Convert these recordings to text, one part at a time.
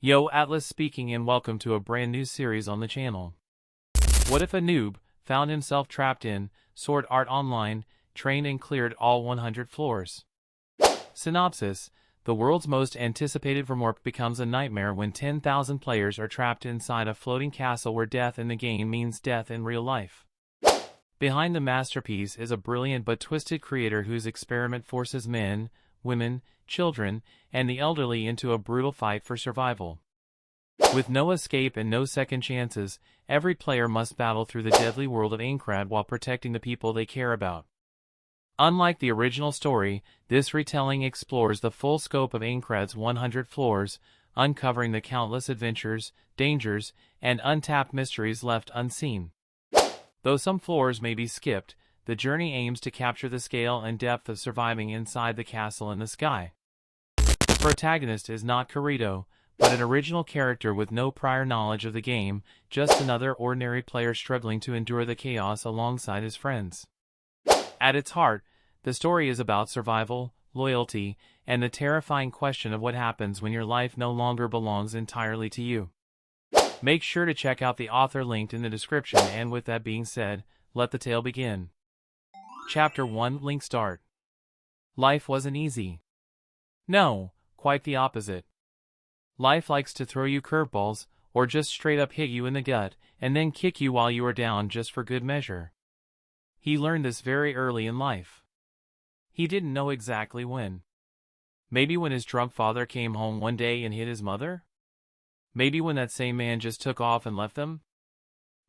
Yo, Atlas speaking and welcome to a brand new series on the channel. What if a noob found himself trapped in Sword Art Online, trained and cleared all 100 floors? Synopsis: the world's most anticipated VRMMORPG becomes a nightmare when 10,000 players are trapped inside a floating castle where death in the game means death in real life. Behind the masterpiece is a brilliant but twisted creator whose experiment forces men, women, children, and the elderly into a brutal fight for survival. With no escape and no second chances, every player must battle through the deadly world of Aincrad while protecting the people they care about. Unlike the original story, this retelling explores the full scope of Aincrad's 100 floors, uncovering the countless adventures, dangers, and untapped mysteries left unseen. Though some floors may be skipped, the journey aims to capture the scale and depth of surviving inside the castle in the sky. The protagonist is not Kirito, but an original character with no prior knowledge of the game, just another ordinary player struggling to endure the chaos alongside his friends. At its heart, the story is about survival, loyalty, and the terrifying question of what happens when your life no longer belongs entirely to you. Make sure to check out the author linked in the description, and with that being said, let the tale begin. Chapter 1 Link Start. Life wasn't easy. No, quite the opposite. Life likes to throw you curveballs, or just straight up hit you in the gut, and then kick you while you are down just for good measure. He learned this very early in life. He didn't know exactly when. Maybe when his drunk father came home one day and hit his mother? Maybe when that same man just took off and left them?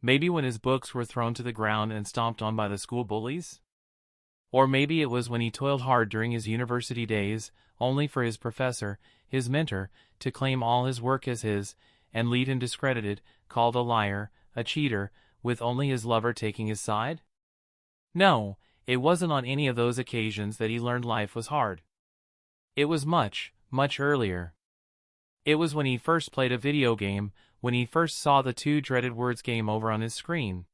Maybe when his books were thrown to the ground and stomped on by the school bullies? Or maybe it was when he toiled hard during his university days, only for his professor, his mentor, to claim all his work as his, and leave him discredited, called a liar, a cheater, with only his lover taking his side? No, it wasn't on any of those occasions that he learned life was hard. It was much, much earlier. It was when he first played a video game, when he first saw the two dreaded words "game over" on his screen.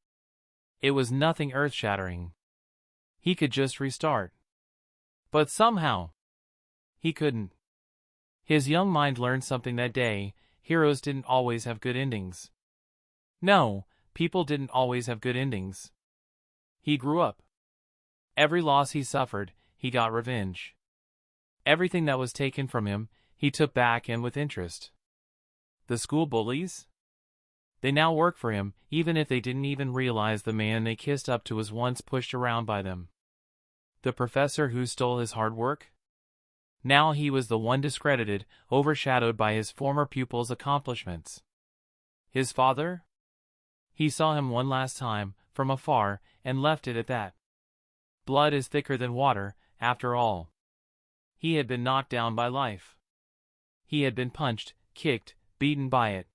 It was nothing earth-shattering. He could just restart. But somehow, he couldn't. His young mind learned something that day: heroes didn't always have good endings. No, people didn't always have good endings. He grew up. Every loss he suffered, he got revenge. Everything that was taken from him, he took back, and with interest. The school bullies? They now work for him, even if they didn't even realize the man they kissed up to was once pushed around by them. The professor who stole his hard work? Now he was the one discredited, overshadowed by his former pupils' accomplishments. His father? He saw him one last time, from afar, and left it at that. Blood is thicker than water, after all. He had been knocked down by life. He had been punched, kicked, beaten by it.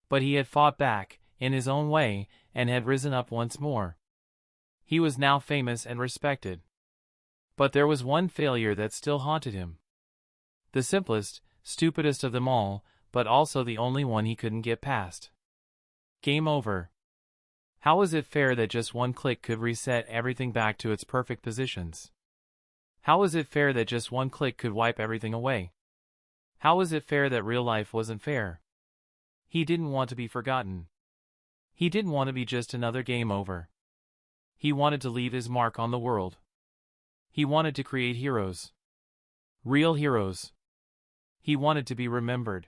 But he had fought back, in his own way, and had risen up once more. He was now famous and respected. But there was one failure that still haunted him. The simplest, stupidest of them all, but also the only one he couldn't get past. Game over. How was it fair that just one click could reset everything back to its perfect positions? How was it fair that just one click could wipe everything away? How was it fair that real life wasn't fair? He didn't want to be forgotten. He didn't want to be just another game over. He wanted to leave his mark on the world. He wanted to create heroes. Real heroes. He wanted to be remembered.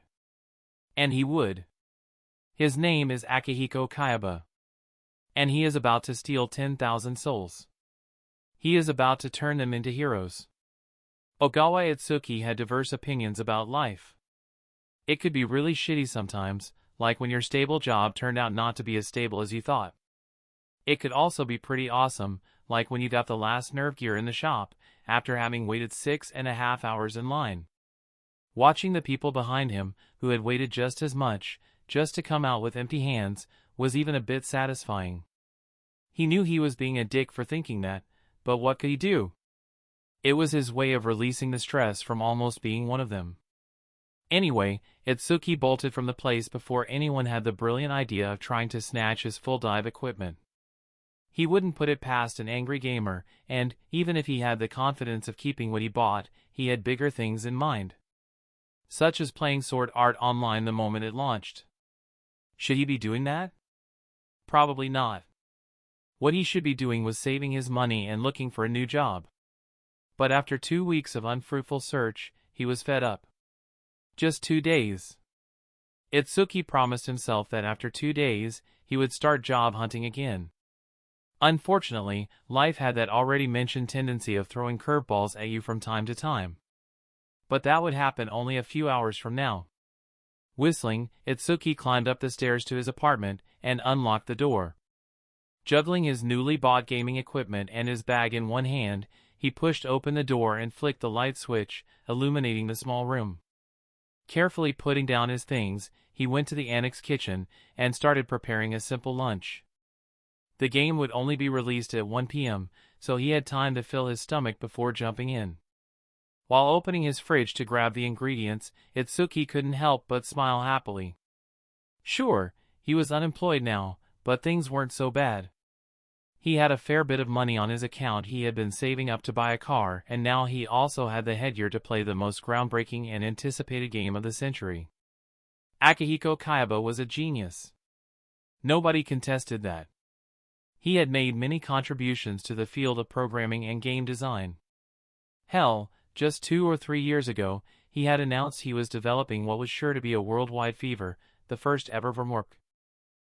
And he would. His name is Akihiko Kayaba. And he is about to steal 10,000 souls. He is about to turn them into heroes. Ogawa Itsuki had diverse opinions about life. It could be really shitty sometimes, like when your stable job turned out not to be as stable as you thought. It could also be pretty awesome, like when you got the last nerve gear in the shop, after having waited 6.5 hours in line. Watching the people behind him, who had waited just as much, just to come out with empty hands, was even a bit satisfying. He knew he was being a dick for thinking that, but what could he do? It was his way of releasing the stress from almost being one of them. Anyway, Itsuki bolted from the place before anyone had the brilliant idea of trying to snatch his full dive equipment. He wouldn't put it past an angry gamer, and, even if he had the confidence of keeping what he bought, he had bigger things in mind. such as playing Sword Art Online the moment it launched. Should he be doing that? Probably not. What he should be doing was saving his money and looking for a new job. But after 2 weeks of unfruitful search, he was fed up. Just 2 days. Itsuki promised himself that after 2 days, he would start job hunting again. Unfortunately, life had that already mentioned tendency of throwing curveballs at you from time to time. But that would happen only a few hours from now. Whistling, Itsuki climbed up the stairs to his apartment and unlocked the door. Juggling his newly bought gaming equipment and his bag in one hand, he pushed open the door and flicked the light switch, illuminating the small room. Carefully putting down his things, he went to the annex kitchen and started preparing a simple lunch. The game would only be released at 1 p.m., so he had time to fill his stomach before jumping in. While opening his fridge to grab the ingredients, Itsuki couldn't help but smile happily. Sure, he was unemployed now, but things weren't so bad. He had a fair bit of money on his account. He had been saving up to buy a car, and now he also had the headgear to play the most groundbreaking and anticipated game of the century. Akihiko Kayaba was a genius. Nobody contested that. He had made many contributions to the field of programming and game design. Hell, just 2 or 3 years ago, he had announced he was developing what was sure to be a worldwide fever, the first ever VRMMORPG.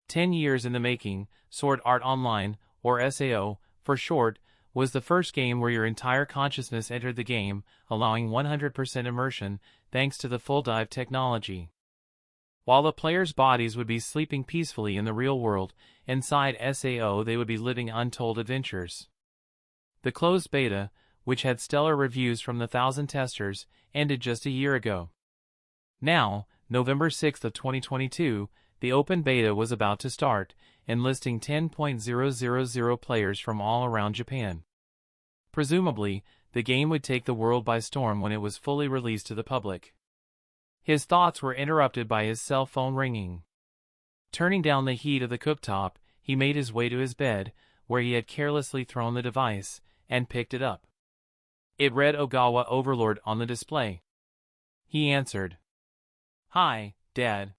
10 years in the making, Sword Art Online, or SAO, for short, was the first game where your entire consciousness entered the game, allowing 100% immersion, thanks to the full dive technology. While the players' bodies would be sleeping peacefully in the real world, inside SAO they would be living untold adventures. The closed beta, which had stellar reviews from the 1,000 testers, ended just a year ago. Now, November 6th of 2022, the open beta was about to start, enlisting 10,000 players from all around Japan. Presumably, the game would take the world by storm when it was fully released to the public. His thoughts were interrupted by his cell phone ringing. Turning down the heat of the cooktop, he made his way to his bed, where he had carelessly thrown the device, and picked it up. It read Ogawa Overlord on the display. He answered. "Hi, Dad.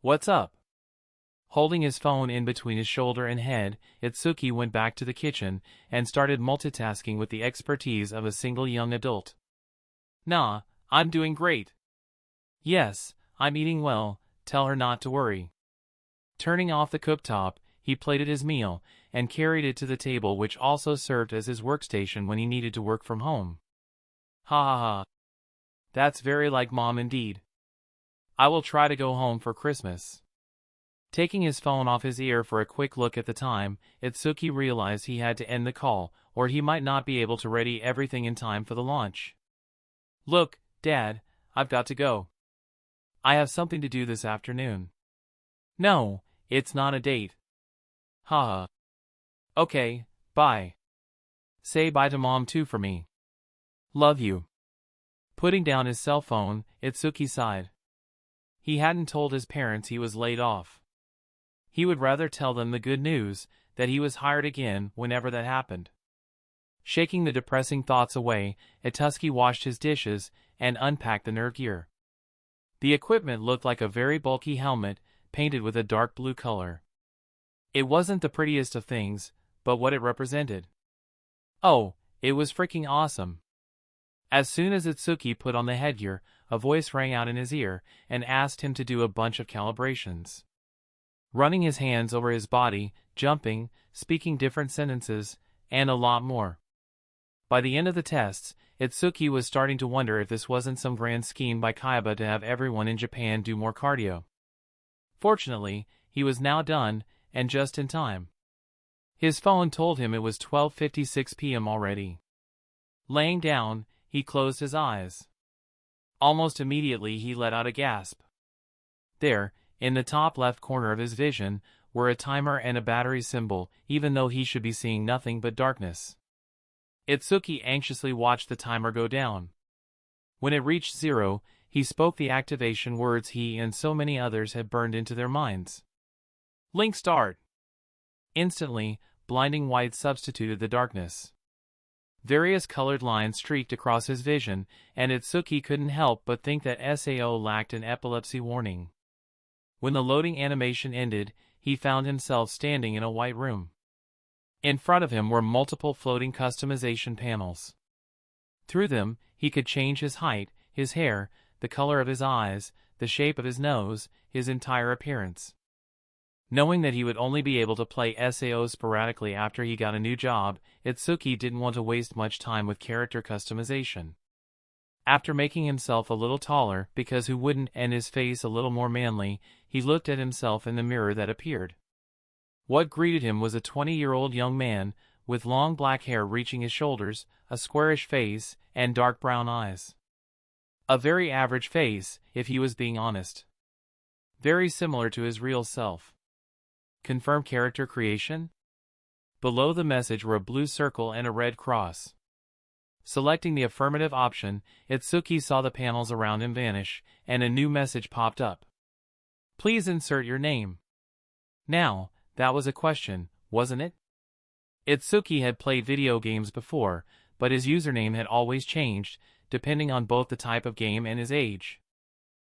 What's up?" Holding his phone in between his shoulder and head, Itsuki went back to the kitchen and started multitasking with the expertise of a single young adult. "Nah, I'm doing great." "Yes, I'm eating well, tell her not to worry." Turning off the cooktop, he plated his meal and carried it to the table, which also served as his workstation when he needed to work from home. Ha ha ha. That's very like Mom indeed. I will try to go home for Christmas. Taking his phone off his ear for a quick look at the time, Itsuki realized he had to end the call, or he might not be able to ready everything in time for the launch. "Look, Dad, I've got to go. I have something to do this afternoon." "No, it's not a date." "Haha. Okay, bye. Say bye to Mom too for me. Love you." Putting down his cell phone, Itsuki sighed. He hadn't told his parents he was laid off. He would rather tell them the good news, that he was hired again whenever that happened. Shaking the depressing thoughts away, Itsuki washed his dishes and unpacked the nerve gear. The equipment looked like a very bulky helmet, painted with a dark blue color. It wasn't the prettiest of things, but what it represented. Oh, it was freaking awesome. As soon as Itsuki put on the headgear, a voice rang out in his ear and asked him to do a bunch of calibrations. Running his hands over his body, jumping, speaking different sentences, and a lot more. By the end of the tests, Itsuki was starting to wonder if this wasn't some grand scheme by Kayaba to have everyone in Japan do more cardio. Fortunately, he was now done, and just in time. His phone told him it was 12:56 p.m. already. Laying down, he closed his eyes. Almost immediately he let out a gasp. There, in the top left corner of his vision, were a timer and a battery symbol, even though he should be seeing nothing but darkness. Itsuki anxiously watched the timer go down. When it reached 0, he spoke the activation words he and so many others had burned into their minds. "Link start." Instantly, blinding white substituted the darkness. Various colored lines streaked across his vision, and Itsuki couldn't help but think that SAO lacked an epilepsy warning. When the loading animation ended, he found himself standing in a white room. In front of him were multiple floating customization panels. Through them, he could change his height, his hair, the color of his eyes, the shape of his nose, his entire appearance. Knowing that he would only be able to play SAO sporadically after he got a new job, Itsuki didn't want to waste much time with character customization. After making himself a little taller, because who wouldn't, and his face a little more manly, he looked at himself in the mirror that appeared. What greeted him was a 20-year-old young man, with long black hair reaching his shoulders, a squarish face, and dark brown eyes. A very average face, if he was being honest. Very similar to his real self. Confirm character creation? Below the message were a blue circle and a red cross. Selecting the affirmative option, Itsuki saw the panels around him vanish, and a new message popped up. Please insert your name. Now, that was a question, wasn't it? Itsuki had played video games before, but his username had always changed, depending on both the type of game and his age.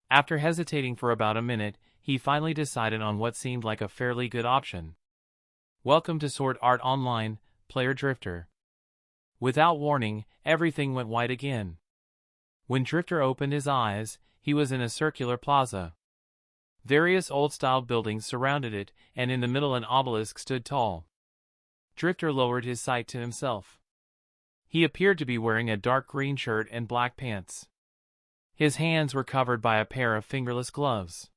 After hesitating for about a minute, he finally decided on what seemed like a fairly good option. Welcome to Sword Art Online, Player Drifter. Without warning, everything went white again. When Drifter opened his eyes, he was in a circular plaza. Various old-style buildings surrounded it, and in the middle an obelisk stood tall. Drifter lowered his sight to himself. He appeared to be wearing a dark green shirt and black pants. His hands were covered by a pair of fingerless gloves.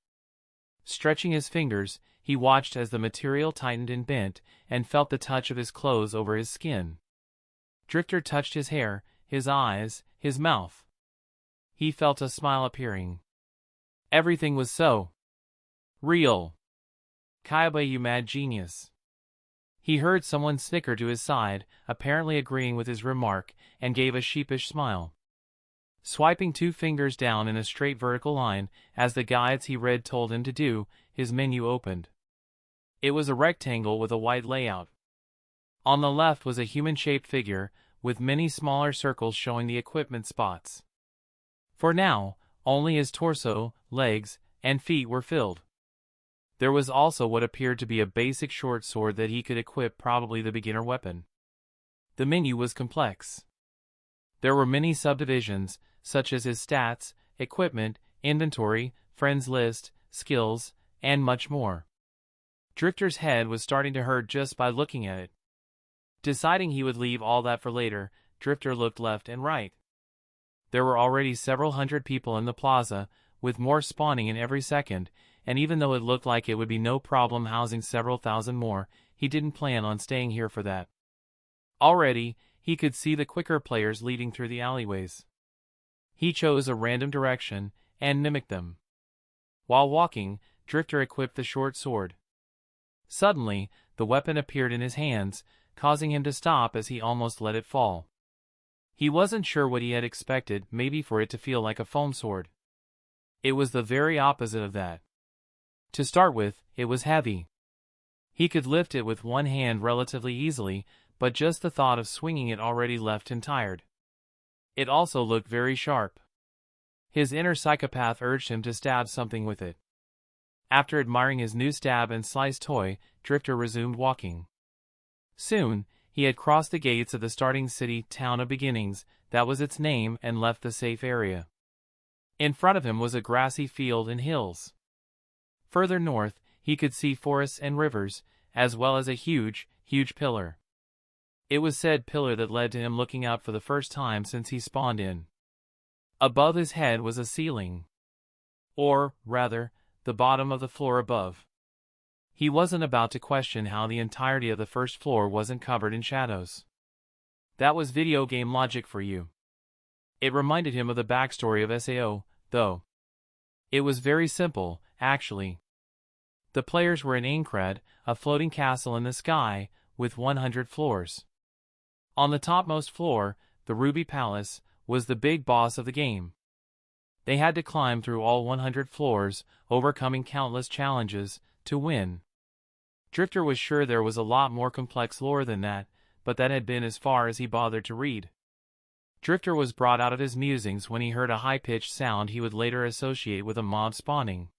Stretching his fingers, he watched as the material tightened and bent, and felt the touch of his clothes over his skin. Drifter touched his hair, his eyes, his mouth. He felt a smile appearing. Everything was so real. Kaiba, you mad genius. He heard someone snicker to his side, apparently agreeing with his remark, and gave a sheepish smile. Swiping 2 fingers down in a straight vertical line, as the guides he read told him to do, his menu opened. It was a rectangle with a white layout. On the left was a human-shaped figure, with many smaller circles showing the equipment spots. For now, only his torso, legs, and feet were filled. There was also what appeared to be a basic short sword that he could equip, probably the beginner weapon. The menu was complex. There were many subdivisions, such as his stats, equipment, inventory, friends list, skills, and much more. Drifter's head was starting to hurt just by looking at it. Deciding he would leave all that for later, Drifter looked left and right. There were already several hundred people in the plaza, with more spawning in every second, and even though it looked like it would be no problem housing several thousand more, he didn't plan on staying here for that. Already, he could see the quicker players leading through the alleyways. He chose a random direction, and mimicked them. While walking, Drifter equipped the short sword. Suddenly, the weapon appeared in his hands, causing him to stop as he almost let it fall. He wasn't sure what he had expected, maybe for it to feel like a foam sword. It was the very opposite of that. To start with, it was heavy. He could lift it with one hand relatively easily, but just the thought of swinging it already left him tired. It also looked very sharp. His inner psychopath urged him to stab something with it. After admiring his new stab and slice toy, Drifter resumed walking. Soon, he had crossed the gates of the starting city town of beginnings, that was its name, and left the safe area. In front of him was a grassy field and hills. Further north, he could see forests and rivers, as well as a huge pillar. It was said pillar that led to him looking out for the first time since he spawned in. Above his head was a ceiling. Or, rather, the bottom of the floor above. He wasn't about to question how the entirety of the first floor wasn't covered in shadows. That was video game logic for you. It reminded him of the backstory of SAO, though. It was very simple, actually. The players were in Aincrad, a floating castle in the sky, with 100 floors. On the topmost floor, the Ruby Palace, was the big boss of the game. They had to climb through all 100 floors, overcoming countless challenges, to win. Drifter was sure there was a lot more complex lore than that, but that had been as far as he bothered to read. Drifter was brought out of his musings when he heard a high-pitched sound he would later associate with a mob spawning.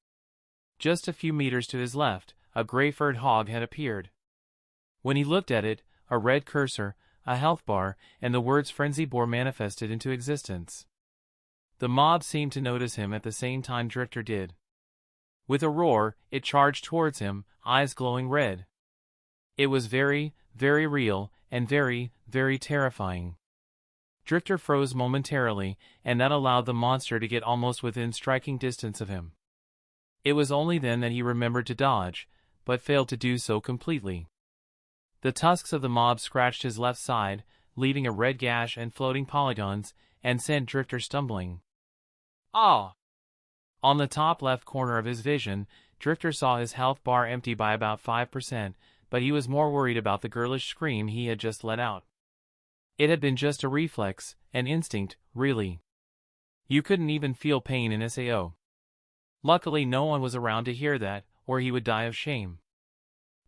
Just a few meters to his left, a gray-furred hog had appeared. When he looked at it, a red cursor, a health bar, and the words Frenzy Boar manifested into existence. The mob seemed to notice him at the same time Drifter did. With a roar, it charged towards him, eyes glowing red. It was very, very real, and very, very terrifying. Drifter froze momentarily, and that allowed the monster to get almost within striking distance of him. It was only then that he remembered to dodge, but failed to do so completely. The tusks of the mob scratched his left side, leaving a red gash and floating polygons, and sent Drifter stumbling. Ah! On the top left corner of his vision, Drifter saw his health bar empty by about 5%, but he was more worried about the girlish scream he had just let out. It had been just a reflex, an instinct, really. You couldn't even feel pain in SAO. Luckily no one was around to hear that, or he would die of shame.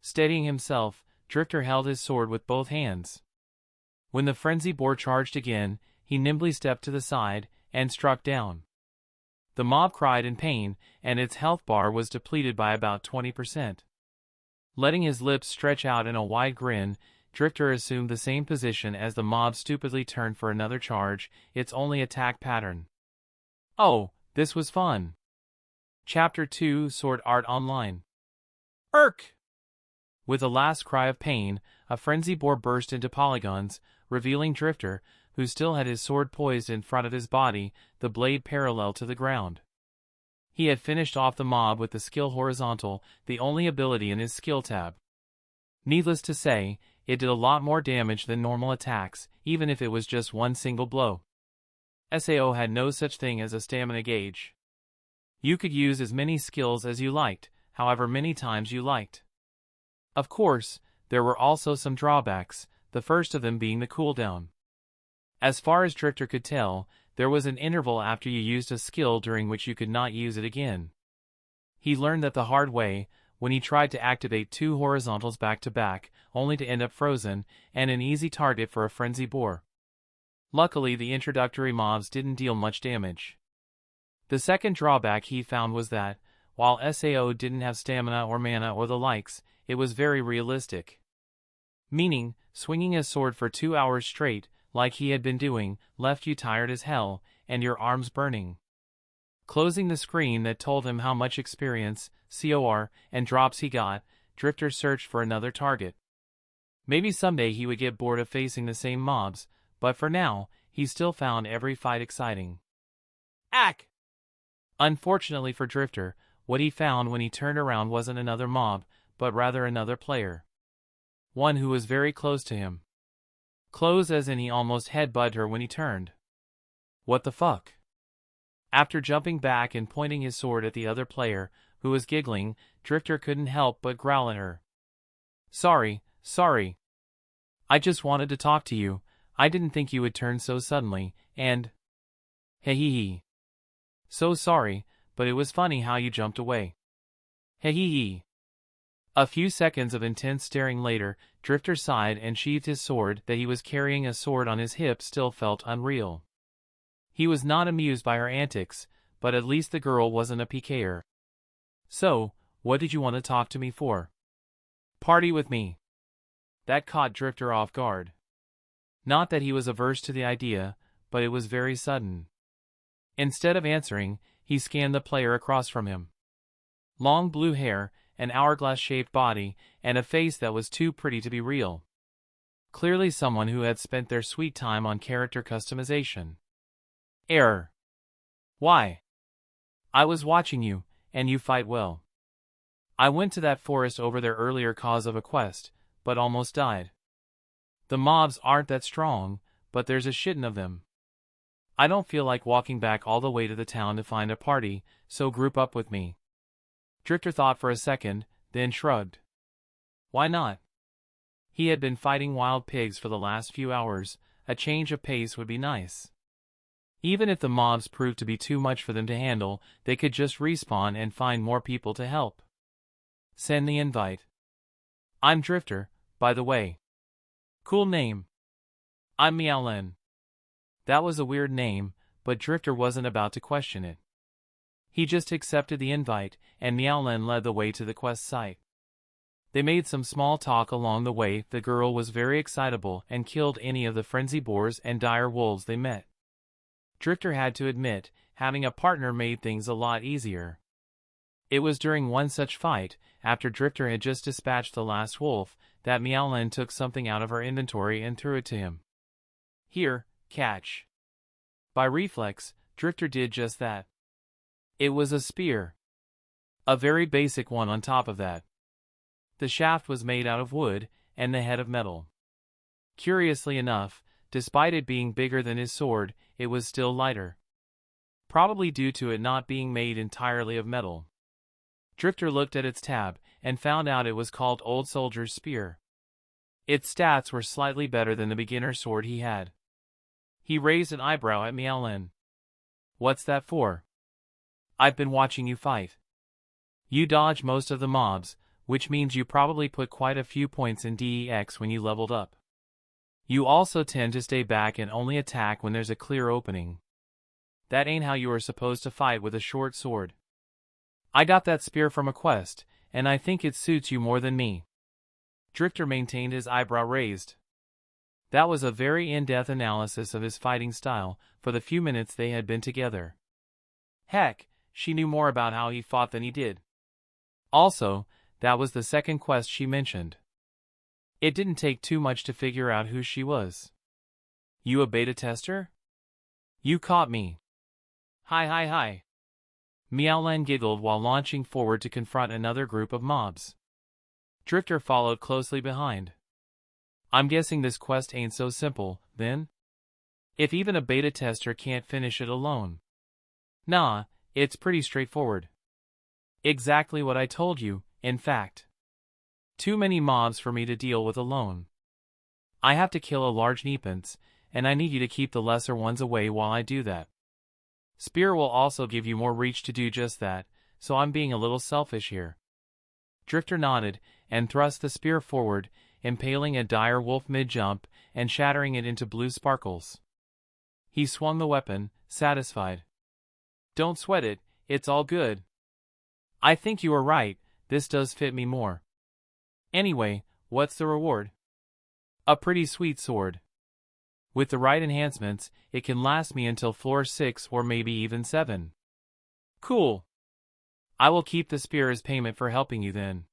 Steadying himself, Drifter held his sword with both hands. When the frenzy boar charged again, he nimbly stepped to the side, and struck down. The mob cried in pain, and its health bar was depleted by about 20%. Letting his lips stretch out in a wide grin, Drifter assumed the same position as the mob stupidly turned for another charge, its only attack pattern. Oh, this was fun. Chapter 2 Sword Art Online. Irk! With a last cry of pain, a frenzy boar burst into polygons, revealing Drifter, who still had his sword poised in front of his body, the blade parallel to the ground. He had finished off the mob with the skill horizontal, the only ability in his skill tab. Needless to say, it did a lot more damage than normal attacks, even if it was just one single blow. SAO had no such thing as a stamina gauge. You could use as many skills as you liked, however many times you liked. Of course, there were also some drawbacks, the first of them being the cooldown. As far as Drifter could tell, there was an interval after you used a skill during which you could not use it again. He learned that the hard way, when he tried to activate 2 horizontals back to back, only to end up frozen, and an easy target for a frenzy boar. Luckily the introductory mobs didn't deal much damage. The second drawback he found was that, while SAO didn't have stamina or mana or the likes, it was very realistic. Meaning, swinging a sword for 2 hours straight, like he had been doing, left you tired as hell, and your arms burning. Closing the screen that told him how much experience, COR, and drops he got, Drifter searched for another target. Maybe someday he would get bored of facing the same mobs, but for now, he still found every fight exciting. Ack! Unfortunately for Drifter, what he found when he turned around wasn't another mob, but rather another player. One who was very close to him. Close as in he almost headbutted her when he turned. What the fuck? After jumping back and pointing his sword at the other player, who was giggling, Drifter couldn't help but growl at her. Sorry. I just wanted to talk to you. I didn't think you would turn so suddenly, and... Hee. So sorry, but it was funny how you jumped away. Hee. A few seconds of intense staring later, Drifter sighed and sheathed his sword. That he was carrying a sword on his hip still felt unreal. He was not amused by her antics, but at least the girl wasn't a PKer. So, what did you want to talk to me for? Party with me. That caught Drifter off guard. Not that he was averse to the idea, but it was very sudden. Instead of answering, he scanned the player across from him. Long blue hair, an hourglass-shaped body, and a face that was too pretty to be real. Clearly someone who had spent their sweet time on character customization. Error. Why? I was watching you, and you fight well. I went to that forest over their earlier cause of a quest, but almost died. The mobs aren't that strong, but there's a shitton of them. I don't feel like walking back all the way to the town to find a party, so group up with me. Drifter thought for a second, then shrugged. Why not? He had been fighting wild pigs for the last few hours, a change of pace would be nice. Even if the mobs proved to be too much for them to handle, they could just respawn and find more people to help. Send the invite. I'm Drifter, by the way. Cool name. I'm Meowin. That was a weird name, but Drifter wasn't about to question it. He just accepted the invite, and Meowin led the way to the quest site. They made some small talk along the way. The girl was very excitable and killed any of the frenzy boars and dire wolves they met. Drifter had to admit, having a partner made things a lot easier. It was during one such fight, after Drifter had just dispatched the last wolf, that Meowin took something out of her inventory and threw it to him. Here, catch. By reflex, Drifter did just that. It was a spear. A very basic one on top of that. The shaft was made out of wood, and the head of metal. Curiously enough, despite it being bigger than his sword, it was still lighter. Probably due to it not being made entirely of metal. Drifter looked at its tab, and found out it was called Old Soldier's Spear. Its stats were slightly better than the beginner sword he had. He raised an eyebrow at Meowin. What's that for? I've been watching you fight. You dodge most of the mobs, which means you probably put quite a few points in DEX when you leveled up. You also tend to stay back and only attack when there's a clear opening. That ain't how you are supposed to fight with a short sword. I got that spear from a quest, and I think it suits you more than me. Drifter maintained his eyebrow raised. That was a very in-depth analysis of his fighting style for the few minutes they had been together. Heck, she knew more about how he fought than he did. Also, that was the second quest she mentioned. It didn't take too much to figure out who she was. You a beta tester? You caught me. Hi. Meowin giggled while launching forward to confront another group of mobs. Drifter followed closely behind. I'm guessing this quest ain't so simple, then? If even a beta tester can't finish it alone. Nah, it's pretty straightforward. Exactly what I told you, in fact. Too many mobs for me to deal with alone. I have to kill a large Nepenthe, and I need you to keep the lesser ones away while I do that. Spear will also give you more reach to do just that, so I'm being a little selfish here. Drifter nodded, and thrust the spear forward, impaling a dire wolf mid-jump, and shattering it into blue sparkles. He swung the weapon, satisfied. Don't sweat it, it's all good. I think you are right, this does fit me more. Anyway, what's the reward? A pretty sweet sword. With the right enhancements, it can last me until floor 6 or maybe even 7. Cool. I will keep the spear as payment for helping you then.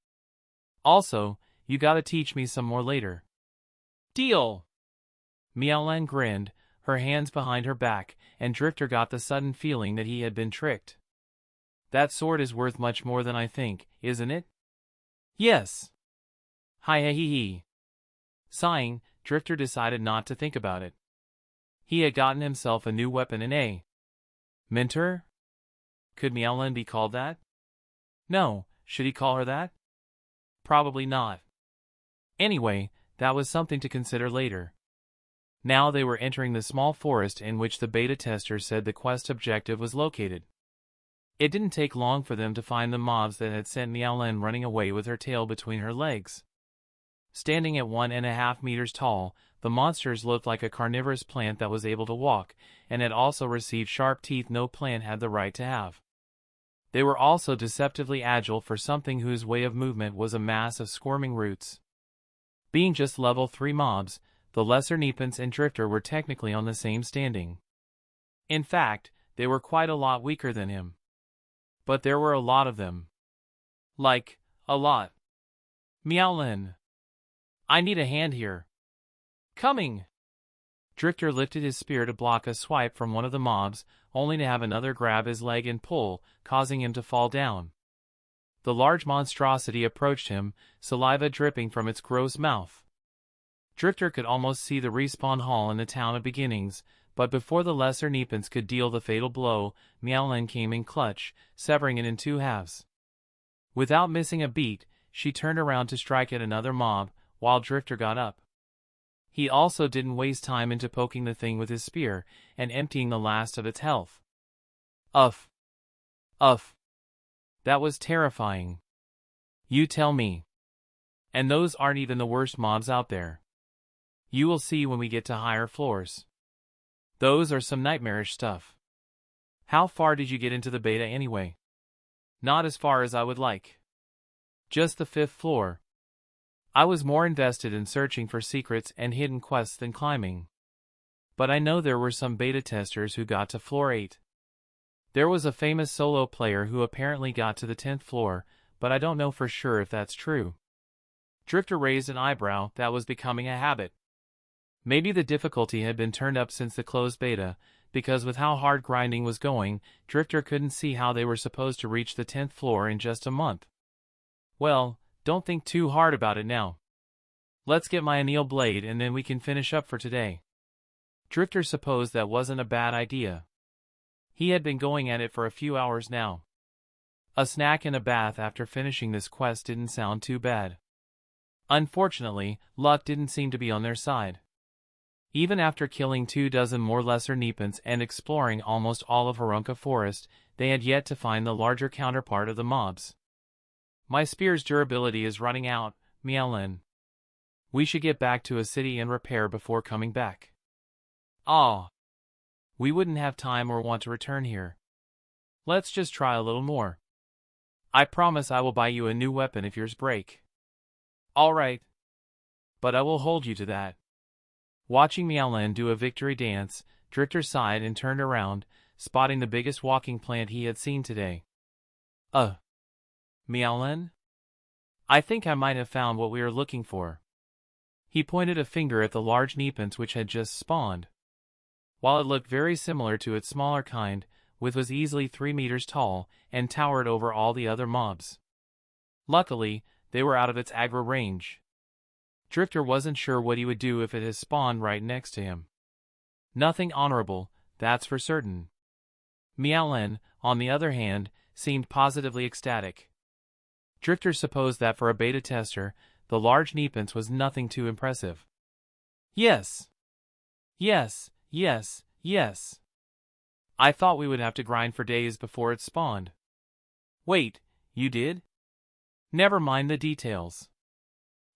Also, you gotta teach me some more later. Deal! Meowin grinned, her hands behind her back, and Drifter got the sudden feeling that he had been tricked. That sword is worth much more than I think, isn't it? Yes. Hi. Sighing, Drifter decided not to think about it. He had gotten himself a new weapon in a mentor? Could Meowin be called that? No, should he call her that? Probably not. Anyway, that was something to consider later. Now they were entering the small forest in which the beta tester said the quest objective was located. It didn't take long for them to find the mobs that had sent Meowin running away with her tail between her legs. Standing at 1.5 meters tall, the monsters looked like a carnivorous plant that was able to walk, and had also received sharp teeth no plant had the right to have. They were also deceptively agile for something whose way of movement was a mass of squirming roots. Being just level 3 mobs, the lesser Nepenthe and Drifter were technically on the same standing. In fact, they were quite a lot weaker than him. But there were a lot of them. Like, a lot. Meowin. I need a hand here. Coming! Drifter lifted his spear to block a swipe from one of the mobs, only to have another grab his leg and pull, causing him to fall down. The large monstrosity approached him, saliva dripping from its gross mouth. Drifter could almost see the respawn hall in the town of beginnings, but before the lesser Nepenthe could deal the fatal blow, Meowin came in clutch, severing it in 2 halves. Without missing a beat, she turned around to strike at another mob, while Drifter got up. He also didn't waste time into poking the thing with his spear, and emptying the last of its health. Uff. That was terrifying. You tell me. And those aren't even the worst mobs out there. You will see when we get to higher floors. Those are some nightmarish stuff. How far did you get into the beta anyway? Not as far as I would like. Just the 5th floor. I was more invested in searching for secrets and hidden quests than climbing. But I know there were some beta testers who got to floor 8. There was a famous solo player who apparently got to the 10th floor, but I don't know for sure if that's true. Drifter raised an eyebrow that was becoming a habit. Maybe the difficulty had been turned up since the closed beta, because with how hard grinding was going, Drifter couldn't see how they were supposed to reach the 10th floor in just a month. Well, don't think too hard about it now. Let's get my anneal blade and then we can finish up for today. Drifter supposed that wasn't a bad idea. He had been going at it for a few hours now. A snack and a bath after finishing this quest didn't sound too bad. Unfortunately, luck didn't seem to be on their side. Even after killing 24 more lesser Neepants and exploring almost all of Harunka Forest, they had yet to find the larger counterpart of the mobs. My spear's durability is running out, Meowin. We should get back to a city and repair before coming back. Ah. We wouldn't have time or want to return here. Let's just try a little more. I promise I will buy you a new weapon if yours break. Alright. But I will hold you to that. Watching Meowin do a victory dance, Drifter sighed and turned around, spotting the biggest walking plant he had seen today. Meowin? I think I might have found what we are looking for. He pointed a finger at the large Neepants which had just spawned. While it looked very similar to its smaller kind, which was easily 3 meters tall and towered over all the other mobs. Luckily, they were out of its aggro range. Drifter wasn't sure what he would do if it had spawned right next to him. Nothing honorable, that's for certain. Meowin, on the other hand, seemed positively ecstatic. Drifter supposed that for a beta tester, the large Neepants was nothing too impressive. Yes. Yes, yes, yes. I thought we would have to grind for days before it spawned. Wait, you did? Never mind the details.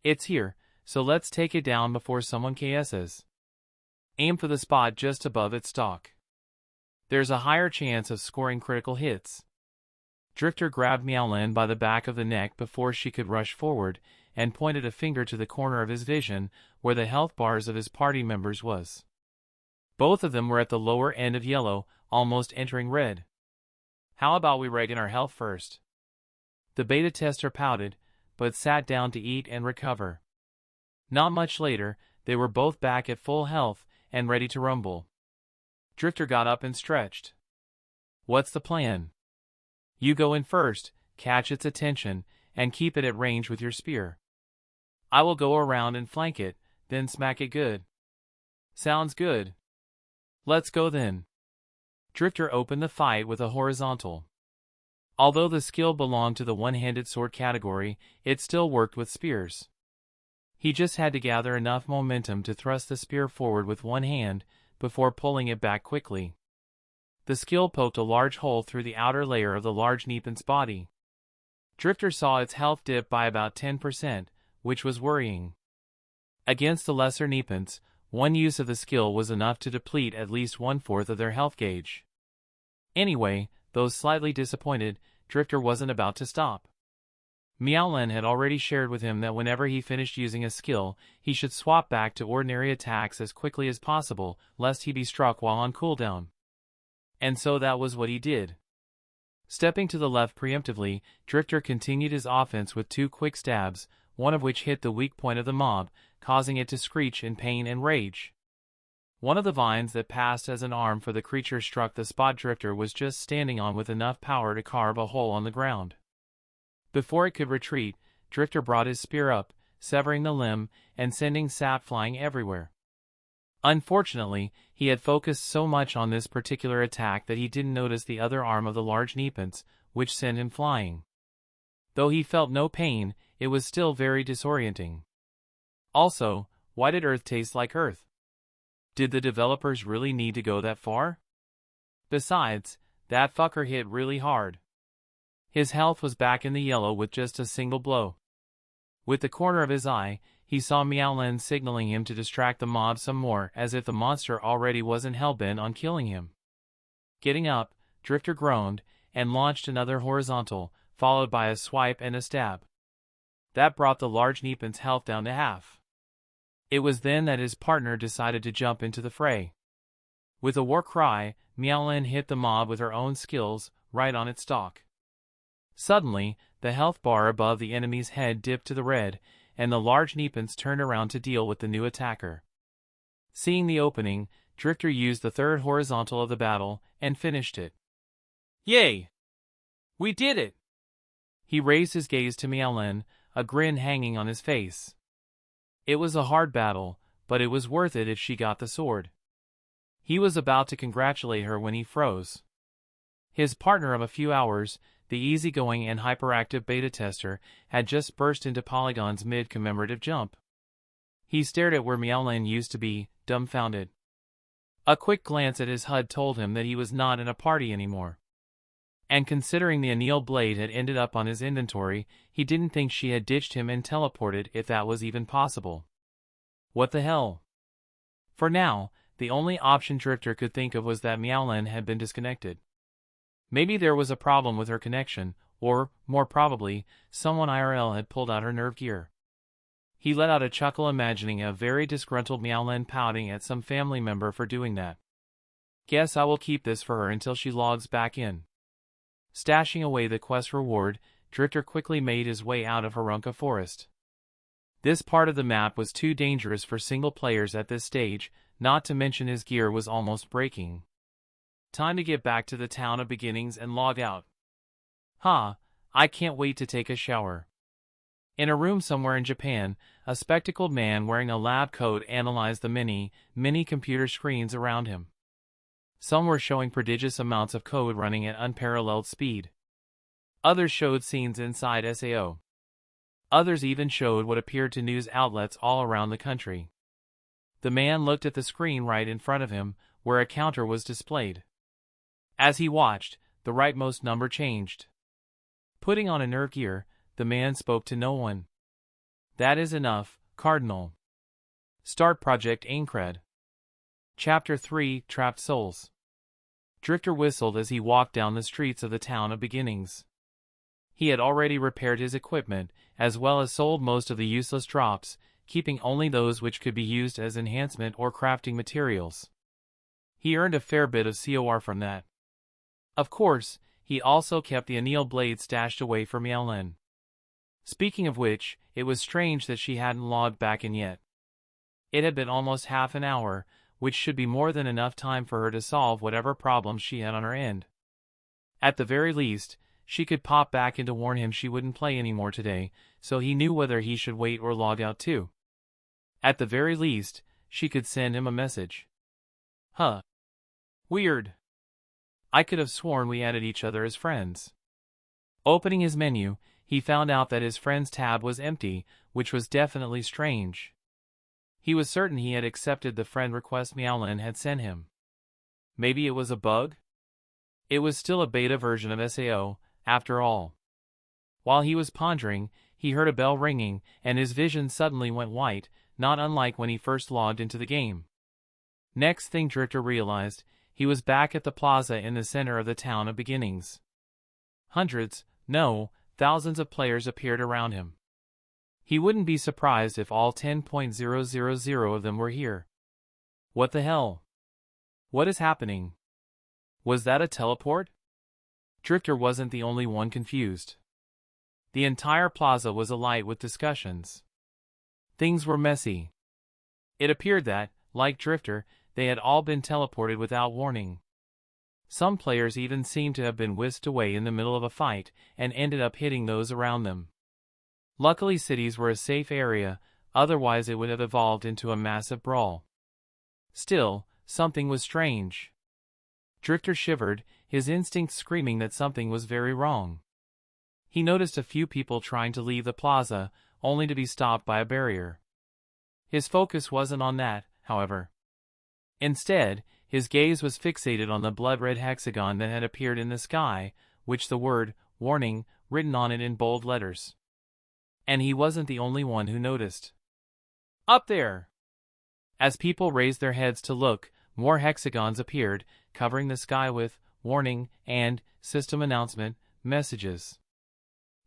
It's here, so let's take it down before someone KS's. Aim for the spot just above its stalk. There's a higher chance of scoring critical hits. Drifter grabbed Meowin by the back of the neck before she could rush forward, and pointed a finger to the corner of his vision, where the health bars of his party members was. Both of them were at the lower end of yellow, almost entering red. How about we regen our health first? The beta tester pouted, but sat down to eat and recover. Not much later, they were both back at full health and ready to rumble. Drifter got up and stretched. What's the plan? You go in first, catch its attention, and keep it at range with your spear. I will go around and flank it, then smack it good. Sounds good. Let's go then. Drifter opened the fight with a horizontal. Although the skill belonged to the one-handed sword category, it still worked with spears. He just had to gather enough momentum to thrust the spear forward with one hand, before pulling it back quickly. The skill poked a large hole through the outer layer of the large Neepant's body. Drifter saw its health dip by about 10%, which was worrying. Against the lesser Neepants, one use of the skill was enough to deplete at least 1/4 of their health gauge. Anyway, though slightly disappointed, Drifter wasn't about to stop. Meowin had already shared with him that whenever he finished using a skill, he should swap back to ordinary attacks as quickly as possible, lest he be struck while on cooldown. And so that was what he did. Stepping to the left preemptively, Drifter continued his offense with 2 quick stabs, one of which hit the weak point of the mob, causing it to screech in pain and rage. One of the vines that passed as an arm for the creature struck the spot Drifter was just standing on with enough power to carve a hole on the ground. Before it could retreat, Drifter brought his spear up, severing the limb, and sending sap flying everywhere. Unfortunately, he had focused so much on this particular attack that he didn't notice the other arm of the large Neepants, which sent him flying. Though he felt no pain, it was still very disorienting. Also, why did Earth taste like Earth? Did the developers really need to go that far? Besides, that fucker hit really hard. His health was back in the yellow with just a single blow. With the corner of his eye, he saw Meowin signaling him to distract the mob some more, as if the monster already wasn't hellbent on killing him. Getting up, Drifter groaned, and launched another horizontal, followed by a swipe and a stab. That brought the large Neepin's health down to half. It was then that his partner decided to jump into the fray. With a war cry, Meowin hit the mob with her own skills, right on its stalk. Suddenly, the health bar above the enemy's head dipped to the red, and the large Neepins turned around to deal with the new attacker. Seeing the opening, Drifter used the third horizontal of the battle, and finished it. Yay! We did it! He raised his gaze to Meowin, a grin hanging on his face. It was a hard battle, but it was worth it if she got the sword. He was about to congratulate her when he froze. His partner of a few hours, the easygoing and hyperactive beta tester, had just burst into Polygon's mid-commemorative jump. He stared at where Meowin used to be, dumbfounded. A quick glance at his HUD told him that he was not in a party anymore. And considering the anneal blade had ended up on his inventory, he didn't think she had ditched him and teleported, if that was even possible. What the hell? For now, the only option Drifter could think of was that Meowin had been disconnected. Maybe there was a problem with her connection, or, more probably, someone IRL had pulled out her nerve gear. He let out a chuckle, imagining a very disgruntled Meowin pouting at some family member for doing that. Guess I will keep this for her until she logs back in. Stashing away the quest reward, Drifter quickly made his way out of Harunka Forest. This part of the map was too dangerous for single players at this stage, not to mention his gear was almost breaking. Time to get back to the town of beginnings and log out. I can't wait to take a shower. In a room somewhere in Japan, a spectacled man wearing a lab coat analyzed the many computer screens around him. Some were showing prodigious amounts of code running at unparalleled speed. Others showed scenes inside SAO. Others even showed what appeared to news outlets all around the country. The man looked at the screen right in front of him, where a counter was displayed. As he watched, the rightmost number changed. Putting on a nerve gear, the man spoke to no one. That is enough, Cardinal. Start Project Aincrad. Chapter 3, Trapped Souls. Drifter whistled as he walked down the streets of the town of beginnings. He had already repaired his equipment, as well as sold most of the useless drops, keeping only those which could be used as enhancement or crafting materials. He earned a fair bit of COR from that. Of course, he also kept the anneal blade stashed away from Meowin. Speaking of which, it was strange that she hadn't logged back in yet. It had been almost half an hour, which should be more than enough time for her to solve whatever problems she had on her end. At the very least, she could pop back in to warn him she wouldn't play anymore today, so he knew whether he should wait or log out too. At the very least, she could send him a message. Weird. I could have sworn we added each other as friends. Opening his menu, he found out that his friends tab was empty, which was definitely strange. He was certain he had accepted the friend request Meowin had sent him. Maybe it was a bug? It was still a beta version of SAO, after all. While he was pondering, he heard a bell ringing, and his vision suddenly went white, not unlike when he first logged into the game. Next thing Drifter realized, he was back at the plaza in the center of the town of beginnings. Hundreds, no, thousands of players appeared around him. He wouldn't be surprised if all 10,000 of them were here. What the hell? What is happening? Was that a teleport? Drifter wasn't the only one confused. The entire plaza was alight with discussions. Things were messy. It appeared that, like Drifter, they had all been teleported without warning. Some players even seemed to have been whisked away in the middle of a fight and ended up hitting those around them. Luckily, cities were a safe area, otherwise it would have evolved into a massive brawl. Still, something was strange. Drifter shivered, his instincts screaming that something was very wrong. He noticed a few people trying to leave the plaza, only to be stopped by a barrier. His focus wasn't on that, however. Instead, his gaze was fixated on the blood-red hexagon that had appeared in the sky, which the word, warning, written on it in bold letters. And he wasn't the only one who noticed. Up there! As people raised their heads to look, more hexagons appeared, covering the sky with warning and system announcement messages.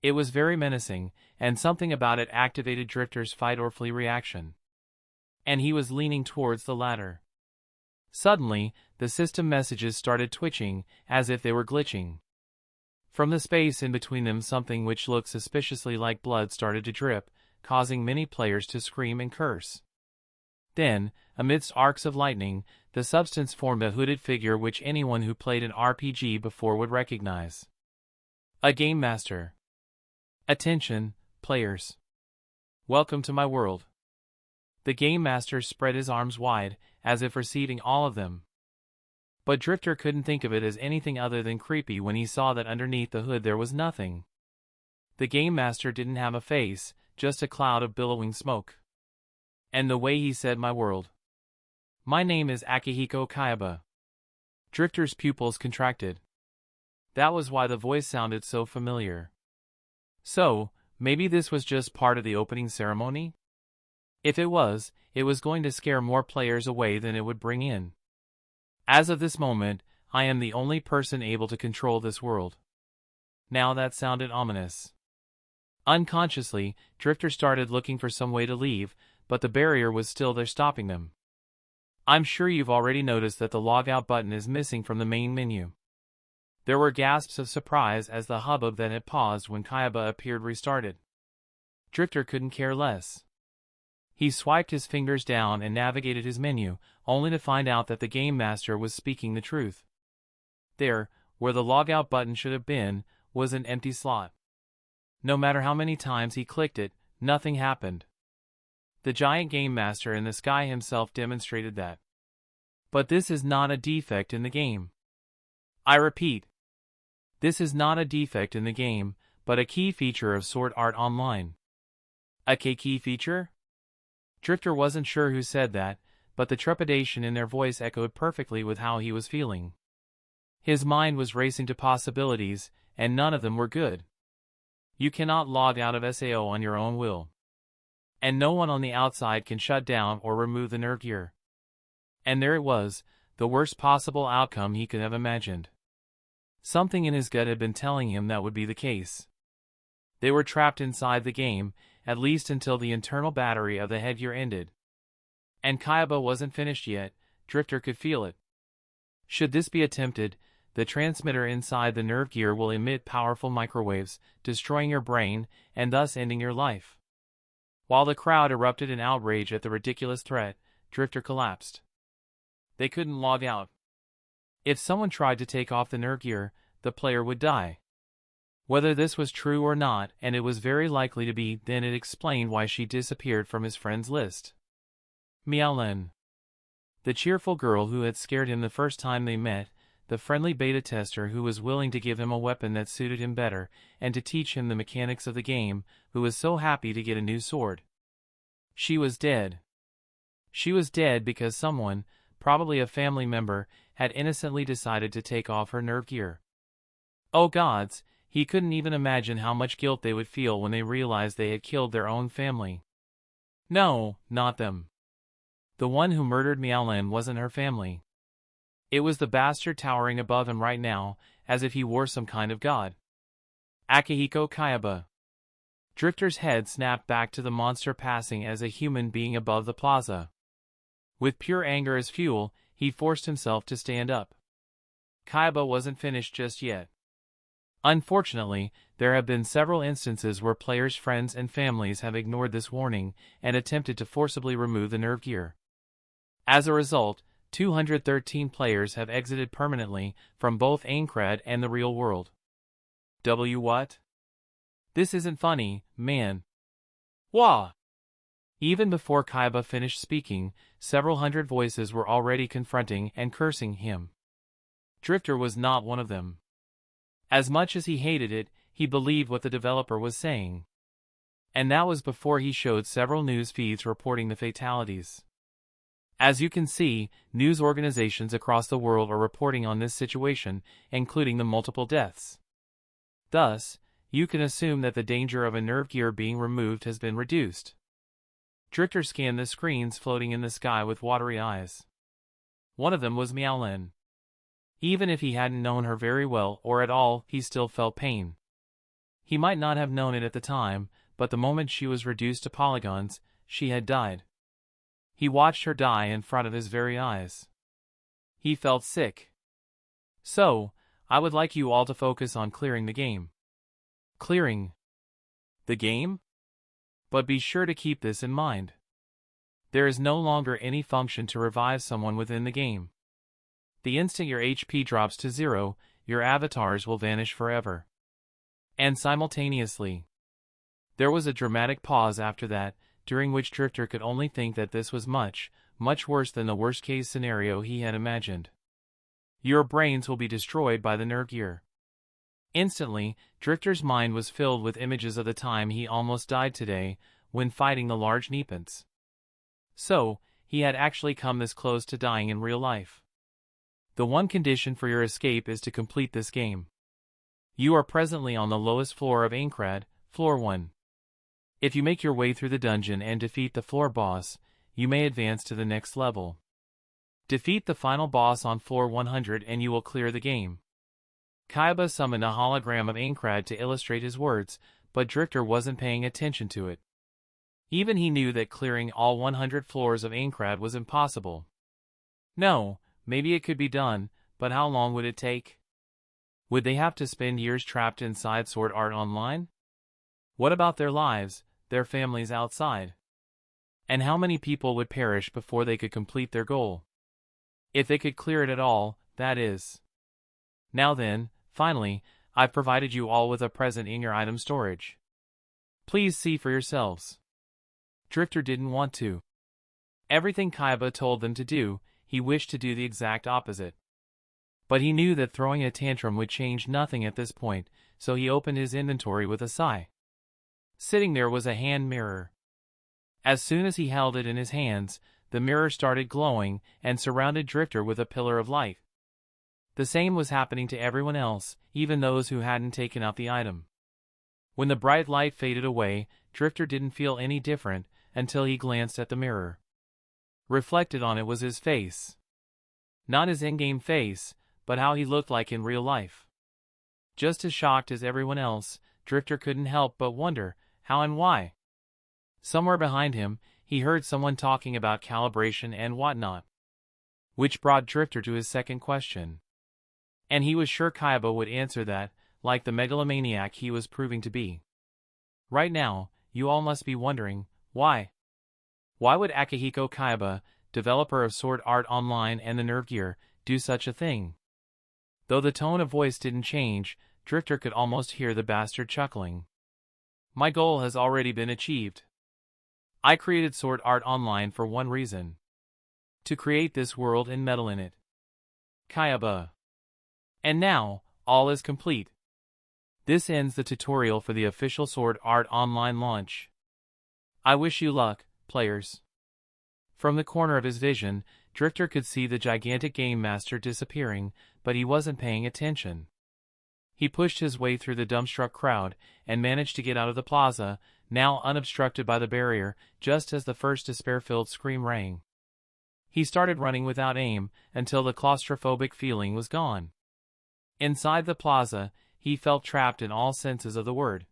It was very menacing, and something about it activated Drifter's fight or flee reaction. And he was leaning towards the latter. Suddenly, the system messages started twitching, as if they were glitching. From the space in between them, something which looked suspiciously like blood started to drip, causing many players to scream and curse. Then, amidst arcs of lightning, the substance formed a hooded figure which anyone who played an RPG before would recognize. A Game Master. Attention, players. Welcome to my world. The Game Master spread his arms wide, as if receiving all of them. But Drifter couldn't think of it as anything other than creepy when he saw that underneath the hood there was nothing. The Game Master didn't have a face, just a cloud of billowing smoke. And the way he said my world. My name is Akihiko Kayaba. Drifter's pupils contracted. That was why the voice sounded so familiar. So, maybe this was just part of the opening ceremony? If it was going to scare more players away than it would bring in. As of this moment, I am the only person able to control this world. Now that sounded ominous. Unconsciously, Drifter started looking for some way to leave, but the barrier was still there stopping them. I'm sure you've already noticed that the logout button is missing from the main menu. There were gasps of surprise as the hubbub that had paused when Kayaba appeared restarted. Drifter couldn't care less. He swiped his fingers down and navigated his menu, only to find out that the Game Master was speaking the truth. There, where the logout button should have been, was an empty slot. No matter how many times he clicked it, nothing happened. The giant Game Master in the sky himself demonstrated that. But this is not a defect in the game. I repeat, this is not a defect in the game, but a key feature of Sword Art Online. A key feature? Drifter wasn't sure who said that, but the trepidation in their voice echoed perfectly with how he was feeling. His mind was racing to possibilities, and none of them were good. You cannot log out of SAO on your own will. And no one on the outside can shut down or remove the nerve gear. And there it was, the worst possible outcome he could have imagined. Something in his gut had been telling him that would be the case. They were trapped inside the game, at least until the internal battery of the headgear ended. And Kayaba wasn't finished yet, Drifter could feel it. Should this be attempted, the transmitter inside the nerve gear will emit powerful microwaves, destroying your brain, and thus ending your life. While the crowd erupted in outrage at the ridiculous threat, Drifter collapsed. They couldn't log out. If someone tried to take off the nerve gear, the player would die. Whether this was true or not, and it was very likely to be, then it explained why she disappeared from his friends list. Meowin. The cheerful girl who had scared him the first time they met, the friendly beta tester who was willing to give him a weapon that suited him better, and to teach him the mechanics of the game, who was so happy to get a new sword. She was dead. She was dead because someone, probably a family member, had innocently decided to take off her nerve gear. Oh gods, he couldn't even imagine how much guilt they would feel when they realized they had killed their own family. No, not them. The one who murdered Meowin wasn't her family. It was the bastard towering above him right now, as if he were some kind of god. Akihiko Kayaba. Drifter's head snapped back to the monster passing as a human being above the plaza. With pure anger as fuel, he forced himself to stand up. Kayaba wasn't finished just yet. Unfortunately, there have been several instances where players' friends and families have ignored this warning and attempted to forcibly remove the nerve gear. As a result, 213 players have exited permanently from both Aincrad and the real world. What? This isn't funny, man. Wah! Even before Kayaba finished speaking, several hundred voices were already confronting and cursing him. Drifter was not one of them. As much as he hated it, he believed what the developer was saying. And that was before he showed several news feeds reporting the fatalities. As you can see, news organizations across the world are reporting on this situation, including the multiple deaths. Thus, you can assume that the danger of a nerve gear being removed has been reduced. Drifter scanned the screens floating in the sky with watery eyes. One of them was Meowin. Even if he hadn't known her very well or at all, he still felt pain. He might not have known it at the time, but the moment she was reduced to polygons, she had died. He watched her die in front of his very eyes. He felt sick. So, I would like you all to focus on clearing the game. Clearing the game? But be sure to keep this in mind. There is no longer any function to revive someone within the game. The instant your HP drops to 0, your avatars will vanish forever. And simultaneously. There was a dramatic pause after that, during which Drifter could only think that this was much, much worse than the worst-case scenario he had imagined. Your brains will be destroyed by the nerve gear. Instantly, Drifter's mind was filled with images of the time he almost died today, when fighting the large Nepents. So, he had actually come this close to dying in real life. The one condition for your escape is to complete this game. You are presently on the lowest floor of Aincrad, floor 1. If you make your way through the dungeon and defeat the floor boss, you may advance to the next level. Defeat the final boss on floor 100 and you will clear the game. Kaiba summoned a hologram of Aincrad to illustrate his words, but Drifter wasn't paying attention to it. Even he knew that clearing all 100 floors of Aincrad was impossible. No, maybe it could be done, but how long would it take? Would they have to spend years trapped inside Sword Art Online? What about their lives, their families outside? And how many people would perish before they could complete their goal? If they could clear it at all, that is. Now then, finally, I've provided you all with a present in your item storage. Please see for yourselves. Drifter didn't want to. Everything Kaiba told them to do, he wished to do the exact opposite. But he knew that throwing a tantrum would change nothing at this point, so he opened his inventory with a sigh. Sitting there was a hand mirror. As soon as he held it in his hands, the mirror started glowing and surrounded Drifter with a pillar of light. The same was happening to everyone else, even those who hadn't taken out the item. When the bright light faded away, Drifter didn't feel any different until he glanced at the mirror. Reflected on it was his face. Not his in-game face, but how he looked like in real life. Just as shocked as everyone else, Drifter couldn't help but wonder how and why. Somewhere behind him, he heard someone talking about calibration and whatnot. Which brought Drifter to his second question. And he was sure Kaiba would answer that, like the megalomaniac he was proving to be. Right now, you all must be wondering, why? Why would Akihiko Kaiba, developer of Sword Art Online and the Nerve Gear, do such a thing? Though the tone of voice didn't change, Drifter could almost hear the bastard chuckling. My goal has already been achieved. I created Sword Art Online for one reason. To create this world and meddle in it. Kaiba. And now, all is complete. This ends the tutorial for the official Sword Art Online launch. I wish you luck, players. From the corner of his vision, Drifter could see the gigantic Game Master disappearing, but he wasn't paying attention. He pushed his way through the dumbstruck crowd, and managed to get out of the plaza, now unobstructed by the barrier, just as the first despair-filled scream rang. He started running without aim, until the claustrophobic feeling was gone. Inside the plaza, he felt trapped in all senses of the word.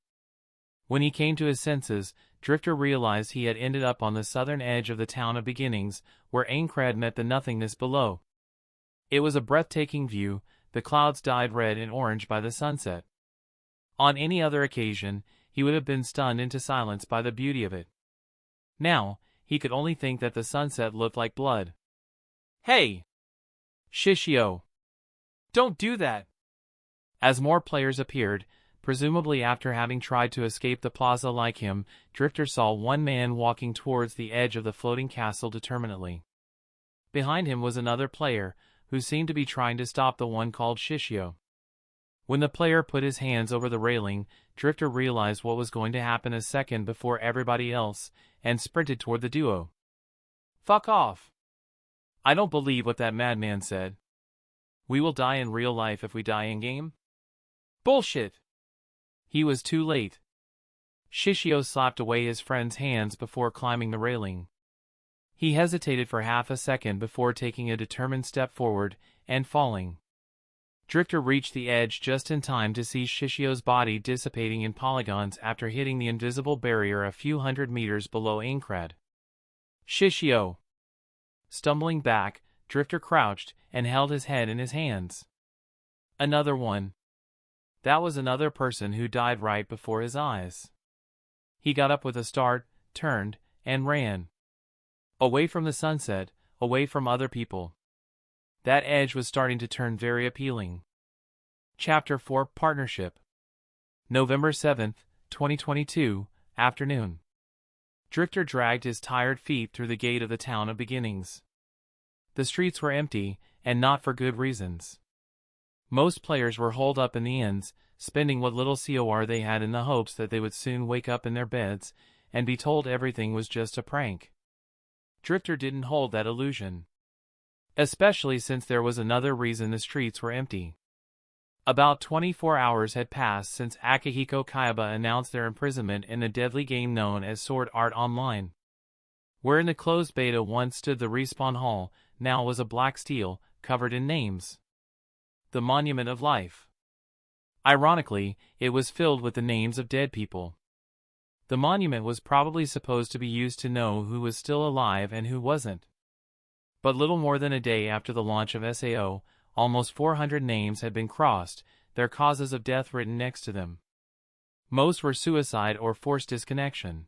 When he came to his senses, Drifter realized he had ended up on the southern edge of the town of beginnings, where Aincrad met the nothingness below. It was a breathtaking view, the clouds dyed red and orange by the sunset. On any other occasion, he would have been stunned into silence by the beauty of it. Now, he could only think that the sunset looked like blood. Hey! Shishio! Don't do that! As more players appeared, presumably after having tried to escape the plaza like him, Drifter saw one man walking towards the edge of the floating castle determinedly. Behind him was another player, who seemed to be trying to stop the one called Shishio. When the player put his hands over the railing, Drifter realized what was going to happen a second before everybody else, and sprinted toward the duo. Fuck off! I don't believe what that madman said. We will die in real life if we die in-game? Bullshit! He was too late. Shishio slapped away his friend's hands before climbing the railing. He hesitated for half a second before taking a determined step forward and falling. Drifter reached the edge just in time to see Shishio's body dissipating in polygons after hitting the invisible barrier a few hundred meters below Aincrad. Shishio! Stumbling back, Drifter crouched and held his head in his hands. Another one. That was another person who died right before his eyes. He got up with a start, turned, and ran. Away from the sunset, away from other people. That edge was starting to turn very appealing. Chapter 4 Partnership. November 7th, 2022, afternoon. Drifter dragged his tired feet through the gate of the town of beginnings. The streets were empty, and not for good reasons. Most players were holed up in the inns, spending what little COR they had in the hopes that they would soon wake up in their beds and be told everything was just a prank. Drifter didn't hold that illusion. Especially since there was another reason the streets were empty. About 24 hours had passed since Akihiko Kaiba announced their imprisonment in the deadly game known as Sword Art Online. Where in the closed beta once stood the respawn hall, now was a black stele, covered in names. The Monument of Life. Ironically, it was filled with the names of dead people. The monument was probably supposed to be used to know who was still alive and who wasn't. But little more than a day after the launch of SAO, almost 400 names had been crossed, their causes of death written next to them. Most were suicide or forced disconnection.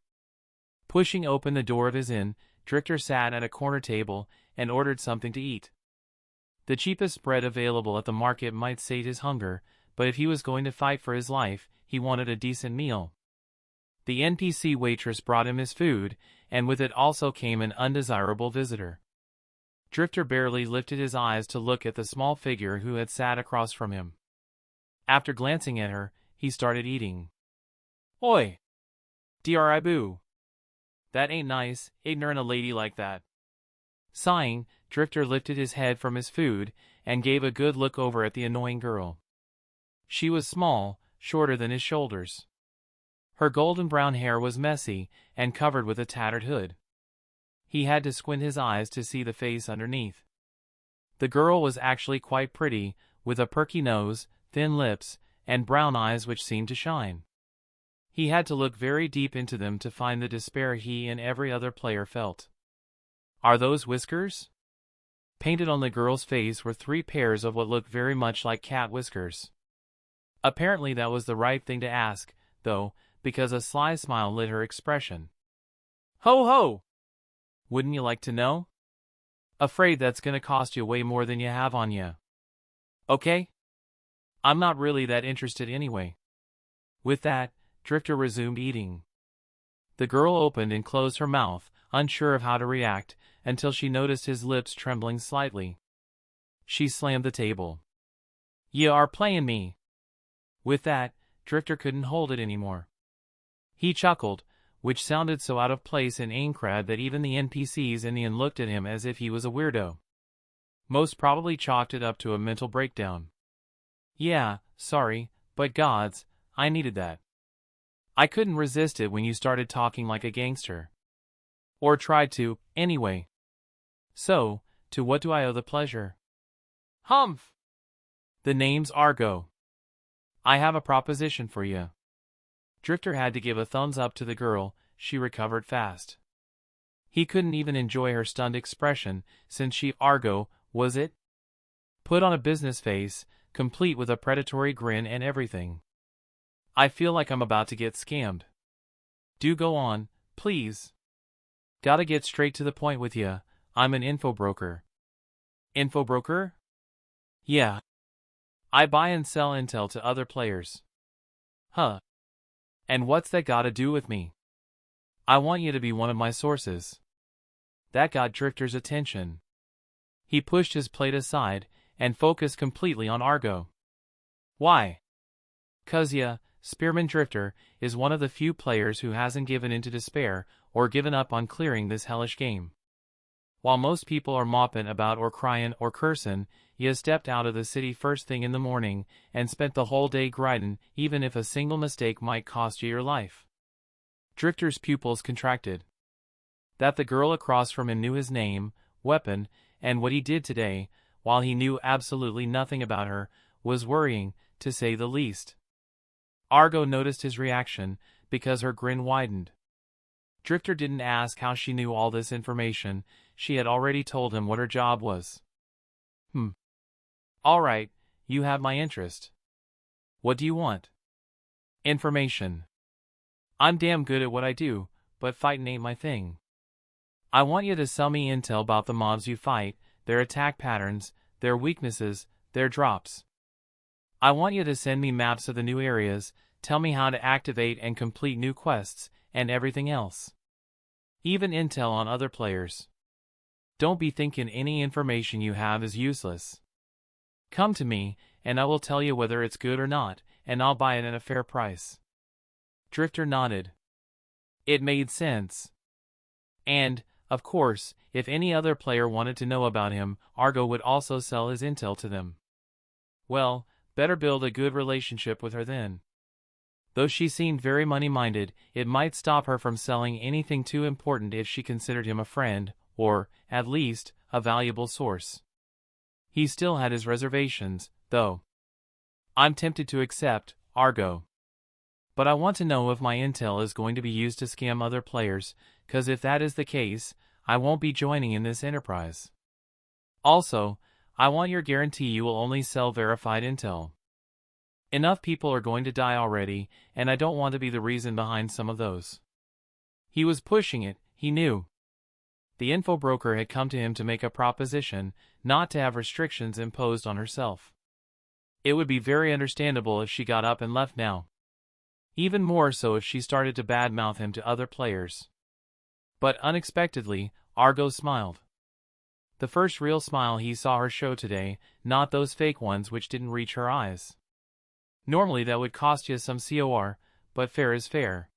Pushing open the door of his inn, Drifter sat at a corner table and ordered something to eat. The cheapest bread available at the market might sate his hunger, but if he was going to fight for his life, he wanted a decent meal. The NPC waitress brought him his food, and with it also came an undesirable visitor. Drifter barely lifted his eyes to look at the small figure who had sat across from him. After glancing at her, he started eating. Oi! Dri boo! That ain't nice, ignoring a lady like that. Sighing, Drifter lifted his head from his food and gave a good look over at the annoying girl. She was small, shorter than his shoulders. Her golden brown hair was messy and covered with a tattered hood. He had to squint his eyes to see the face underneath. The girl was actually quite pretty, with a perky nose, thin lips, and brown eyes which seemed to shine. He had to look very deep into them to find the despair he and every other player felt. Are those whiskers? Painted on the girl's face were 3 pairs of what looked very much like cat whiskers. Apparently that was the right thing to ask, though, because a sly smile lit her expression. Ho ho! Wouldn't you like to know? Afraid that's gonna cost you way more than you have on you. Okay? I'm not really that interested anyway. With that, Drifter resumed eating. The girl opened and closed her mouth, unsure of how to react, until she noticed his lips trembling slightly. She slammed the table. You are playing me. With that, Drifter couldn't hold it anymore. He chuckled, which sounded so out of place in Aincrad that even the NPCs in the inn looked at him as if he was a weirdo. Most probably chalked it up to a mental breakdown. Yeah, sorry, but gods, I needed that. I couldn't resist it when you started talking like a gangster. Or tried to, anyway. So, to what do I owe the pleasure? Humph! The name's Argo. I have a proposition for you. Drifter had to give a thumbs up to the girl. She recovered fast. He couldn't even enjoy her stunned expression, since she, Argo, was it? Put on a business face, complete with a predatory grin and everything. I feel like I'm about to get scammed. Do go on, please. Gotta get straight to the point with ya. I'm an info broker. Info broker? Yeah. I buy and sell intel to other players. Huh. And what's that gotta do with me? I want you to be one of my sources. That got Drifter's attention. He pushed his plate aside and focused completely on Argo. Why? 'Cause ya, Spearman Drifter, is one of the few players who hasn't given into despair or given up on clearing this hellish game. While most people are mopping about or crying or cursing, you stepped out of the city first thing in the morning and spent the whole day grinding, even if a single mistake might cost you your life. Drifter's pupils contracted. That the girl across from him knew his name, weapon, and what he did today, while he knew absolutely nothing about her, was worrying, to say the least. Argo noticed his reaction, because her grin widened. Drifter didn't ask how she knew all this information, she had already told him what her job was. Alright, you have my interest. What do you want? Information. I'm damn good at what I do, but fighting ain't my thing. I want you to sell me intel about the mobs you fight, their attack patterns, their weaknesses, their drops. I want you to send me maps of the new areas, tell me how to activate and complete new quests, and everything else. Even intel on other players. Don't be thinking any information you have is useless. Come to me, and I will tell you whether it's good or not, and I'll buy it at a fair price. Drifter nodded. It made sense. And, of course, if any other player wanted to know about him, Argo would also sell his intel to them. Well, better build a good relationship with her then. Though she seemed very money-minded, it might stop her from selling anything too important if she considered him a friend, or, at least, a valuable source. He still had his reservations, though. I'm tempted to accept, Argo. But I want to know if my intel is going to be used to scam other players, 'cause if that is the case, I won't be joining in this enterprise. Also, I want your guarantee you will only sell verified intel. Enough people are going to die already, and I don't want to be the reason behind some of those. He was pushing it, he knew. The info broker had come to him to make a proposition, not to have restrictions imposed on herself. It would be very understandable if she got up and left now. Even more so if she started to badmouth him to other players. But unexpectedly, Argo smiled. The first real smile he saw her show today, not those fake ones which didn't reach her eyes. Normally that would cost you some COR, but fair is fair.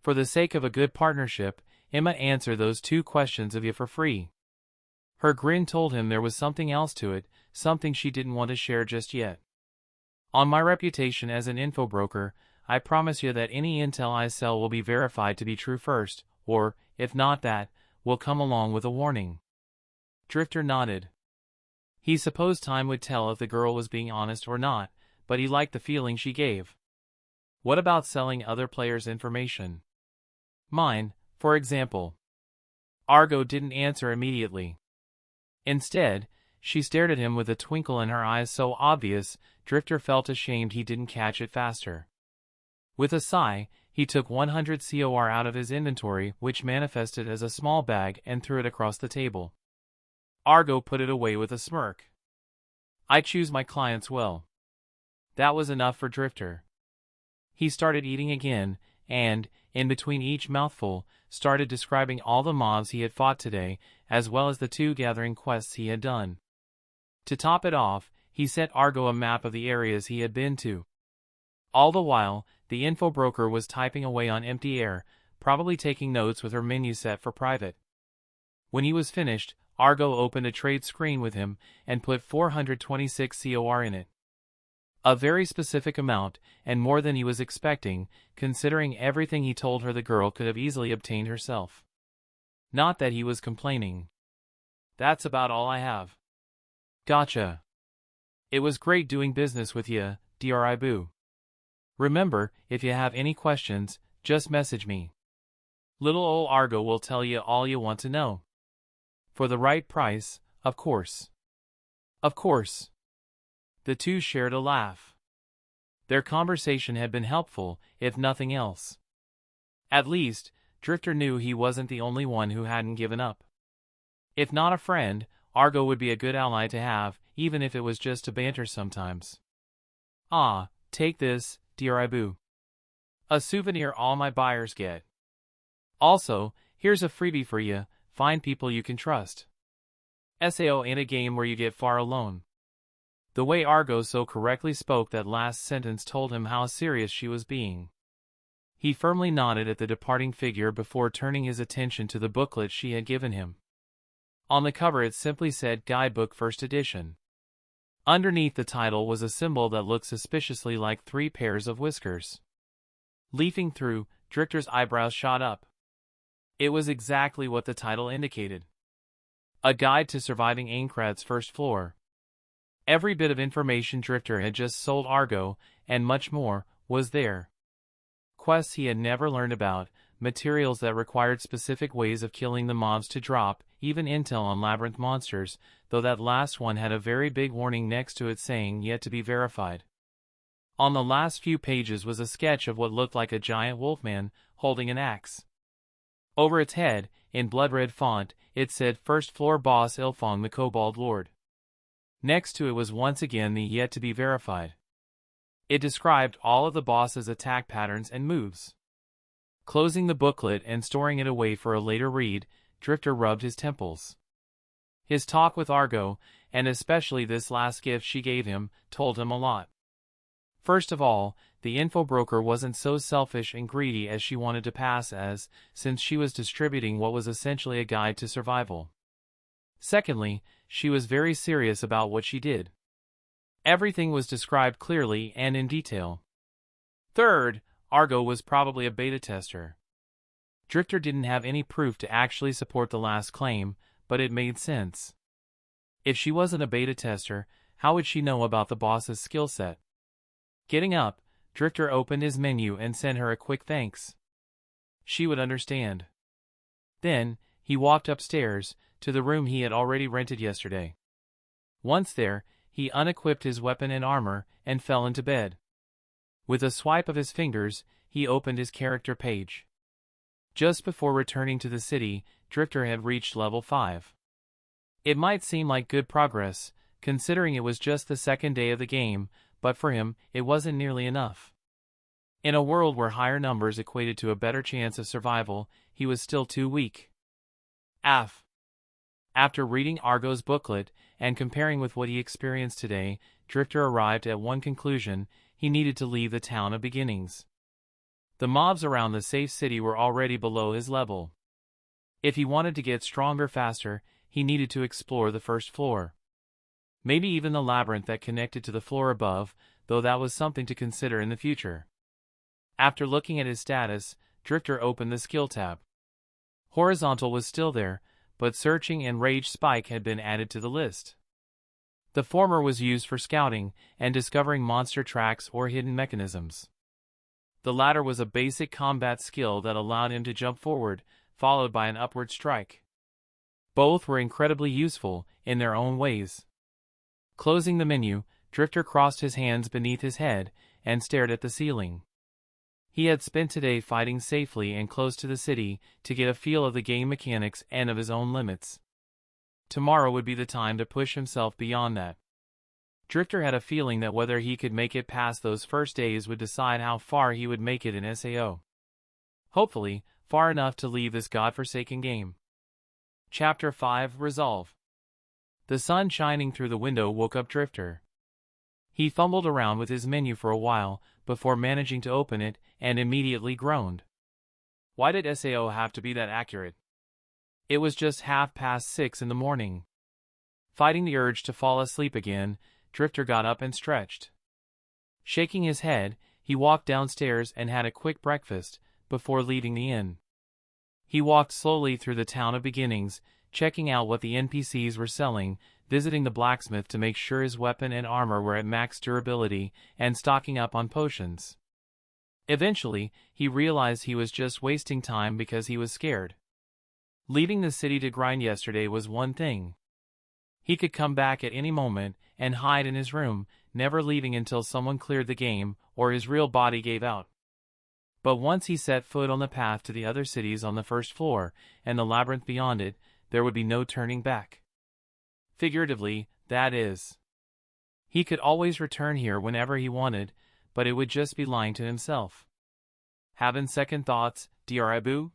For the sake of a good partnership, Emma answered those 2 questions of you for free. Her grin told him there was something else to it, something she didn't want to share just yet. On my reputation as an info broker, I promise you that any intel I sell will be verified to be true first, or, if not that, will come along with a warning. Drifter nodded. He supposed time would tell if the girl was being honest or not, but he liked the feeling she gave. What about selling other players' information? Mine, for example. Argo didn't answer immediately. Instead, she stared at him with a twinkle in her eyes so obvious, Drifter felt ashamed he didn't catch it faster. With a sigh, he took 100 COR out of his inventory, which manifested as a small bag, and threw it across the table. Argo put it away with a smirk. I choose my clients well. That was enough for Drifter. He started eating again, and, in between each mouthful, started describing all the mobs he had fought today, as well as the 2 gathering quests he had done. To top it off, he sent Argo a map of the areas he had been to. All the while, the info broker was typing away on empty air, probably taking notes with her menu set for private. When he was finished, Argo opened a trade screen with him, and put 426 COR in it. A very specific amount, and more than he was expecting, considering everything he told her the girl could have easily obtained herself. Not that he was complaining. That's about all I have. Gotcha. It was great doing business with ya, Dri Boo. Remember, if you have any questions, just message me. Little ol' Argo will tell you all you want to know. For the right price, of course. Of course. The 2 shared a laugh. Their conversation had been helpful, if nothing else. At least, Drifter knew he wasn't the only one who hadn't given up. If not a friend, Argo would be a good ally to have, even if it was just to banter sometimes. Ah, take this, Dri Boo. A souvenir all my buyers get. Also, here's a freebie for you, find people you can trust. SAO ain't a game where you get far alone. The way Argo so correctly spoke that last sentence told him how serious she was being. He firmly nodded at the departing figure before turning his attention to the booklet she had given him. On the cover it simply said Guidebook First Edition. Underneath the title was a symbol that looked suspiciously like 3 pairs of whiskers. Leafing through, Drifter's eyebrows shot up. It was exactly what the title indicated. A guide to surviving Aincrad's first floor. Every bit of information Drifter had just sold Argo, and much more, was there. Quests he had never learned about, materials that required specific ways of killing the mobs to drop, even intel on labyrinth monsters, though that last one had a very big warning next to it saying yet to be verified. On the last few pages was a sketch of what looked like a giant wolfman, holding an axe. Over its head, in blood-red font, it said First Floor Boss Ilfong the Kobold Lord. Next to it was once again the yet to be verified. It described all of the boss's attack patterns and moves. Closing the booklet and storing it away for a later read, Drifter rubbed his temples. His talk with Argo, and especially this last gift she gave him, told him a lot. First of all, the info broker wasn't so selfish and greedy as she wanted to pass as, since she was distributing what was essentially a guide to survival. Secondly, she was very serious about what she did. Everything was described clearly and in detail. Third, Argo was probably a beta tester. Drifter didn't have any proof to actually support the last claim, but it made sense. If she wasn't a beta tester, how would she know about the boss's skill set? Getting up, Drifter opened his menu and sent her a quick thanks. She would understand. Then, he walked upstairs, to the room he had already rented yesterday. Once there, he unequipped his weapon and armor, and fell into bed. With a swipe of his fingers, he opened his character page. Just before returning to the city, Drifter had reached level 5. It might seem like good progress, considering it was just the second day of the game, but for him, it wasn't nearly enough. In a world where higher numbers equated to a better chance of survival, he was still too weak. After reading Argo's booklet, and comparing with what he experienced today, Drifter arrived at one conclusion: he needed to leave the town of beginnings. The mobs around the safe city were already below his level. If he wanted to get stronger faster, he needed to explore the first floor. Maybe even the labyrinth that connected to the floor above, though that was something to consider in the future. After looking at his status, Drifter opened the skill tab. Horizontal was still there, but Searching and Rage Spike had been added to the list. The former was used for scouting and discovering monster tracks or hidden mechanisms. The latter was a basic combat skill that allowed him to jump forward, followed by an upward strike. Both were incredibly useful, in their own ways. Closing the menu, Drifter crossed his hands beneath his head, and stared at the ceiling. He had spent today fighting safely and close to the city, to get a feel of the game mechanics and of his own limits. Tomorrow would be the time to push himself beyond that. Drifter had a feeling that whether he could make it past those first days would decide how far he would make it in SAO. Hopefully, far enough to leave this godforsaken game. Chapter 5: Resolve. The sun shining through the window woke up Drifter. He fumbled around with his menu for a while, before managing to open it, and immediately groaned. Why did SAO have to be that accurate? It was just 6:30 in the morning. Fighting the urge to fall asleep again, Drifter got up and stretched. Shaking his head, he walked downstairs and had a quick breakfast, before leaving the inn. He walked slowly through the town of beginnings, checking out what the NPCs were selling, visiting the blacksmith to make sure his weapon and armor were at max durability, and stocking up on potions. Eventually, he realized he was just wasting time because he was scared. Leaving the city to grind yesterday was one thing. He could come back at any moment, and hide in his room, never leaving until someone cleared the game, or his real body gave out. But once he set foot on the path to the other cities on the first floor, and the labyrinth beyond it, there would be no turning back. Figuratively, that is. He could always return here whenever he wanted, but it would just be lying to himself. Having second thoughts, Boo?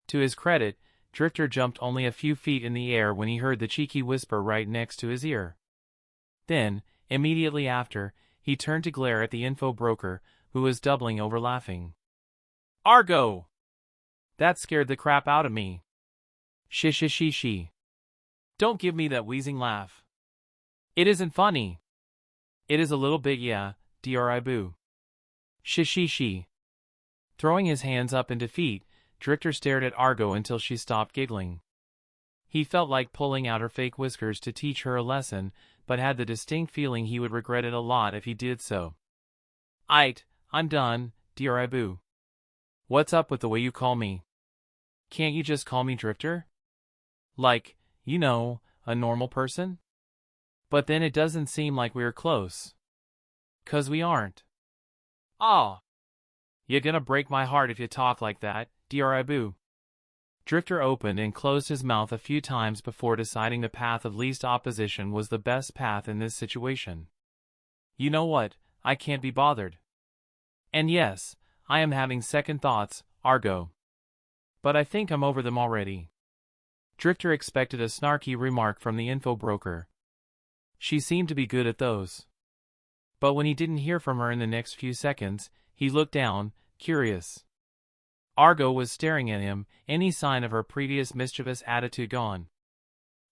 To his credit, Drifter jumped only a few feet in the air when he heard the cheeky whisper right next to his ear. Then, immediately after, he turned to glare at the info broker, who was doubling over laughing. Argo! That scared the crap out of me. She. Don't give me that wheezing laugh. It isn't funny. It is a little bit, yeah, Boo. She. Throwing his hands up in defeat, Drifter stared at Argo until she stopped giggling. He felt like pulling out her fake whiskers to teach her a lesson, but had the distinct feeling he would regret it a lot if he did so. I'm done, dear Ibu. What's up with the way you call me? Can't you just call me Drifter? Like, you know, a normal person? But then it doesn't seem like we're close. 'Cause we aren't. Aw. You're gonna break my heart if you talk like that, dear Ibu. Drifter opened and closed his mouth a few times before deciding the path of least opposition was the best path in this situation. You know what, I can't be bothered. And yes, I am having second thoughts, Argo. But I think I'm over them already. Drifter expected a snarky remark from the info broker. She seemed to be good at those. But when he didn't hear from her in the next few seconds, he looked down, curious. Argo was staring at him, any sign of her previous mischievous attitude gone.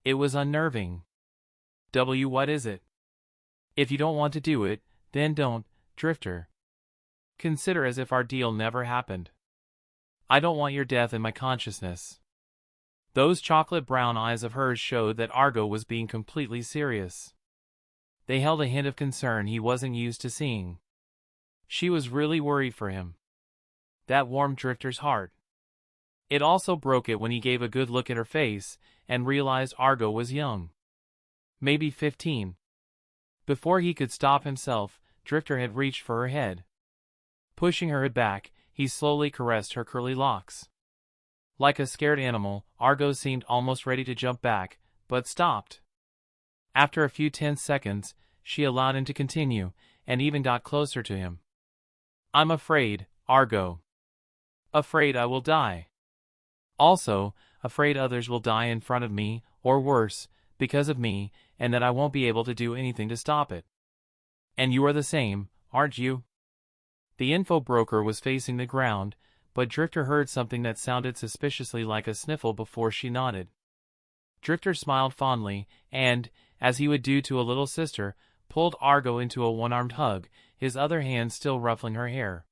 It was unnerving. What is it? If you don't want to do it, then don't, Drifter. Consider as if our deal never happened. I don't want your death in my consciousness. Those chocolate brown eyes of hers showed that Argo was being completely serious. They held a hint of concern he wasn't used to seeing. She was really worried for him. That warmed Drifter's heart. It also broke it when he gave a good look at her face and realized Argo was young. Maybe 15. Before he could stop himself, Drifter had reached for her head. Pushing her head back, he slowly caressed her curly locks. Like a scared animal, Argo seemed almost ready to jump back, but stopped. After a few tense seconds, she allowed him to continue, and even got closer to him. I'm afraid, Argo. Afraid I will die. Also, afraid others will die in front of me, or worse, because of me, and that I won't be able to do anything to stop it. And you are the same, aren't you? The info broker was facing the ground, but Drifter heard something that sounded suspiciously like a sniffle before she nodded. Drifter smiled fondly, and, as he would do to a little sister, pulled Argo into a one-armed hug, his other hand still ruffling her hair.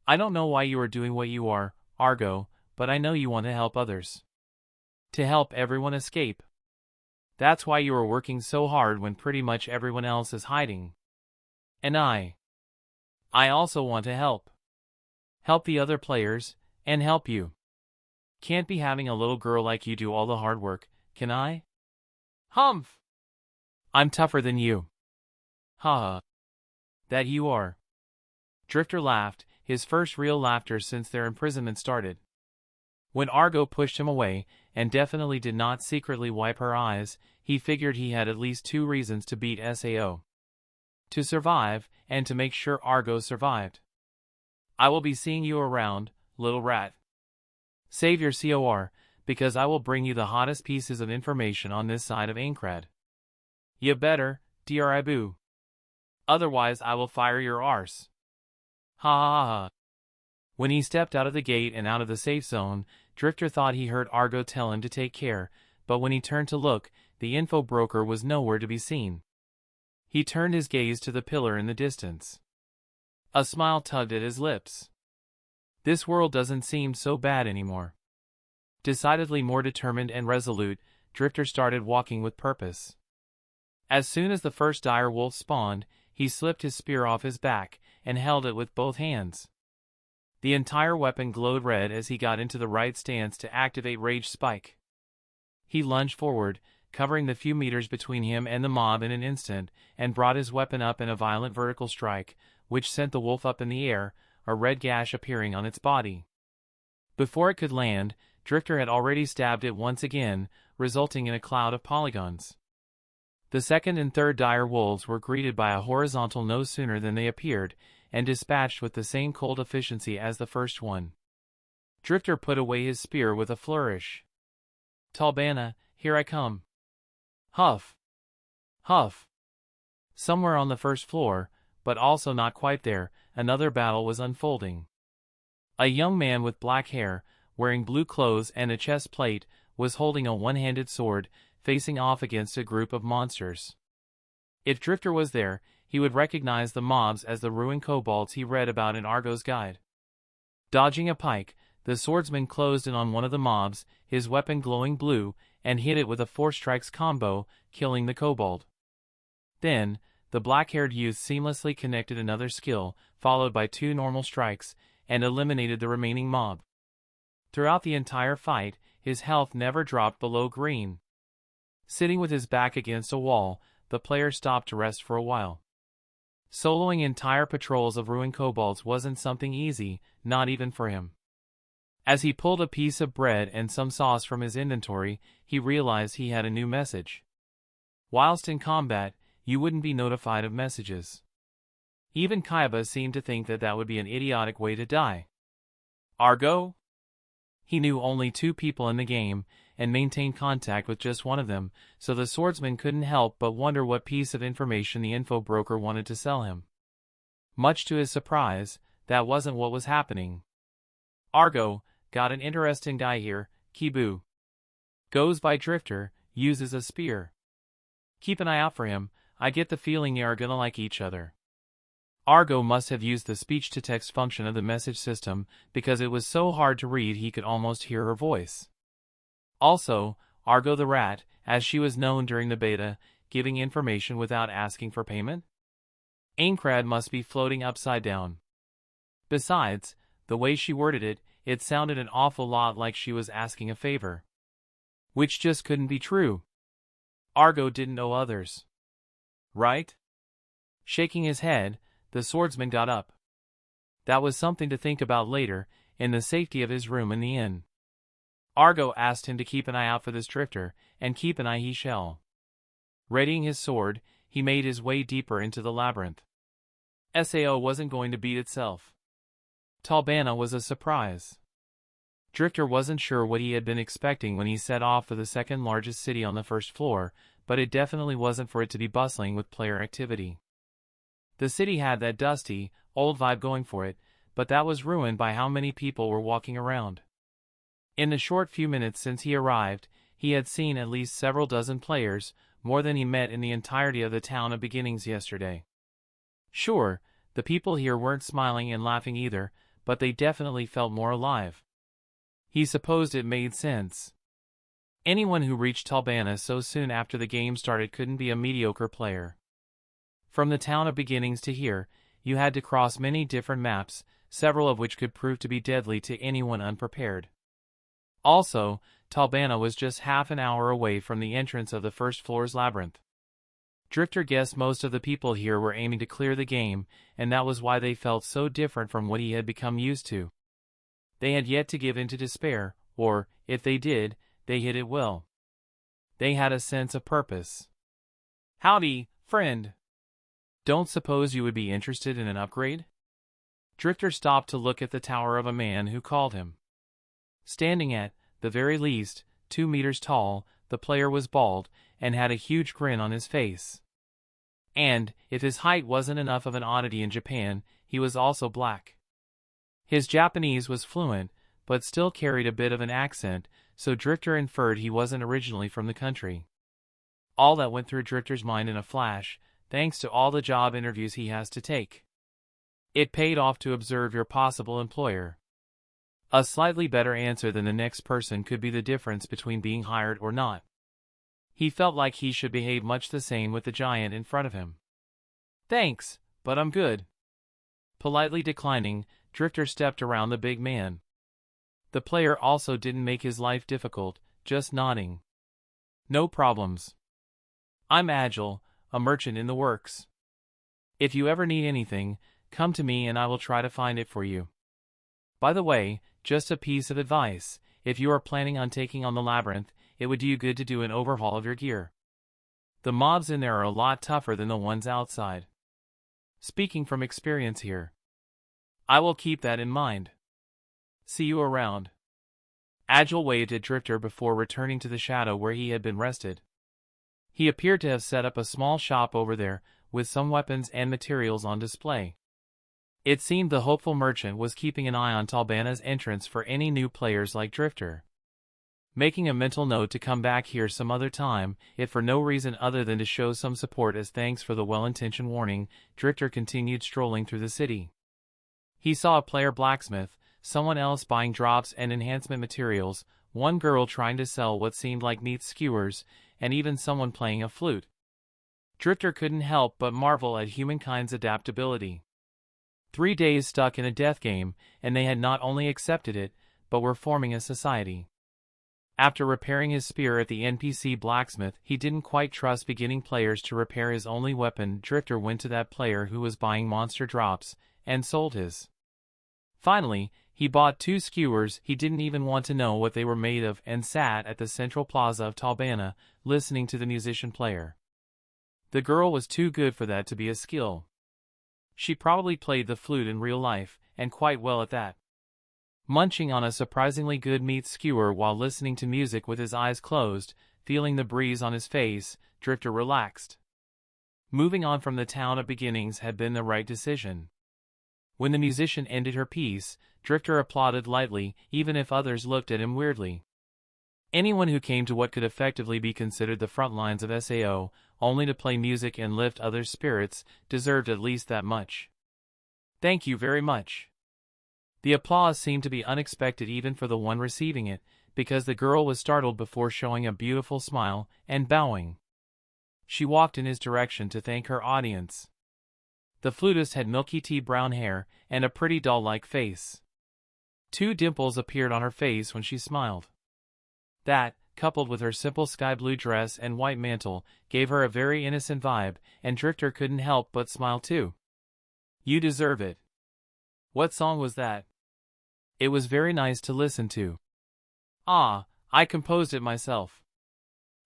I don't know why you are doing what you are, Argo, but I know you want to help others. To help everyone escape. That's why you are working so hard when pretty much everyone else is hiding. And I also want to help. Help the other players, and help you. Can't be having a little girl like you do all the hard work, can I? Humph! I'm tougher than you. Ha! That you are. Drifter laughed, his first real laughter since their imprisonment started. When Argo pushed him away, and definitely did not secretly wipe her eyes, he figured he had at least 2 reasons to beat SAO. To survive, and to make sure Argo survived. I will be seeing you around, little rat. Save your COR, because I will bring you the hottest pieces of information on this side of Aincrad. You better, dear Ibu. Otherwise I will fire your arse. Ha ha ha. When he stepped out of the gate and out of the safe zone, Drifter thought he heard Argo tell him to take care, but when he turned to look, the info broker was nowhere to be seen. He turned his gaze to the pillar in the distance. A smile tugged at his lips. This world doesn't seem so bad anymore. Decidedly more determined and resolute, Drifter started walking with purpose. As soon as the first dire wolf spawned, he slipped his spear off his back and held it with both hands. The entire weapon glowed red as he got into the right stance to activate Rage Spike. He lunged forward, covering the few meters between him and the mob in an instant, and brought his weapon up in a violent vertical strike, which sent the wolf up in the air, a red gash appearing on its body. Before it could land, Drifter had already stabbed it once again, resulting in a cloud of polygons. The second and third dire wolves were greeted by a horizontal no sooner than they appeared, and dispatched with the same cold efficiency as the first one. Drifter put away his spear with a flourish. Talbana, here I come. Huff. Huff. Somewhere on the first floor, but also not quite there, another battle was unfolding. A young man with black hair, wearing blue clothes and a chest plate, was holding a one-handed sword, facing off against a group of monsters. If Drifter was there, he would recognize the mobs as the ruined kobolds he read about in Argo's guide. Dodging a pike, the swordsman closed in on one of the mobs, his weapon glowing blue, and hit it with a 4 strikes combo, killing the kobold. Then, the black-haired youth seamlessly connected another skill, followed by 2 normal strikes, and eliminated the remaining mob. Throughout the entire fight, his health never dropped below green. Sitting with his back against a wall, the player stopped to rest for a while. Soloing entire patrols of ruined kobolds wasn't something easy, not even for him. As he pulled a piece of bread and some sauce from his inventory, he realized he had a new message. Whilst in combat, you wouldn't be notified of messages. Even Kaiba seemed to think that would be an idiotic way to die. Argo? He knew only 2 people in the game, and maintained contact with just one of them, so the swordsman couldn't help but wonder what piece of information the info broker wanted to sell him. Much to his surprise, that wasn't what was happening. Argo, got an interesting guy here, Kibu. Goes by Drifter, uses a spear. Keep an eye out for him, I get the feeling they are gonna like each other. Argo must have used the speech-to-text function of the message system, because it was so hard to read he could almost hear her voice. Also, Argo the Rat, as she was known during the beta, giving information without asking for payment? Aincrad must be floating upside down. Besides, the way she worded it, it sounded an awful lot like she was asking a favor. Which just couldn't be true. Argo didn't know others. Right? Shaking his head, the swordsman got up. That was something to think about later, in the safety of his room in the inn. Argo asked him to keep an eye out for this drifter, and keep an eye he shall. Readying his sword, he made his way deeper into the labyrinth. SAO wasn't going to beat itself. Talbana was a surprise. Drifter wasn't sure what he had been expecting when he set off for the second largest city on the first floor, but it definitely wasn't for it to be bustling with player activity. The city had that dusty, old vibe going for it, but that was ruined by how many people were walking around. In the short few minutes since he arrived, he had seen at least several dozen players, more than he met in the entirety of the town of beginnings yesterday. Sure, the people here weren't smiling and laughing either, but they definitely felt more alive. He supposed it made sense. Anyone who reached Talbana so soon after the game started couldn't be a mediocre player. From the town of beginnings to here, you had to cross many different maps, several of which could prove to be deadly to anyone unprepared. Also, Talbana was just half an hour away from the entrance of the first floor's labyrinth. Drifter guessed most of the people here were aiming to clear the game, and that was why they felt so different from what he had become used to. They had yet to give in to despair, or, if they did, they hid it well. They had a sense of purpose. Howdy, friend. Don't suppose you would be interested in an upgrade? Drifter stopped to look at the tower of a man who called him. Standing at, the very least, 2 meters tall, the player was bald, and had a huge grin on his face. And, if his height wasn't enough of an oddity in Japan, he was also black. His Japanese was fluent, but still carried a bit of an accent, so Drifter inferred he wasn't originally from the country. All that went through Drifter's mind in a flash, thanks to all the job interviews he has to take. It paid off to observe your possible employer. A slightly better answer than the next person could be the difference between being hired or not. He felt like he should behave much the same with the giant in front of him. Thanks, but I'm good. Politely declining, Drifter stepped around the big man. The player also didn't make his life difficult, just nodding. No problems. I'm Agile, a merchant in the works. If you ever need anything, come to me and I will try to find it for you. By the way, just a piece of advice, if you are planning on taking on the labyrinth, it would do you good to do an overhaul of your gear. The mobs in there are a lot tougher than the ones outside. Speaking from experience here. I will keep that in mind. See you around. Agile waved at Drifter before returning to the shadow where he had been rested. He appeared to have set up a small shop over there, with some weapons and materials on display. It seemed the hopeful merchant was keeping an eye on Talbana's entrance for any new players like Drifter. Making a mental note to come back here some other time, if for no reason other than to show some support as thanks for the well-intentioned warning, Drifter continued strolling through the city. He saw a player blacksmith, someone else buying drops and enhancement materials, one girl trying to sell what seemed like meat skewers, and even someone playing a flute. Drifter couldn't help but marvel at humankind's adaptability. 3 days stuck in a death game, and they had not only accepted it, but were forming a society. After repairing his spear at the NPC blacksmith, he didn't quite trust beginning players to repair his only weapon. Drifter went to that player who was buying monster drops, and sold his. Finally, he bought 2 skewers he didn't even want to know what they were made of and sat at the central plaza of Talbana, listening to the musician player. The girl was too good for that to be a skill. She probably played the flute in real life, and quite well at that. Munching on a surprisingly good meat skewer while listening to music with his eyes closed, feeling the breeze on his face, Drifter relaxed. Moving on from the town of beginnings had been the right decision. When the musician ended her piece, Drifter applauded lightly, even if others looked at him weirdly. Anyone who came to what could effectively be considered the front lines of SAO, only to play music and lift others' spirits, deserved at least that much. Thank you very much. The applause seemed to be unexpected even for the one receiving it, because the girl was startled before showing a beautiful smile and bowing. She walked in his direction to thank her audience. The flutist had milky tea brown hair and a pretty doll-like face. 2 dimples appeared on her face when she smiled. That, coupled with her simple sky blue dress and white mantle, gave her a very innocent vibe, and Drifter couldn't help but smile too. You deserve it. What song was that? It was very nice to listen to. Ah, I composed it myself.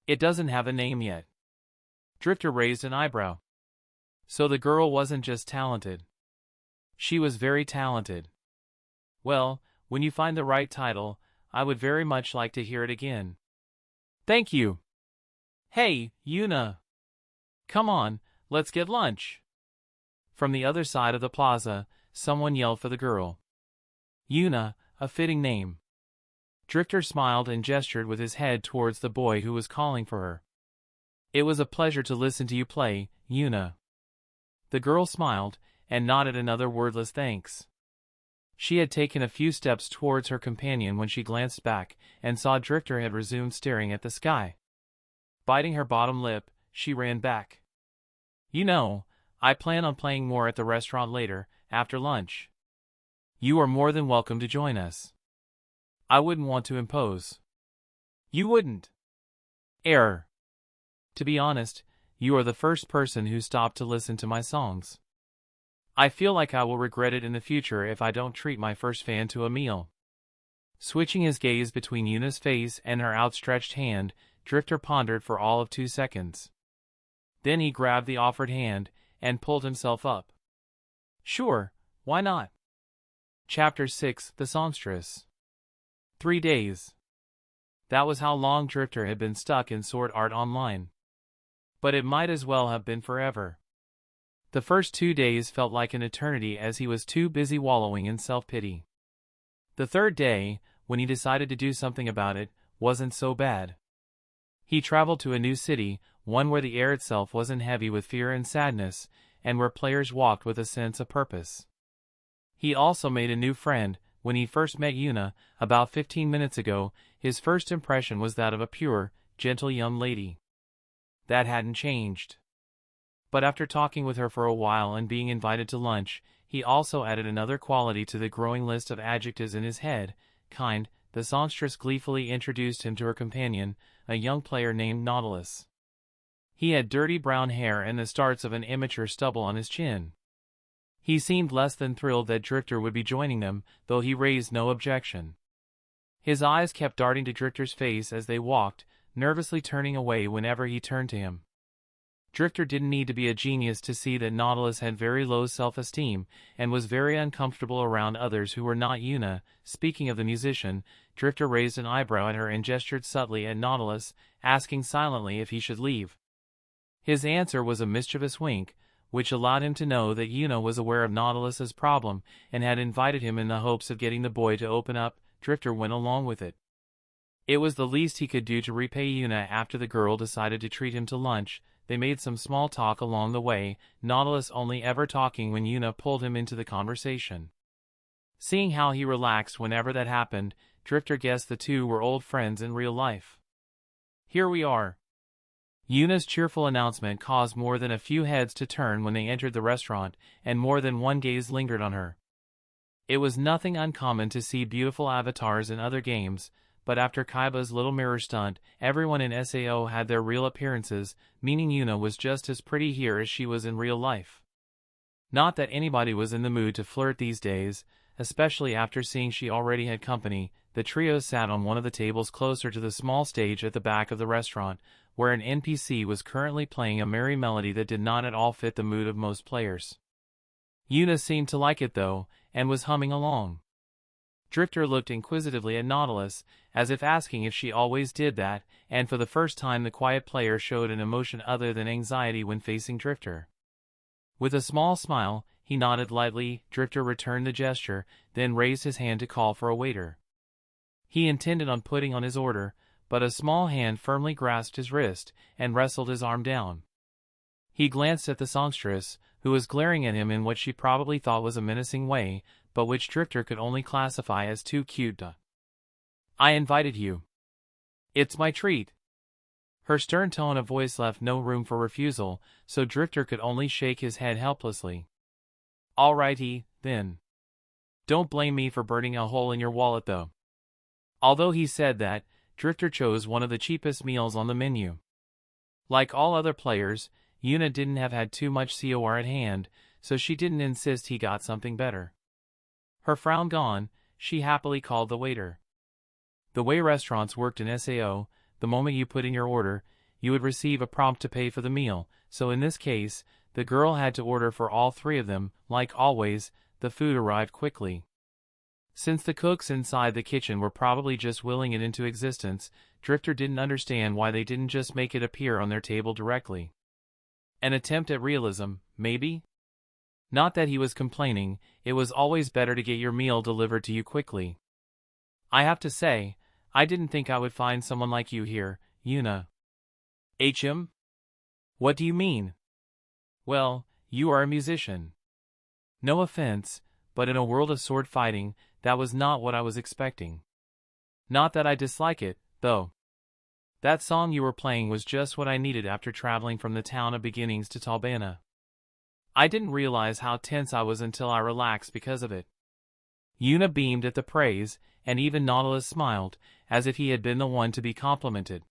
It doesn't have a name yet. Drifter raised an eyebrow. So the girl wasn't just talented. She was very talented. Well, when you find the right title, I would very much like to hear it again. Thank you. Hey, Yuna. Come on, let's get lunch. From the other side of the plaza, someone yelled for the girl. Yuna, a fitting name. Drifter smiled and gestured with his head towards the boy who was calling for her. It was a pleasure to listen to you play, Yuna. The girl smiled, and nodded another wordless thanks. She had taken a few steps towards her companion when she glanced back, and saw Drifter had resumed staring at the sky. Biting her bottom lip, she ran back. You know, I plan on playing more at the restaurant later, after lunch. You are more than welcome to join us. I wouldn't want to impose. You wouldn't. Error. To be honest, you are the first person who stopped to listen to my songs. I feel like I will regret it in the future if I don't treat my first fan to a meal. Switching his gaze between Yuna's face and her outstretched hand, Drifter pondered for all of 2 seconds. Then he grabbed the offered hand and pulled himself up. Sure, why not? Chapter 6, The Songstress. 3 days. That was how long Drifter had been stuck in Sword Art Online. But it might as well have been forever. The first 2 days felt like an eternity as he was too busy wallowing in self-pity. The 3rd day, when he decided to do something about it, wasn't so bad. He traveled to a new city, one where the air itself wasn't heavy with fear and sadness, and where players walked with a sense of purpose. He also made a new friend. When he first met Yuna, about 15 minutes ago, his first impression was that of a pure, gentle young lady. That hadn't changed. But after talking with her for a while and being invited to lunch, he also added another quality to the growing list of adjectives in his head, kind. The songstress gleefully introduced him to her companion, a young player named Nautilus. He had dirty brown hair and the starts of an immature stubble on his chin. He seemed less than thrilled that Drifter would be joining them, though he raised no objection. His eyes kept darting to Drifter's face as they walked, nervously turning away whenever he turned to him. Drifter didn't need to be a genius to see that Nautilus had very low self-esteem, and was very uncomfortable around others who were not Yuna. Speaking of the musician, Drifter raised an eyebrow at her and gestured subtly at Nautilus, asking silently if he should leave. His answer was a mischievous wink, which allowed him to know that Yuna was aware of Nautilus's problem, and had invited him in the hopes of getting the boy to open up. Drifter went along with it. It was the least he could do to repay Yuna after the girl decided to treat him to lunch. They made some small talk along the way, Nautilus only ever talking when Yuna pulled him into the conversation. Seeing how he relaxed whenever that happened, Drifter guessed the two were old friends in real life. Here we are. Yuna's cheerful announcement caused more than a few heads to turn when they entered the restaurant, and more than one gaze lingered on her. It was nothing uncommon to see beautiful avatars in other games, but after Kaiba's little mirror stunt, everyone in SAO had their real appearances, meaning Yuna was just as pretty here as she was in real life. Not that anybody was in the mood to flirt these days, especially after seeing she already had company. The trio sat on one of the tables closer to the small stage at the back of the restaurant, where an NPC was currently playing a merry melody that did not at all fit the mood of most players. Yuna seemed to like it though, and was humming along. Drifter looked inquisitively at Nautilus, as if asking if she always did that, and for the first time the quiet player showed an emotion other than anxiety when facing Drifter. With a small smile, he nodded lightly. Drifter returned the gesture, then raised his hand to call for a waiter. He intended on putting on his order, but a small hand firmly grasped his wrist, and wrestled his arm down. He glanced at the songstress, who was glaring at him in what she probably thought was a menacing way, but which Drifter could only classify as too cute. I invited you. It's my treat. Her stern tone of voice left no room for refusal, so Drifter could only shake his head helplessly. Alrighty, then. Don't blame me for burning a hole in your wallet though. Although he said that, Drifter chose one of the cheapest meals on the menu. Like all other players, Yuna didn't have had too much COR at hand, so she didn't insist he got something better. Her frown gone, she happily called the waiter. The way restaurants worked in SAO, the moment you put in your order, you would receive a prompt to pay for the meal, so in this case, the girl had to order for all three of them. Like always, the food arrived quickly. Since the cooks inside the kitchen were probably just willing it into existence, Drifter didn't understand why they didn't just make it appear on their table directly. An attempt at realism, maybe? Not that he was complaining, it was always better to get your meal delivered to you quickly. I have to say, I didn't think I would find someone like you here, Yuna. HM? What do you mean? Well, you are a musician. No offense, but in a world of sword fighting, that was not what I was expecting. Not that I dislike it, though. That song you were playing was just what I needed after traveling from the town of beginnings to Talbana. I didn't realize how tense I was until I relaxed because of it. Yuna beamed at the praise, and even Nautilus smiled, as if he had been the one to be complimented.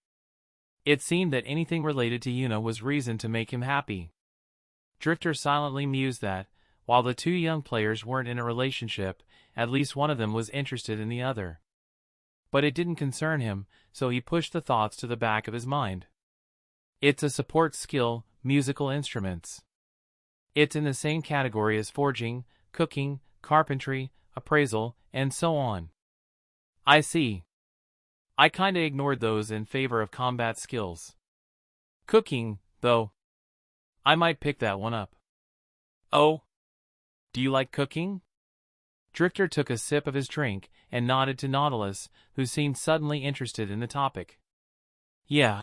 It seemed that anything related to Yuna was reason to make him happy. Drifter silently mused that, while the two young players weren't in a relationship, at least one of them was interested in the other. But it didn't concern him, so he pushed the thoughts to the back of his mind. It's a support skill, musical instruments. It's in the same category as forging, cooking, carpentry, appraisal, and so on. I see. I kinda ignored those in favor of combat skills. Cooking, though. I might pick that one up. Oh? Do you like cooking? Drifter took a sip of his drink and nodded to Nautilus, who seemed suddenly interested in the topic. Yeah.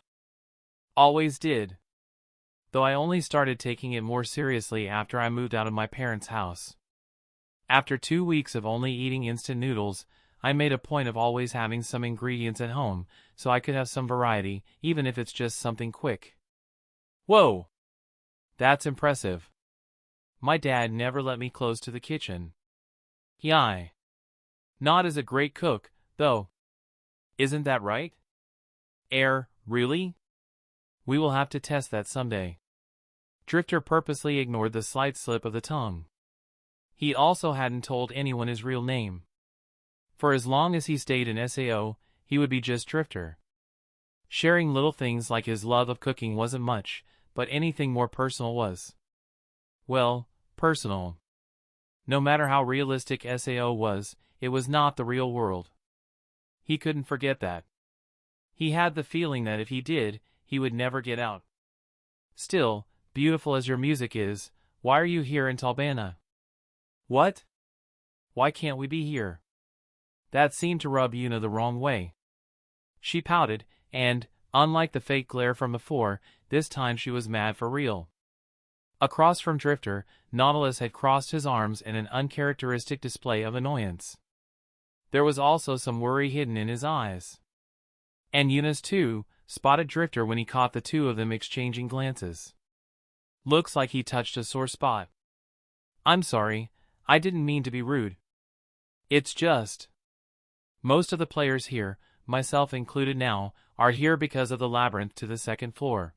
Always did. Though I only started taking it more seriously after I moved out of my parents' house. After 2 weeks of only eating instant noodles, I made a point of always having some ingredients at home, so I could have some variety, even if it's just something quick. Whoa! That's impressive. My dad never let me close to the kitchen. Yai. Not as a great cook, though. Isn't that right? Really? We will have to test that someday. Drifter purposely ignored the slight slip of the tongue. He also hadn't told anyone his real name. For as long as he stayed in SAO, he would be just Drifter. Sharing little things like his love of cooking wasn't much, but anything more personal was. Well, personal. No matter how realistic SAO was, it was not the real world. He couldn't forget that. He had the feeling that if he did, he would never get out. Still, beautiful as your music is, why are you here in Talbana? What? Why can't we be here? That seemed to rub Yuna the wrong way. She pouted, and, unlike the fake glare from before, this time she was mad for real. Across from Drifter, Nautilus had crossed his arms in an uncharacteristic display of annoyance. There was also some worry hidden in his eyes. And Yunus, too, spotted Drifter when he caught the two of them exchanging glances. Looks like he touched a sore spot. I'm sorry, I didn't mean to be rude. It's just... Most of the players here, myself included now, are here because of the labyrinth to the second floor.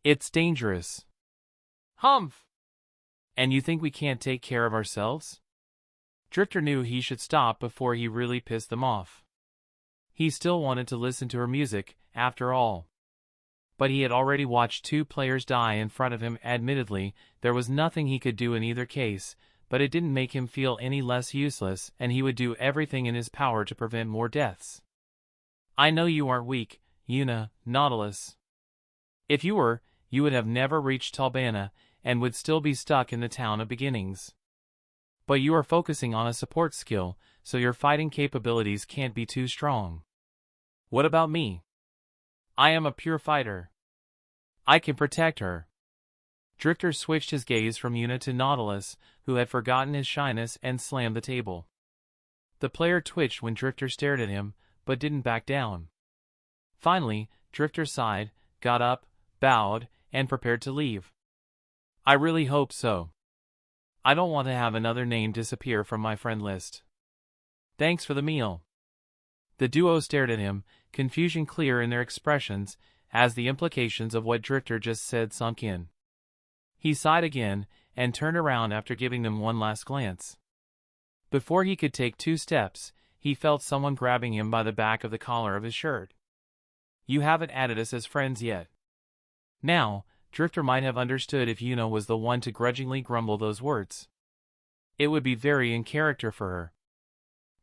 It's dangerous. Humph! And you think we can't take care of ourselves? Drifter knew he should stop before he really pissed them off. He still wanted to listen to her music, after all. But he had already watched two players die in front of him. Admittedly, there was nothing he could do in either case, but it didn't make him feel any less useless, and he would do everything in his power to prevent more deaths. I know you aren't weak, Yuna, Nautilus. If you were, you would have never reached Talbana, and would still be stuck in the town of beginnings. But you are focusing on a support skill, so your fighting capabilities can't be too strong. What about me? I am a pure fighter. I can protect her. Drifter switched his gaze from Yuna to Nautilus, who had forgotten his shyness and slammed the table. The player twitched when Drifter stared at him, but didn't back down. Finally, Drifter sighed, got up, bowed, and prepared to leave. I really hope so. I don't want to have another name disappear from my friend list. Thanks for the meal. The duo stared at him, confusion clear in their expressions, as the implications of what Drifter just said sunk in. He sighed again, and turned around after giving them one last glance. Before he could take 2 steps, he felt someone grabbing him by the back of the collar of his shirt. You haven't added us as friends yet. Now, Drifter might have understood if Yuna was the one to grudgingly grumble those words. It would be very in character for her.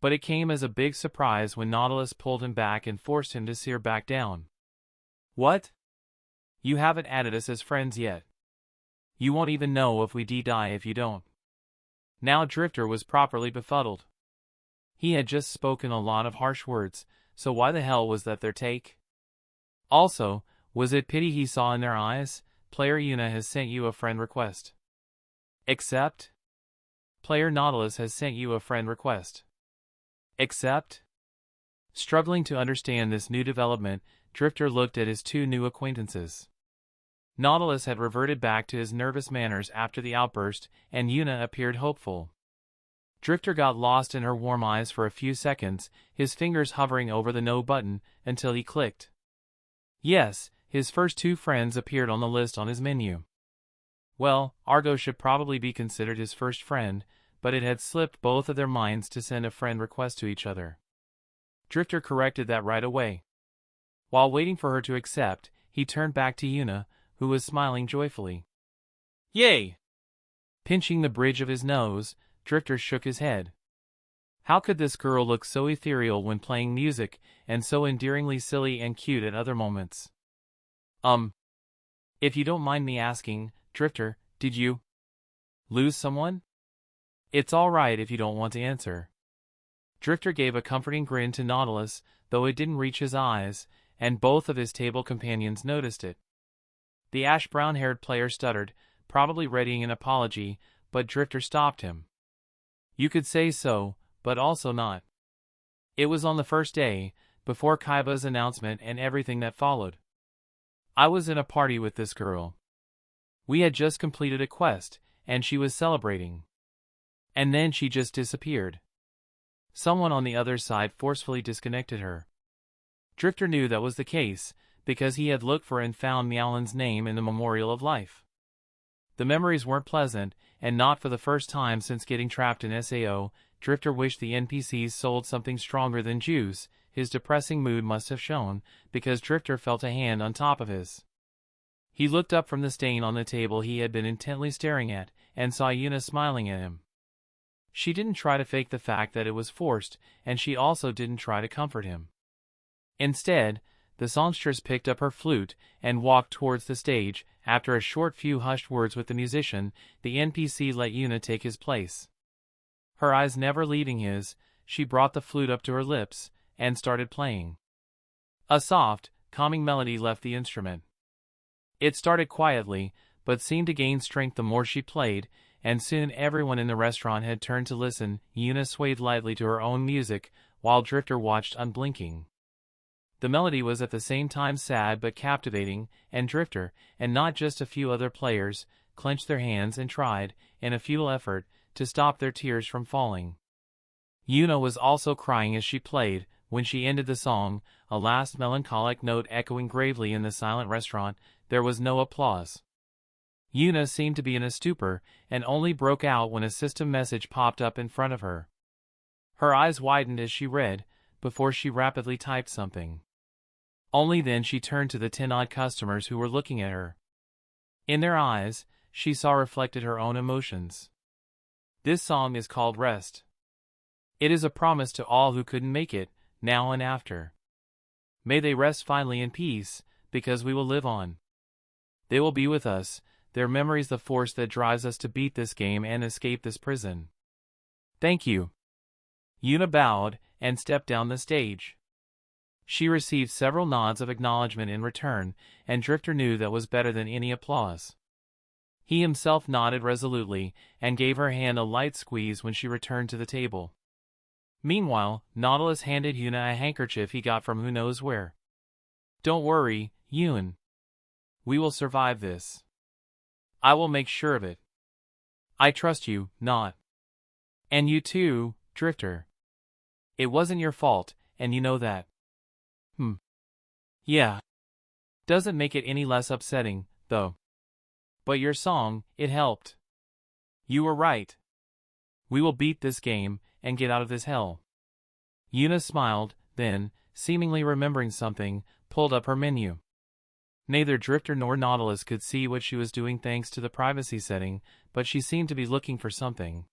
But it came as a big surprise when Nautilus pulled him back and forced him to steer back down. What? You haven't added us as friends yet. You won't even know if we die if you don't. Now Drifter was properly befuddled. He had just spoken a lot of harsh words, so why the hell was that their take? Also, was it pity he saw in their eyes? Player Yuna has sent you a friend request. Accept? Player Nautilus has sent you a friend request. Accept? Struggling to understand this new development, Drifter looked at his two new acquaintances. Nautilus had reverted back to his nervous manners after the outburst, and Yuna appeared hopeful. Drifter got lost in her warm eyes for a few seconds, his fingers hovering over the no button, until he clicked. Yes, his first 2 friends appeared on the list on his menu. Well, Argo should probably be considered his first friend, but it had slipped both of their minds to send a friend request to each other. Drifter corrected that right away. While waiting for her to accept, he turned back to Yuna, who was smiling joyfully. Yay! Pinching the bridge of his nose, Drifter shook his head. How could this girl look so ethereal when playing music, and so endearingly silly and cute at other moments? If you don't mind me asking, Drifter, did you lose someone? It's all right if you don't want to answer. Drifter gave a comforting grin to Nautilus, though it didn't reach his eyes, and both of his table companions noticed it. The ash-brown-haired player stuttered, probably readying an apology, but Drifter stopped him. You could say so, but also not. It was on the first day, before Kaiba's announcement and everything that followed. I was in a party with this girl. We had just completed a quest, and she was celebrating. And then she just disappeared. Someone on the other side forcefully disconnected her. Drifter knew that was the case, because he had looked for and found Meowin's name in the Memorial of Life. The memories weren't pleasant, and not for the first time since getting trapped in SAO, Drifter wished the NPCs sold something stronger than juice. His depressing mood must have shown, because Drifter felt a hand on top of his. He looked up from the stain on the table he had been intently staring at, and saw Yuna smiling at him. She didn't try to fake the fact that it was forced, and she also didn't try to comfort him. Instead, the songstress picked up her flute and walked towards the stage. After a short few hushed words with the musician, the NPC let Yuna take his place. Her eyes never leaving his, she brought the flute up to her lips, and started playing. A soft, calming melody left the instrument. It started quietly, but seemed to gain strength the more she played, and soon everyone in the restaurant had turned to listen. Yuna swayed lightly to her own music, while Drifter watched unblinking. The melody was at the same time sad but captivating, and Drifter, and not just a few other players, clenched their hands and tried, in a futile effort, to stop their tears from falling. Yuna was also crying as she played. When she ended the song, a last melancholic note echoing gravely in the silent restaurant, there was no applause. Yuna seemed to be in a stupor, and only broke out when a system message popped up in front of her. Her eyes widened as she read, before she rapidly typed something. Only then she turned to the 10 odd customers who were looking at her. In their eyes, she saw reflected her own emotions. This song is called Rest. It is a promise to all who couldn't make it, now and after. May they rest finally in peace, because we will live on. They will be with us, their memories the force that drives us to beat this game and escape this prison. Thank you. Yuna bowed, and stepped down the stage. She received several nods of acknowledgement in return, and Drifter knew that was better than any applause. He himself nodded resolutely, and gave her hand a light squeeze when she returned to the table. Meanwhile, Nautilus handed Yuna a handkerchief he got from who knows where. Don't worry, Yun. We will survive this. I will make sure of it. I trust you, not. And you too, Drifter. It wasn't your fault, and you know that. Yeah. Doesn't make it any less upsetting, though. But your song, it helped. You were right. We will beat this game, and get out of this hell. Yuna smiled, then, seemingly remembering something, pulled up her menu. Neither Drifter nor Nautilus could see what she was doing thanks to the privacy setting, but she seemed to be looking for something.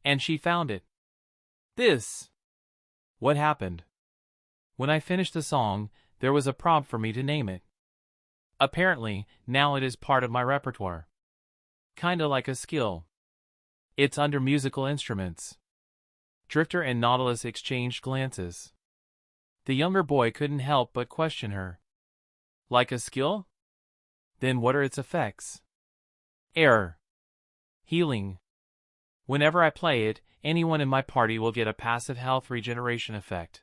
And she found it. This. What happened? When I finished the song, there was a prompt for me to name it. Apparently, now it is part of my repertoire. Kinda like a skill. It's under musical instruments. Drifter and Nautilus exchanged glances. The younger boy couldn't help but question her. Like a skill? Then what are its effects? Error. Healing. Whenever I play it, anyone in my party will get a passive health regeneration effect.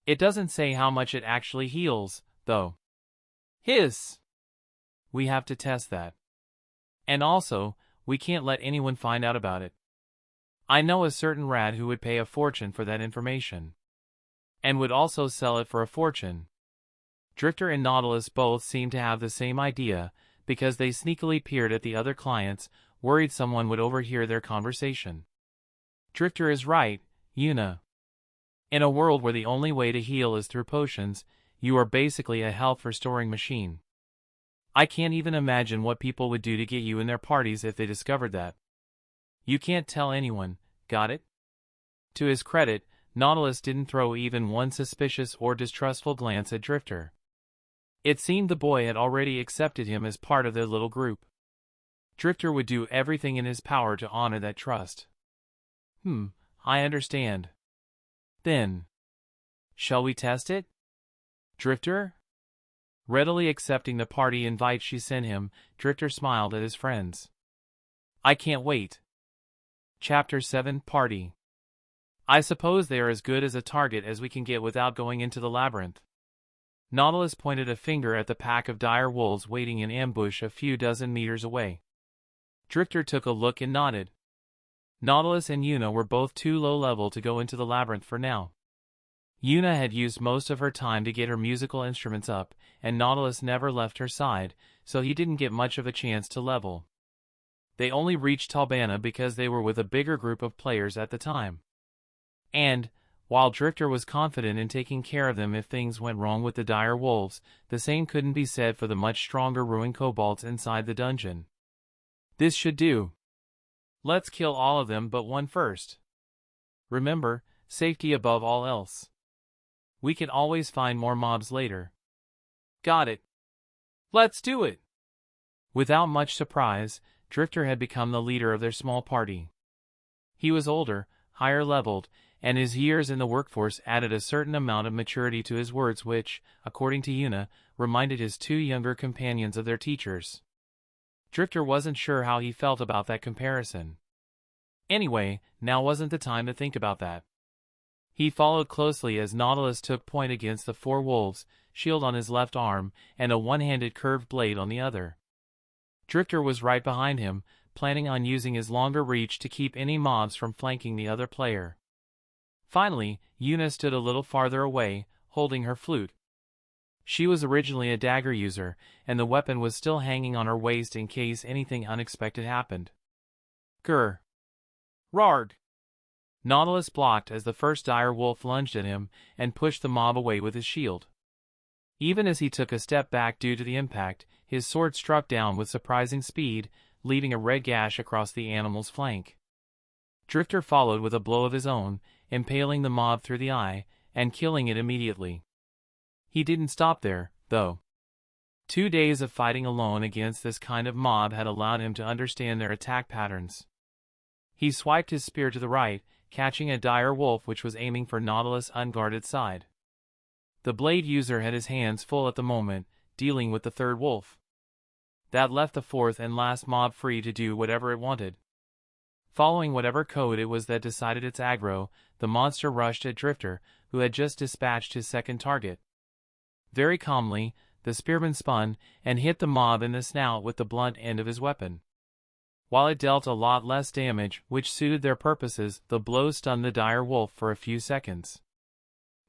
It doesn't say how much it actually heals, though. Hiss! We have to test that. And also, we can't let anyone find out about it. I know a certain rat who would pay a fortune for that information. And would also sell it for a fortune. Drifter and Nautilus both seemed to have the same idea, because they sneakily peered at the other clients, worried someone would overhear their conversation. Drifter is right, Yuna. In a world where the only way to heal is through potions, you are basically a health restoring machine. I can't even imagine what people would do to get you in their parties if they discovered that. You can't tell anyone, got it? To his credit, Nautilus didn't throw even one suspicious or distrustful glance at Drifter. It seemed the boy had already accepted him as part of their little group. Drifter would do everything in his power to honor that trust. I understand. Then, shall we test it? Drifter? Readily accepting the party invite she sent him, Drifter smiled at his friends. I can't wait. Chapter 7 Party. I suppose they are as good as a target as we can get without going into the labyrinth. Nautilus pointed a finger at the pack of dire wolves waiting in ambush a few dozen meters away. Drifter took a look and nodded. Nautilus and Yuna were both too low level to go into the labyrinth for now. Yuna had used most of her time to get her musical instruments up, and Nautilus never left her side, so he didn't get much of a chance to level. They only reached Talbana because they were with a bigger group of players at the time. And, while Drifter was confident in taking care of them if things went wrong with the dire wolves, the same couldn't be said for the much stronger ruined kobolds inside the dungeon. This should do. Let's kill all of them but one first. Remember, safety above all else. We can always find more mobs later. Got it. Let's do it. Without much surprise, Drifter had become the leader of their small party. He was older, higher leveled, and his years in the workforce added a certain amount of maturity to his words which, according to Yuna, reminded his two younger companions of their teachers. Drifter wasn't sure how he felt about that comparison. Anyway, now wasn't the time to think about that. He followed closely as Nautilus took point against the four wolves, shield on his left arm, and a one-handed curved blade on the other. Drifter was right behind him, planning on using his longer reach to keep any mobs from flanking the other player. Finally, Yuna stood a little farther away, holding her flute. She was originally a dagger user, and the weapon was still hanging on her waist in case anything unexpected happened. Grr. Rard. Nautilus blocked as the first dire wolf lunged at him and pushed the mob away with his shield. Even as he took a step back due to the impact, his sword struck down with surprising speed, leaving a red gash across the animal's flank. Drifter followed with a blow of his own, impaling the mob through the eye, and killing it immediately. He didn't stop there, though. 2 days of fighting alone against this kind of mob had allowed him to understand their attack patterns. He swiped his spear to the right, catching a dire wolf which was aiming for Nautilus' unguarded side. The blade user had his hands full at the moment, dealing with the third wolf. That left the fourth and last mob free to do whatever it wanted. Following whatever code it was that decided its aggro, the monster rushed at Drifter, who had just dispatched his second target. Very calmly, the spearman spun and hit the mob in the snout with the blunt end of his weapon. While it dealt a lot less damage, which suited their purposes, the blow stunned the dire wolf for a few seconds.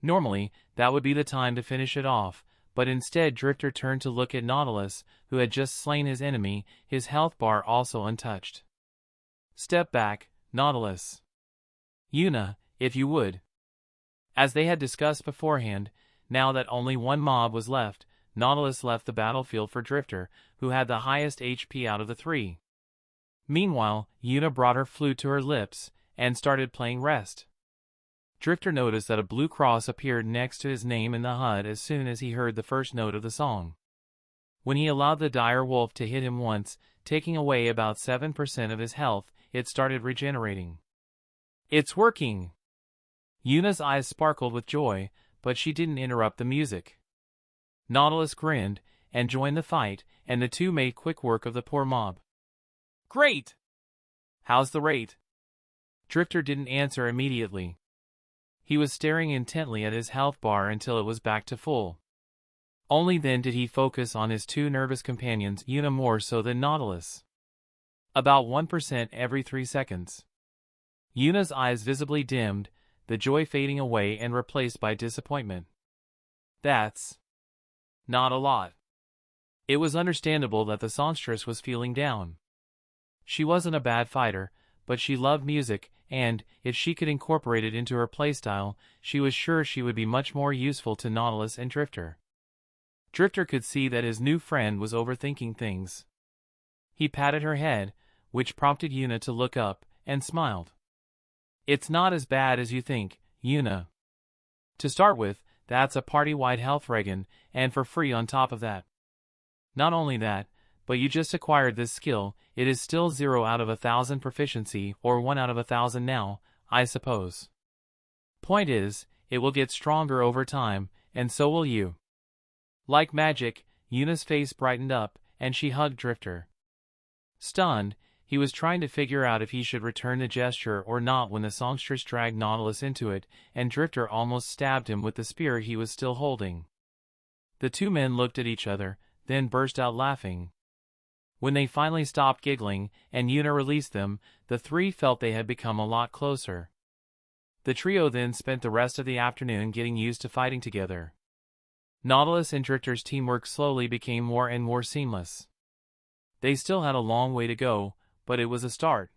Normally, that would be the time to finish it off, but instead Drifter turned to look at Nautilus, who had just slain his enemy, his health bar also untouched. Step back, Nautilus. Yuna, if you would. As they had discussed beforehand, now that only one mob was left, Nautilus left the battlefield for Drifter, who had the highest HP out of the three. Meanwhile, Yuna brought her flute to her lips and started playing Rest. Drifter noticed that a blue cross appeared next to his name in the HUD as soon as he heard the first note of the song. When he allowed the dire wolf to hit him once, taking away about 7% of his health, it started regenerating. It's working! Yuna's eyes sparkled with joy, but she didn't interrupt the music. Nautilus grinned and joined the fight, and the two made quick work of the poor mob. Great! How's the rate? Drifter didn't answer immediately. He was staring intently at his health bar until it was back to full. Only then did he focus on his two nervous companions, Yuna more so than Nautilus. About 1% every 3 seconds. Yuna's eyes visibly dimmed, the joy fading away and replaced by disappointment. That's not a lot. It was understandable that the songstress was feeling down. She wasn't a bad fighter, but she loved music, and, if she could incorporate it into her playstyle, she was sure she would be much more useful to Nautilus and Drifter. Drifter could see that his new friend was overthinking things. He patted her head, which prompted Yuna to look up, and smiled. It's not as bad as you think, Yuna. To start with, that's a party-wide health regen, and for free on top of that. Not only that, but you just acquired this skill, it is still 0 out of 1,000 proficiency, or 1 out of 1,000 now, I suppose. Point is, it will get stronger over time, and so will you. Like magic, Yuna's face brightened up, and she hugged Drifter. Stunned, he was trying to figure out if he should return the gesture or not when the songstress dragged Nautilus into it, and Drifter almost stabbed him with the spear he was still holding. The two men looked at each other, then burst out laughing. When they finally stopped giggling, and Yuna released them, the three felt they had become a lot closer. The trio then spent the rest of the afternoon getting used to fighting together. Nautilus and Drifter's teamwork slowly became more and more seamless. They still had a long way to go, but it was a start.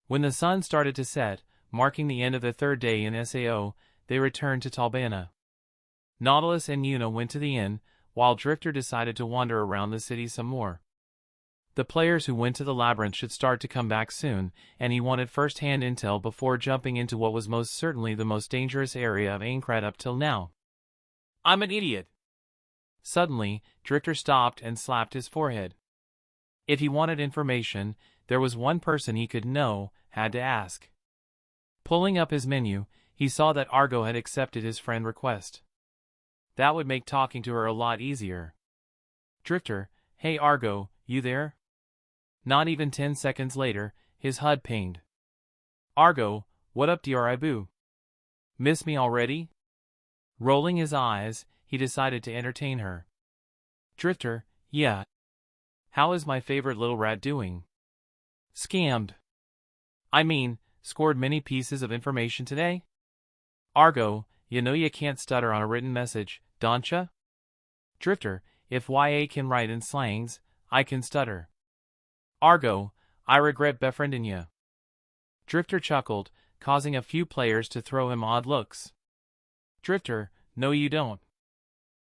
When the sun started to set, marking the end of the third day in SAO, they returned to Talbana. Nautilus and Yuna went to the inn, while Drifter decided to wander around the city some more. The players who went to the labyrinth should start to come back soon, and he wanted first-hand intel before jumping into what was most certainly the most dangerous area of Aincrad up till now. I'm an idiot. Suddenly, Drifter stopped and slapped his forehead. If he wanted information, there was one person he could had to ask. Pulling up his menu, he saw that Argo had accepted his friend request. That would make talking to her a lot easier. Drifter, hey Argo, you there? Not even 10 seconds later, his HUD pinged. Argo, what up dri boo? Miss me already? Rolling his eyes, he decided to entertain her. Drifter, yeah. How is my favorite little rat doing? Scammed. I mean, scored many pieces of information today? Argo, you know you can't stutter on a written message, don'tcha? Drifter, if YA can write in slangs, I can stutter. Argo, I regret befriending ya. Drifter chuckled, causing a few players to throw him odd looks. Drifter, no you don't.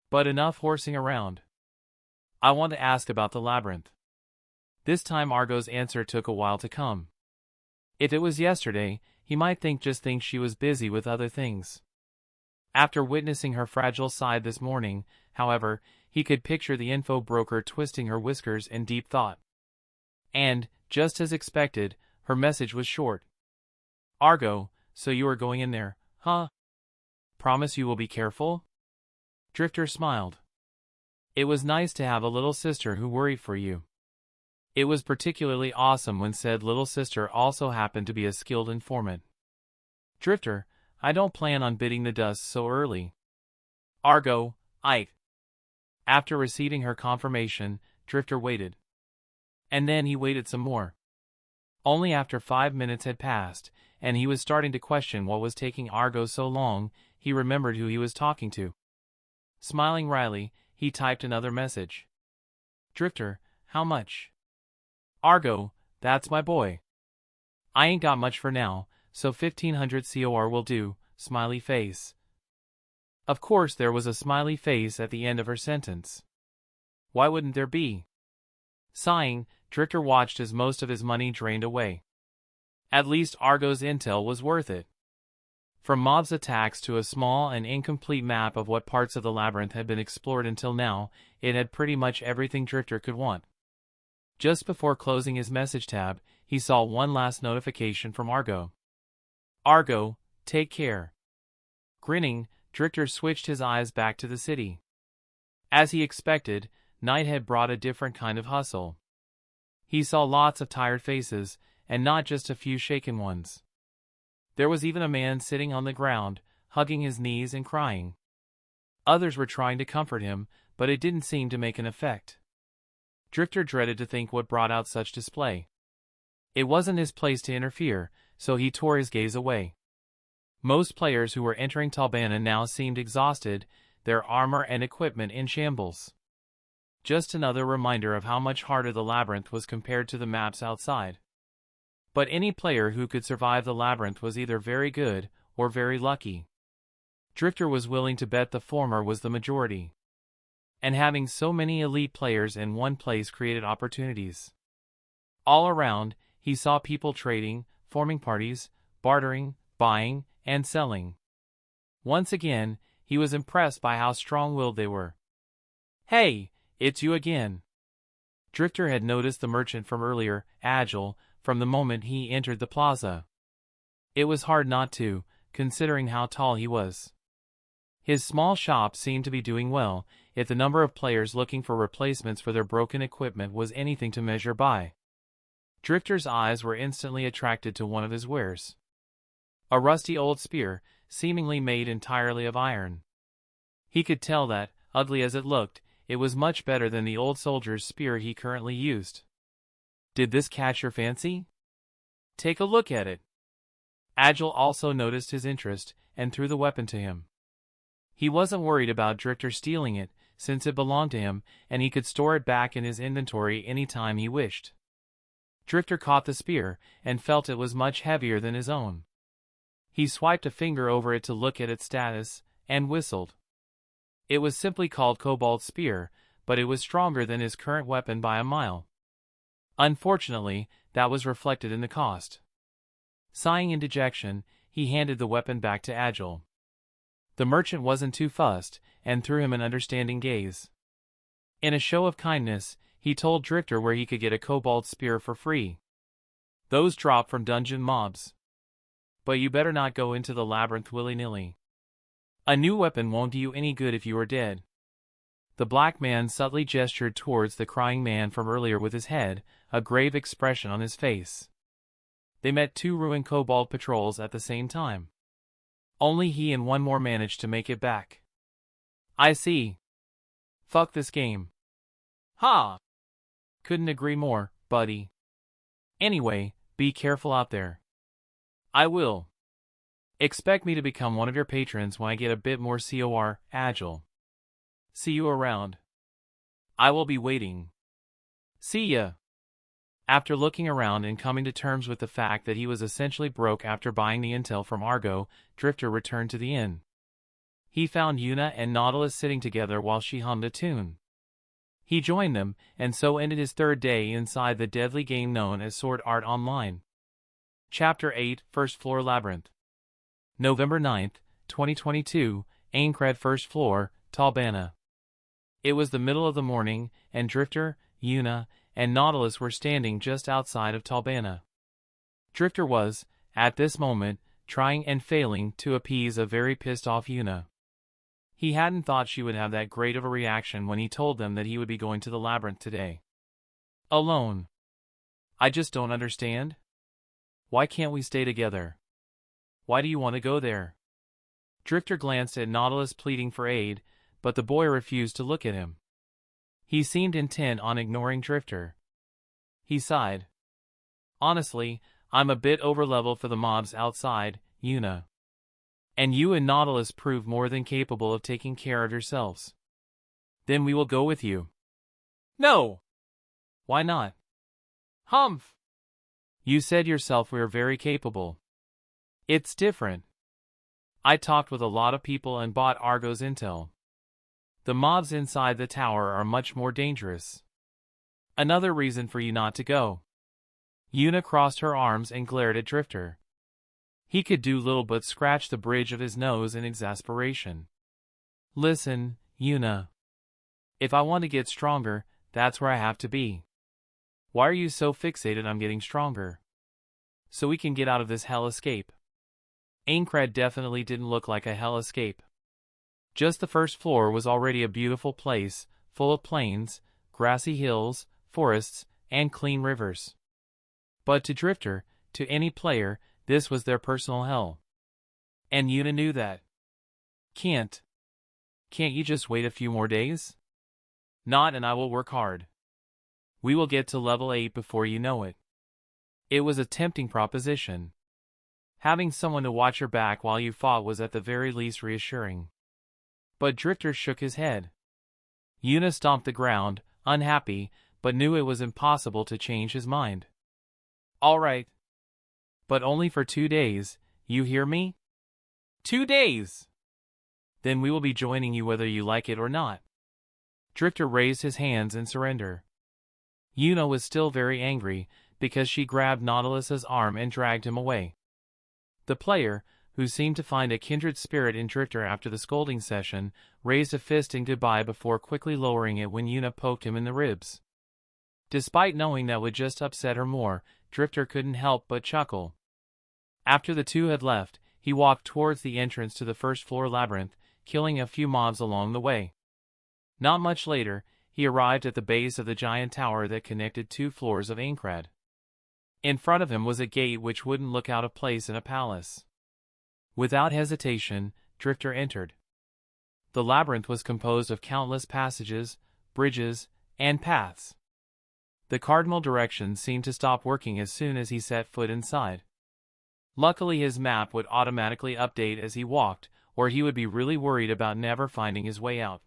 But enough horsing around. I want to ask about the labyrinth. This time Argo's answer took a while to come. If it was yesterday, he might just think she was busy with other things. After witnessing her fragile side this morning, however, he could picture the info broker twisting her whiskers in deep thought. And, just as expected, her message was short. Argo, so you are going in there, huh? Promise you will be careful? Drifter smiled. It was nice to have a little sister who worried for you. It was particularly awesome when said little sister also happened to be a skilled informant. Drifter, I don't plan on biting the dust so early. Argo, Ike. After receiving her confirmation, Drifter waited. And then he waited some more. Only after 5 minutes had passed, and he was starting to question what was taking Argo so long, he remembered who he was talking to. Smiling wryly, he typed another message. Drifter, how much? Argo, that's my boy. I ain't got much for now, so 1500 COR will do, smiley face. Of course there was a smiley face at the end of her sentence. Why wouldn't there be? Sighing, Drifter watched as most of his money drained away. At least Argo's intel was worth it. From mobs attacks to a small and incomplete map of what parts of the labyrinth had been explored until now, it had pretty much everything Drifter could want. Just before closing his message tab, he saw one last notification from Argo. Argo, take care. Grinning, Drifter switched his eyes back to the city. As he expected, night had brought a different kind of hustle. He saw lots of tired faces, and not just a few shaken ones. There was even a man sitting on the ground, hugging his knees and crying. Others were trying to comfort him, but it didn't seem to make an effect. Drifter dreaded to think what brought out such display. It wasn't his place to interfere, so he tore his gaze away. Most players who were entering Talbana now seemed exhausted, their armor and equipment in shambles. Just another reminder of how much harder the labyrinth was compared to the maps outside. But any player who could survive the labyrinth was either very good or very lucky. Drifter was willing to bet the former was the majority. And having so many elite players in one place created opportunities. All around, he saw people trading, forming parties, bartering, buying, and selling. Once again, he was impressed by how strong-willed they were. Hey, it's you again. Drifter had noticed the merchant from earlier, Agile, from the moment he entered the plaza. It was hard not to, considering how tall he was. His small shop seemed to be doing well, if the number of players looking for replacements for their broken equipment was anything to measure by. Drifter's eyes were instantly attracted to one of his wares. A rusty old spear, seemingly made entirely of iron. He could tell that, ugly as it looked, it was much better than the old soldier's spear he currently used. Did this catch your fancy? Take a look at it. Agile also noticed his interest, and threw the weapon to him. He wasn't worried about Drifter stealing it, since it belonged to him, and he could store it back in his inventory any time he wished. Drifter caught the spear, and felt it was much heavier than his own. He swiped a finger over it to look at its status, and whistled. It was simply called Cobalt Spear, but it was stronger than his current weapon by a mile. Unfortunately, that was reflected in the cost. Sighing in dejection, he handed the weapon back to Agile. The merchant wasn't too fussed, and threw him an understanding gaze. In a show of kindness, he told Drifter where he could get a Cobalt Spear for free. Those drop from dungeon mobs. But you better not go into the labyrinth willy-nilly. A new weapon won't do you any good if you are dead. The black man subtly gestured towards the crying man from earlier with his head, a grave expression on his face. They met 2 ruined kobold patrols at the same time. Only he and one more managed to make it back. I see. Fuck this game. Ha! Couldn't agree more, buddy. Anyway, be careful out there. I will. Expect me to become one of your patrons when I get a bit more agile. See you around. I will be waiting. See ya. After looking around and coming to terms with the fact that he was essentially broke after buying the intel from Argo, Drifter returned to the inn. He found Yuna and Nautilus sitting together while she hummed a tune. He joined them, and so ended his 3rd day inside the deadly game known as Sword Art Online. Chapter 8, First Floor Labyrinth. November 9th, 2022, Aincrad First Floor, Talbana. It was the middle of the morning, and Drifter, Yuna, and Nautilus were standing just outside of Talbana. Drifter was, at this moment, trying and failing to appease a very pissed-off Yuna. He hadn't thought she would have that great of a reaction when he told them that he would be going to the labyrinth today. Alone. I just don't understand. Why can't we stay together? Why do you want to go there? Drifter glanced at Nautilus pleading for aid, but the boy refused to look at him. He seemed intent on ignoring Drifter. He sighed. Honestly, I'm a bit over-level for the mobs outside, Yuna. And you and Nautilus prove more than capable of taking care of yourselves. Then we will go with you. No! Why not? Humph! You said yourself we are very capable. It's different. I talked with a lot of people and bought Argo's intel. The mobs inside the tower are much more dangerous. Another reason for you not to go. Yuna crossed her arms and glared at Drifter. He could do little but scratch the bridge of his nose in exasperation. Listen, Yuna. If I want to get stronger, that's where I have to be. Why are you so fixated on getting stronger? So we can get out of this hell escape. Aincrad definitely didn't look like a hell escape. Just the first floor was already a beautiful place, full of plains, grassy hills, forests, and clean rivers. But to Drifter, to any player, this was their personal hell. And Yuna knew that. Can't you just wait a few more days? Not, and I will work hard. We will get to level 8 before you know it. It was a tempting proposition. Having someone to watch your back while you fought was at the very least reassuring. But Drifter shook his head. Yuna stomped the ground, unhappy, but knew it was impossible to change his mind. All right. But only for 2 days, you hear me? 2 days! Then we will be joining you whether you like it or not. Drifter raised his hands in surrender. Yuna was still very angry, because she grabbed Nautilus's arm and dragged him away. The player, who seemed to find a kindred spirit in Drifter after the scolding session, raised a fist in goodbye before quickly lowering it when Yuna poked him in the ribs. Despite knowing that would just upset her more, Drifter couldn't help but chuckle. After the two had left, he walked towards the entrance to the first floor labyrinth, killing a few mobs along the way. Not much later, he arrived at the base of the giant tower that connected 2 floors of Aincrad. In front of him was a gate which wouldn't look out of place in a palace. Without hesitation, Drifter entered. The labyrinth was composed of countless passages, bridges, and paths. The cardinal directions seemed to stop working as soon as he set foot inside. Luckily his map would automatically update as he walked, or he would be really worried about never finding his way out.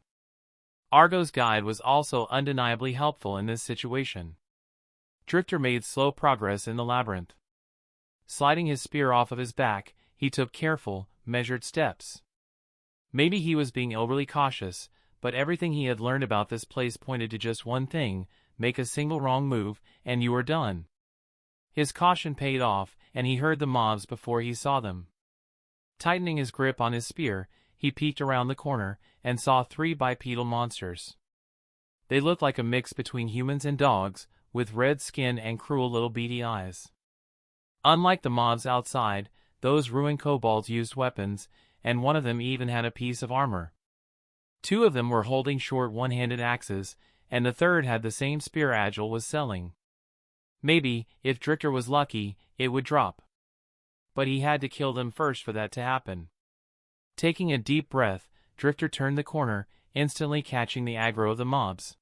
Argo's guide was also undeniably helpful in this situation. Drifter made slow progress in the labyrinth. Sliding his spear off of his back, he took careful, measured steps. Maybe he was being overly cautious, but everything he had learned about this place pointed to just one thing: make a single wrong move, and you were done. His caution paid off, and he heard the mobs before he saw them. Tightening his grip on his spear, he peeked around the corner, and saw 3 bipedal monsters. They looked like a mix between humans and dogs, with red skin and cruel little beady eyes. Unlike the mobs outside, those ruined kobolds used weapons, and one of them even had a piece of armor. Two of them were holding short one-handed axes, and the third had the same spear Agile was selling. Maybe, if Drifter was lucky, it would drop. But he had to kill them first for that to happen. Taking a deep breath, Drifter turned the corner, instantly catching the aggro of the mobs.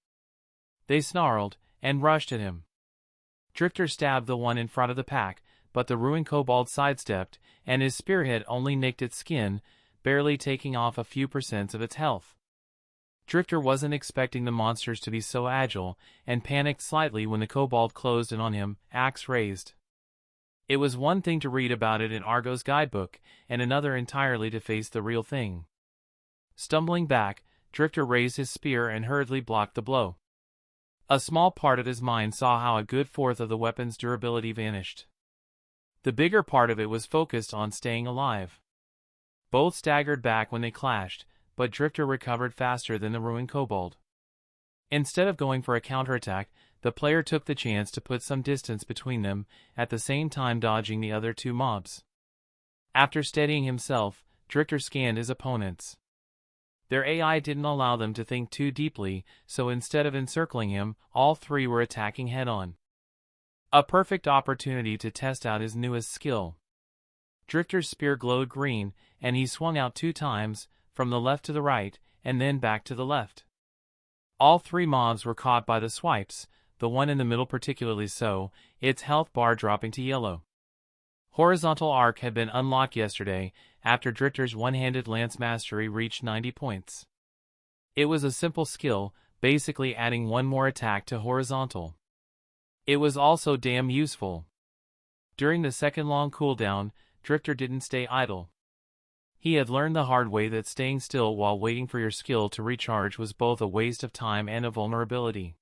They snarled, and rushed at him. Drifter stabbed the one in front of the pack, but the ruined kobold sidestepped, and his spearhead only nicked its skin, barely taking off a few percents of its health. Drifter wasn't expecting the monsters to be so agile, and panicked slightly when the kobold closed in on him, axe raised. It was one thing to read about it in Argo's guidebook, and another entirely to face the real thing. Stumbling back, Drifter raised his spear and hurriedly blocked the blow. A small part of his mind saw how a good fourth of the weapon's durability vanished. The bigger part of it was focused on staying alive. Both staggered back when they clashed, but Drifter recovered faster than the ruined kobold. Instead of going for a counterattack, the player took the chance to put some distance between them, at the same time dodging the other two mobs. After steadying himself, Drifter scanned his opponents. Their AI didn't allow them to think too deeply, so instead of encircling him, all three were attacking head-on. A perfect opportunity to test out his newest skill. Drifter's spear glowed green, and he swung out 2 times, from the left to the right, and then back to the left. All 3 mobs were caught by the swipes, the one in the middle particularly so, its health bar dropping to yellow. Horizontal arc had been unlocked yesterday, after Drifter's one-handed lance mastery reached 90 points. It was a simple skill, basically adding one more attack to horizontal. It was also damn useful. During the second long cooldown, Drifter didn't stay idle. He had learned the hard way that staying still while waiting for your skill to recharge was both a waste of time and a vulnerability.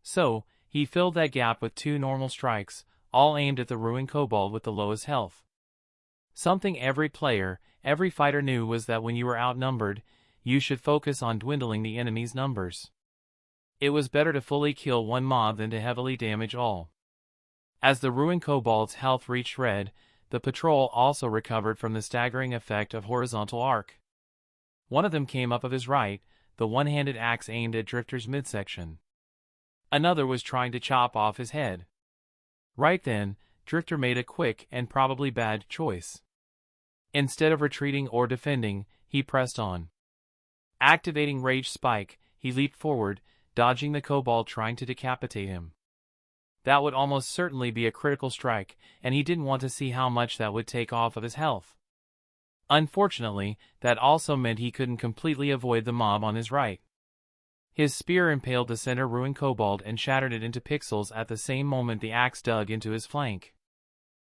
So, he filled that gap with 2 normal strikes, all aimed at the ruined kobold with the lowest health. Something every player, every fighter knew was that when you were outnumbered, you should focus on dwindling the enemy's numbers. It was better to fully kill one mob than to heavily damage all. As the ruined kobold's health reached red, the patrol also recovered from the staggering effect of horizontal arc. One of them came up of his right, the one-handed axe aimed at Drifter's midsection. Another was trying to chop off his head. Right then, Drifter made a quick and probably bad choice. Instead of retreating or defending, he pressed on. Activating Rage Spike, he leaped forward, dodging the kobold trying to decapitate him. That would almost certainly be a critical strike, and he didn't want to see how much that would take off of his health. Unfortunately, that also meant he couldn't completely avoid the mob on his right. His spear impaled the center ruined kobold and shattered it into pixels at the same moment the axe dug into his flank.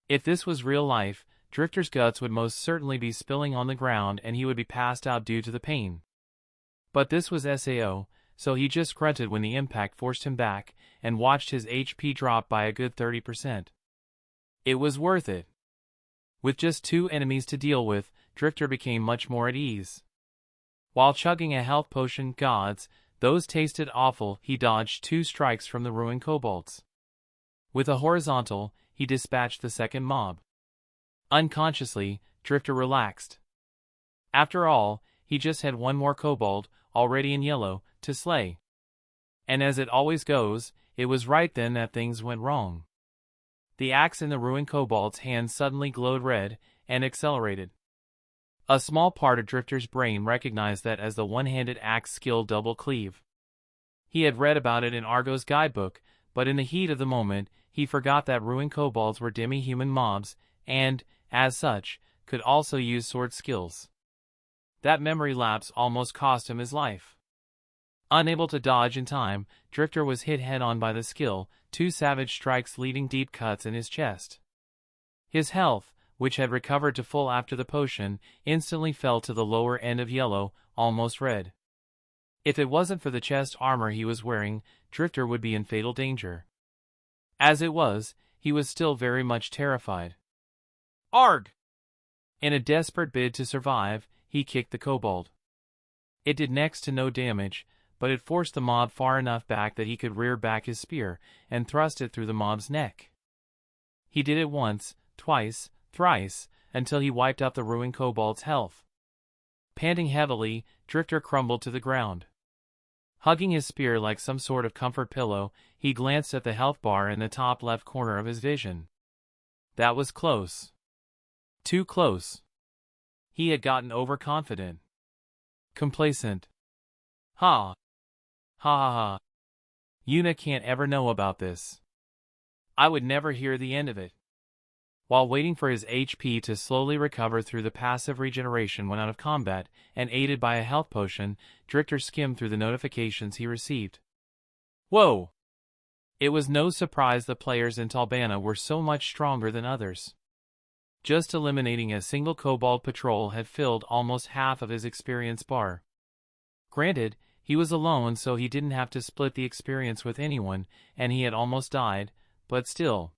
If this was real life, Drifter's guts would most certainly be spilling on the ground and he would be passed out due to the pain. But this was SAO, so he just grunted when the impact forced him back, and watched his HP drop by a good 30%. It was worth it. With just 2 enemies to deal with, Drifter became much more at ease. While chugging a health potion, gods, those tasted awful, he dodged 2 strikes from the ruined kobolds. With a horizontal, he dispatched the second mob. Unconsciously, Drifter relaxed. After all, he just had one more kobold, already in yellow, to slay. And as it always goes, it was right then that things went wrong. The axe in the ruined kobold's hand suddenly glowed red, and accelerated. A small part of Drifter's brain recognized that as the one-handed axe skill double cleave. He had read about it in Argo's guidebook, but in the heat of the moment, he forgot that ruined kobolds were demi-human mobs, and, as such, could also use sword skills. That memory lapse almost cost him his life. Unable to dodge in time, Drifter was hit head-on by the skill, 2 savage strikes leading deep cuts in his chest. His health, which had recovered to full after the potion, instantly fell to the lower end of yellow, almost red. If it wasn't for the chest armor he was wearing, Drifter would be in fatal danger. As it was, he was still very much terrified. Arg! In a desperate bid to survive, he kicked the kobold. It did next to no damage, but it forced the mob far enough back that he could rear back his spear, and thrust it through the mob's neck. He did it once, twice, thrice, until he wiped out the ruined kobold's health. Panting heavily, Drifter crumbled to the ground. Hugging his spear like some sort of comfort pillow, he glanced at the health bar in the top left corner of his vision. That was close. Too close. He had gotten overconfident. Complacent. Ha. Ha ha ha. Yuna can't ever know about this. I would never hear the end of it. While waiting for his HP to slowly recover through the passive regeneration when out of combat, and aided by a health potion, Drifter skimmed through the notifications he received. Whoa! It was no surprise the players in Talbana were so much stronger than others. Just eliminating a single kobold patrol had filled almost half of his experience bar. Granted, he was alone so he didn't have to split the experience with anyone, and he had almost died, but still.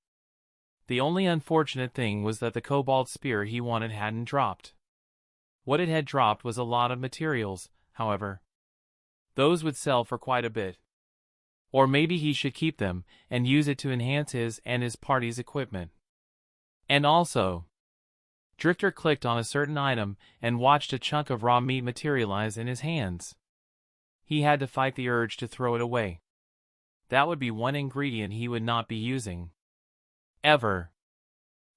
The only unfortunate thing was that the kobold spear he wanted hadn't dropped. What it had dropped was a lot of materials, however. Those would sell for quite a bit. Or maybe he should keep them, and use it to enhance his and his party's equipment. And also, Drifter clicked on a certain item, and watched a chunk of raw meat materialize in his hands. He had to fight the urge to throw it away. That would be one ingredient he would not be using. Ever.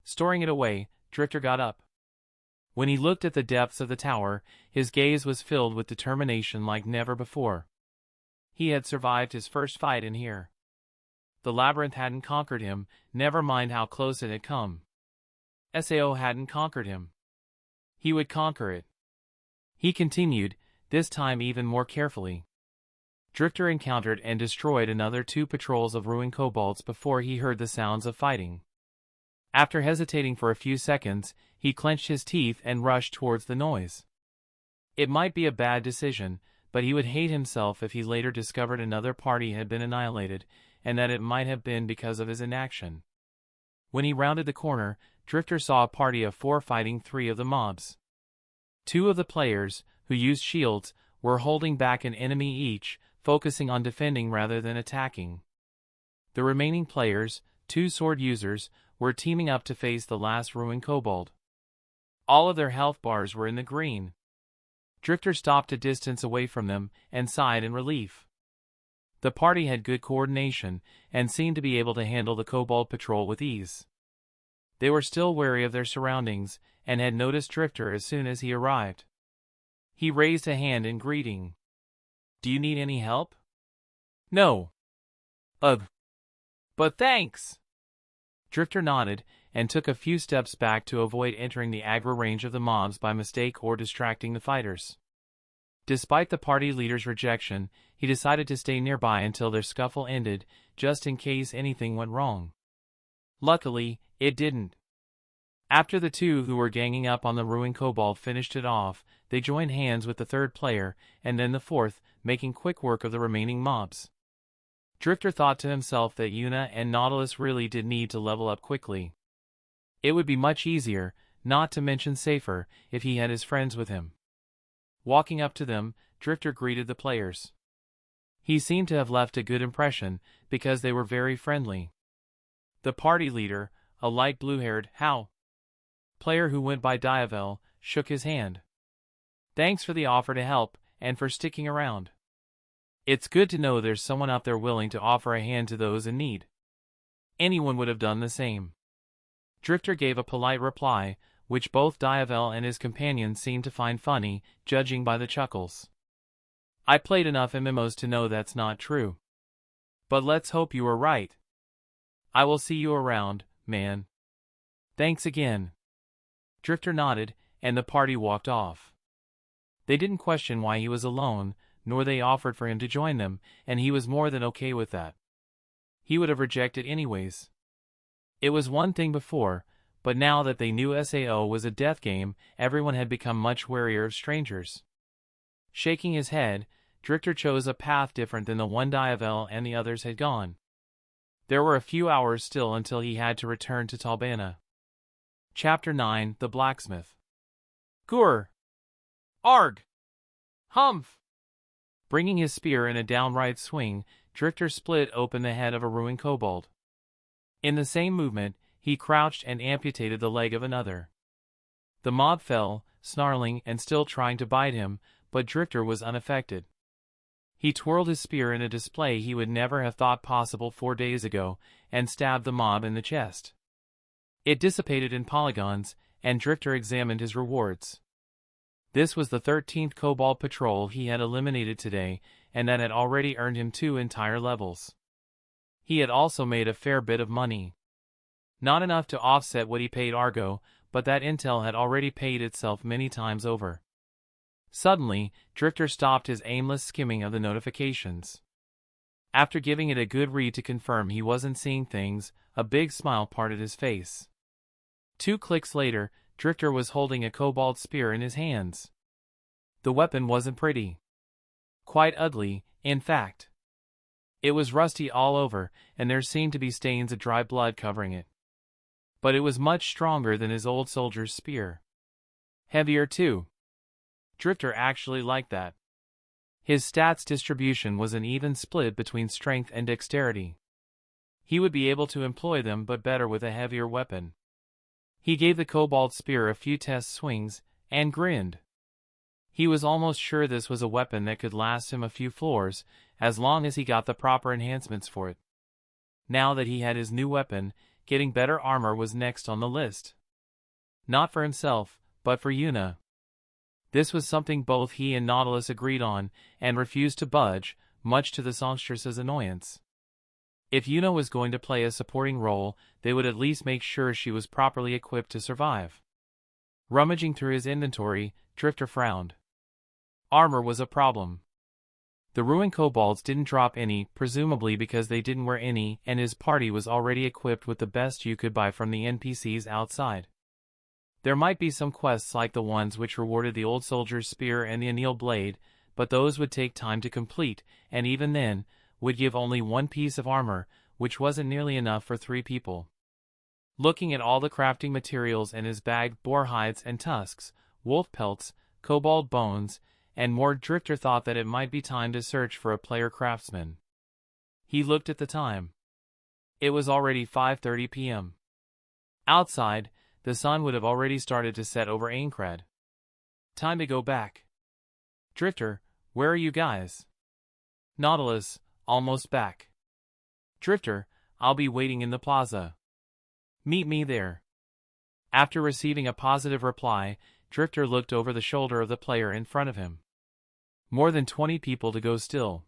Storing it away, Drifter got up. When he looked at the depths of the tower, his gaze was filled with determination like never before. He had survived his first fight in here. The labyrinth hadn't conquered him, never mind how close it had come. Sao hadn't conquered him. He would conquer it. He continued, this time even more carefully. Drifter encountered and destroyed another 2 patrols of ruined kobolds before he heard the sounds of fighting. After hesitating for a few seconds, he clenched his teeth and rushed towards the noise. It might be a bad decision, but he would hate himself if he later discovered another party had been annihilated, and that it might have been because of his inaction. When he rounded the corner, Drifter saw a party of 4 fighting 3 of the mobs. 2 of the players, who used shields, were holding back an enemy each, focusing on defending rather than attacking. The remaining players, 2 sword users, were teaming up to face the last ruined kobold. All of their health bars were in the green. Drifter stopped a distance away from them, and sighed in relief. The party had good coordination, and seemed to be able to handle the kobold patrol with ease. They were still wary of their surroundings, and had noticed Drifter as soon as he arrived. He raised a hand in greeting. Do you need any help? No. But thanks. Drifter nodded, and took a few steps back to avoid entering the aggro range of the mobs by mistake or distracting the fighters. Despite the party leader's rejection, he decided to stay nearby until their scuffle ended, just in case anything went wrong. Luckily, it didn't. After the 2 who were ganging up on the ruined kobold finished it off, they joined hands with the 3rd player, and then the 4th, making quick work of the remaining mobs. Drifter thought to himself that Yuna and Nautilus really did need to level up quickly. It would be much easier, not to mention safer, if he had his friends with him. Walking up to them, Drifter greeted the players. He seemed to have left a good impression, because they were very friendly. The party leader, a light blue-haired player who went by Diavel, shook his hand. Thanks for the offer to help, and for sticking around. It's good to know there's someone out there willing to offer a hand to those in need. Anyone would have done the same. Drifter gave a polite reply, which both Diavel and his companions seemed to find funny, judging by the chuckles. I played enough MMOs to know that's not true. But let's hope you were right. I will see you around, man. Thanks again. Drifter nodded, and the party walked off. They didn't question why he was alone, nor they offered for him to join them, and he was more than okay with that. He would have rejected anyways. It was one thing before, but now that they knew SAO was a death game, everyone had become much warier of strangers. Shaking his head, Drifter chose a path different than the one Diavel and the others had gone. There were a few hours still until he had to return to Talbana. Chapter 9: The Blacksmith. Gur! Arg! Humph! Bringing his spear in a downright swing, Drifter split open the head of a ruined kobold. In the same movement, he crouched and amputated the leg of another. The mob fell, snarling and still trying to bite him, but Drifter was unaffected. He twirled his spear in a display he would never have thought possible 4 days ago, and stabbed the mob in the chest. It dissipated in polygons, and Drifter examined his rewards. This was the 13th Kobold patrol he had eliminated today, and that had already earned him 2 entire levels. He had also made a fair bit of money. Not enough to offset what he paid Argo, but that intel had already paid itself many times over. Suddenly, Drifter stopped his aimless skimming of the notifications. After giving it a good read to confirm he wasn't seeing things, a big smile parted his face. 2 clicks later, Drifter was holding a kobold spear in his hands. The weapon wasn't pretty. Quite ugly, in fact. It was rusty all over, and there seemed to be stains of dry blood covering it. But it was much stronger than his old soldier's spear. Heavier too. Drifter actually liked that. His stats distribution was an even split between strength and dexterity. He would be able to employ them but better with a heavier weapon. He gave the kobold spear a few test swings, and grinned. He was almost sure this was a weapon that could last him a few floors, as long as he got the proper enhancements for it. Now that he had his new weapon, getting better armor was next on the list. Not for himself, but for Yuna. This was something both he and Nautilus agreed on, and refused to budge, much to the songstress's annoyance. If Yuna was going to play a supporting role, they would at least make sure she was properly equipped to survive. Rummaging through his inventory, Drifter frowned. Armor was a problem. The ruined kobolds didn't drop any, presumably because they didn't wear any, and his party was already equipped with the best you could buy from the NPCs outside. There might be some quests like the ones which rewarded the old soldier's spear and the anneal blade, but those would take time to complete, and even then, would give only 1 piece of armor, which wasn't nearly enough for 3 people. Looking at all the crafting materials in his bag, boar hides and tusks, wolf pelts, kobold bones, and more, Drifter thought that it might be time to search for a player craftsman. He looked at the time. It was already 5:30 p.m. Outside, the sun would have already started to set over Aincrad. Time to go back. Drifter, where are you guys? Nautilus, almost back. Drifter, I'll be waiting in the plaza. Meet me there. After receiving a positive reply, Drifter looked over the shoulder of the player in front of him. More than 20 people to go still.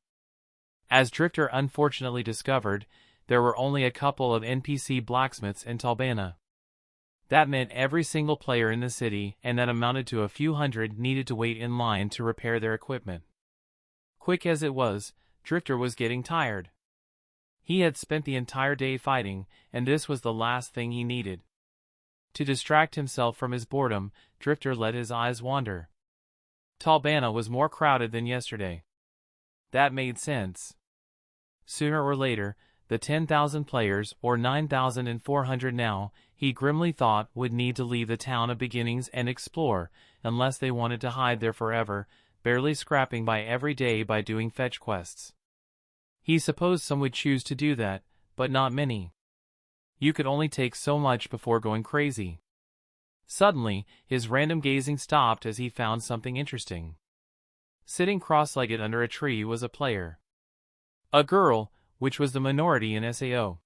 As Drifter unfortunately discovered, there were only a couple of NPC blacksmiths in Talbana. That meant every single player in the city, and that amounted to a few hundred, needed to wait in line to repair their equipment. Quick as it was, Drifter was getting tired. He had spent the entire day fighting, and this was the last thing he needed. To distract himself from his boredom, Drifter let his eyes wander. Talbana was more crowded than yesterday. That made sense. Sooner or later, the 10,000 players, or 9,400 now, he grimly thought, would need to leave the town of beginnings and explore, unless they wanted to hide there forever, barely scrapping by every day by doing fetch quests. He supposed some would choose to do that, but not many. You could only take so much before going crazy. Suddenly, his random gazing stopped as he found something interesting. Sitting cross-legged under a tree was a player. A girl, which was the minority in SAO.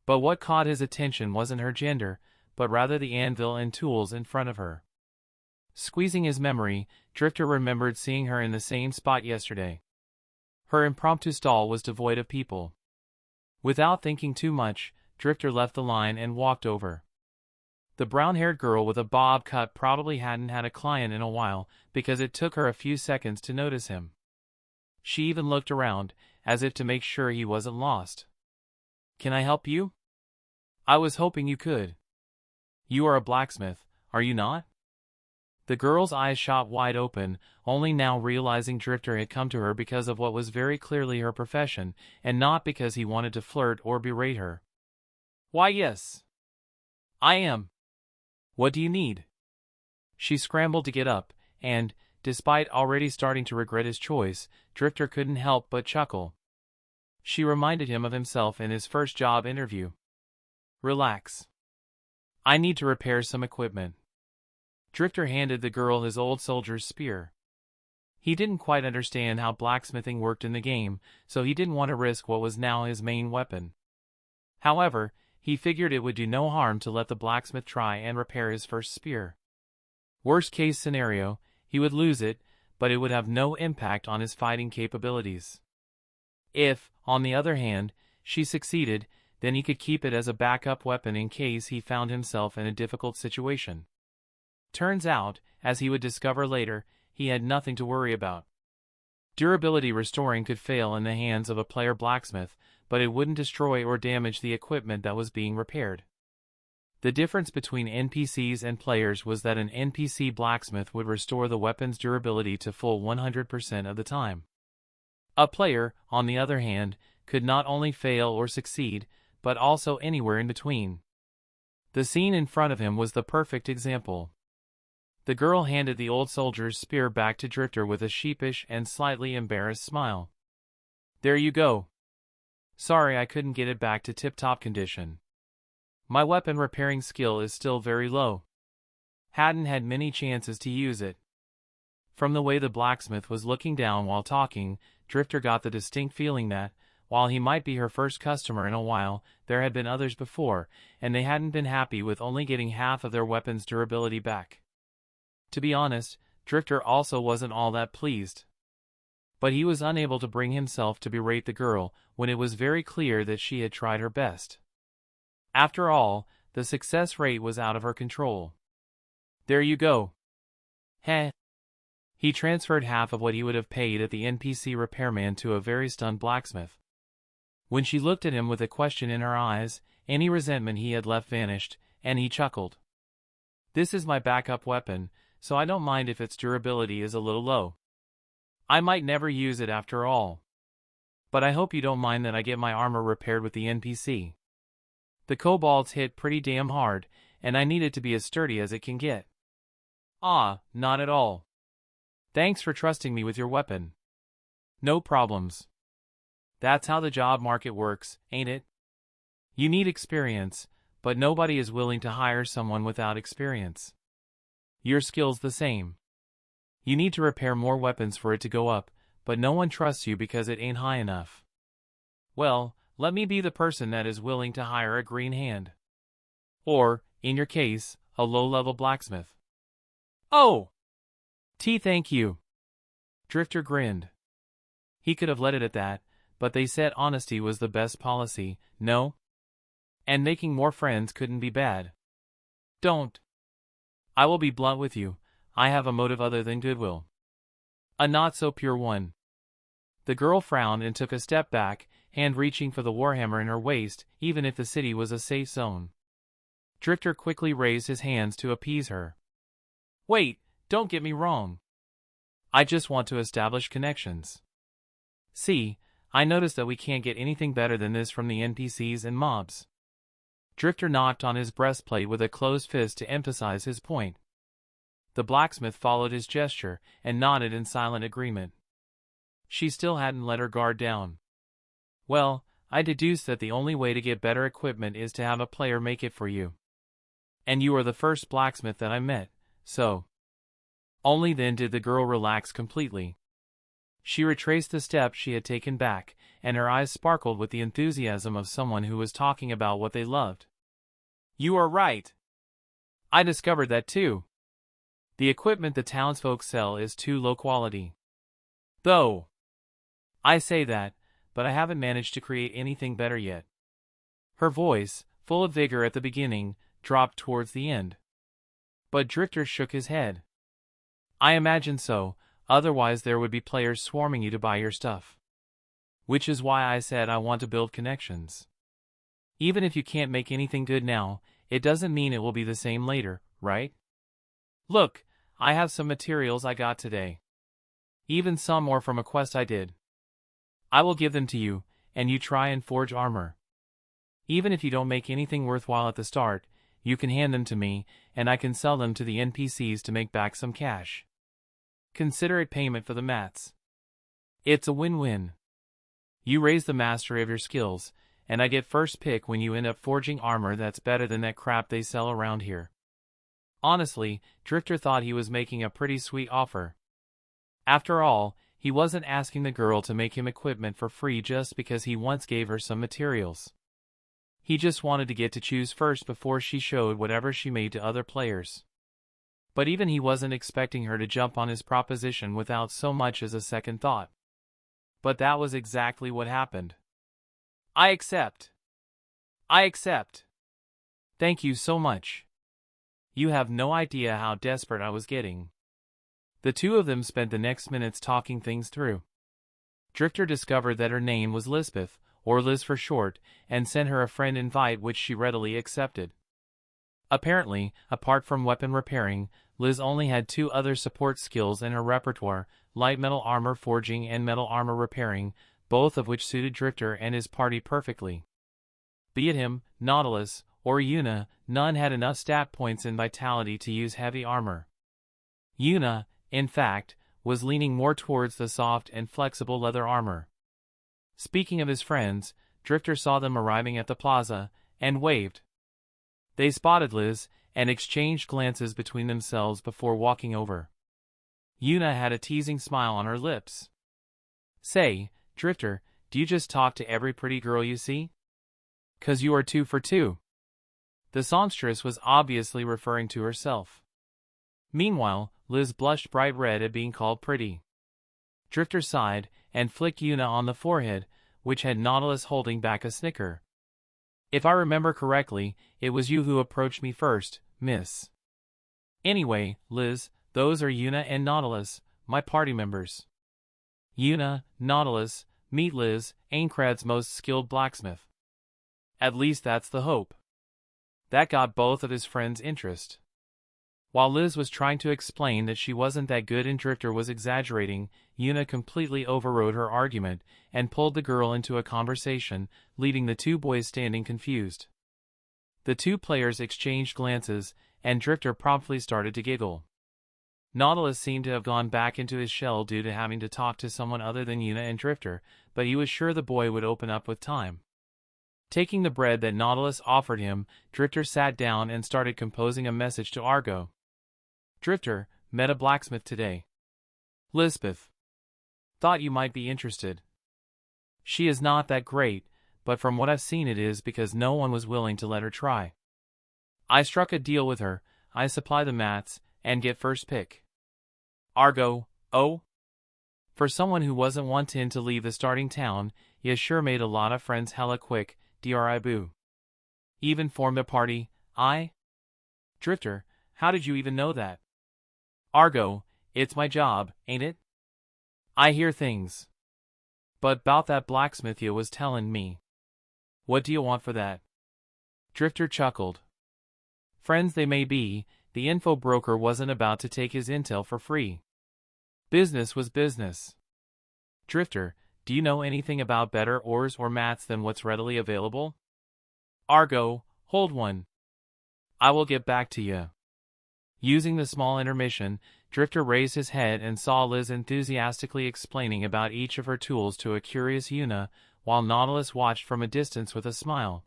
But what caught his attention wasn't her gender, but rather the anvil and tools in front of her. Squeezing his memory, Drifter remembered seeing her in the same spot yesterday. Her impromptu stall was devoid of people. Without thinking too much, Drifter left the line and walked over. The brown-haired girl with a bob cut probably hadn't had a client in a while, because it took her a few seconds to notice him. She even looked around, as if to make sure he wasn't lost. "Can I help you?" "I was hoping you could." "You are a blacksmith, are you not?" The girl's eyes shot wide open, only now realizing Drifter had come to her because of what was very clearly her profession, and not because he wanted to flirt or berate her. "Why, yes. I am. What do you need?" She scrambled to get up, and, despite already starting to regret his choice, Drifter couldn't help but chuckle. She reminded him of himself in his first job interview. "Relax. I need to repair some equipment." Drifter handed the girl his old soldier's spear. He didn't quite understand how blacksmithing worked in the game, so he didn't want to risk what was now his main weapon. However, he figured it would do no harm to let the blacksmith try and repair his first spear. Worst case scenario, he would lose it, but it would have no impact on his fighting capabilities. If, on the other hand, she succeeded, then he could keep it as a backup weapon in case he found himself in a difficult situation. Turns out, as he would discover later, he had nothing to worry about. Durability restoring could fail in the hands of a player blacksmith, but it wouldn't destroy or damage the equipment that was being repaired. The difference between NPCs and players was that an NPC blacksmith would restore the weapon's durability to full 100% of the time. A player, on the other hand, could not only fail or succeed, but also anywhere in between. The scene in front of him was the perfect example. The girl handed the old soldier's spear back to Drifter with a sheepish and slightly embarrassed smile. "There you go. Sorry I couldn't get it back to tip-top condition. My weapon repairing skill is still very low. Hadn't had many chances to use it." From the way the blacksmith was looking down while talking, Drifter got the distinct feeling that, while he might be her first customer in a while, there had been others before, and they hadn't been happy with only getting half of their weapon's durability back. To be honest, Drifter also wasn't all that pleased. But he was unable to bring himself to berate the girl when it was very clear that she had tried her best. After all, the success rate was out of her control. "There you go." Heh. He transferred half of what he would have paid at the NPC repairman to a very stunned blacksmith. When she looked at him with a question in her eyes, any resentment he had left vanished, and he chuckled. "This is my backup weapon, so I don't mind if its durability is a little low. I might never use it after all. But I hope you don't mind that I get my armor repaired with the NPC. The kobolds hit pretty damn hard, and I need it to be as sturdy as it can get." "Ah, not at all. Thanks for trusting me with your weapon." "No problems. That's how the job market works, ain't it? You need experience, but nobody is willing to hire someone without experience. Your skill's the same. You need to repair more weapons for it to go up, but no one trusts you because it ain't high enough. Well, let me be the person that is willing to hire a green hand. Or, in your case, a low-level blacksmith." "Oh! Thank you." Drifter grinned. He could have let it at that, but they said honesty was the best policy, no? And making more friends couldn't be bad. "Don't. I will be blunt with you, I have a motive other than goodwill. A not-so-pure one." The girl frowned and took a step back, hand reaching for the warhammer in her waist, even if the city was a safe zone. Drifter quickly raised his hands to appease her. "Wait, don't get me wrong. I just want to establish connections. See, I noticed that we can't get anything better than this from the NPCs and mobs." Drifter knocked on his breastplate with a closed fist to emphasize his point. The blacksmith followed his gesture and nodded in silent agreement. She still hadn't let her guard down. "Well, I deduced that the only way to get better equipment is to have a player make it for you. And you are the first blacksmith that I met, so..." Only then did the girl relax completely. She retraced the steps she had taken back, and her eyes sparkled with the enthusiasm of someone who was talking about what they loved. "You are right. I discovered that too. The equipment the townsfolk sell is too low quality. Though I say that, but I haven't managed to create anything better yet." Her voice, full of vigor at the beginning, dropped towards the end. But Drifter shook his head. "I imagine so, otherwise there would be players swarming you to buy your stuff. Which is why I said I want to build connections. Even if you can't make anything good now, it doesn't mean it will be the same later, right? Look, I have some materials I got today. Even some more from a quest I did. I will give them to you, and you try and forge armor. Even if you don't make anything worthwhile at the start, you can hand them to me, and I can sell them to the NPCs to make back some cash. Consider it payment for the mats. It's a win-win. You raise the mastery of your skills, and I get first pick when you end up forging armor that's better than that crap they sell around here." Honestly, Drifter thought he was making a pretty sweet offer. After all, he wasn't asking the girl to make him equipment for free just because he once gave her some materials. He just wanted to get to choose first before she showed whatever she made to other players. But even he wasn't expecting her to jump on his proposition without so much as a second thought. But that was exactly what happened. I accept. I accept. Thank you so much. You have no idea how desperate I was getting. The two of them spent the next minutes talking things through. Drifter discovered that her name was Lisbeth, or Liz for short, and sent her a friend invite which she readily accepted. Apparently, apart from weapon repairing, Liz only had two other support skills in her repertoire, light metal armor forging and metal armor repairing, both of which suited Drifter and his party perfectly. Be it him, Nautilus, or Yuna, none had enough stat points in vitality to use heavy armor. Yuna, in fact, was leaning more towards the soft and flexible leather armor. Speaking of his friends, Drifter saw them arriving at the plaza, and waved. They spotted Liz, and exchanged glances between themselves before walking over. Yuna had a teasing smile on her lips. Say, Drifter, do you just talk to every pretty girl you see? 'Cause you are 2 for 2. The songstress was obviously referring to herself. Meanwhile, Liz blushed bright red at being called pretty. Drifter sighed, and flicked Yuna on the forehead, which had Nautilus holding back a snicker. If I remember correctly, it was you who approached me first, miss. Anyway, Liz, those are Yuna and Nautilus, my party members. Yuna, Nautilus, meet Liz, Aincrad's most skilled blacksmith. At least that's the hope. That got both of his friends' interest. While Liz was trying to explain that she wasn't that good and Drifter was exaggerating, Yuna completely overrode her argument and pulled the girl into a conversation, leaving the two boys standing confused. The two players exchanged glances, and Drifter promptly started to giggle. Nautilus seemed to have gone back into his shell due to having to talk to someone other than Yuna and Drifter, but he was sure the boy would open up with time. Taking the bread that Nautilus offered him, Drifter sat down and started composing a message to Argo. Drifter, met a blacksmith today. Lisbeth. Thought you might be interested. She is not that great, but from what I've seen it is because no one was willing to let her try. I struck a deal with her, I supply the mats, and get first pick. Argo, oh? For someone who wasn't wanting to leave the starting town, you sure made a lot of friends hella quick, dri boo. Even formed a party, Drifter, how did you even know that? Argo, it's my job, ain't it? I hear things. But 'bout that blacksmith you was tellin' me. What do you want for that? Drifter chuckled. Friends they may be, the info broker wasn't about to take his intel for free. Business was business. Drifter, do you know anything about better ores or mats than what's readily available? Argo, hold one. I will get back to you. Using the small intermission, Drifter raised his head and saw Liz enthusiastically explaining about each of her tools to a curious Yuna, while Nautilus watched from a distance with a smile.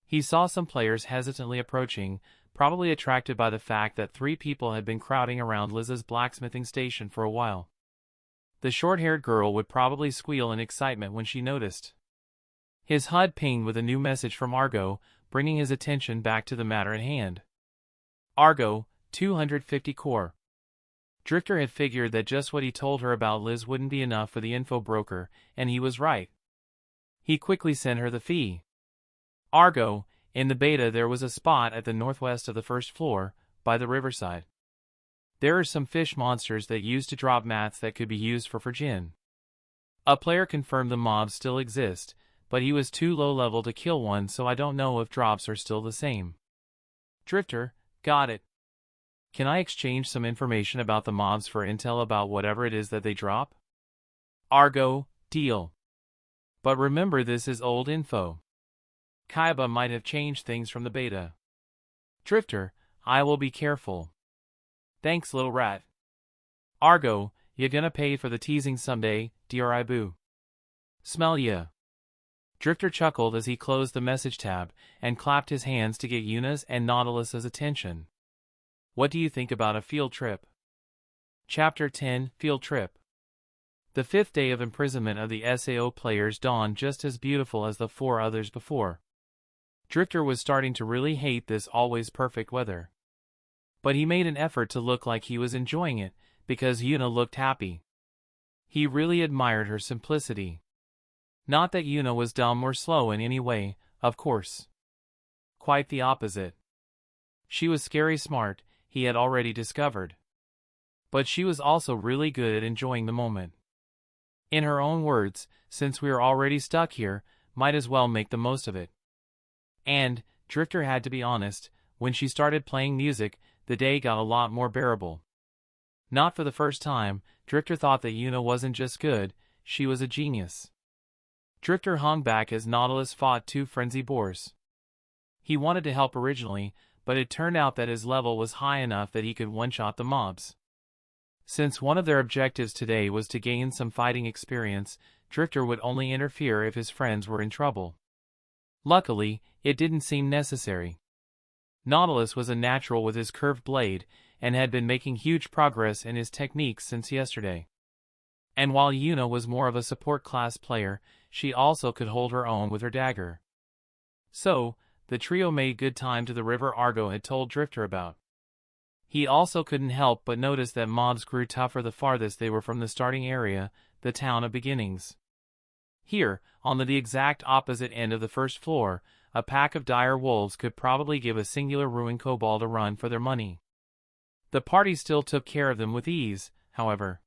He saw some players hesitantly approaching, probably attracted by the fact that 3 people had been crowding around Liz's blacksmithing station for a while. The short-haired girl would probably squeal in excitement when she noticed. His HUD pinged with a new message from Argo, bringing his attention back to the matter at hand. Argo, 250 core. Drifter had figured that just what he told her about Liz wouldn't be enough for the info broker, and he was right. He quickly sent her the fee. Argo, in the beta there was a spot at the northwest of the first floor, by the riverside. There are some fish monsters that used to drop mats that could be used for Fujin. A player confirmed the mobs still exist, but he was too low level to kill one, so I don't know if drops are still the same. Drifter, got it. Can I exchange some information about the mobs for intel about whatever it is that they drop? Argo, deal. But remember this is old info. Kaiba might have changed things from the beta. Drifter, I will be careful. Thanks, little rat. Argo, you gonna pay for the teasing someday, dri boo. Smell ya. Drifter chuckled as he closed the message tab and clapped his hands to get Yuna's and Nautilus's attention. What do you think about a field trip? Chapter 10 Field Trip. The fifth day of imprisonment of the SAO players dawned just as beautiful as the 4 others before. Drifter was starting to really hate this always perfect weather. But he made an effort to look like he was enjoying it, because Yuna looked happy. He really admired her simplicity. Not that Yuna was dumb or slow in any way, of course. Quite the opposite. She was scary smart, he had already discovered. But she was also really good at enjoying the moment. In her own words, since we are already stuck here, might as well make the most of it. And, Drifter had to be honest, when she started playing music, the day got a lot more bearable. Not for the first time, Drifter thought that Yuna wasn't just good, she was a genius. Drifter hung back as Nautilus fought 2 frenzy boars. He wanted to help originally, but it turned out that his level was high enough that he could one-shot the mobs. Since one of their objectives today was to gain some fighting experience, Drifter would only interfere if his friends were in trouble. Luckily, it didn't seem necessary. Nautilus was a natural with his curved blade, and had been making huge progress in his techniques since yesterday. And while Yuna was more of a support class player, she also could hold her own with her dagger. So, the trio made good time to the river Argo had told Drifter about. He also couldn't help but notice that mobs grew tougher the farthest they were from the starting area, the town of beginnings. Here, on the exact opposite end of the first floor, a pack of dire wolves could probably give a singular ruined kobold a run for their money. The party still took care of them with ease, however.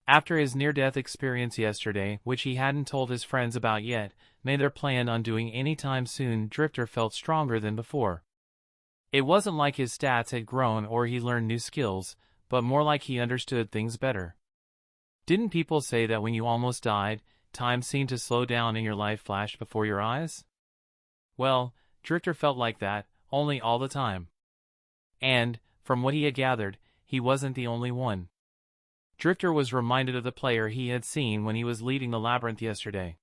After his near-death experience yesterday, which he hadn't told his friends about yet, neither planned on doing any time soon, Drifter felt stronger than before. It wasn't like his stats had grown or he learned new skills, but more like he understood things better. Didn't people say that when you almost died, time seemed to slow down and your life flashed before your eyes? Well, Drifter felt like that, only all the time. And, from what he had gathered, he wasn't the only one. Drifter was reminded of the player he had seen when he was leading the labyrinth yesterday.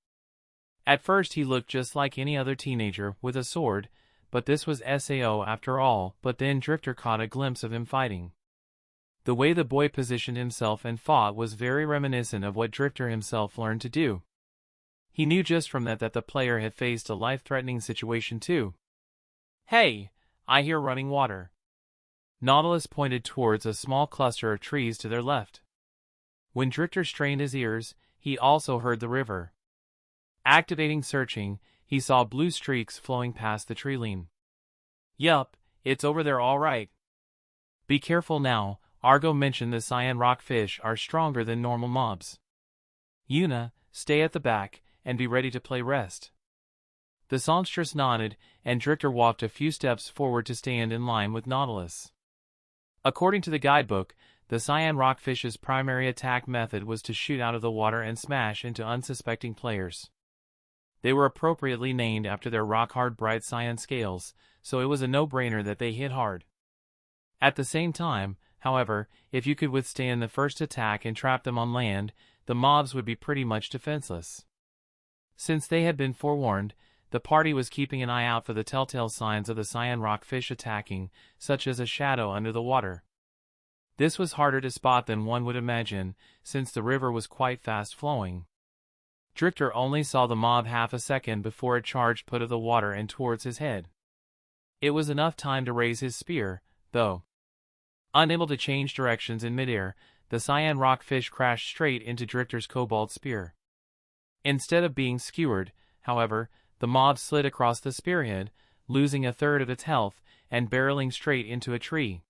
At first he looked just like any other teenager, with a sword, but this was SAO after all. But then Drifter caught a glimpse of him fighting. The way the boy positioned himself and fought was very reminiscent of what Drifter himself learned to do. He knew just from that the player had faced a life-threatening situation too. "Hey, I hear running water." Nautilus pointed towards a small cluster of trees to their left. When Drifter strained his ears, he also heard the river. Activating searching, he saw blue streaks flowing past the tree line. "Yup, it's over there all right." "Be careful now, Argo mentioned the cyan rockfish are stronger than normal mobs. Yuna, stay at the back, and be ready to play rest." The songstress nodded, and Drifter walked a few steps forward to stand in line with Nautilus. According to the guidebook, the cyan rockfish's primary attack method was to shoot out of the water and smash into unsuspecting players. They were appropriately named after their rock-hard bright cyan scales, so it was a no-brainer that they hit hard. At the same time, however, if you could withstand the first attack and trap them on land, the mobs would be pretty much defenseless. Since they had been forewarned, the party was keeping an eye out for the telltale signs of the cyan rockfish attacking, such as a shadow under the water. This was harder to spot than one would imagine, since the river was quite fast-flowing. Drifter only saw the mob half a second before it charged out of the water and towards his head. It was enough time to raise his spear, though. Unable to change directions in midair, the cyan rockfish crashed straight into Drifter's kobold spear. Instead of being skewered, however, the mob slid across the spearhead, losing a third of its health, and barreling straight into a tree.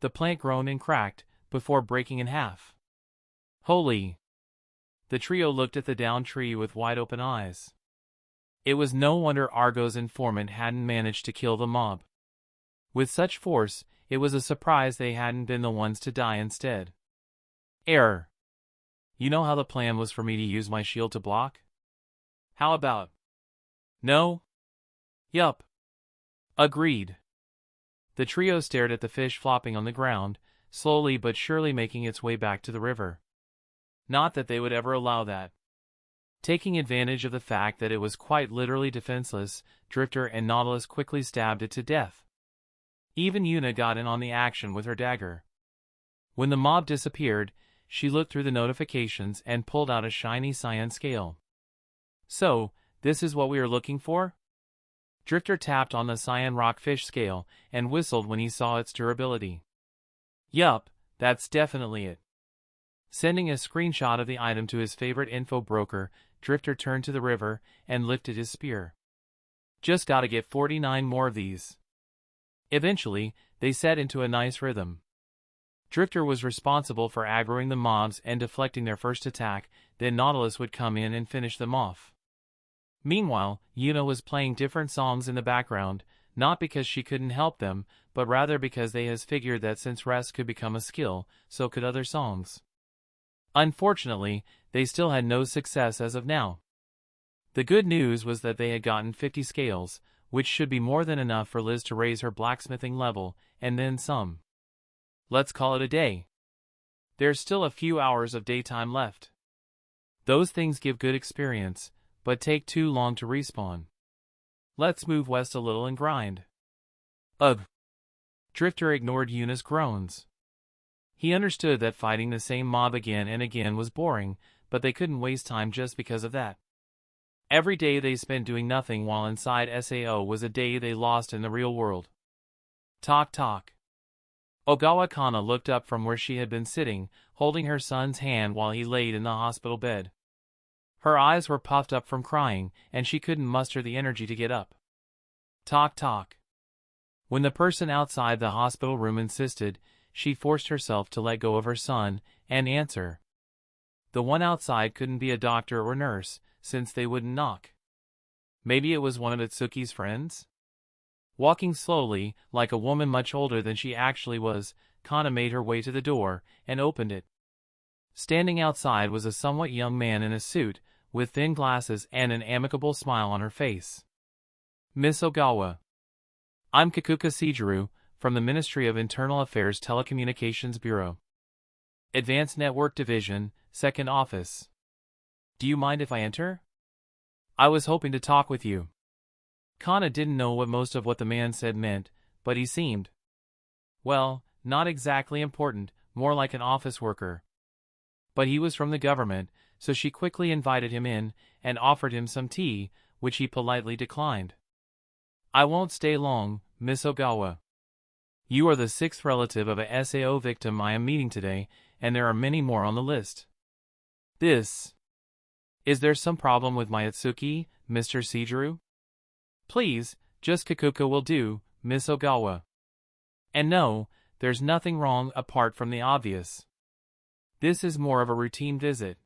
The plant groaned and cracked, before breaking in half. Holy! The trio looked at the downed tree with wide-open eyes. It was no wonder Argo's informant hadn't managed to kill the mob. With such force, it was a surprise they hadn't been the ones to die instead. Error. You know how the plan was for me to use my shield to block? How about? No? Yup. Agreed. The trio stared at the fish flopping on the ground, slowly but surely making its way back to the river. Not that they would ever allow that. Taking advantage of the fact that it was quite literally defenseless, Drifter and Nautilus quickly stabbed it to death. Even Yuna got in on the action with her dagger. When the mob disappeared, she looked through the notifications and pulled out a shiny cyan scale. So, this is what we are looking for? Drifter tapped on the cyan rockfish scale and whistled when he saw its durability. Yup, that's definitely it. Sending a screenshot of the item to his favorite info broker, Drifter turned to the river and lifted his spear. Just gotta get 49 more of these. Eventually, they set into a nice rhythm. Drifter was responsible for aggroing the mobs and deflecting their first attack, then Nautilus would come in and finish them off. Meanwhile, Yuna was playing different songs in the background, not because she couldn't help them, but rather because they has figured that since rest could become a skill, so could other songs. Unfortunately, they still had no success as of now. The good news was that they had gotten 50 scales, which should be more than enough for Liz to raise her blacksmithing level, and then some. Let's call it a day. There's still a few hours of daytime left. Those things give good experience, but take too long to respawn. Let's move west a little and grind. Ugh. Drifter ignored Yuna's groans. He understood that fighting the same mob again and again was boring, but they couldn't waste time just because of that. Every day they spent doing nothing while inside SAO was a day they lost in the real world. Talk talk. Ogawa Kana looked up from where she had been sitting, holding her son's hand while he laid in the hospital bed. Her eyes were puffed up from crying, and she couldn't muster the energy to get up. Talk talk. When the person outside the hospital room insisted, she forced herself to let go of her son and answer. The one outside couldn't be a doctor or nurse, since they wouldn't knock. Maybe it was one of Itsuki's friends? Walking slowly, like a woman much older than she actually was, Kana made her way to the door and opened it. Standing outside was a somewhat young man in a suit, with thin glasses and an amicable smile on her face. Miss Ogawa. I'm Kikuka Seijiru, from the Ministry of Internal Affairs Telecommunications Bureau. Advanced Network Division, 2nd Office. Do you mind if I enter? I was hoping to talk with you. Kana didn't know what most of what the man said meant, but he seemed, well, not exactly important, more like an office worker. But he was from the government, so she quickly invited him in and offered him some tea, which he politely declined. I won't stay long, Miss Ogawa. You are the 6th relative of a SAO victim I am meeting today, and there are many more on the list. Is there some problem with my Itsuki, Mr. Seijiru? Please, just Kikuka will do, Miss Ogawa. And no, there's nothing wrong apart from the obvious. This is more of a routine visit.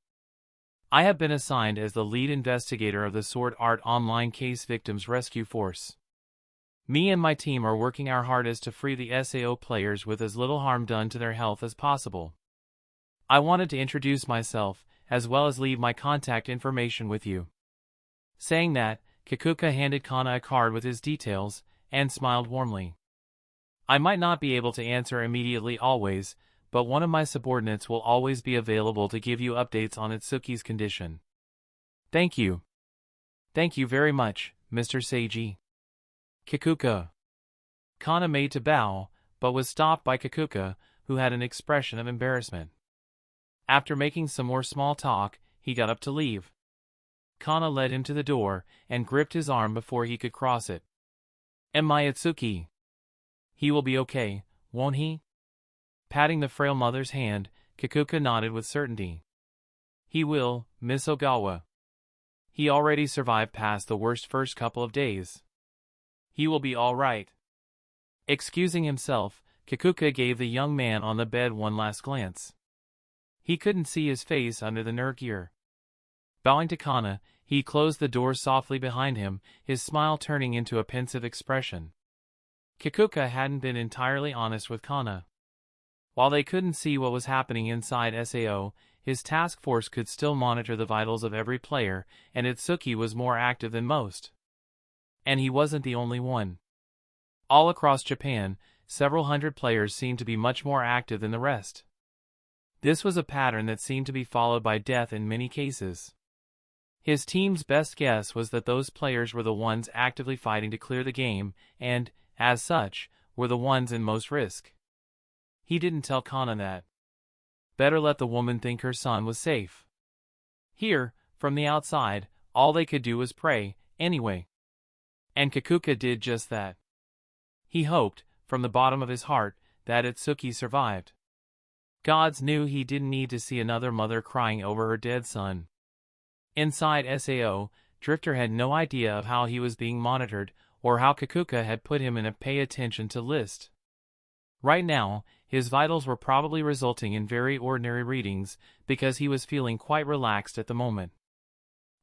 I have been assigned as the lead investigator of the Sword Art Online Case Victims Rescue Force. Me and my team are working our hardest to free the SAO players with as little harm done to their health as possible. I wanted to introduce myself, as well as leave my contact information with you. Saying that, Kikuka handed Kana a card with his details, and smiled warmly. I might not be able to answer immediately always, but one of my subordinates will always be available to give you updates on Itsuki's condition. Thank you. Thank you very much, Mr. Seiji. Kikuka. Kana made to bow, but was stopped by Kikuka, who had an expression of embarrassment. After making some more small talk, he got up to leave. Kana led him to the door and gripped his arm before he could cross it. And my Itsuki. He will be okay, won't he? Patting the frail mother's hand, Kikuka nodded with certainty. He will, Miss Ogawa. He already survived past the worst first couple of days. He will be all right. Excusing himself, Kikuka gave the young man on the bed one last glance. He couldn't see his face under the nergear. Bowing to Kana, he closed the door softly behind him, his smile turning into a pensive expression. Kikuka hadn't been entirely honest with Kana. While they couldn't see what was happening inside SAO, his task force could still monitor the vitals of every player, and Itsuki was more active than most. And he wasn't the only one. All across Japan, several hundred players seemed to be much more active than the rest. This was a pattern that seemed to be followed by death in many cases. His team's best guess was that those players were the ones actively fighting to clear the game, and, as such, were the ones in most risk. He didn't tell Kana that. Better let the woman think her son was safe. Here, from the outside, all they could do was pray, anyway. And Kikuka did just that. He hoped, from the bottom of his heart, that Itsuki survived. Gods knew he didn't need to see another mother crying over her dead son. Inside SAO, Drifter had no idea of how he was being monitored, or how Kikuka had put him in a pay attention to list. Right now, his vitals were probably resulting in very ordinary readings, because he was feeling quite relaxed at the moment.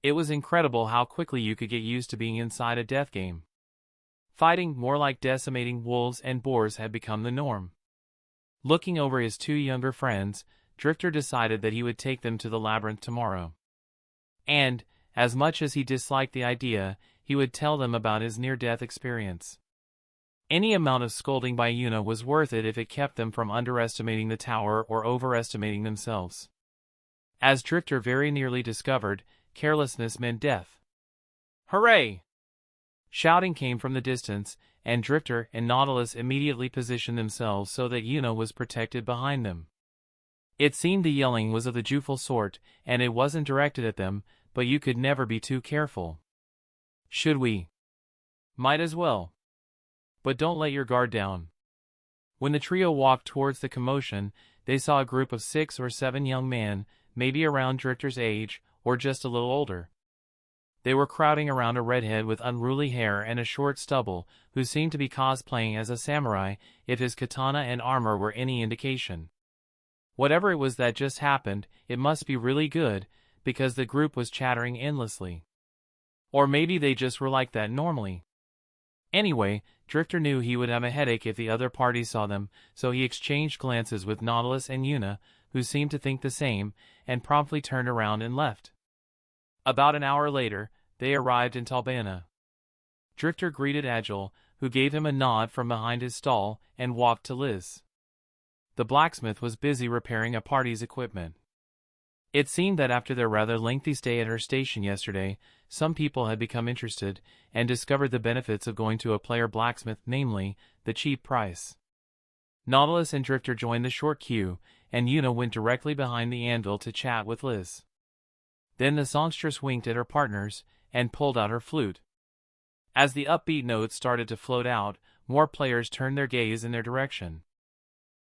It was incredible how quickly you could get used to being inside a death game. Fighting, more like decimating wolves and boars, had become the norm. Looking over his two younger friends, Drifter decided that he would take them to the labyrinth tomorrow. And, as much as he disliked the idea, he would tell them about his near-death experience. Any amount of scolding by Yuna was worth it if it kept them from underestimating the tower or overestimating themselves. As Drifter very nearly discovered, carelessness meant death. Hooray! Shouting came from the distance, and Drifter and Nautilus immediately positioned themselves so that Yuna was protected behind them. It seemed the yelling was of the joyful sort, and it wasn't directed at them, but you could never be too careful. Should we? Might as well. But don't let your guard down. When the trio walked towards the commotion, they saw a group of 6 or 7 young men, maybe around Drifter's age, or just a little older. They were crowding around a redhead with unruly hair and a short stubble, who seemed to be cosplaying as a samurai, if his katana and armor were any indication. Whatever it was that just happened, it must be really good, because the group was chattering endlessly. Or maybe they just were like that normally. Anyway, Drifter knew he would have a headache if the other party saw them, so he exchanged glances with Nautilus and Yuna, who seemed to think the same, and promptly turned around and left. About an hour later, they arrived in Talbana. Drifter greeted Agile, who gave him a nod from behind his stall, and walked to Liz. The blacksmith was busy repairing a party's equipment. It seemed that after their rather lengthy stay at her station yesterday, some people had become interested, and discovered the benefits of going to a player blacksmith, namely, the cheap price. Nautilus and Drifter joined the short queue, and Yuna went directly behind the anvil to chat with Liz. Then the songstress winked at her partners, and pulled out her flute. As the upbeat notes started to float out, more players turned their gaze in their direction.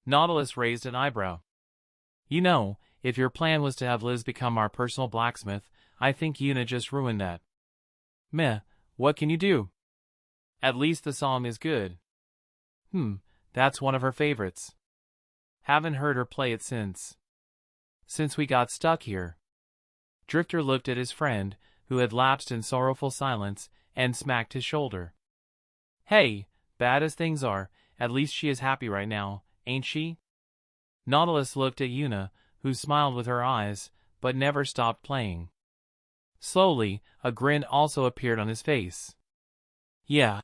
Nautilus raised an eyebrow. You know, if your plan was to have Liz become our personal blacksmith, I think Yuna just ruined that. Meh, what can you do? At least the song is good. That's one of her favorites. Haven't heard her play it since we got stuck here. Drifter looked at his friend, who had lapsed in sorrowful silence, and smacked his shoulder. Hey, bad as things are, at least she is happy right now, ain't she? Nautilus looked at Yuna, who smiled with her eyes, but never stopped playing. Slowly, a grin also appeared on his face. Yeah.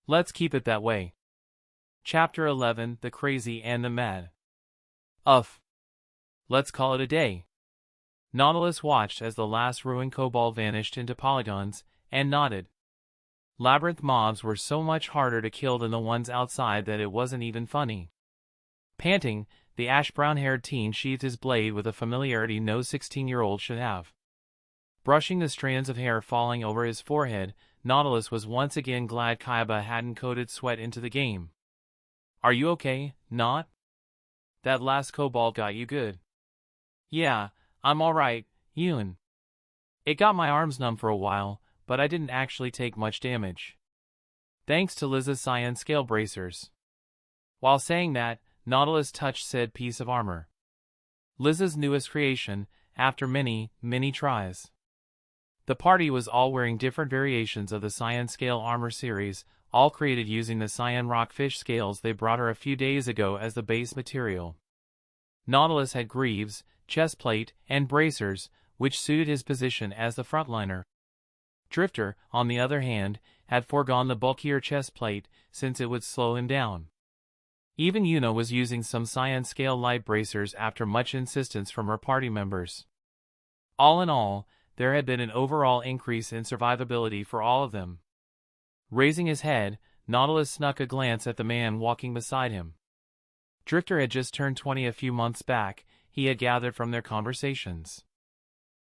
Let's keep it that way. Chapter 11, The Crazy and the Mad. Let's call it a day. Nautilus watched as the last ruined kobold vanished into polygons, and nodded. Labyrinth mobs were so much harder to kill than the ones outside that it wasn't even funny. Panting, the ash-brown-haired teen sheathed his blade with a familiarity no 16-year-old should have. Brushing the strands of hair falling over his forehead, Nautilus was once again glad Kaiba hadn't coded sweat into the game. Are you okay, Naut? That last kobold got you good. Yeah, I'm alright, Yun. It got my arms numb for a while, but I didn't actually take much damage. Thanks to Liz's cyan scale bracers. While saying that, Nautilus touched said piece of armor. Liz's newest creation, after many, many tries. The party was all wearing different variations of the cyan scale armor series, all created using the cyan rockfish scales they brought her a few days ago as the base material. Nautilus had greaves, chestplate, and bracers, which suited his position as the frontliner. Drifter, on the other hand, had foregone the bulkier chestplate, since it would slow him down. Even Yuna was using some cyan scale light bracers after much insistence from her party members. All in all, there had been an overall increase in survivability for all of them. Raising his head, Nautilus snuck a glance at the man walking beside him. Drifter had just turned 20 a few months back. he had gathered from their conversations.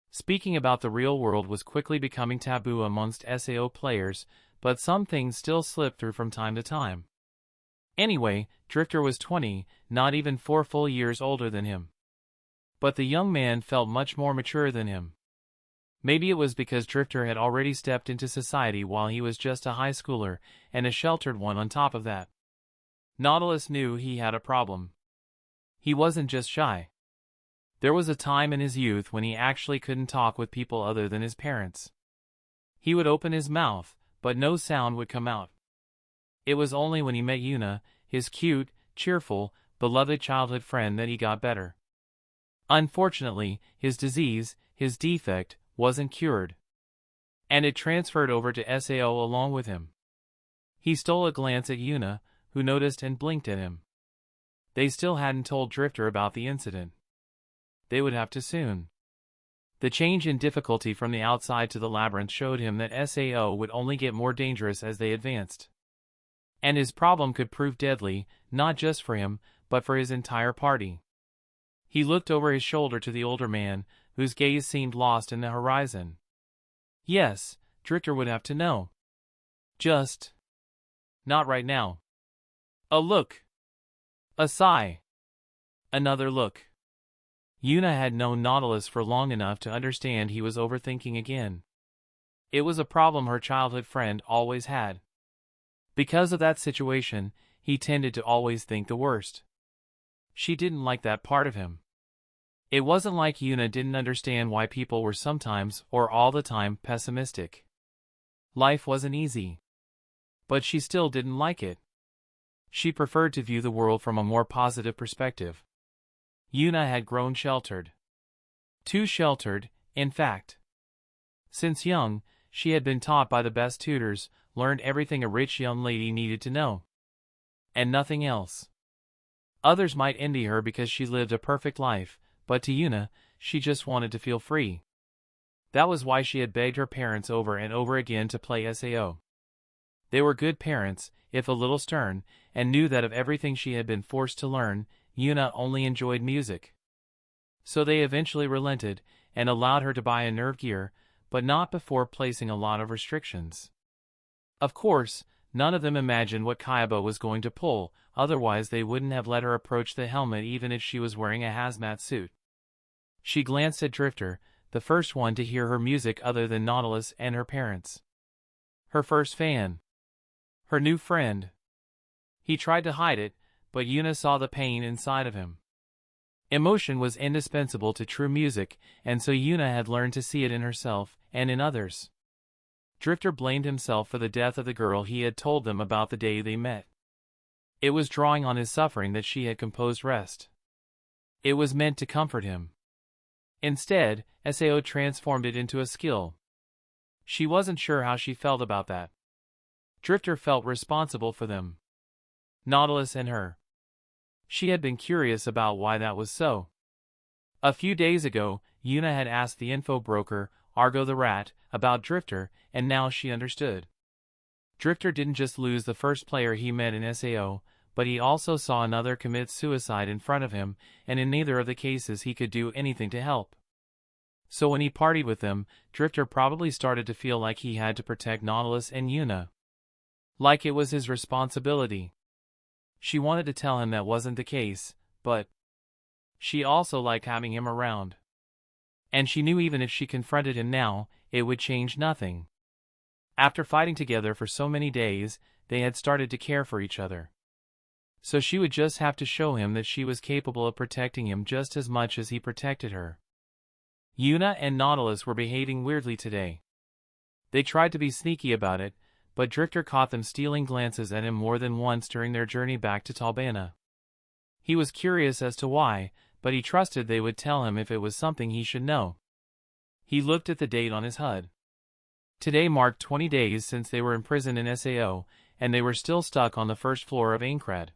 Speaking about the real world was quickly becoming taboo amongst SAO players, but some things still slipped through from time to time. Anyway, Drifter was 20, not even 4 full years older than him. But the young man felt much more mature than him. Maybe it was because Drifter had already stepped into society while he was just a high schooler, and a sheltered one on top of that. Nautilus knew he had a problem. He wasn't just shy. There was a time in his youth when he actually couldn't talk with people other than his parents. He would open his mouth, but no sound would come out. It was only when he met Yuna, his cute, cheerful, beloved childhood friend, that he got better. Unfortunately, his disease, his defect, wasn't cured. And it transferred over to SAO along with him. He stole a glance at Yuna, who noticed and blinked at him. They still hadn't told Drifter about the incident. They would have to soon. The change in difficulty from the outside to the labyrinth showed him that SAO would only get more dangerous as they advanced. And his problem could prove deadly, not just for him, but for his entire party. He looked over his shoulder to the older man, whose gaze seemed lost in the horizon. Yes, Drifter would have to know. Just not right now. A look. A sigh. Another look. Yuna had known Nautilus for long enough to understand he was overthinking again. It was a problem her childhood friend always had. Because of that situation, he tended to always think the worst. She didn't like that part of him. It wasn't like Yuna didn't understand why people were sometimes, or all the time, pessimistic. Life wasn't easy. But she still didn't like it. She preferred to view the world from a more positive perspective. Yuna had grown sheltered. Too sheltered, in fact. Since young, she had been taught by the best tutors, learned everything a rich young lady needed to know. And nothing else. Others might envy her because she lived a perfect life, but to Yuna, she just wanted to feel free. That was why she had begged her parents over and over again to play SAO. They were good parents, if a little stern, and knew that of everything she had been forced to learn, Yuna only enjoyed music. So they eventually relented, and allowed her to buy a nerve gear, but not before placing a lot of restrictions. Of course, none of them imagined what Kaiba was going to pull, otherwise they wouldn't have let her approach the helmet even if she was wearing a hazmat suit. She glanced at Drifter, the first one to hear her music other than Nautilus and her parents. Her first fan. Her new friend. He tried to hide it, but Yuna saw the pain inside of him. Emotion was indispensable to true music, and so Yuna had learned to see it in herself and in others. Drifter blamed himself for the death of the girl he had told them about the day they met. It was drawing on his suffering that she had composed Rest. It was meant to comfort him. Instead, SAO transformed it into a skill. She wasn't sure how she felt about that. Drifter felt responsible for them. Nautilus and her. She had been curious about why that was so. A few days ago, Yuna had asked the info broker, Argo the Rat, about Drifter, and now she understood. Drifter didn't just lose the first player he met in SAO, but he also saw another commit suicide in front of him, and in neither of the cases he could do anything to help. So when he partied with them, Drifter probably started to feel like he had to protect Nautilus and Yuna. Like it was his responsibility. She wanted to tell him that wasn't the case, but she also liked having him around. And she knew even if she confronted him now, it would change nothing. After fighting together for so many days, they had started to care for each other. So she would just have to show him that she was capable of protecting him just as much as he protected her. Yuna and Nautilus were behaving weirdly today. They tried to be sneaky about it, but Drifter caught them stealing glances at him more than once during their journey back to Talbana. He was curious as to why, but he trusted they would tell him if it was something he should know. He looked at the date on his HUD. Today marked 20 days since they were imprisoned in SAO, and they were still stuck on the first floor of Aincrad.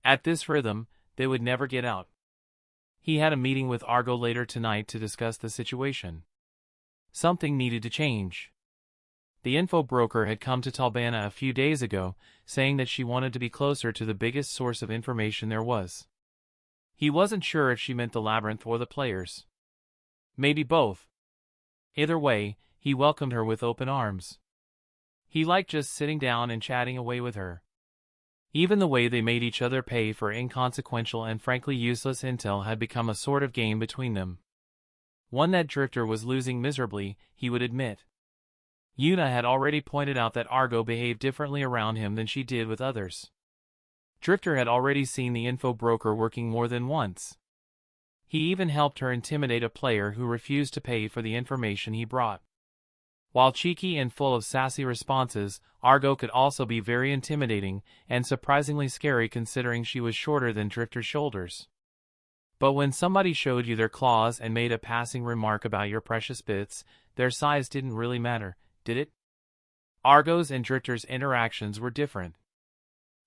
At this rhythm, they would never get out. He had a meeting with Argo later tonight to discuss the situation. Something needed to change. The info broker had come to Talbana a few days ago, saying that she wanted to be closer to the biggest source of information there was. He wasn't sure if she meant the labyrinth or the players. Maybe both. Either way, he welcomed her with open arms. He liked just sitting down and chatting away with her. Even the way they made each other pay for inconsequential and frankly useless intel had become a sort of game between them. One that Drifter was losing miserably, he would admit. Yuna had already pointed out that Argo behaved differently around him than she did with others. Drifter had already seen the info broker working more than once. He even helped her intimidate a player who refused to pay for the information he brought. While cheeky and full of sassy responses, Argo could also be very intimidating and surprisingly scary considering she was shorter than Drifter's shoulders. But when somebody showed you their claws and made a passing remark about your precious bits, their size didn't really matter, did it? Argo's and Drifter's interactions were different.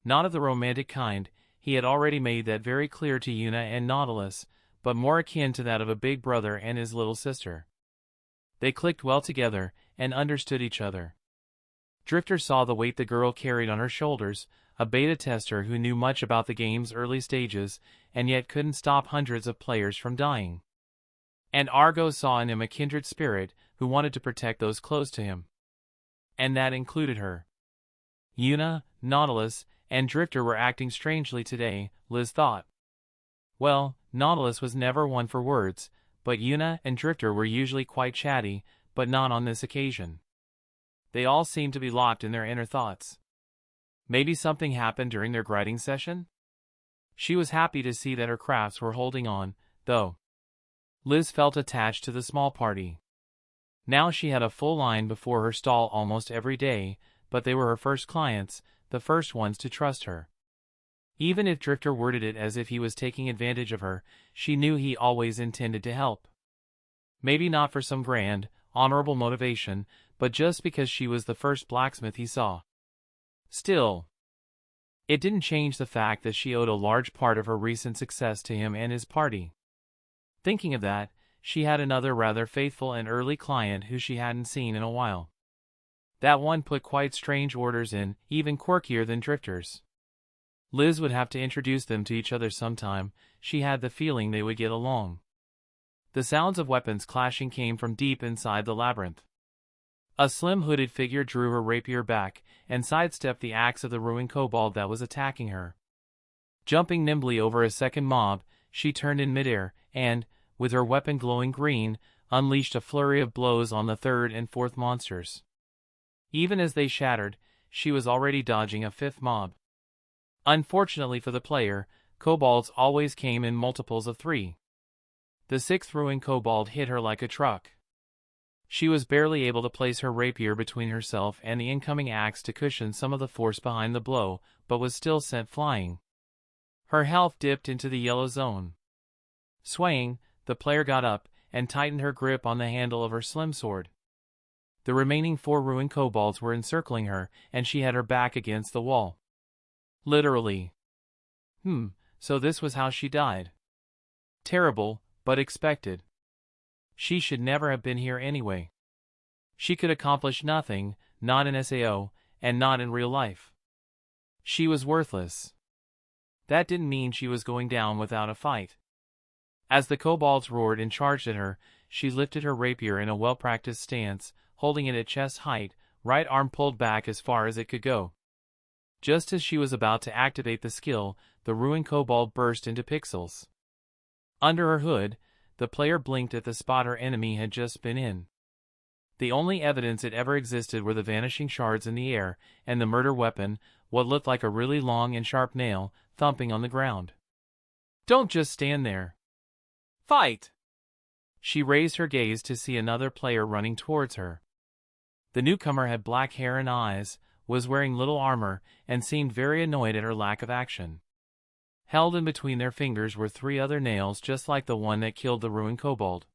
Not of the romantic kind, he had already made that very clear to Yuna and Nautilus, but more akin to that of a big brother and his little sister. They clicked well together and understood each other. Drifter saw the weight the girl carried on her shoulders, a beta tester who knew much about the game's early stages and yet couldn't stop hundreds of players from dying. And Argo saw in him a kindred spirit who wanted to protect those close to him. And that included her. Yuna, Nautilus, and Drifter were acting strangely today, Liz thought. Well, Nautilus was never one for words, but Yuna and Drifter were usually quite chatty, but not on this occasion. They all seemed to be locked in their inner thoughts. Maybe something happened during their grinding session? She was happy to see that her crafts were holding on, though. Liz felt attached to the small party. Now she had a full line before her stall almost every day, but they were her first clients, the first ones to trust her. Even if Drifter worded it as if he was taking advantage of her, she knew he always intended to help. Maybe not for some grand, honorable motivation, but just because she was the first blacksmith he saw. Still, it didn't change the fact that she owed a large part of her recent success to him and his party. Thinking of that, she had another rather faithful and early client who she hadn't seen in a while. That one put quite strange orders in, even quirkier than Drifter's. Liz would have to introduce them to each other sometime. She had the feeling they would get along. The sounds of weapons clashing came from deep inside the labyrinth. A slim hooded figure drew her rapier back and sidestepped the axe of the ruined kobold that was attacking her. Jumping nimbly over a second mob, she turned in midair and, with her weapon glowing green, unleashed a flurry of blows on the third and fourth monsters. Even as they shattered, she was already dodging a fifth mob. Unfortunately for the player, kobolds always came in multiples of 3. The sixth ruined kobold hit her like a truck. She was barely able to place her rapier between herself and the incoming axe to cushion some of the force behind the blow, but was still sent flying. Her health dipped into the yellow zone. Swaying, the player got up and tightened her grip on the handle of her slim sword. The remaining 4 ruined kobolds were encircling her, and she had her back against the wall. Literally. So this was how she died. Terrible, but expected. She should never have been here anyway. She could accomplish nothing, not in SAO, and not in real life. She was worthless. That didn't mean she was going down without a fight. As the kobolds roared and charged at her, she lifted her rapier in a well-practiced stance, holding it at chest height, right arm pulled back as far as it could go. Just as she was about to activate the skill, the ruined kobold burst into pixels. Under her hood, the player blinked at the spot her enemy had just been in. The only evidence it ever existed were the vanishing shards in the air, and the murder weapon, what looked like a really long and sharp nail, thumping on the ground. Don't just stand there. Fight! She raised her gaze to see another player running towards her. The newcomer had black hair and eyes, was wearing little armor, and seemed very annoyed at her lack of action. Held in between their fingers were 3 other nails just like the one that killed the ruined kobold.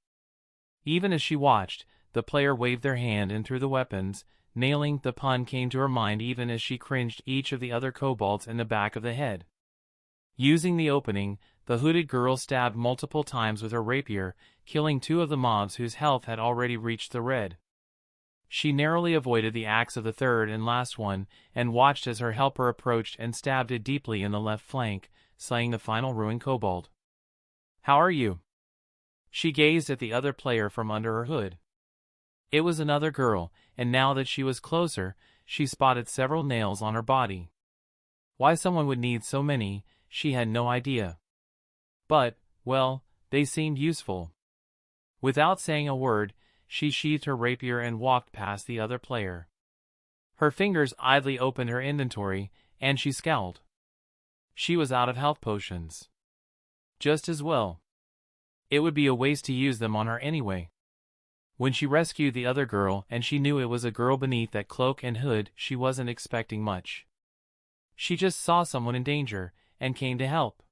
Even as she watched, the player waved their hand and threw the weapons. Nailing the pun came to her mind even as she cringed each of the other kobolds in the back of the head. Using the opening, the hooded girl stabbed multiple times with her rapier, killing 2 of the mobs whose health had already reached the red. She narrowly avoided the axe of the third and last one, and watched as her helper approached and stabbed it deeply in the left flank, slaying the final ruined kobold. How are you? She gazed at the other player from under her hood. It was another girl, and now that she was closer, she spotted several nails on her body. Why someone would need so many, she had no idea. But, well, they seemed useful. Without saying a word, she sheathed her rapier and walked past the other player. Her fingers idly opened her inventory, and she scowled. She was out of health potions. Just as well. It would be a waste to use them on her anyway. When she rescued the other girl and she knew it was a girl beneath that cloak and hood, she wasn't expecting much. She just saw someone in danger, and came to help.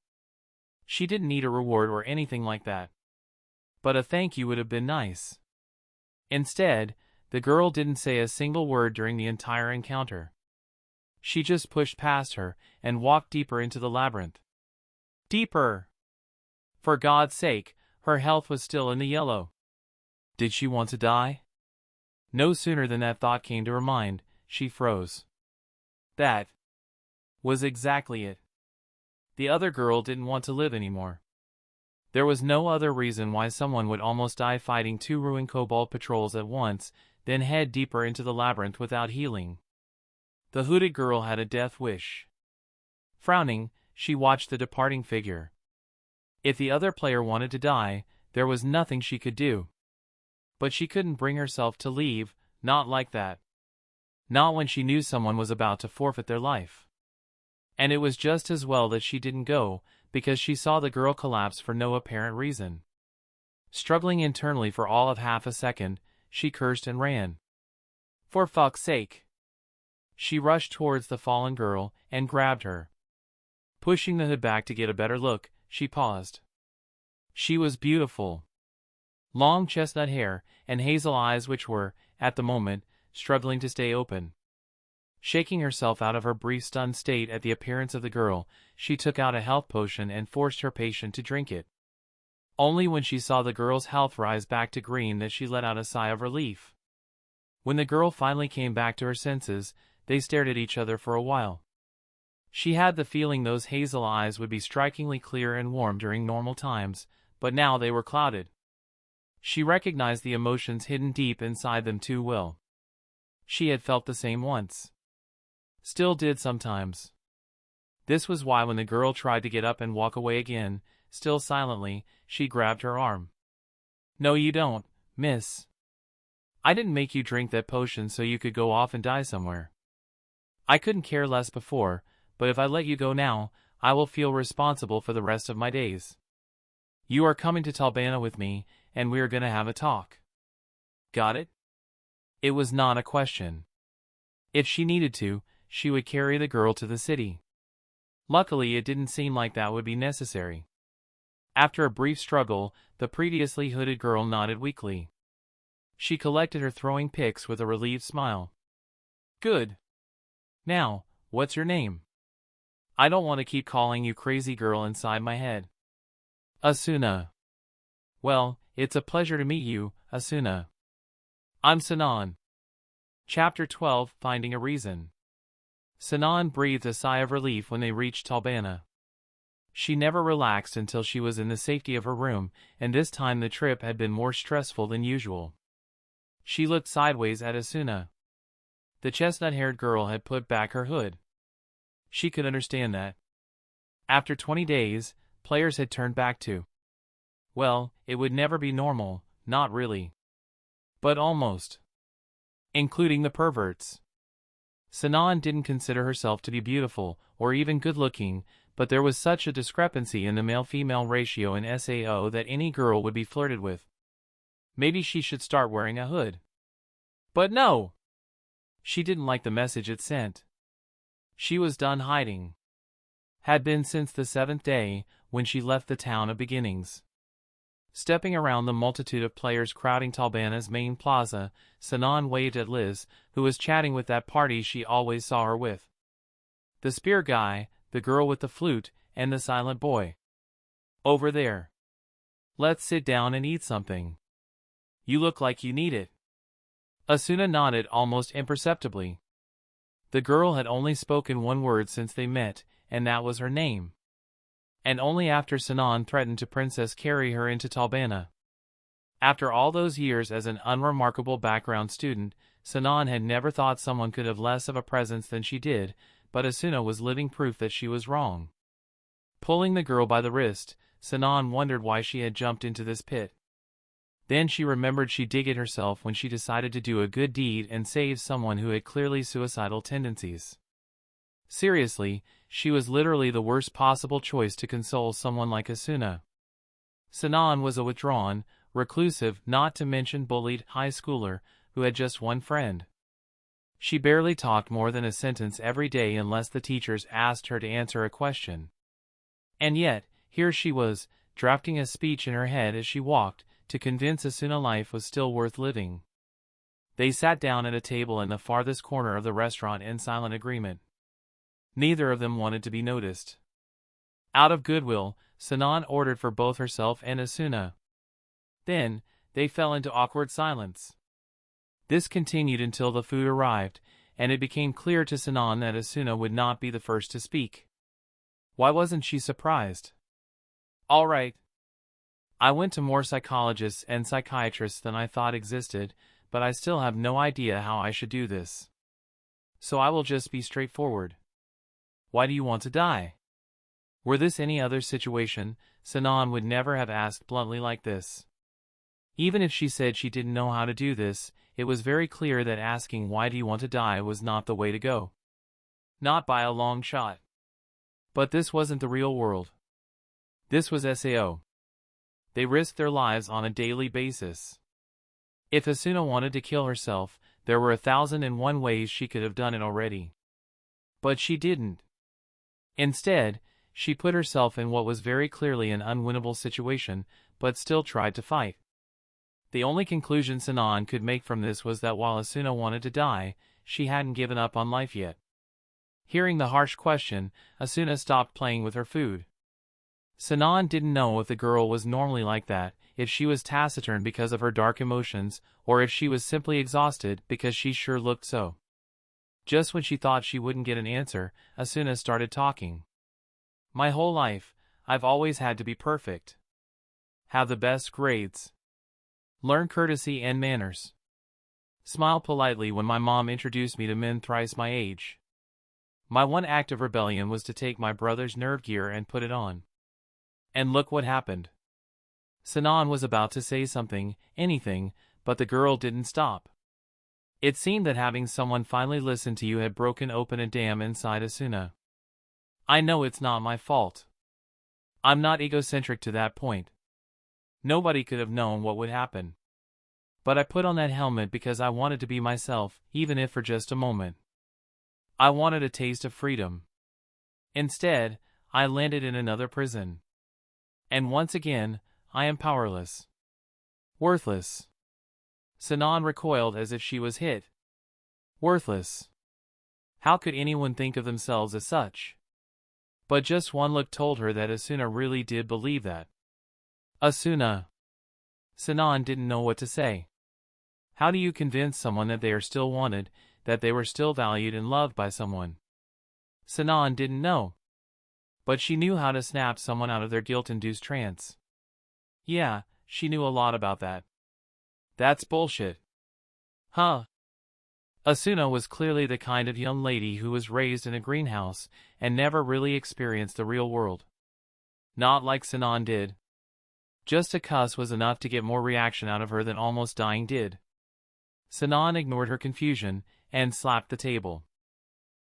She didn't need a reward or anything like that. But a thank you would have been nice. Instead, the girl didn't say a single word during the entire encounter. She just pushed past her, and walked deeper into the labyrinth. Deeper! For God's sake, her health was still in the yellow. Did she want to die? No sooner than that thought came to her mind, she froze. That was exactly it. The other girl didn't want to live anymore. There was no other reason why someone would almost die fighting two ruined kobold patrols at once, then head deeper into the labyrinth without healing. The hooded girl had a death wish. Frowning, she watched the departing figure. If the other player wanted to die, there was nothing she could do. But she couldn't bring herself to leave, not like that. Not when she knew someone was about to forfeit their life. And it was just as well that she didn't go, because she saw the girl collapse for no apparent reason. Struggling internally for all of half a second, she cursed and ran. For fuck's sake! She rushed towards the fallen girl and grabbed her. Pushing the hood back to get a better look, she paused. She was beautiful. Long chestnut hair and hazel eyes which were, at the moment, struggling to stay open. Shaking herself out of her brief stunned state at the appearance of the girl, she took out a health potion and forced her patient to drink it. Only when she saw the girl's health rise back to green that she let out a sigh of relief. When the girl finally came back to her senses, they stared at each other for a while. She had the feeling those hazel eyes would be strikingly clear and warm during normal times, but now they were clouded. She recognized the emotions hidden deep inside them too well. She had felt the same once. Still did sometimes. This was why when the girl tried to get up and walk away again, still silently, she grabbed her arm. No you don't, miss. I didn't make you drink that potion so you could go off and die somewhere. I couldn't care less before, but if I let you go now, I will feel responsible for the rest of my days. You are coming to Talbana with me, and we are gonna have a talk. Got it? It was not a question. If she needed to, she would carry the girl to the city. Luckily it didn't seem like that would be necessary. After a brief struggle, the previously hooded girl nodded weakly. She collected her throwing picks with a relieved smile. Good. Now, what's your name? I don't want to keep calling you crazy girl inside my head. Asuna. Well, it's a pleasure to meet you, Asuna. I'm Sinan. Chapter 12, Finding a Reason. Sinan breathed a sigh of relief when they reached Talbana. She never relaxed until she was in the safety of her room, and this time the trip had been more stressful than usual. She looked sideways at Asuna. The chestnut-haired girl had put back her hood. She could understand that. After 20 days, players had turned back to. Well, it would never be normal, not really. But almost. Including the perverts. Sinan didn't consider herself to be beautiful, or even good-looking, but there was such a discrepancy in the male-female ratio in SAO that any girl would be flirted with. Maybe she should start wearing a hood. But no! She didn't like the message it sent. She was done hiding. Had been since the 7th day, when she left the town of beginnings. Stepping around the multitude of players crowding Talbana's main plaza, Sinan waved at Liz, who was chatting with that party she always saw her with. The spear guy, the girl with the flute, and the silent boy. Over there. Let's sit down and eat something. You look like you need it. Asuna nodded almost imperceptibly. The girl had only spoken one word since they met, and that was her name. And only after Sinon threatened to princess carry her into Talbana. After all those years as an unremarkable background student, Sinon had never thought someone could have less of a presence than she did, but Asuna was living proof that she was wrong. Pulling the girl by the wrist, Sinon wondered why she had jumped into this pit. Then she remembered she did it herself when she decided to do a good deed and save someone who had clearly suicidal tendencies. Seriously, she was literally the worst possible choice to console someone like Asuna. Sinon was a withdrawn, reclusive, not to mention bullied, high schooler, who had just one friend. She barely talked more than a sentence every day unless the teachers asked her to answer a question. And yet, here she was, drafting a speech in her head as she walked, to convince Asuna life was still worth living. They sat down at a table in the farthest corner of the restaurant in silent agreement. Neither of them wanted to be noticed. Out of goodwill, Sinon ordered for both herself and Asuna. Then, they fell into awkward silence. This continued until the food arrived, and it became clear to Sinon that Asuna would not be the first to speak. Why wasn't she surprised? All right. I went to more psychologists and psychiatrists than I thought existed, but I still have no idea how I should do this. So I will just be straightforward. Why do you want to die? Were this any other situation, Sinon would never have asked bluntly like this. Even if she said she didn't know how to do this, it was very clear that asking why do you want to die was not the way to go. Not by a long shot. But this wasn't the real world. This was SAO. They risked their lives on a daily basis. If Asuna wanted to kill herself, there were 1,001 ways she could have done it already. But she didn't. Instead, she put herself in what was very clearly an unwinnable situation, but still tried to fight. The only conclusion Sinon could make from this was that while Asuna wanted to die, she hadn't given up on life yet. Hearing the harsh question, Asuna stopped playing with her food. Sinon didn't know if the girl was normally like that, if she was taciturn because of her dark emotions, or if she was simply exhausted because she sure looked so. Just when she thought she wouldn't get an answer, Asuna started talking. My whole life, I've always had to be perfect. Have the best grades. Learn courtesy and manners. Smile politely when my mom introduced me to men thrice my age. My one act of rebellion was to take my brother's nerve gear and put it on. And look what happened. Sinon was about to say something, anything, but the girl didn't stop. It seemed that having someone finally listen to you had broken open a dam inside Asuna. I know it's not my fault. I'm not egocentric to that point. Nobody could have known what would happen. But I put on that helmet because I wanted to be myself, even if for just a moment. I wanted a taste of freedom. Instead, I landed in another prison. And once again, I am powerless. Worthless. Sinon recoiled as if she was hit. Worthless. How could anyone think of themselves as such? But just one look told her that Asuna really did believe that. Asuna. Sinon didn't know what to say. How do you convince someone that they are still wanted, that they were still valued and loved by someone? Sinon didn't know. But she knew how to snap someone out of their guilt-induced trance. Yeah, she knew a lot about that. That's bullshit. Huh? Asuna was clearly the kind of young lady who was raised in a greenhouse and never really experienced the real world. Not like Sinon did. Just a cuss was enough to get more reaction out of her than almost dying did. Sinon ignored her confusion and slapped the table.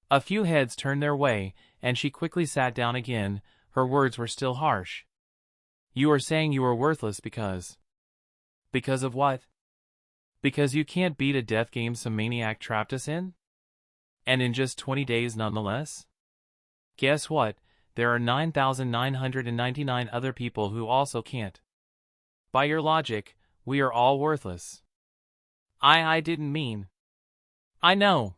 A few heads turned their way, and she quickly sat down again. Her words were still harsh. You are saying you are worthless because... Because of what? Because you can't beat a death game some maniac trapped us in? And in just 20 days nonetheless? Guess what? There are 9,999 other people who also can't. By your logic, we are all worthless. I didn't mean... I know.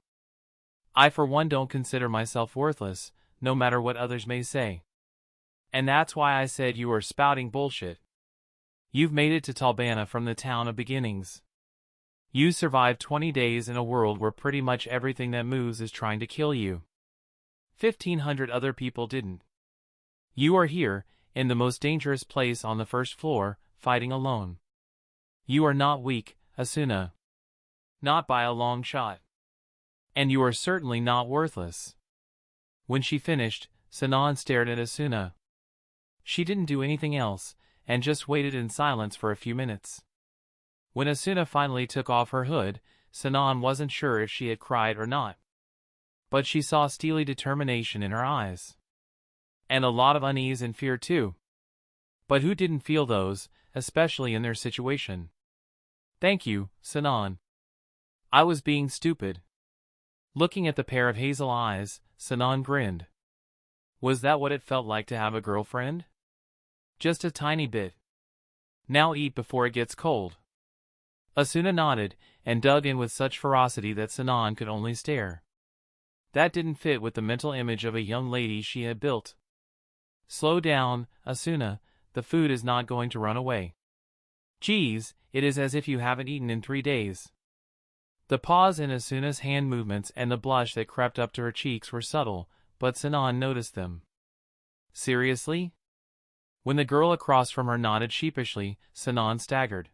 I for one don't consider myself worthless, no matter what others may say. And that's why I said you were spouting bullshit. You've made it to Talbana from the town of beginnings. You survived 20 days in a world where pretty much everything that moves is trying to kill you. 1,500 other people didn't. You are here, in the most dangerous place on the first floor, fighting alone. You are not weak, Asuna. Not by a long shot. And you are certainly not worthless. When she finished, Sinon stared at Asuna. She didn't do anything else, and just waited in silence for a few minutes. When Asuna finally took off her hood, Sinon wasn't sure if she had cried or not. But she saw steely determination in her eyes. And a lot of unease and fear too. But who didn't feel those, especially in their situation? Thank you, Sinon. I was being stupid. Looking at the pair of hazel eyes, Sinon grinned. Was that what it felt like to have a girlfriend? Just a tiny bit. Now eat before it gets cold. Asuna nodded, and dug in with such ferocity that Sinon could only stare. That didn't fit with the mental image of a young lady she had built. Slow down, Asuna, the food is not going to run away. Geez, it is as if you haven't eaten in 3 days. The pause in Asuna's hand movements and the blush that crept up to her cheeks were subtle, but Sinon noticed them. Seriously? When the girl across from her nodded sheepishly, Sinon staggered.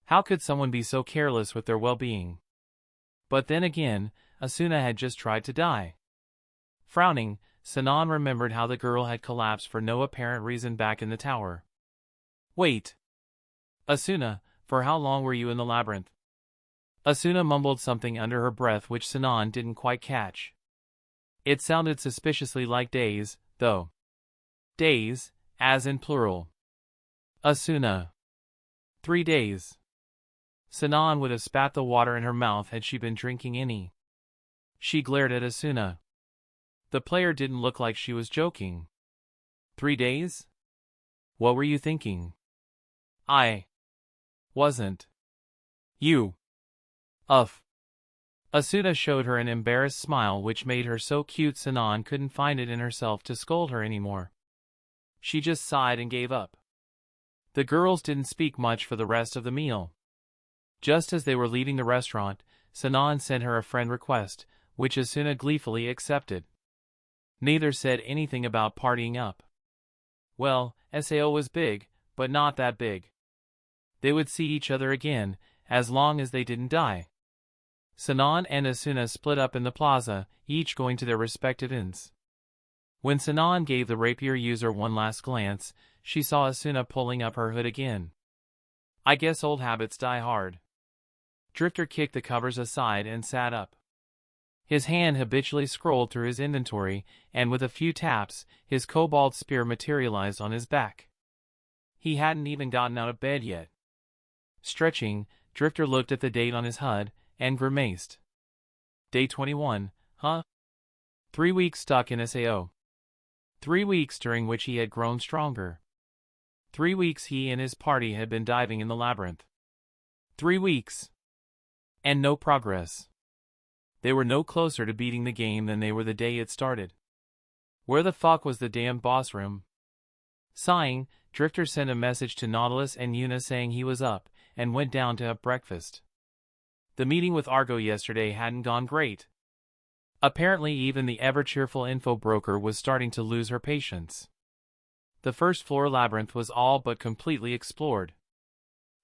How could someone be so careless with their well-being? But then again, Asuna had just tried to die. Frowning, Sinon remembered how the girl had collapsed for no apparent reason back in the tower. Wait. Asuna, for how long were you in the labyrinth? Asuna mumbled something under her breath which Sinon didn't quite catch. It sounded suspiciously like days, though. Days, as in plural. Asuna. 3 days. Sinon would have spat the water in her mouth had she been drinking any. She glared at Asuna. The player didn't look like she was joking. 3 days? What were you thinking? I wasn't. You. Asuna showed her an embarrassed smile which made her so cute Sinon couldn't find it in herself to scold her anymore. She just sighed and gave up. The girls didn't speak much for the rest of the meal. Just as they were leaving the restaurant, Sinon sent her a friend request, which Asuna gleefully accepted. Neither said anything about partying up. Well, Sao was big, but not that big. They would see each other again, as long as they didn't die. Sinon and Asuna split up in the plaza, each going to their respective inns. When Sinon gave the rapier user one last glance, she saw Asuna pulling up her hood again. I guess old habits die hard. Drifter kicked the covers aside and sat up. His hand habitually scrolled through his inventory, and with a few taps, his cobalt spear materialized on his back. He hadn't even gotten out of bed yet. Stretching, Drifter looked at the date on his HUD, and grimaced. Day 21, huh? 3 weeks stuck in Sao. 3 weeks during which he had grown stronger. 3 weeks he and his party had been diving in the labyrinth. 3 weeks. And no progress. They were no closer to beating the game than they were the day it started. Where the fuck was the damn boss room? Sighing, Drifter sent a message to Nautilus and Yuna saying he was up, and went down to have breakfast. The meeting with Argo yesterday hadn't gone great. Apparently even the ever-cheerful info broker was starting to lose her patience. The first floor labyrinth was all but completely explored.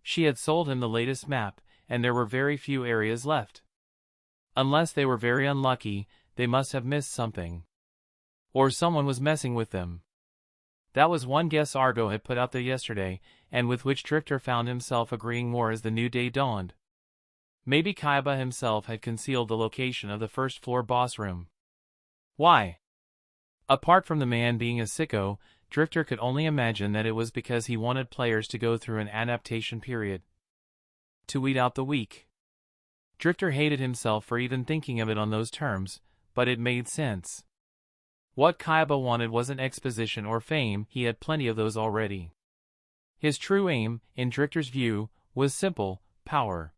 She had sold him the latest map, and there were very few areas left. Unless they were very unlucky, they must have missed something. Or someone was messing with them. That was one guess Argo had put out there yesterday, and with which Drifter found himself agreeing more as the new day dawned. Maybe Kaiba himself had concealed the location of the first floor boss room. Why? Apart from the man being a sicko, Drifter could only imagine that it was because he wanted players to go through an adaptation period. To weed out the weak. Drifter hated himself for even thinking of it on those terms, but it made sense. What Kaiba wanted wasn't exposition or fame, he had plenty of those already. His true aim, in Drifter's view, was simple: power.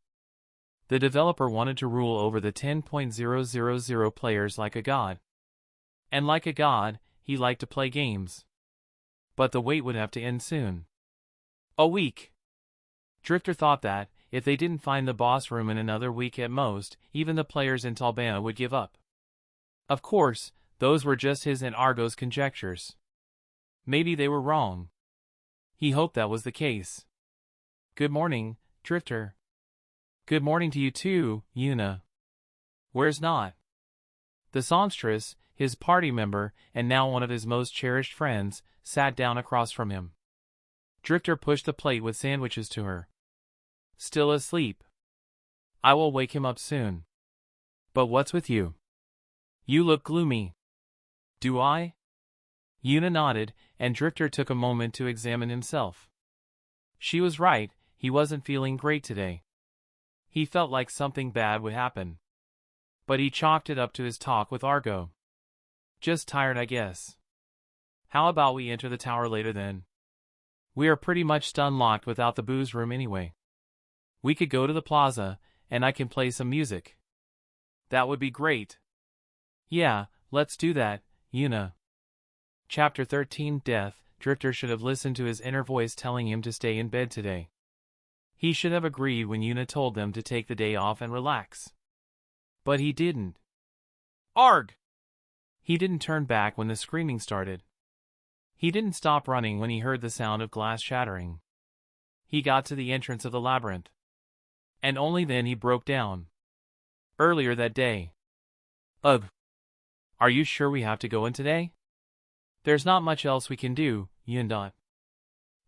The developer wanted to rule over the 10.000 players like a god. And like a god, he liked to play games. But the wait would have to end soon. A week. Drifter thought that, if they didn't find the boss room in another week at most, even the players in Talbana would give up. Of course, those were just his and Argo's conjectures. Maybe they were wrong. He hoped that was the case. Good morning, Drifter. Good morning to you too, Yuna. Where's not? The songstress, his party member, and now one of his most cherished friends, sat down across from him. Drifter pushed the plate with sandwiches to her. Still asleep. I will wake him up soon. But what's with you? You look gloomy. Do I? Yuna nodded, and Drifter took a moment to examine himself. She was right, he wasn't feeling great today. He felt like something bad would happen. But he chalked it up to his talk with Argo. Just tired, I guess. How about we enter the tower later then? We are pretty much stun-locked without the booze room anyway. We could go to the plaza, and I can play some music. That would be great. Yeah, let's do that, Yuna. Chapter 13 Death. Drifter should have listened to his inner voice telling him to stay in bed today. He should have agreed when Yuna told them to take the day off and relax. But he didn't. Arg! He didn't turn back when the screaming started. He didn't stop running when he heard the sound of glass shattering. He got to the entrance of the labyrinth. And only then he broke down. Earlier that day. Ugh. Are you sure we have to go in today? There's not much else we can do, Yundot.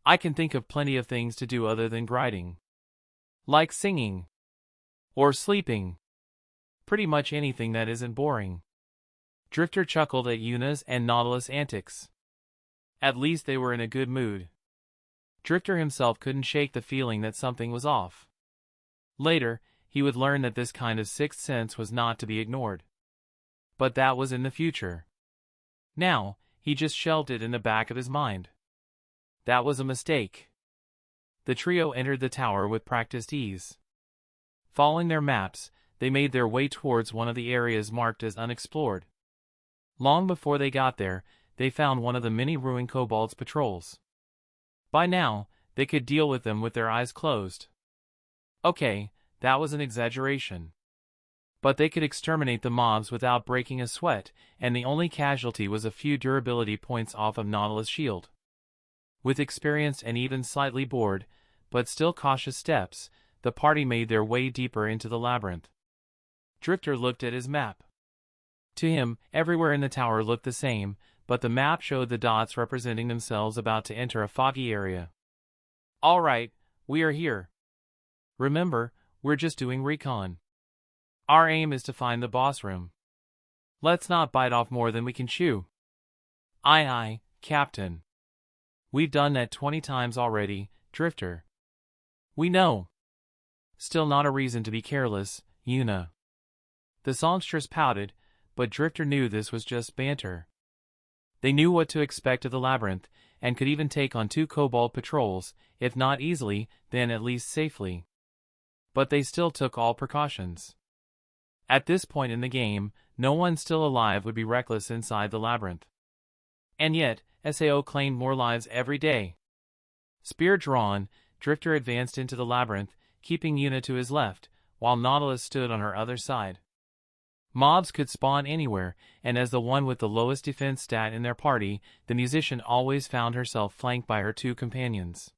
I can think of plenty of things to do other than grinding. Like singing. Or sleeping. Pretty much anything that isn't boring. Drifter chuckled at Yuna's and Nautilus' antics. At least they were in a good mood. Drifter himself couldn't shake the feeling that something was off. Later, he would learn that this kind of sixth sense was not to be ignored. But that was in the future. Now, he just shelved it in the back of his mind. That was a mistake. The trio entered the tower with practiced ease. Following their maps, they made their way towards one of the areas marked as unexplored. Long before they got there, they found one of the many ruined kobolds' patrols. By now, they could deal with them with their eyes closed. Okay, that was an exaggeration. But they could exterminate the mobs without breaking a sweat, and the only casualty was a few durability points off of Nautilus' shield. With experienced and even slightly bored, but still cautious steps, the party made their way deeper into the labyrinth. Drifter looked at his map. To him, everywhere in the tower looked the same, but the map showed the dots representing themselves about to enter a foggy area. All right, we are here. Remember, we're just doing recon. Our aim is to find the boss room. Let's not bite off more than we can chew. Aye, Captain. We've done that 20 times already, Drifter. We know. Still not a reason to be careless, Yuna. The songstress pouted, but Drifter knew this was just banter. They knew what to expect of the labyrinth, and could even take on 2 kobold patrols, if not easily, then at least safely. But they still took all precautions. At this point in the game, no one still alive would be reckless inside the labyrinth. And yet, SAO claimed more lives every day. Spear drawn, Drifter advanced into the labyrinth, keeping Yuna to his left, while Nautilus stood on her other side. Mobs could spawn anywhere, and as the one with the lowest defense stat in their party, the musician always found herself flanked by her 2 companions.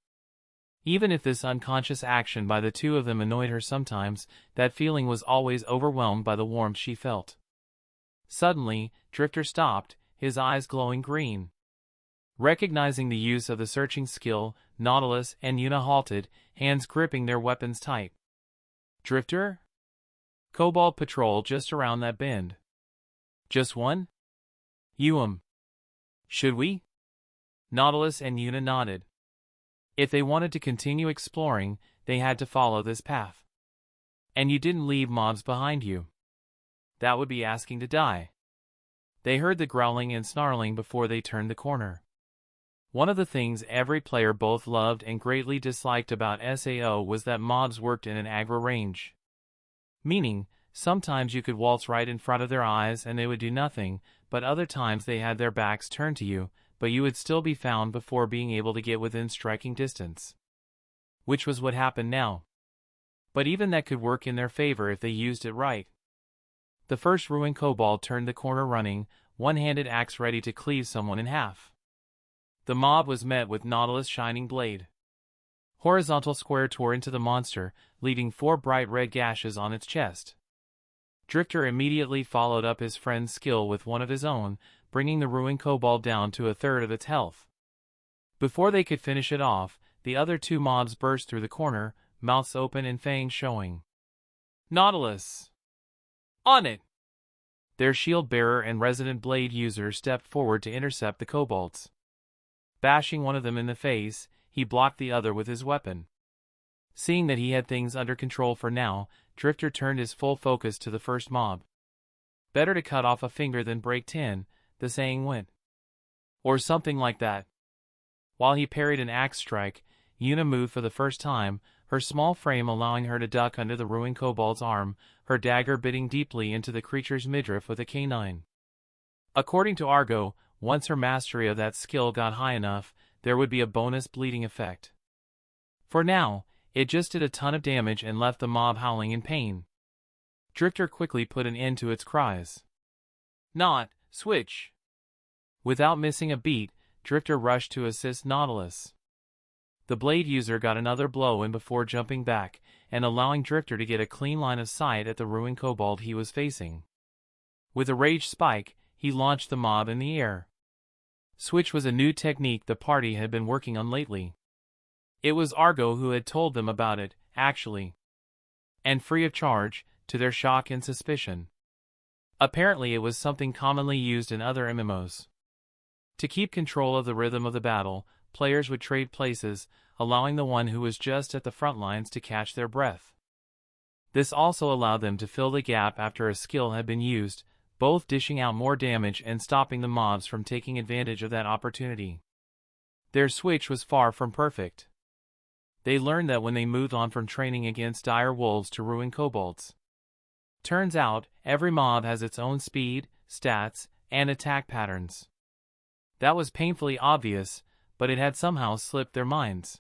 Even if this unconscious action by the 2 of them annoyed her sometimes, that feeling was always overwhelmed by the warmth she felt. Suddenly, Drifter stopped, his eyes glowing green. Recognizing the use of the searching skill, Nautilus and Yuna halted, hands gripping their weapons tight. Drifter? Kobold patrol just around that bend. Just one? Should we? Nautilus and Yuna nodded. If they wanted to continue exploring, they had to follow this path. And you didn't leave mobs behind you. That would be asking to die. They heard the growling and snarling before they turned the corner. One of the things every player both loved and greatly disliked about SAO was that mobs worked in an aggro range. Meaning, sometimes you could waltz right in front of their eyes and they would do nothing, but other times they had their backs turned to you, but you would still be found before being able to get within striking distance. Which was what happened now. But even that could work in their favor if they used it right. The first ruined kobold turned the corner running, one-handed axe ready to cleave someone in half. The mob was met with Nautilus' shining blade. Horizontal square tore into the monster, leaving 4 bright red gashes on its chest. Drifter immediately followed up his friend's skill with one of his own, bringing the ruined kobold down to 1/3 of its health. Before they could finish it off, the other 2 mobs burst through the corner, mouths open and fangs showing. Nautilus! On it! Their shield bearer and resident blade user stepped forward to intercept the kobolds. Bashing one of them in the face, he blocked the other with his weapon. Seeing that he had things under control for now, Drifter turned his full focus to the first mob. Better to cut off a finger than break 10, the saying went. Or something like that. While he parried an axe strike, Yuna moved for the first time, her small frame allowing her to duck under the ruined kobold's arm, her dagger biting deeply into the creature's midriff with a canine. According to Argo, once her mastery of that skill got high enough, there would be a bonus bleeding effect. For now, it just did a ton of damage and left the mob howling in pain. Drifter quickly put an end to its cries. Not, switch! Without missing a beat, Drifter rushed to assist Nautilus. The blade user got another blow in before jumping back, and allowing Drifter to get a clean line of sight at the ruined kobold he was facing. With a rage spike, he launched the mob in the air. Switch was a new technique the party had been working on lately. It was Argo who had told them about it, actually. And free of charge, to their shock and suspicion. Apparently it was something commonly used in other MMOs. To keep control of the rhythm of the battle, players would trade places, allowing the one who was just at the front lines to catch their breath. This also allowed them to fill the gap after a skill had been used, both dishing out more damage and stopping the mobs from taking advantage of that opportunity. Their switch was far from perfect. They learned that when they moved on from training against dire wolves to ruin kobolds. Turns out, every mob has its own speed, stats, and attack patterns. That was painfully obvious, but it had somehow slipped their minds.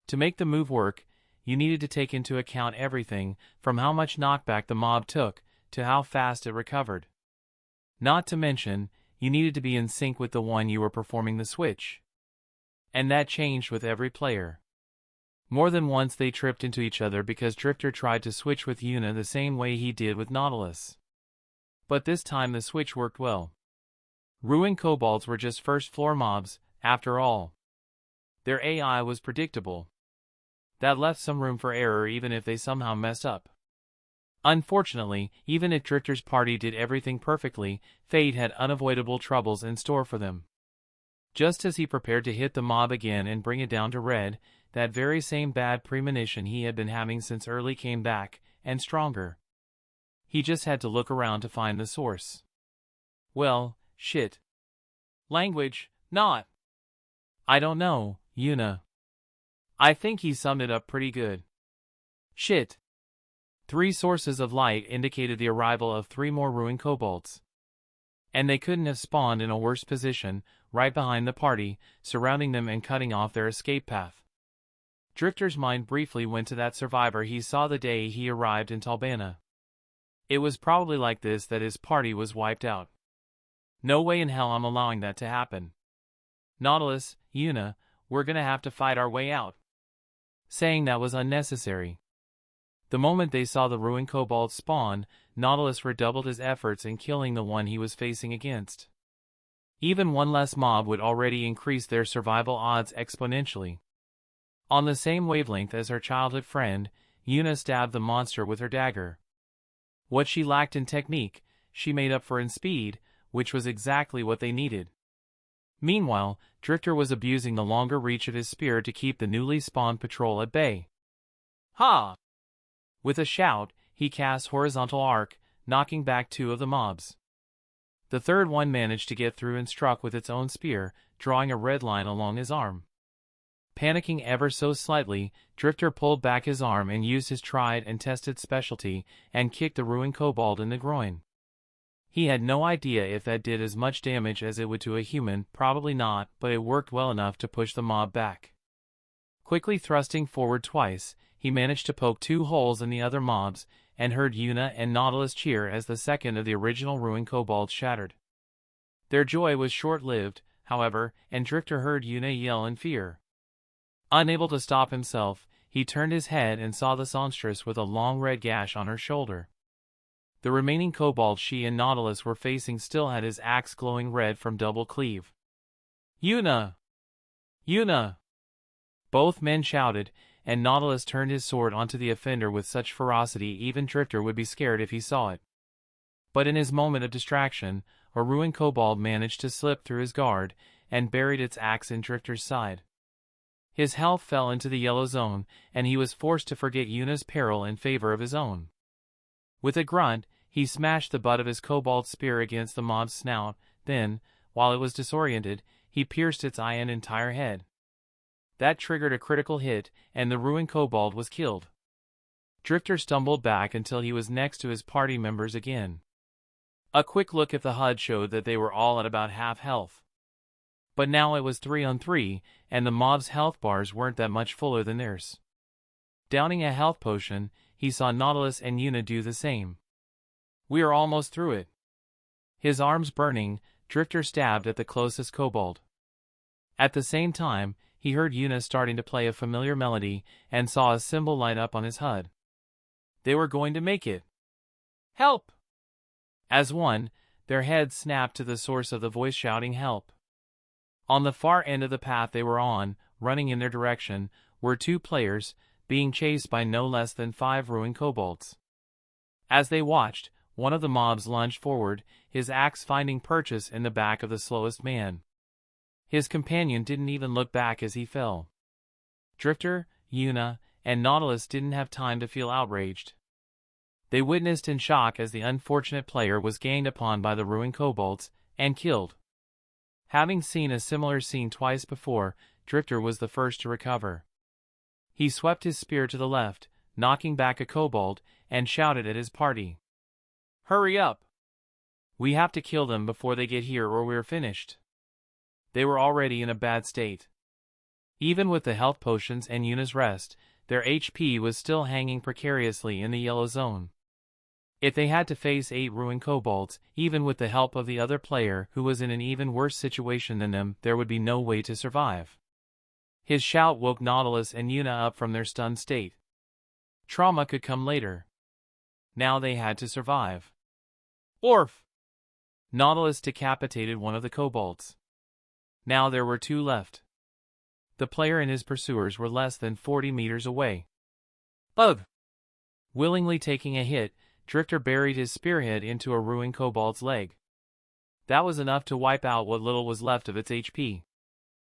To make the move work, you needed to take into account everything, from how much knockback the mob took, to how fast it recovered. Not to mention, you needed to be in sync with the one you were performing the switch. And that changed with every player. More than once they tripped into each other because Drifter tried to switch with Yuna the same way he did with Nautilus. But this time the switch worked well. Ruined kobolds were just first-floor mobs, after all. Their AI was predictable. That left some room for error even if they somehow messed up. Unfortunately, even if Drifter's party did everything perfectly, fate had unavoidable troubles in store for them. Just as he prepared to hit the mob again and bring it down to red, that very same bad premonition he had been having since early came back, and stronger. He just had to look around to find the source. Well, shit. Language, not. I don't know, Yuna. I think he summed it up pretty good. Shit. 3 sources of light indicated the arrival of 3 more ruined kobolds. And they couldn't have spawned in a worse position, right behind the party, surrounding them and cutting off their escape path. Drifter's mind briefly went to that survivor he saw the day he arrived in Talbana. It was probably like this that his party was wiped out. No way in hell I'm allowing that to happen. Nautilus, Yuna, we're gonna have to fight our way out. Saying that was unnecessary. The moment they saw the ruined kobold spawn, Nautilus redoubled his efforts in killing the one he was facing against. Even one less mob would already increase their survival odds exponentially. On the same wavelength as her childhood friend, Yuna stabbed the monster with her dagger. What she lacked in technique, she made up for in speed, which was exactly what they needed. Meanwhile, Drifter was abusing the longer reach of his spear to keep the newly spawned patrol at bay. Ha! With a shout, he cast Horizontal Arc, knocking back 2 of the mobs. The third one managed to get through and struck with its own spear, drawing a red line along his arm. Panicking ever so slightly, Drifter pulled back his arm and used his tried and tested specialty, and kicked the ruined kobold in the groin. He had no idea if that did as much damage as it would to a human, probably not, but it worked well enough to push the mob back. Quickly thrusting forward twice, he managed to poke 2 holes in the other mobs, and heard Yuna and Nautilus cheer as the second of the original ruined kobolds shattered. Their joy was short-lived, however, and Drifter heard Yuna yell in fear. Unable to stop himself, he turned his head and saw the songstress with a long red gash on her shoulder. The remaining kobold she and Nautilus were facing still had his axe glowing red from double cleave. "Yuna! Yuna!" Both men shouted, and Nautilus turned his sword onto the offender with such ferocity even Drifter would be scared if he saw it. But in his moment of distraction, a ruined kobold managed to slip through his guard and buried its axe in Drifter's side. His health fell into the yellow zone, and he was forced to forget Yuna's peril in favor of his own. With a grunt, he smashed the butt of his kobold spear against the mob's snout, then, while it was disoriented, he pierced its eye and entire head. That triggered a critical hit, and the ruined kobold was killed. Drifter stumbled back until he was next to his party members again. A quick look at the HUD showed that they were all at about half health. But now it was 3-on-3, and the mob's health bars weren't that much fuller than theirs. Downing a health potion, he saw Nautilus and Yuna do the same. "We are almost through it." His arms burning, Drifter stabbed at the closest kobold. At the same time, he heard Yuna starting to play a familiar melody and saw a symbol light up on his HUD. They were going to make it. "Help!" As one, their heads snapped to the source of the voice shouting help. On the far end of the path they were on, running in their direction, were two players, being chased by no less than 5 ruined kobolds. As they watched, one of the mobs lunged forward, his axe finding purchase in the back of the slowest man. His companion didn't even look back as he fell. Drifter, Yuna, and Nautilus didn't have time to feel outraged. They witnessed in shock as the unfortunate player was gained upon by the ruined kobolds, and killed. Having seen a similar scene twice before, Drifter was the first to recover. He swept his spear to the left, knocking back a kobold, and shouted at his party. "Hurry up! We have to kill them before they get here or we're finished." They were already in a bad state. Even with the health potions and Yuna's rest, their HP was still hanging precariously in the yellow zone. If they had to face 8 ruined kobolds, even with the help of the other player who was in an even worse situation than them, there would be no way to survive. His shout woke Nautilus and Yuna up from their stunned state. Trauma could come later. Now they had to survive. "Orf!" Nautilus decapitated one of the kobolds. Now there were 2 left. The player and his pursuers were less than 40 meters away. "Ugh!" Willingly taking a hit, Drifter buried his spearhead into a ruined kobold's leg. That was enough to wipe out what little was left of its HP.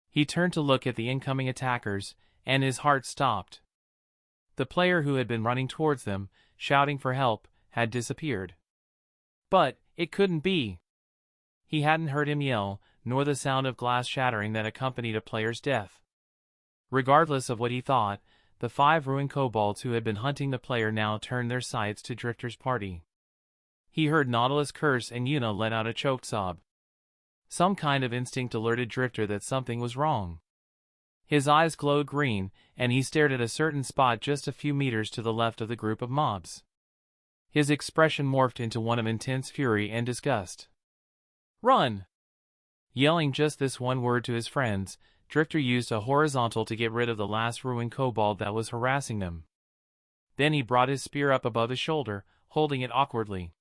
He turned to look at the incoming attackers, and his heart stopped. The player who had been running towards them, shouting for help, had disappeared. But it couldn't be. He hadn't heard him yell, nor the sound of glass shattering that accompanied a player's death. Regardless of what he thought, the 5 ruined kobolds who had been hunting the player now turned their sights to Drifter's party. He heard Nautilus curse and Yuna let out a choked sob. Some kind of instinct alerted Drifter that something was wrong. His eyes glowed green, and he stared at a certain spot just a few meters to the left of the group of mobs. His expression morphed into one of intense fury and disgust. "Run!" Yelling just this one word to his friends, Drifter used a horizontal to get rid of the last ruined kobold that was harassing them. Then he brought his spear up above his shoulder, holding it awkwardly.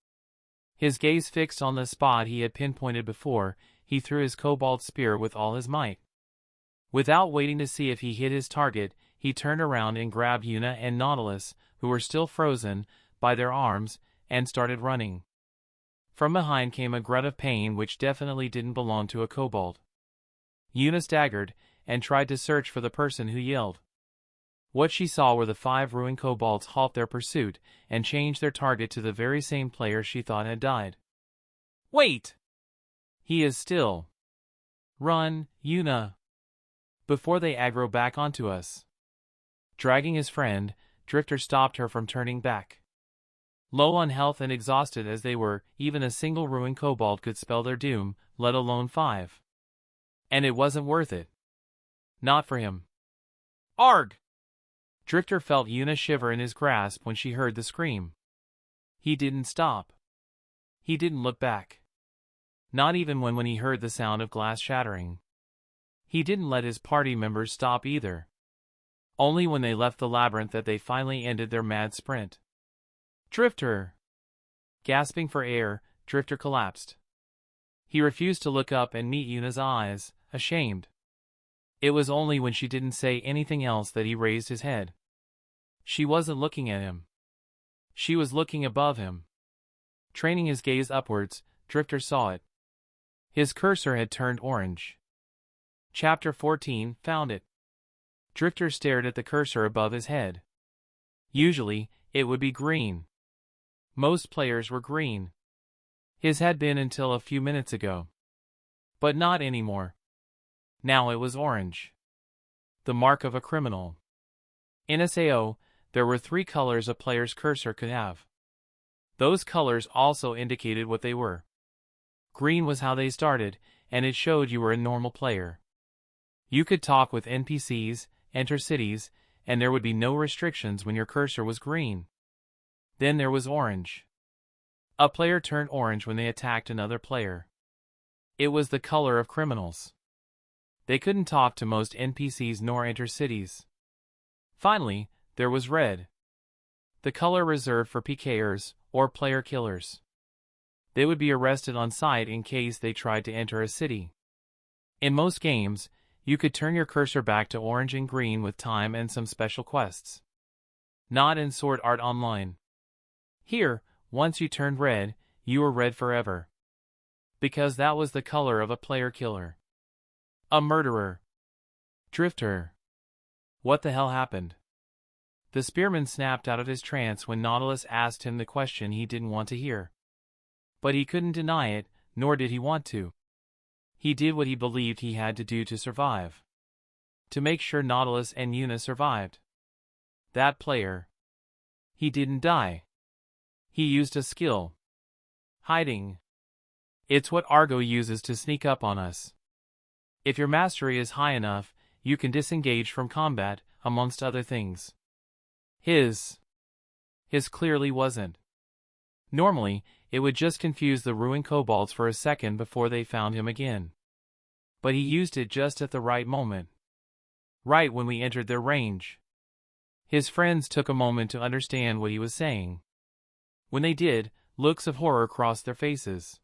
His gaze fixed on the spot he had pinpointed before, he threw his kobold spear with all his might. Without waiting to see if he hit his target, he turned around and grabbed Yuna and Nautilus, who were still frozen, by their arms, and started running. From behind came a grunt of pain which definitely didn't belong to a kobold. Yuna staggered, and tried to search for the person who yelled. What she saw were the 5 ruined kobolds halt their pursuit, and change their target to the very same player she thought had died. "Wait! He is still. Run, Yuna, before they aggro back onto us." Dragging his friend, Drifter stopped her from turning back. Low on health and exhausted as they were, even a single ruined kobold could spell their doom, let alone 5. And it wasn't worth it. Not for him. "Arg!" Drifter felt Yuna shiver in his grasp when she heard the scream. He didn't stop. He didn't look back. Not even when he heard the sound of glass shattering. He didn't let his party members stop either. Only when they left the labyrinth that they finally ended their mad sprint. Drifter! Gasping for air, Drifter collapsed. He refused to look up and meet Yuna's eyes, ashamed. It was only when she didn't say anything else that he raised his head. She wasn't looking at him. She was looking above him. Training his gaze upwards, Drifter saw it. His cursor had turned orange. Chapter 14, Found It. Drifter stared at the cursor above his head. Usually, it would be green. Most players were green. His had been until a few minutes ago. But not anymore. Now it was orange. The mark of a criminal. In SAO, there were 3 colors a player's cursor could have. Those colors also indicated what they were. Green was how they started, and it showed you were a normal player. You could talk with NPCs, enter cities, and there would be no restrictions when your cursor was green. Then there was orange. A player turned orange when they attacked another player. It was the color of criminals. They couldn't talk to most NPCs nor enter cities. Finally, there was red. The color reserved for PKers, or player killers. They would be arrested on sight in case they tried to enter a city. In most games, you could turn your cursor back to orange and green with time and some special quests. Not in Sword Art Online. Here, once you turned red, you were red forever. Because that was the color of a player killer. A murderer. Drifter. What the hell happened? The spearman snapped out of his trance when Nautilus asked him the question he didn't want to hear. But he couldn't deny it, nor did he want to. He did what he believed he had to do to survive. To make sure Nautilus and Yuna survived. That player. He didn't die. He used a skill. Hiding. It's what Argo uses to sneak up on us. If your mastery is high enough, you can disengage from combat, amongst other things. His clearly wasn't. Normally, it would just confuse the ruined kobolds for a second before they found him again. But he used it just at the right moment. Right when we entered their range. His friends took a moment to understand what he was saying. When they did, looks of horror crossed their faces.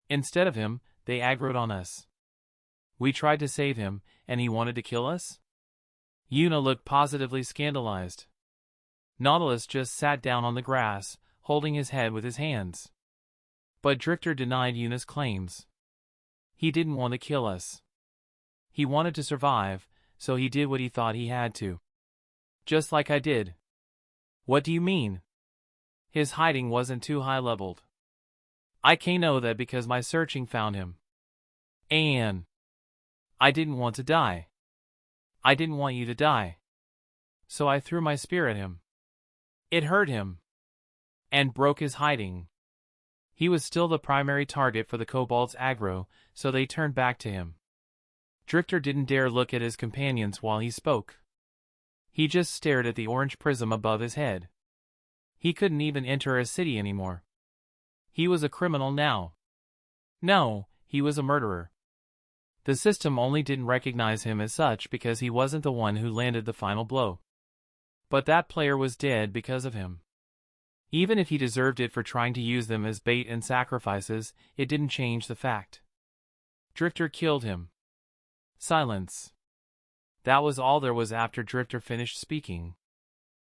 Instead of him, they aggroed on us. We tried to save him, and he wanted to kill us? Yuna looked positively scandalized. Nautilus just sat down on the grass, holding his head with his hands. But Drifter denied Yuna's claims. He didn't want to kill us. He wanted to survive, so he did what he thought he had to. Just like I did. What do you mean? His hiding wasn't too high-leveled. I can't know that because my searching found him. And I didn't want to die. I didn't want you to die. So I threw my spear at him. It hurt him. And broke his hiding. He was still the primary target for the kobolds' aggro, so they turned back to him. Drifter didn't dare look at his companions while he spoke. He just stared at the orange prism above his head. He couldn't even enter a city anymore. He was a criminal now. No, he was a murderer. The system only didn't recognize him as such because he wasn't the one who landed the final blow. But that player was dead because of him. Even if he deserved it for trying to use them as bait and sacrifices, it didn't change the fact. Drifter killed him. Silence. That was all there was after Drifter finished speaking.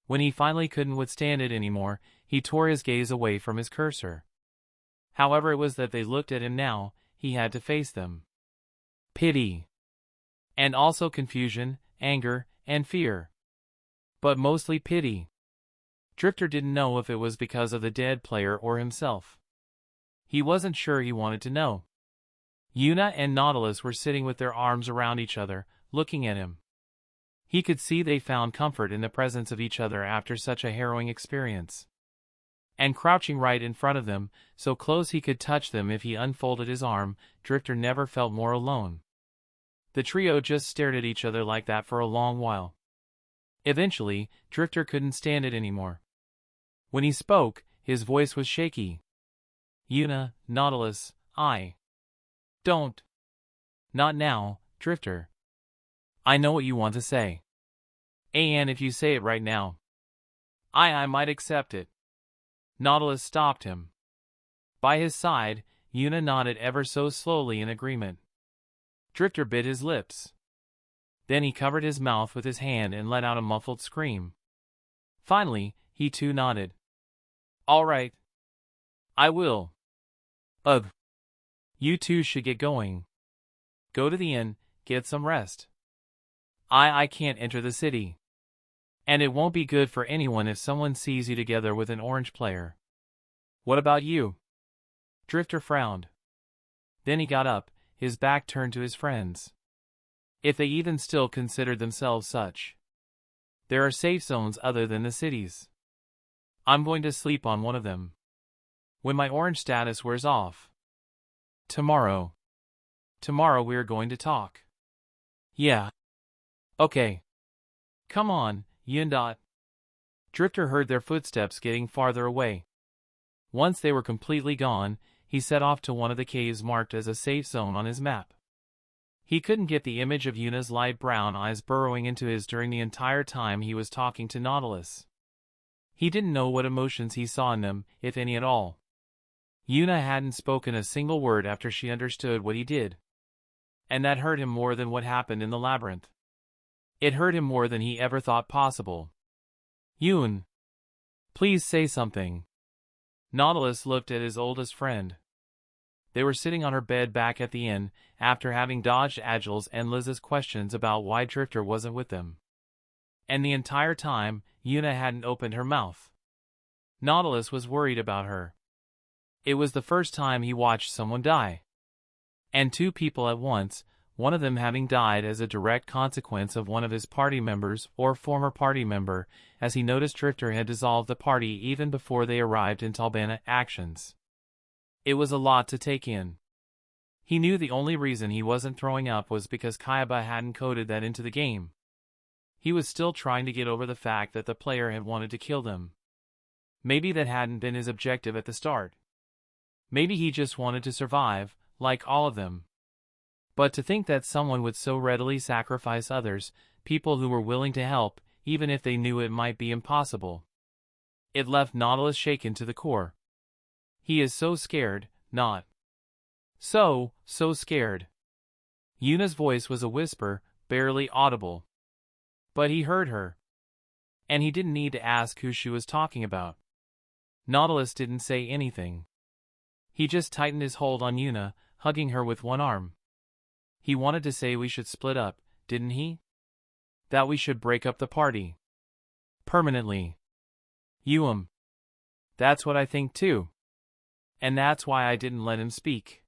When he finally couldn't withstand it anymore, he tore his gaze away from his cursor. However it was that they looked at him now, he had to face them. Pity. And also confusion, anger, and fear. But mostly pity. Drifter didn't know if it was because of the dead player or himself. He wasn't sure he wanted to know. Yuna and Nautilus were sitting with their arms around each other, looking at him. He could see they found comfort in the presence of each other after such a harrowing experience. And crouching right in front of them, so close he could touch them if he unfolded his arm, Drifter never felt more alone. The trio just stared at each other like that for a long while. Eventually, Drifter couldn't stand it anymore. When he spoke, his voice was shaky. Yuna, Nautilus, I Don't. Not now, Drifter. I know what you want to say. And if you say it right now, I might accept it. Nautilus stopped him. By his side, Yuna nodded ever so slowly in agreement. Drifter bit his lips. Then he covered his mouth with his hand and let out a muffled scream. Finally, he too nodded. All right. I will. Ugh. You two should get going. Go to the inn, get some rest. I can't enter the city. And it won't be good for anyone if someone sees you together with an orange player. What about you? Drifter frowned. Then he got up, his back turned to his friends. If they even still considered themselves such. There are safe zones other than the cities. I'm going to sleep on one of them. When my orange status wears off. Tomorrow. Tomorrow we're going to talk. Yeah. Okay. Come on, Yundot. Drifter heard their footsteps getting farther away. Once they were completely gone, he set off to one of the caves marked as a safe zone on his map. He couldn't get the image of Yuna's light brown eyes burrowing into his during the entire time he was talking to Nautilus. He didn't know what emotions he saw in them, if any at all. Yuna hadn't spoken a single word after she understood what he did. And that hurt him more than what happened in the labyrinth. It hurt him more than he ever thought possible. Yun. Please say something. Nautilus looked at his oldest friend. They were sitting on her bed back at the inn, after having dodged Agil's and Liz's questions about why Drifter wasn't with them. And the entire time, Yuna hadn't opened her mouth. Nautilus was worried about her. It was the first time he watched someone die. And two people at once, one of them having died as a direct consequence of one of his party members or former party member, as he noticed Drifter had dissolved the party even before they arrived in Talbana actions. It was a lot to take in. He knew the only reason he wasn't throwing up was because Kayaba hadn't coded that into the game. He was still trying to get over the fact that the player had wanted to kill them. Maybe that hadn't been his objective at the start. Maybe he just wanted to survive, like all of them. But to think that someone would so readily sacrifice others, people who were willing to help, even if they knew it might be impossible. It left Nautilus shaken to the core. He is so scared, not. So scared. Yuna's voice was a whisper, barely audible. But he heard her. And he didn't need to ask who she was talking about. Nautilus didn't say anything. He just tightened his hold on Yuna, hugging her with one arm. He wanted to say we should split up, didn't he? That we should break up the party. Permanently. That's what I think too. And that's why I didn't let him speak.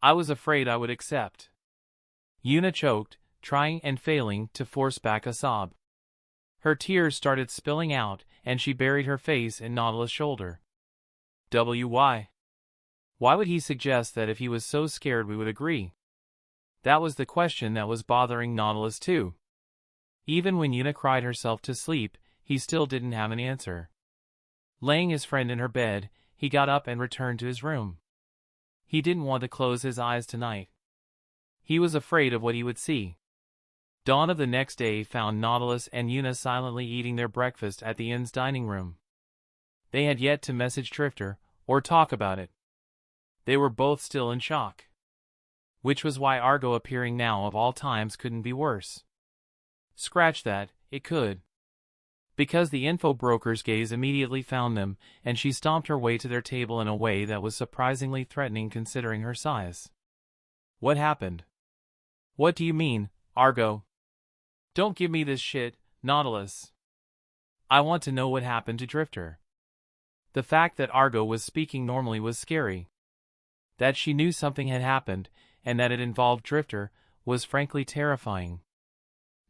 I was afraid I would accept. Yuna choked, trying and failing to force back a sob. Her tears started spilling out, and she buried her face in Nautilus' shoulder. Why? Why would he suggest that if he was so scared we would agree? That was the question that was bothering Nautilus too. Even when Yuna cried herself to sleep, he still didn't have an answer. Laying his friend in her bed, he got up and returned to his room. He didn't want to close his eyes tonight. He was afraid of what he would see. Dawn of the next day found Nautilus and Yuna silently eating their breakfast at the inn's dining room. They had yet to message Drifter, or talk about it. They were both still in shock. Which was why Argo appearing now of all times couldn't be worse. Scratch that, it could. Because the info broker's gaze immediately found them, and she stomped her way to their table in a way that was surprisingly threatening considering her size. What happened? What do you mean, Argo? Don't give me this shit, Nautilus. I want to know what happened to Drifter. The fact that Argo was speaking normally was scary. That she knew something had happened, and that it involved Drifter, was frankly terrifying.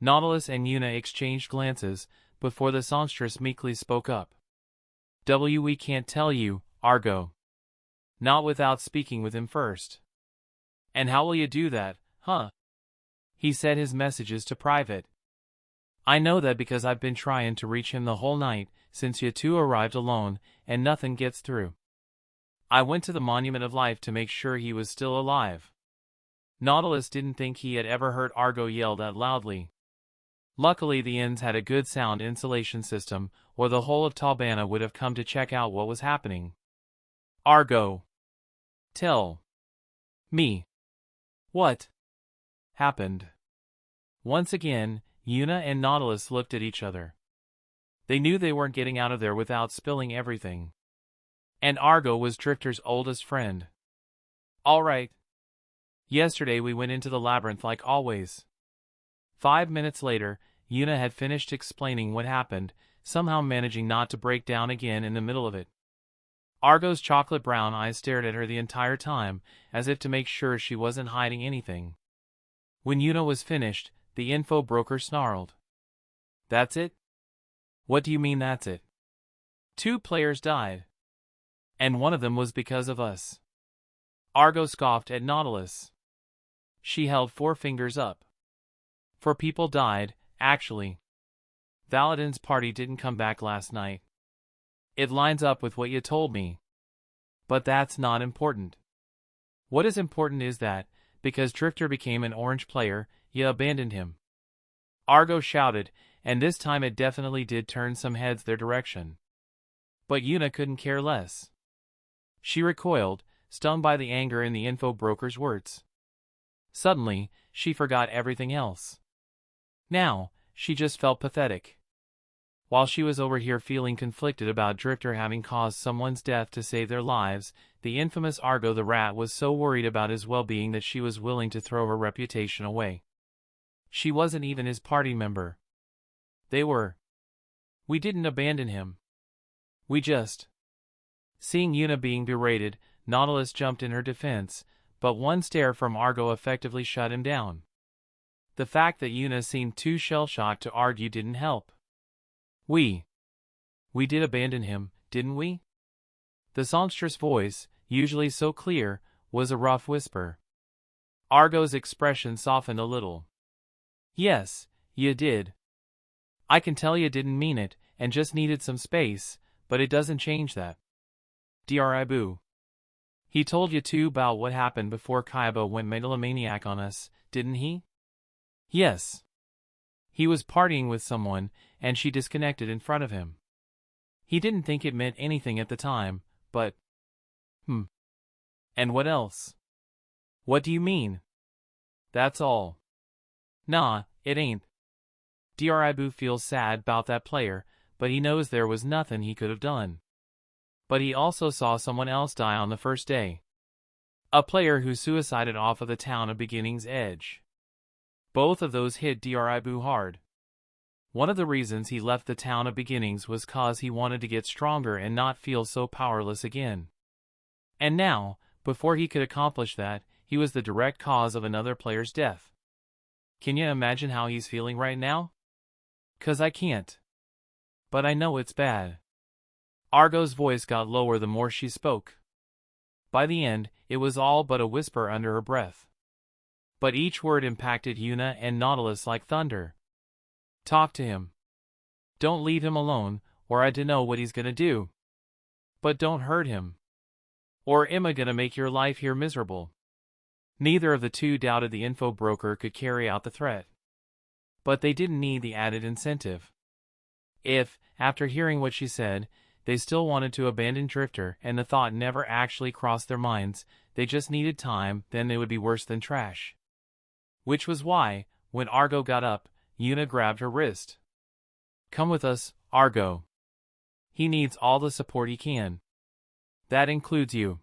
Nautilus and Yuna exchanged glances, before the songstress meekly spoke up. We can't tell you, Argo. Not without speaking with him first. And how will you do that, huh? He set his messages to private. I know that because I've been trying to reach him the whole night, since you two arrived alone, and nothing gets through. I went to the Monument of Life to make sure he was still alive. Nautilus didn't think he had ever heard Argo yell that loudly. Luckily the inns had a good sound insulation system, or the whole of Talbana would have come to check out what was happening. Argo. Tell me. What happened? Once again, Yuna and Nautilus looked at each other. They knew they weren't getting out of there without spilling everything. And Argo was Drifter's oldest friend. All right. Yesterday we went into the labyrinth like always. 5 minutes later, Yuna had finished explaining what happened, somehow managing not to break down again in the middle of it. Argo's chocolate brown eyes stared at her the entire time, as if to make sure she wasn't hiding anything. When Yuna was finished, the info broker snarled. That's it? What do you mean that's it? 2 players died. And one of them was because of us. Argo scoffed at Nautilus. She held 4 fingers up. 4 people died, actually. Valadin's party didn't come back last night. It lines up with what you told me. But that's not important. What is important is that, because Drifter became an orange player, you abandoned him. Argo shouted, and this time it definitely did turn some heads their direction. But Yuna couldn't care less. She recoiled, stung by the anger in the info broker's words. Suddenly, she forgot everything else. Now, she just felt pathetic. While she was over here feeling conflicted about Drifter having caused someone's death to save their lives, the infamous Argo the Rat was so worried about his well-being that she was willing to throw her reputation away. She wasn't even his party member. They were. We didn't abandon him. We just. Seeing Yuna being berated, Nautilus jumped in her defense, but one stare from Argo effectively shut him down. The fact that Yuna seemed too shell-shocked to argue didn't help. We did abandon him, didn't we? The songstress voice, usually so clear, was a rough whisper. Argo's expression softened a little. Yes, you did. I can tell you didn't mean it, and just needed some space, but it doesn't change that. Dri boo. He told you too about what happened before Kaiba went megalomaniac on us, didn't he? Yes. He was partying with someone, and she disconnected in front of him. He didn't think it meant anything at the time, but... And what else? What do you mean? That's all. Nah, it ain't. Dribu feels sad about that player, but he knows there was nothing he could have done. But he also saw someone else die on the first day. A player who suicided off of the town of Beginning's edge. Both of those hit Dribu hard. One of the reasons he left the town of Beginnings was cause he wanted to get stronger and not feel so powerless again. And now, before he could accomplish that, he was the direct cause of another player's death. Can you imagine how he's feeling right now? 'Cause I can't. But I know it's bad. Argo's voice got lower the more she spoke. By the end, it was all but a whisper under her breath. But each word impacted Yuna and Nautilus like thunder. Talk to him. Don't leave him alone, or I dunno what he's gonna do. But don't hurt him. Or am I gonna make your life here miserable? Neither of the two doubted the info broker could carry out the threat. But they didn't need the added incentive. If, after hearing what she said, they still wanted to abandon Drifter and the thought never actually crossed their minds, they just needed time, then they would be worse than trash. Which was why, when Argo got up, Yuna grabbed her wrist. Come with us, Argo. He needs all the support he can. That includes you.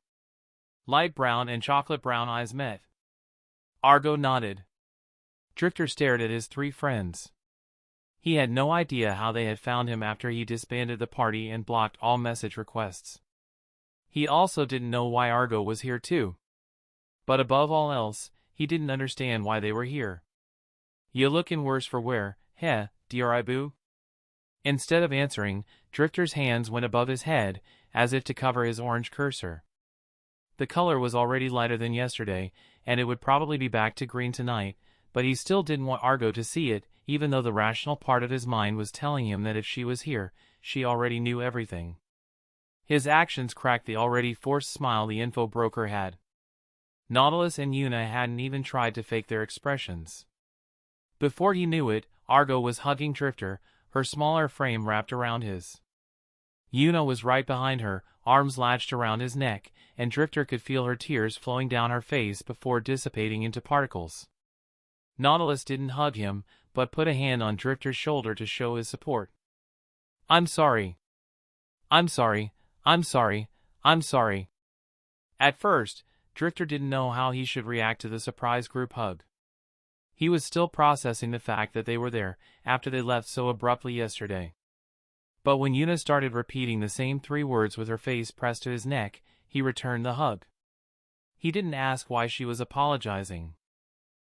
Light brown and chocolate brown eyes met. Argo nodded. Drifter stared at his 3 friends. He had no idea how they had found him after he disbanded the party and blocked all message requests. He also didn't know why Argo was here too. But above all else, he didn't understand why they were here. You lookin' worse for wear, heh, Dribu? Instead of answering, Drifter's hands went above his head, as if to cover his orange cursor. The color was already lighter than yesterday, and it would probably be back to green tonight, but he still didn't want Argo to see it, even though the rational part of his mind was telling him that if she was here, she already knew everything. His actions cracked the already forced smile the info broker had. Nautilus and Yuna hadn't even tried to fake their expressions. Before he knew it, Argo was hugging Drifter, her smaller frame wrapped around his. Yuna was right behind her, arms latched around his neck, and Drifter could feel her tears flowing down her face before dissipating into particles. Nautilus didn't hug him, but put a hand on Drifter's shoulder to show his support. "I'm sorry. I'm sorry. I'm sorry. I'm sorry." At first, Drifter didn't know how he should react to the surprise group hug. He was still processing the fact that they were there, after they left so abruptly yesterday. But when Yuna started repeating the same 3 words with her face pressed to his neck, he returned the hug. He didn't ask why she was apologizing.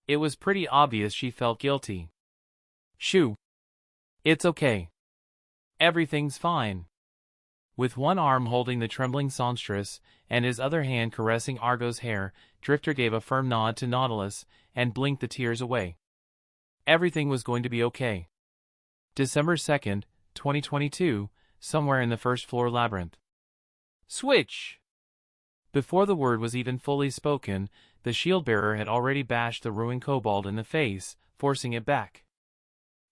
It was pretty obvious she felt guilty. "Shoo. It's okay. Everything's fine." With one arm holding the trembling songstress, and his other hand caressing Argo's hair, Drifter gave a firm nod to Nautilus, and blinked the tears away. Everything was going to be okay. December 2nd, 2022, somewhere in the first floor labyrinth. Switch! Before the word was even fully spoken, the shield-bearer had already bashed the ruined kobold in the face, forcing it back.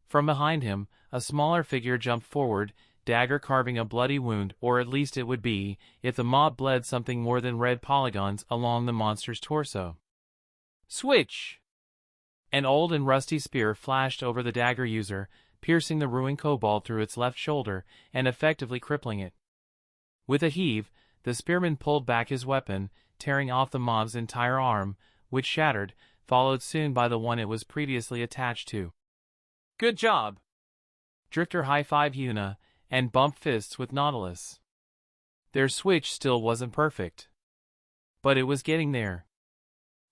From behind him, a smaller figure jumped forward, dagger carving a bloody wound, or at least it would be, if the mob bled something more than red polygons along the monster's torso. Switch! An old and rusty spear flashed over the dagger user, piercing the ruined kobold through its left shoulder, and effectively crippling it. With a heave, the spearman pulled back his weapon, tearing off the mob's entire arm, which shattered, followed soon by the one it was previously attached to. "Good job!" Drifter high-fived Yuna, and bumped fists with Nautilus. Their switch still wasn't perfect, but it was getting there.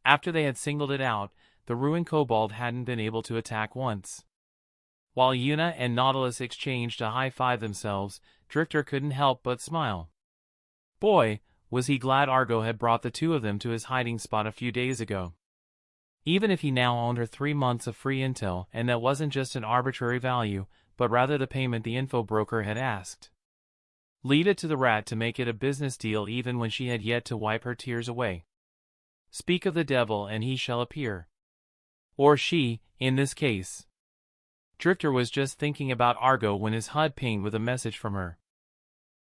After they had singled it out, the ruined kobold hadn't been able to attack once. While Yuna and Nautilus exchanged a high-five themselves, Drifter couldn't help but smile. Boy, was he glad Argo had brought the 2 of them to his hiding spot a few days ago. Even if he now owned her 3 months of free intel, and that wasn't just an arbitrary value, but rather the payment the info broker had asked. Lead it to the rat to make it a business deal even when she had yet to wipe her tears away. Speak of the devil and he shall appear. Or she, in this case. Drifter was just thinking about Argo when his HUD pinged with a message from her.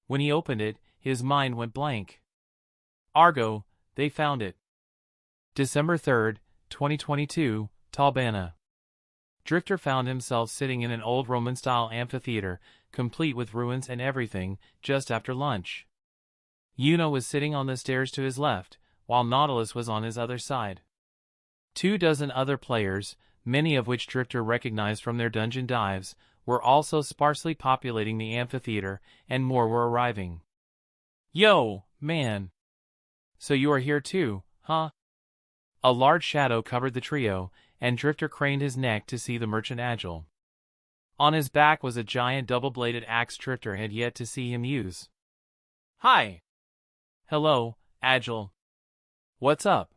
When he opened it, his mind went blank. Argo, they found it. December 3rd, 2022, Talbana. Drifter found himself sitting in an old Roman-style amphitheater, complete with ruins and everything, just after lunch. Yuna was sitting on the stairs to his left, while Nautilus was on his other side. 24 other players, many of which Drifter recognized from their dungeon dives, were also sparsely populating the amphitheater, and more were arriving. "Yo, man! So you are here too, huh?" A large shadow covered the trio, and Drifter craned his neck to see the merchant Agile. On his back was a giant double-bladed axe Drifter had yet to see him use. "Hi!" "Hello, Agile. What's up?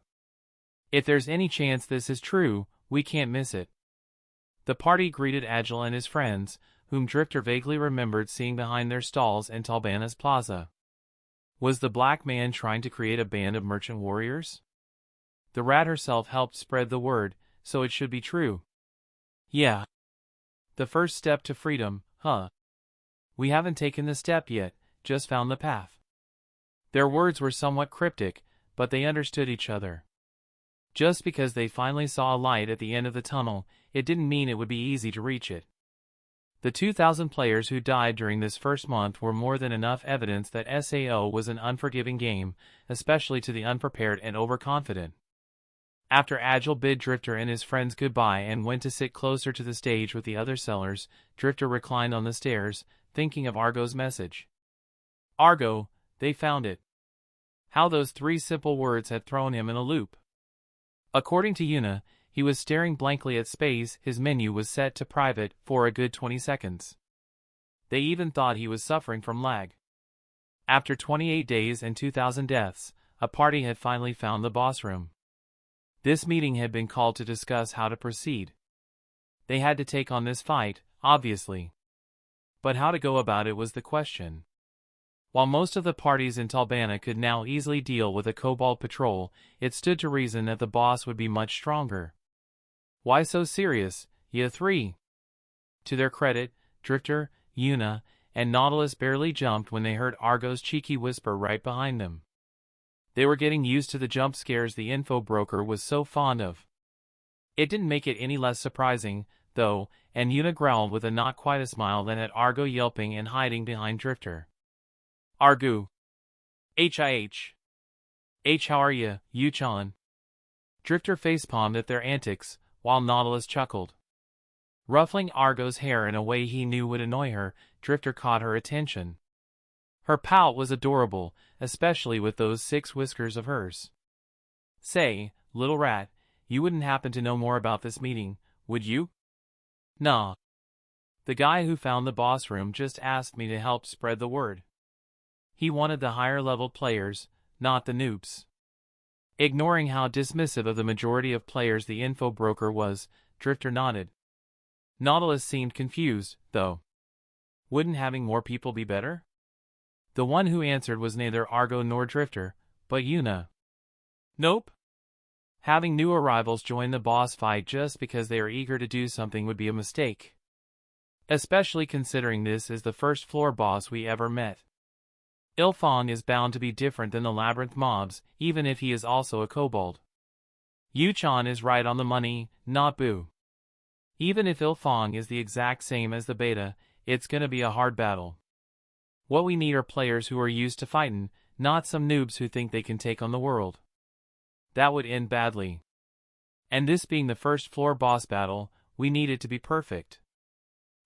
If there's any chance this is true, we can't miss it." The party greeted Agile and his friends, whom Drifter vaguely remembered seeing behind their stalls in Talbana's plaza. Was the black man trying to create a band of merchant warriors? The rat herself helped spread the word, so it should be true. Yeah. The first step to freedom, huh? We haven't taken the step yet, just found the path. Their words were somewhat cryptic, but they understood each other. Just because they finally saw a light at the end of the tunnel, it didn't mean it would be easy to reach it. The 2,000 players who died during this first month were more than enough evidence that SAO was an unforgiving game, especially to the unprepared and overconfident. After Agile bid Drifter and his friends goodbye and went to sit closer to the stage with the other sellers, Drifter reclined on the stairs, thinking of Argo's message. Argo, they found it. How those 3 simple words had thrown him in a loop. According to Yuna, he was staring blankly at space. His menu was set to private for a good 20 seconds. They even thought he was suffering from lag. After 28 days and 2,000 deaths, a party had finally found the boss room. This meeting had been called to discuss how to proceed. They had to take on this fight, obviously. But how to go about it was the question. While most of the parties in Talbana could now easily deal with a kobold patrol, it stood to reason that the boss would be much stronger. Why so serious, ya three? To their credit, Drifter, Yuna, and Nautilus barely jumped when they heard Argo's cheeky whisper right behind them. They were getting used to the jump scares the info broker was so fond of. It didn't make it any less surprising, though, and Yuna growled with a not quite a smile than at Argo yelping and hiding behind Drifter. Argu. H. How are ya, Yu-chan? Drifter facepalmed at their antics, while Nautilus chuckled. Ruffling Argo's hair in a way he knew would annoy her, Drifter caught her attention. Her pout was adorable, especially with those 6 whiskers of hers. Say, little rat, you wouldn't happen to know more about this meeting, would you? Nah. The guy who found the boss room just asked me to help spread the word. He wanted the higher-level players, not the noobs. Ignoring how dismissive of the majority of players the info broker was, Drifter nodded. Nautilus seemed confused, though. Wouldn't having more people be better? The one who answered was neither Argo nor Drifter, but Yuna. Nope. Having new arrivals join the boss fight just because they are eager to do something would be a mistake. Especially considering this is the first floor boss we ever met. Ilfong is bound to be different than the labyrinth mobs, even if he is also a kobold. Yu-chan is right on the money, not boo. Even if Ilfong is the exact same as the beta, it's gonna be a hard battle. What we need are players who are used to fighting, not some noobs who think they can take on the world. That would end badly. And this being the first floor boss battle, we need it to be perfect.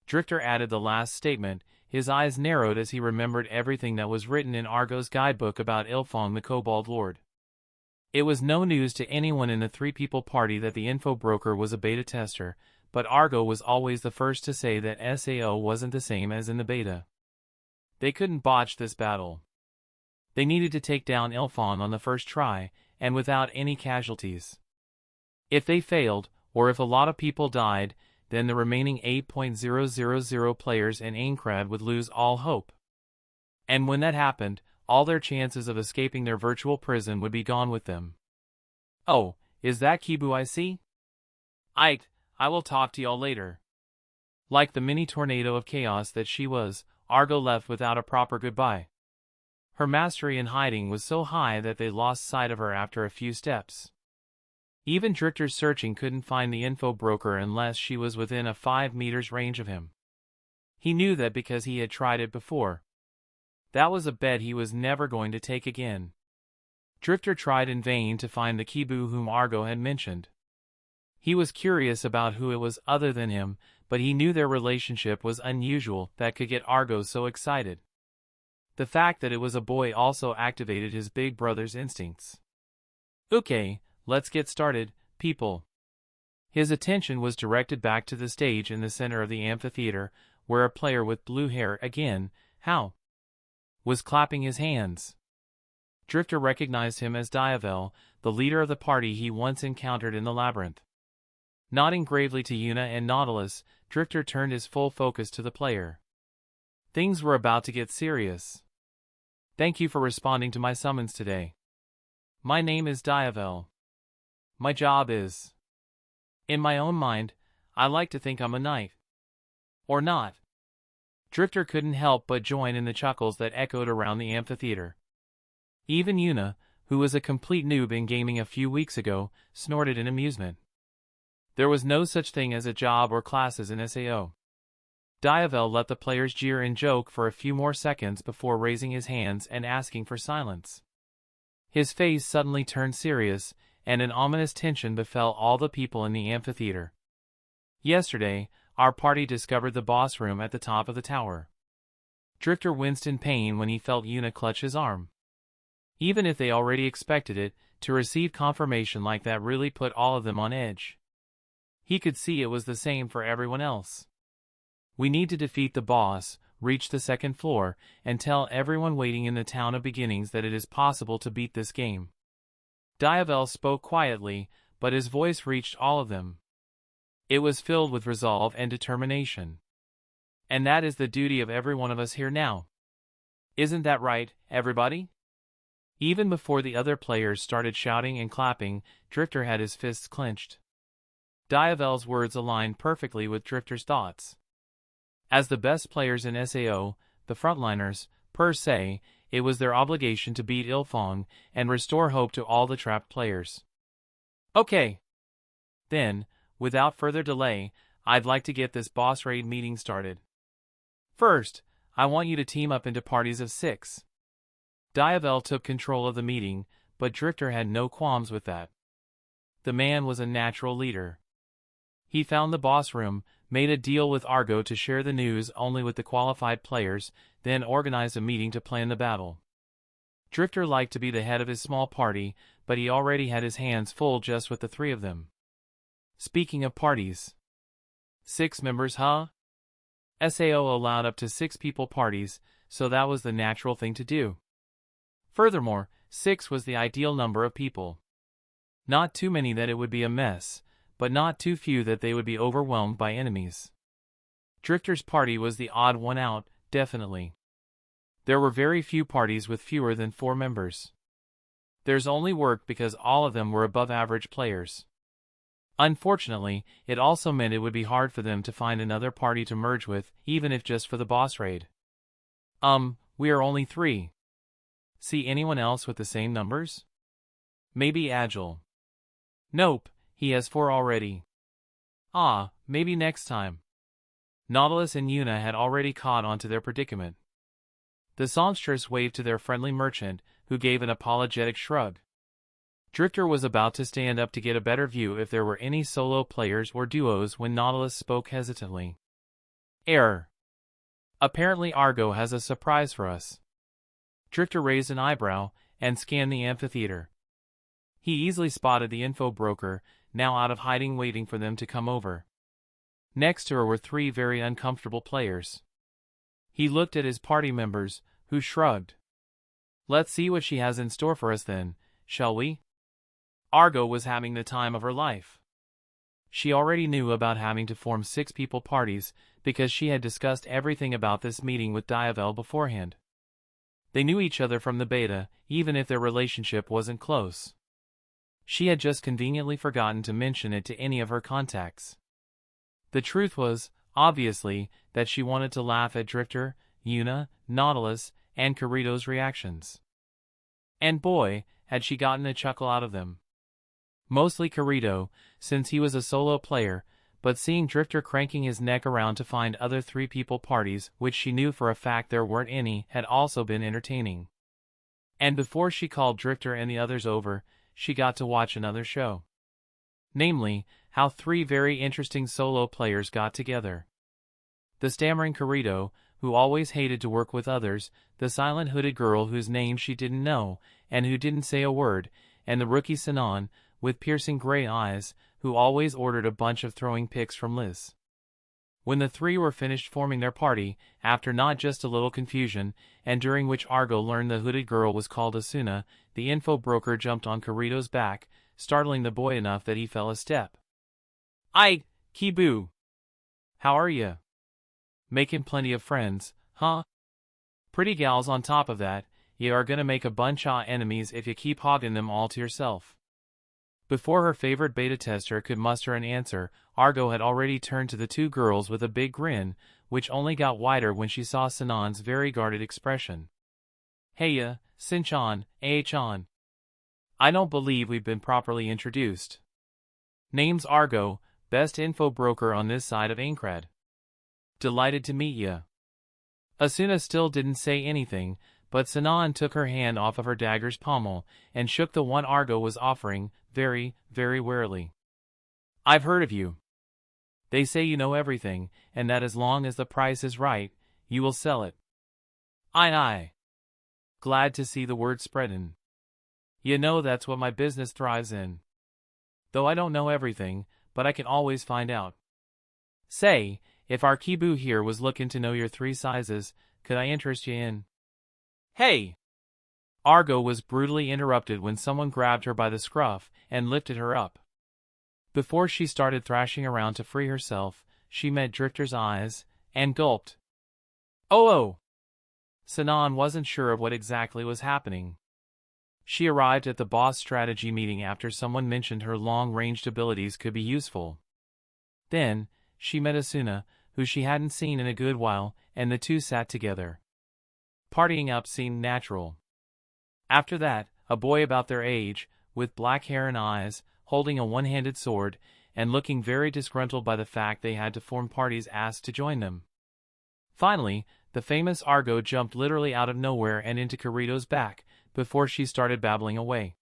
Drifter added the last statement, his eyes narrowed as he remembered everything that was written in Argo's guidebook about Ilfong the Kobold Lord. It was no news to anyone in the 3-people party that the info broker was a beta tester, but Argo was always the first to say that SAO wasn't the same as in the beta. They couldn't botch this battle. They needed to take down Ilfong on the first try, and without any casualties. If they failed, or if a lot of people died, then the remaining 8,000 players in Aincrad would lose all hope. And when that happened, all their chances of escaping their virtual prison would be gone with them. Oh, is that Kibu I see? I will talk to y'all later. Like the mini tornado of chaos that she was, Argo left without a proper goodbye. Her mastery in hiding was so high that they lost sight of her after a few steps. Even Drifter's searching couldn't find the info broker unless she was within a 5 meters range of him. He knew that because he had tried it before. That was a bet he was never going to take again. Drifter tried in vain to find the Kibu whom Argo had mentioned. He was curious about who it was other than him, but he knew their relationship was unusual that could get Argo so excited. The fact that it was a boy also activated his big brother's instincts. Okay. Let's get started, people. His attention was directed back to the stage in the center of the amphitheater, where a player with blue hair again, was clapping his hands. Drifter recognized him as Diavel, the leader of the party he once encountered in the labyrinth. Nodding gravely to Yuna and Nautilus, Drifter turned his full focus to the player. Things were about to get serious. Thank you for responding to my summons today. My name is Diavel. My job is... In my own mind, I like to think I'm a knight. Or not. Drifter couldn't help but join in the chuckles that echoed around the amphitheater. Even Yuna, who was a complete noob in gaming a few weeks ago, snorted in amusement. There was no such thing as a job or classes in SAO. Diavel let the players jeer and joke for a few more seconds before raising his hands and asking for silence. His face suddenly turned serious, and an ominous tension befell all the people in the amphitheater. Yesterday, our party discovered the boss room at the top of the tower. Drifter winced in pain when he felt Yuna clutch his arm. Even if they already expected it, to receive confirmation like that really put all of them on edge. He could see it was the same for everyone else. We need to defeat the boss, reach the second floor, and tell everyone waiting in the town of beginnings that it is possible to beat this game. Diavel spoke quietly, but his voice reached all of them. It was filled with resolve and determination. And that is the duty of every one of us here now. Isn't that right, everybody? Even before the other players started shouting and clapping, Drifter had his fists clenched. Diavel's words aligned perfectly with Drifter's thoughts. As the best players in SAO, the frontliners, per se, it was their obligation to beat Ilfong and restore hope to all the trapped players. Okay. Then, without further delay, I'd like to get this boss raid meeting started. First, I want you to team up into parties of 6. Diavel took control of the meeting, but Drifter had no qualms with that. The man was a natural leader. He found the boss room, made a deal with Argo to share the news only with the qualified players, then organized a meeting to plan the battle. Drifter liked to be the head of his small party, but he already had his hands full just with the 3 of them. Speaking of parties. 6 members, huh? SAO allowed up to 6 people parties, so that was the natural thing to do. Furthermore, 6 was the ideal number of people. Not too many that it would be a mess, but not too few that they would be overwhelmed by enemies. Drifter's party was the odd one out, definitely. There were very few parties with fewer than 4 members. Theirs only worked because all of them were above-average players. Unfortunately, it also meant it would be hard for them to find another party to merge with, even if just for the boss raid. We are only 3. See anyone else with the same numbers? Maybe Agile. Nope, he has 4 already. Maybe next time. Nautilus and Yuna had already caught on to their predicament. The songstress waved to their friendly merchant, who gave an apologetic shrug. Drifter was about to stand up to get a better view if there were any solo players or duos when Nautilus spoke hesitantly. Error. Apparently Argo has a surprise for us. Drifter raised an eyebrow and scanned the amphitheater. He easily spotted the info broker, now out of hiding waiting for them to come over. Next to her were 3 very uncomfortable players. He looked at his party members, who shrugged. Let's see what she has in store for us then, shall we? Argo was having the time of her life. She already knew about having to form 6-people parties because she had discussed everything about this meeting with Diavel beforehand. They knew each other from the beta, even if their relationship wasn't close. She had just conveniently forgotten to mention it to any of her contacts. The truth was, obviously, that she wanted to laugh at Drifter, Yuna, Nautilus, and Kirito's reactions. And boy, had she gotten a chuckle out of them. Mostly Kirito, since he was a solo player, but seeing Drifter cranking his neck around to find other 3-people parties, which she knew for a fact there weren't any, had also been entertaining. And before she called Drifter and the others over, she got to watch another show. Namely, how 3 very interesting solo players got together. The stammering Kirito, who always hated to work with others, the silent hooded girl whose name she didn't know, and who didn't say a word, and the rookie Sinon, with piercing gray eyes, who always ordered a bunch of throwing pics from Liz. When the 3 were finished forming their party, after not just a little confusion, and during which Argo learned the hooded girl was called Asuna, the info broker jumped on Kirito's back, startling the boy enough that he fell a step. "Aye, Kibu. How are ya? Making plenty of friends, huh? Pretty gals on top of that, ye are gonna make a bunch of enemies if you keep hogging them all to yourself." Before her favorite beta tester could muster an answer, Argo had already turned to the 2 girls with a big grin, which only got wider when she saw Sinan's very guarded expression. "Heya, Sinchan, Aichan. I don't believe we've been properly introduced. Name's Argo, best info broker on this side of Aincrad. Delighted to meet ya." Asuna still didn't say anything, but Sinan took her hand off of her dagger's pommel and shook the one Argo was offering, very, very warily. "I've heard of you. They say you know everything, and that as long as the price is right, you will sell it." Aye. Glad to see the word spreadin'. You know that's what my business thrives in. Though I don't know everything, but I can always find out. Say, if our Kibu here was looking to know your 3 sizes, could I interest you in? Hey! Argo was brutally interrupted when someone grabbed her by the scruff and lifted her up. Before she started thrashing around to free herself, she met Drifter's eyes, and gulped. Oh! Sinan wasn't sure of what exactly was happening. She arrived at the boss strategy meeting after someone mentioned her long-ranged abilities could be useful. Then, she met Asuna, who she hadn't seen in a good while, and the two sat together. Partying up seemed natural. After that, a boy about their age, with black hair and eyes, holding a one-handed sword, and looking very disgruntled by the fact they had to form parties, asked to join them. Finally, the famous Argo jumped literally out of nowhere and into Kirito's back, before she started babbling away.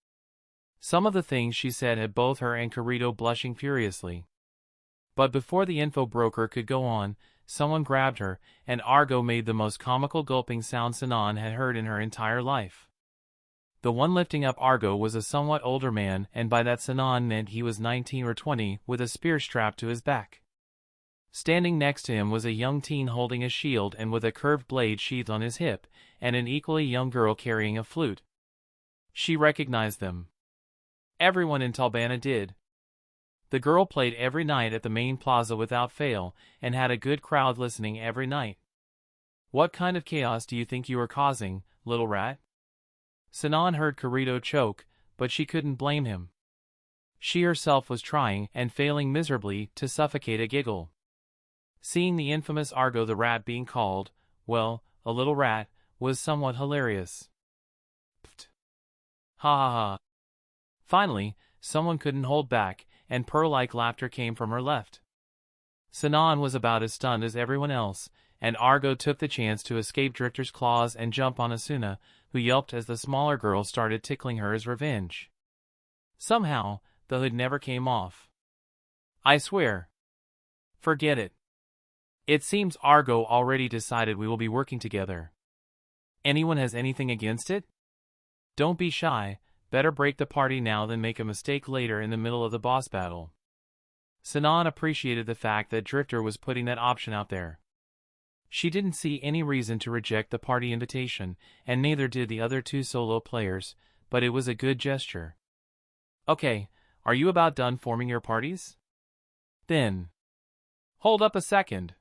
Some of the things she said had both her and Kirito blushing furiously. But before the info broker could go on, someone grabbed her, and Argo made the most comical gulping sound Sinan had heard in her entire life. The one lifting up Argo was a somewhat older man, and by that Sinan meant he was 19 or 20, with a spear strapped to his back. Standing next to him was a young teen holding a shield and with a curved blade sheathed on his hip, and an equally young girl carrying a flute. She recognized them. Everyone in Talbana did. The girl played every night at the main plaza without fail, and had a good crowd listening every night. "What kind of chaos do you think you are causing, little rat?" Sinan heard Kirito choke, but she couldn't blame him. She herself was trying, and failing miserably, to suffocate a giggle. Seeing the infamous Argo the rat being called, well, a little rat, was somewhat hilarious. Pfft. Ha ha ha. Finally, someone couldn't hold back, and purr-like laughter came from her left. Sinan was about as stunned as everyone else, and Argo took the chance to escape Drifter's claws and jump on Asuna, who yelped as the smaller girl started tickling her as revenge. Somehow, the hood never came off. I swear. Forget it. It seems Argo already decided we will be working together. Anyone has anything against it? Don't be shy, better break the party now than make a mistake later in the middle of the boss battle. Sinan appreciated the fact that Drifter was putting that option out there. She didn't see any reason to reject the party invitation, and neither did the other two solo players, but it was a good gesture. Okay, are you about done forming your parties? Then. Hold up a second.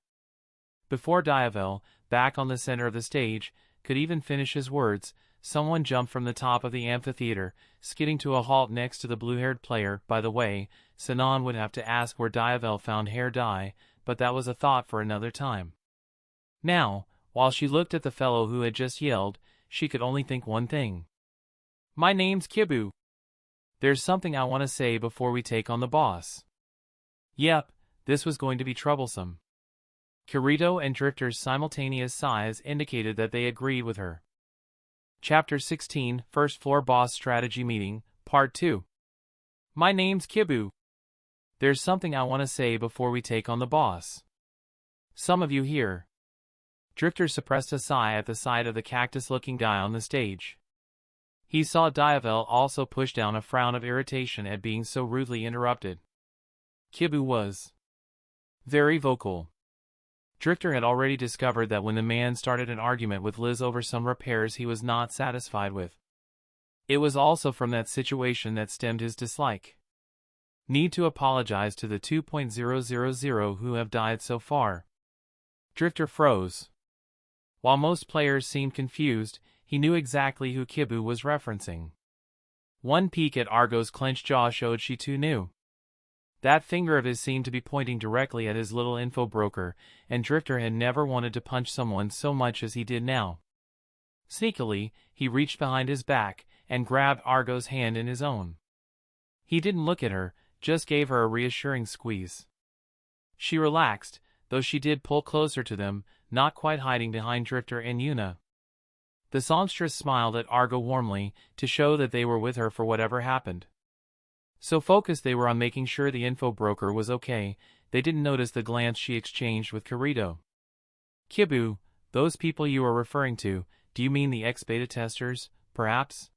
Before Diavel, back on the center of the stage, could even finish his words, someone jumped from the top of the amphitheater, skidding to a halt next to the blue-haired player. By the way, Sinan would have to ask where Diavel found hair dye, but that was a thought for another time. Now, while she looked at the fellow who had just yelled, she could only think one thing. My name's Kibu. There's something I want to say before we take on the boss. Yep, this was going to be troublesome. Kirito and Drifter's simultaneous sighs indicated that they agreed with her. Chapter 16, First Floor Boss Strategy Meeting, Part 2. My name's Kibu. There's something I want to say before we take on the boss. Some of you here. Drifter suppressed a sigh at the sight of the cactus-looking guy on the stage. He saw Diavel also push down a frown of irritation at being so rudely interrupted. Kibu was very vocal. Drifter had already discovered that when the man started an argument with Liz over some repairs he was not satisfied with. It was also from that situation that stemmed his dislike. Need to apologize to the 2.000 who have died so far. Drifter froze. While most players seemed confused, he knew exactly who Kibu was referencing. One peek at Argo's clenched jaw showed she too knew. That finger of his seemed to be pointing directly at his little info broker, and Drifter had never wanted to punch someone so much as he did now. Sneakily, he reached behind his back and grabbed Argo's hand in his own. He didn't look at her, just gave her a reassuring squeeze. She relaxed, though she did pull closer to them, not quite hiding behind Drifter and Yuna. The songstress smiled at Argo warmly, to show that they were with her for whatever happened. So focused they were on making sure the info broker was okay, they didn't notice the glance she exchanged with Kirito. Kibu, those people you are referring to, do you mean the ex-beta testers, perhaps?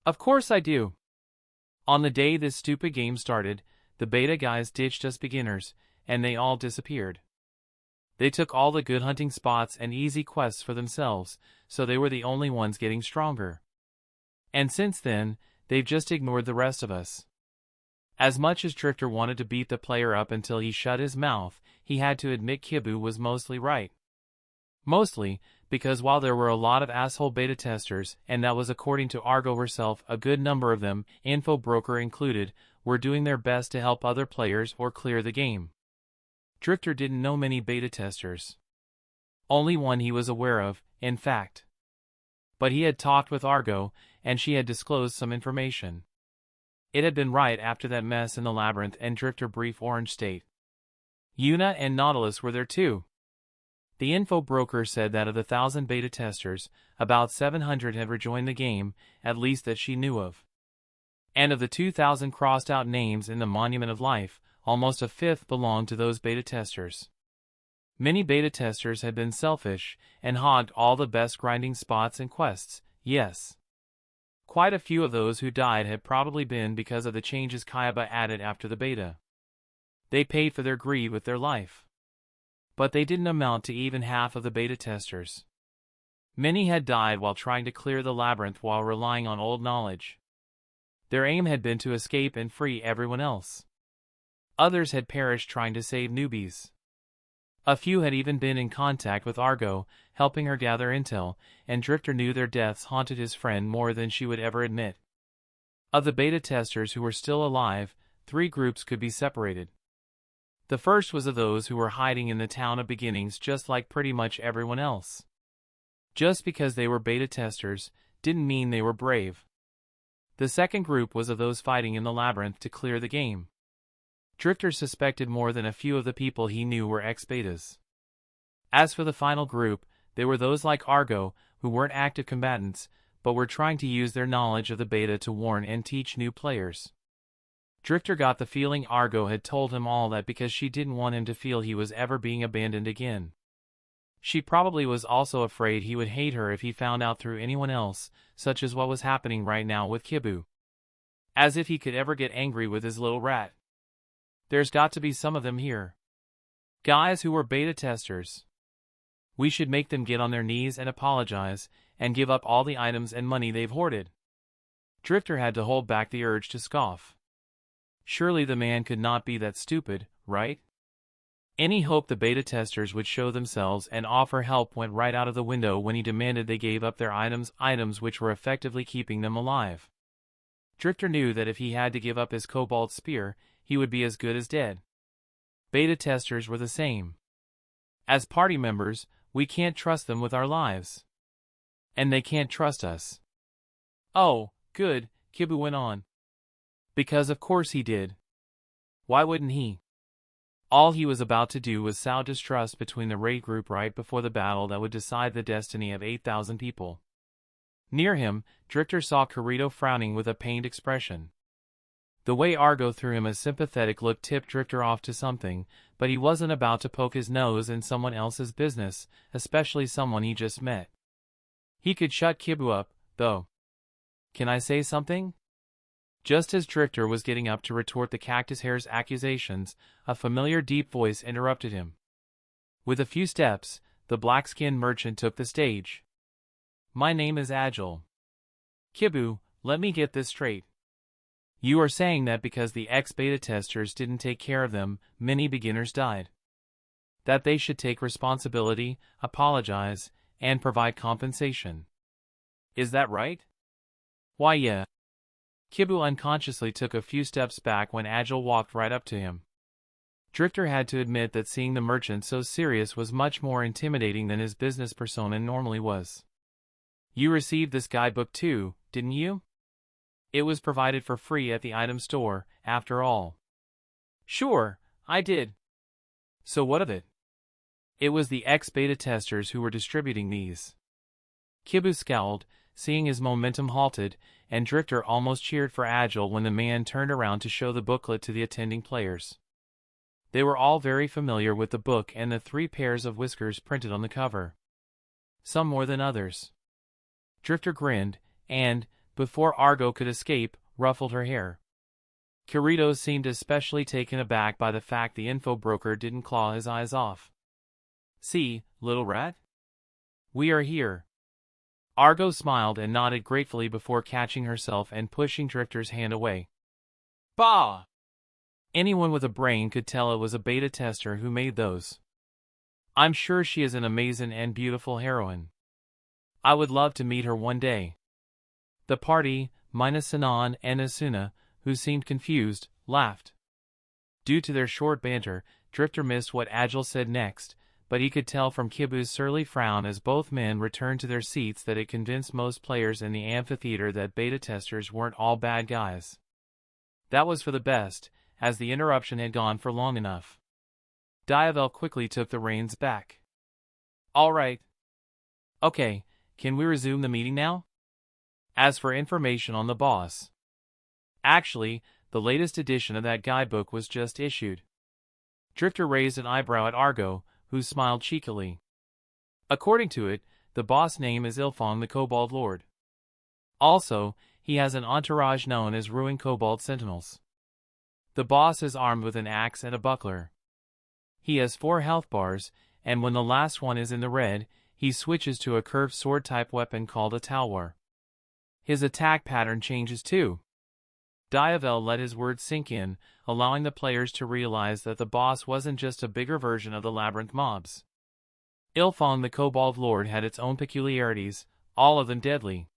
Of course I do. On the day this stupid game started, the beta guys ditched us beginners, and they all disappeared. They took all the good hunting spots and easy quests for themselves, so they were the only ones getting stronger. And since then, they've just ignored the rest of us. As much as Drifter wanted to beat the player up until he shut his mouth, he had to admit Kibu was mostly right. Mostly, Because while there were a lot of asshole beta testers, and that was according to Argo herself, a good number of them, info broker included, were doing their best to help other players or clear the game. Drifter didn't know many beta testers. Only one he was aware of, in fact. But he had talked with Argo, and she had disclosed some information. It had been right after that mess in the labyrinth and Drifter brief Orange State. Yuna and Nautilus were there too. The info broker said that of the 1,000 beta testers, about 700 had rejoined the game, at least that she knew of. And of the 2,000 crossed out names in the Monument of Life, almost a fifth belonged to those beta testers. Many beta testers had been selfish, and hogged all the best grinding spots and quests, yes. Quite a few of those who died had probably been because of the changes Kayaba added after the beta. They paid for their greed with their life. But they didn't amount to even half of the beta testers. Many had died while trying to clear the labyrinth while relying on old knowledge. Their aim had been to escape and free everyone else. Others had perished trying to save newbies. A few had even been in contact with Argo, helping her gather intel, and Drifter knew their deaths haunted his friend more than she would ever admit. Of the beta testers who were still alive, 3 groups could be separated. The first was of those who were hiding in the Town of Beginnings just like pretty much everyone else. Just because they were beta testers, didn't mean they were brave. The second group was of those fighting in the labyrinth to clear the game. Drifter suspected more than a few of the people he knew were ex-betas. As for the final group, they were those like Argo, who weren't active combatants, but were trying to use their knowledge of the beta to warn and teach new players. Drifter got the feeling Argo had told him all that because she didn't want him to feel he was ever being abandoned again. She probably was also afraid he would hate her if he found out through anyone else, such as what was happening right now with Kibu. As if he could ever get angry with his little rat. There's got to be some of them here. Guys who were beta testers. We should make them get on their knees and apologize, and give up all the items and money they've hoarded. Drifter had to hold back the urge to scoff. Surely the man could not be that stupid, right? Any hope the beta testers would show themselves and offer help went right out of the window when he demanded they gave up their items which were effectively keeping them alive. Drifter knew that if he had to give up his cobalt spear, he would be as good as dead. Beta testers were the same. As party members, we can't trust them with our lives. And they can't trust us. Oh, good, Kibu went on. Because of course he did. Why wouldn't he? All he was about to do was sow distrust between the raid group right before the battle that would decide the destiny of 8,000 people. Near him, Drifter saw Kirito frowning with a pained expression. The way Argo threw him a sympathetic look tipped Drifter off to something, but he wasn't about to poke his nose in someone else's business, especially someone he just met. He could shut Kibu up, though. Can I say something? Just as Drifter was getting up to retort the cactus hair's accusations, a familiar deep voice interrupted him. With a few steps, the black-skinned merchant took the stage. My name is Agile. Kibu, let me get this straight. You are saying that because the ex-beta testers didn't take care of them, many beginners died. That they should take responsibility, apologize, and provide compensation. Is that right? Why yeah. Kibu unconsciously took a few steps back when Agile walked right up to him. Drifter had to admit that seeing the merchant so serious was much more intimidating than his business persona normally was. You received this guidebook too, didn't you? It was provided for free at the item store, after all. Sure, I did. So what of it? It was the ex-beta testers who were distributing these. Kibu scowled, seeing his momentum halted, and Drifter almost cheered for Agile when the man turned around to show the booklet to the attending players. They were all very familiar with the book and the 3 pairs of whiskers printed on the cover. Some more than others. Drifter grinned, and, before Argo could escape, ruffled her hair. Kirito seemed especially taken aback by the fact the info broker didn't claw his eyes off. See, little rat? We are here. Argo smiled and nodded gratefully before catching herself and pushing Drifter's hand away. Bah! Anyone with a brain could tell it was a beta tester who made those. I'm sure she is an amazing and beautiful heroine. I would love to meet her one day. The party, minus Sinon and Asuna, who seemed confused, laughed. Due to their short banter, Drifter missed what Agile said next, but he could tell from Kibu's surly frown as both men returned to their seats that it convinced most players in the amphitheater that beta testers weren't all bad guys. That was for the best, as the interruption had gone for long enough. Diavel quickly took the reins back. All right. Okay, can we resume the meeting now? As for information on the boss. Actually, the latest edition of that guidebook was just issued. Drifter raised an eyebrow at Argo, who smiled cheekily. According to it, the boss name is Ilfong the Kobold Lord. Also, he has an entourage known as Ruined Kobold Sentinels. The boss is armed with an axe and a buckler. He has 4 health bars, and when the last one is in the red, he switches to a curved sword-type weapon called a Talwar. His attack pattern changes too. Diavel let his words sink in, allowing the players to realize that the boss wasn't just a bigger version of the labyrinth mobs. Ilfong the Kobold Lord had its own peculiarities, all of them deadly.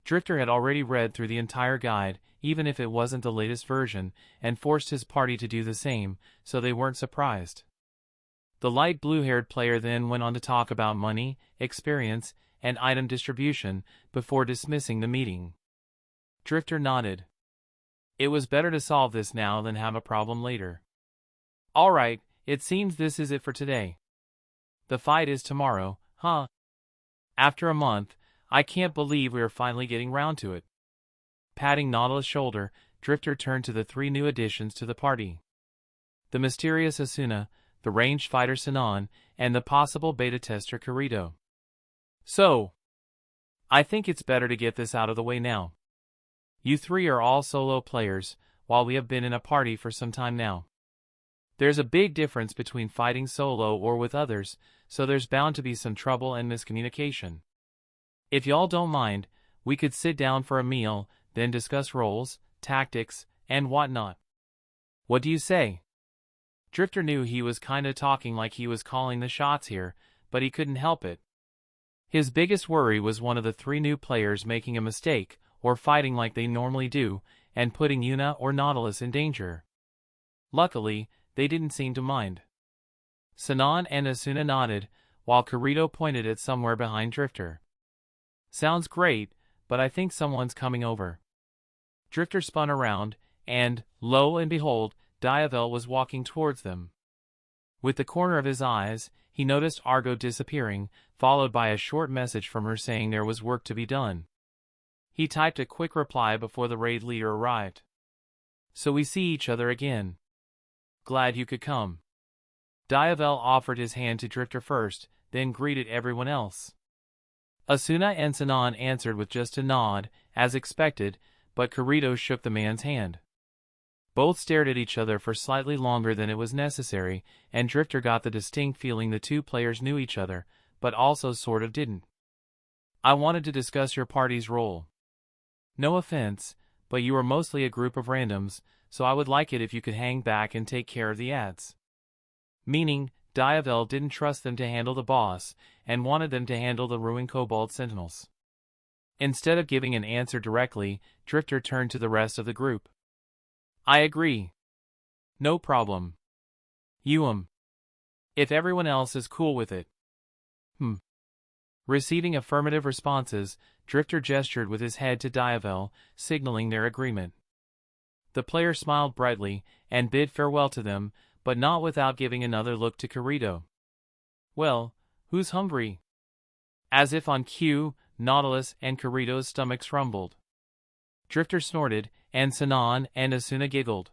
Drifter had already read through the entire guide, even if it wasn't the latest version, and forced his party to do the same, so they weren't surprised. The light blue-haired player then went on to talk about money, experience, and item distribution, before dismissing the meeting. Drifter nodded. It was better to solve this now than have a problem later. Alright, it seems this is it for today. The fight is tomorrow, huh? After a month, I can't believe we are finally getting round to it. Patting Nautilus' shoulder, Drifter turned to the 3 new additions to the party. The mysterious Asuna, the ranged fighter Sinon, and the possible beta tester Kirito. So, I think it's better to get this out of the way now. You 3 are all solo players, while we have been in a party for some time now. There's a big difference between fighting solo or with others, so there's bound to be some trouble and miscommunication. If y'all don't mind, we could sit down for a meal, then discuss roles, tactics, and whatnot. What do you say? Drifter knew he was kinda talking like he was calling the shots here, but he couldn't help it. His biggest worry was one of the 3 new players making a mistake, or fighting like they normally do, and putting Yuna or Nautilus in danger. Luckily, they didn't seem to mind. Sinon and Asuna nodded, while Kirito pointed at somewhere behind Drifter. Sounds great, but I think someone's coming over. Drifter spun around, and, lo and behold, Diavel was walking towards them. With the corner of his eyes, he noticed Argo disappearing, followed by a short message from her saying there was work to be done. He typed a quick reply before the raid leader arrived. So we see each other again. Glad you could come. Diavel offered his hand to Drifter first, then greeted everyone else. Asuna and Sinon answered with just a nod, as expected, but Kirito shook the man's hand. Both stared at each other for slightly longer than it was necessary, and Drifter got the distinct feeling the 2 players knew each other, but also sort of didn't. I wanted to discuss your party's role. No offense, but you are mostly a group of randoms, so I would like it if you could hang back and take care of the ads. Meaning, Diavel didn't trust them to handle the boss, and wanted them to handle the Ruined Kobold Sentinels. Instead of giving an answer directly, Drifter turned to the rest of the group. I agree. No problem. If everyone else is cool with it. Receiving affirmative responses, Drifter gestured with his head to Diavel, signaling their agreement. The player smiled brightly, and bid farewell to them, but not without giving another look to Kirito. Well, who's hungry? As if on cue, Nautilus and Kirito's stomachs rumbled. Drifter snorted, and Sinon and Asuna giggled.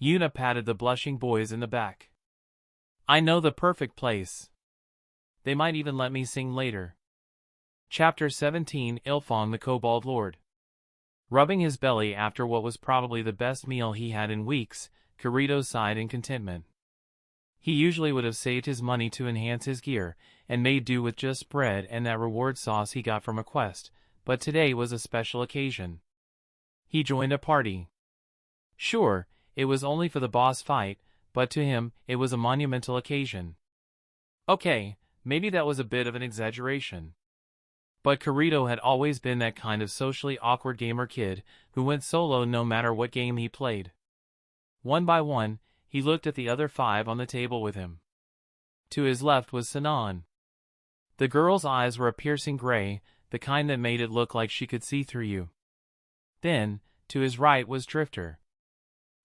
Yuna patted the blushing boys in the back. I know the perfect place. They might even let me sing later. Chapter 17 Ilfong the Kobold Lord. Rubbing his belly after what was probably the best meal he had in weeks, Kirito sighed in contentment. He usually would have saved his money to enhance his gear, and made do with just bread and that reward sauce he got from a quest, but today was a special occasion. He joined a party. Sure, it was only for the boss fight, but to him, it was a monumental occasion. Okay, maybe that was a bit of an exaggeration. But Kirito had always been that kind of socially awkward gamer kid who went solo no matter what game he played. One by one, he looked at the other 5 on the table with him. To his left was Sinon. The girl's eyes were a piercing gray, the kind that made it look like she could see through you. Then, to his right was Drifter.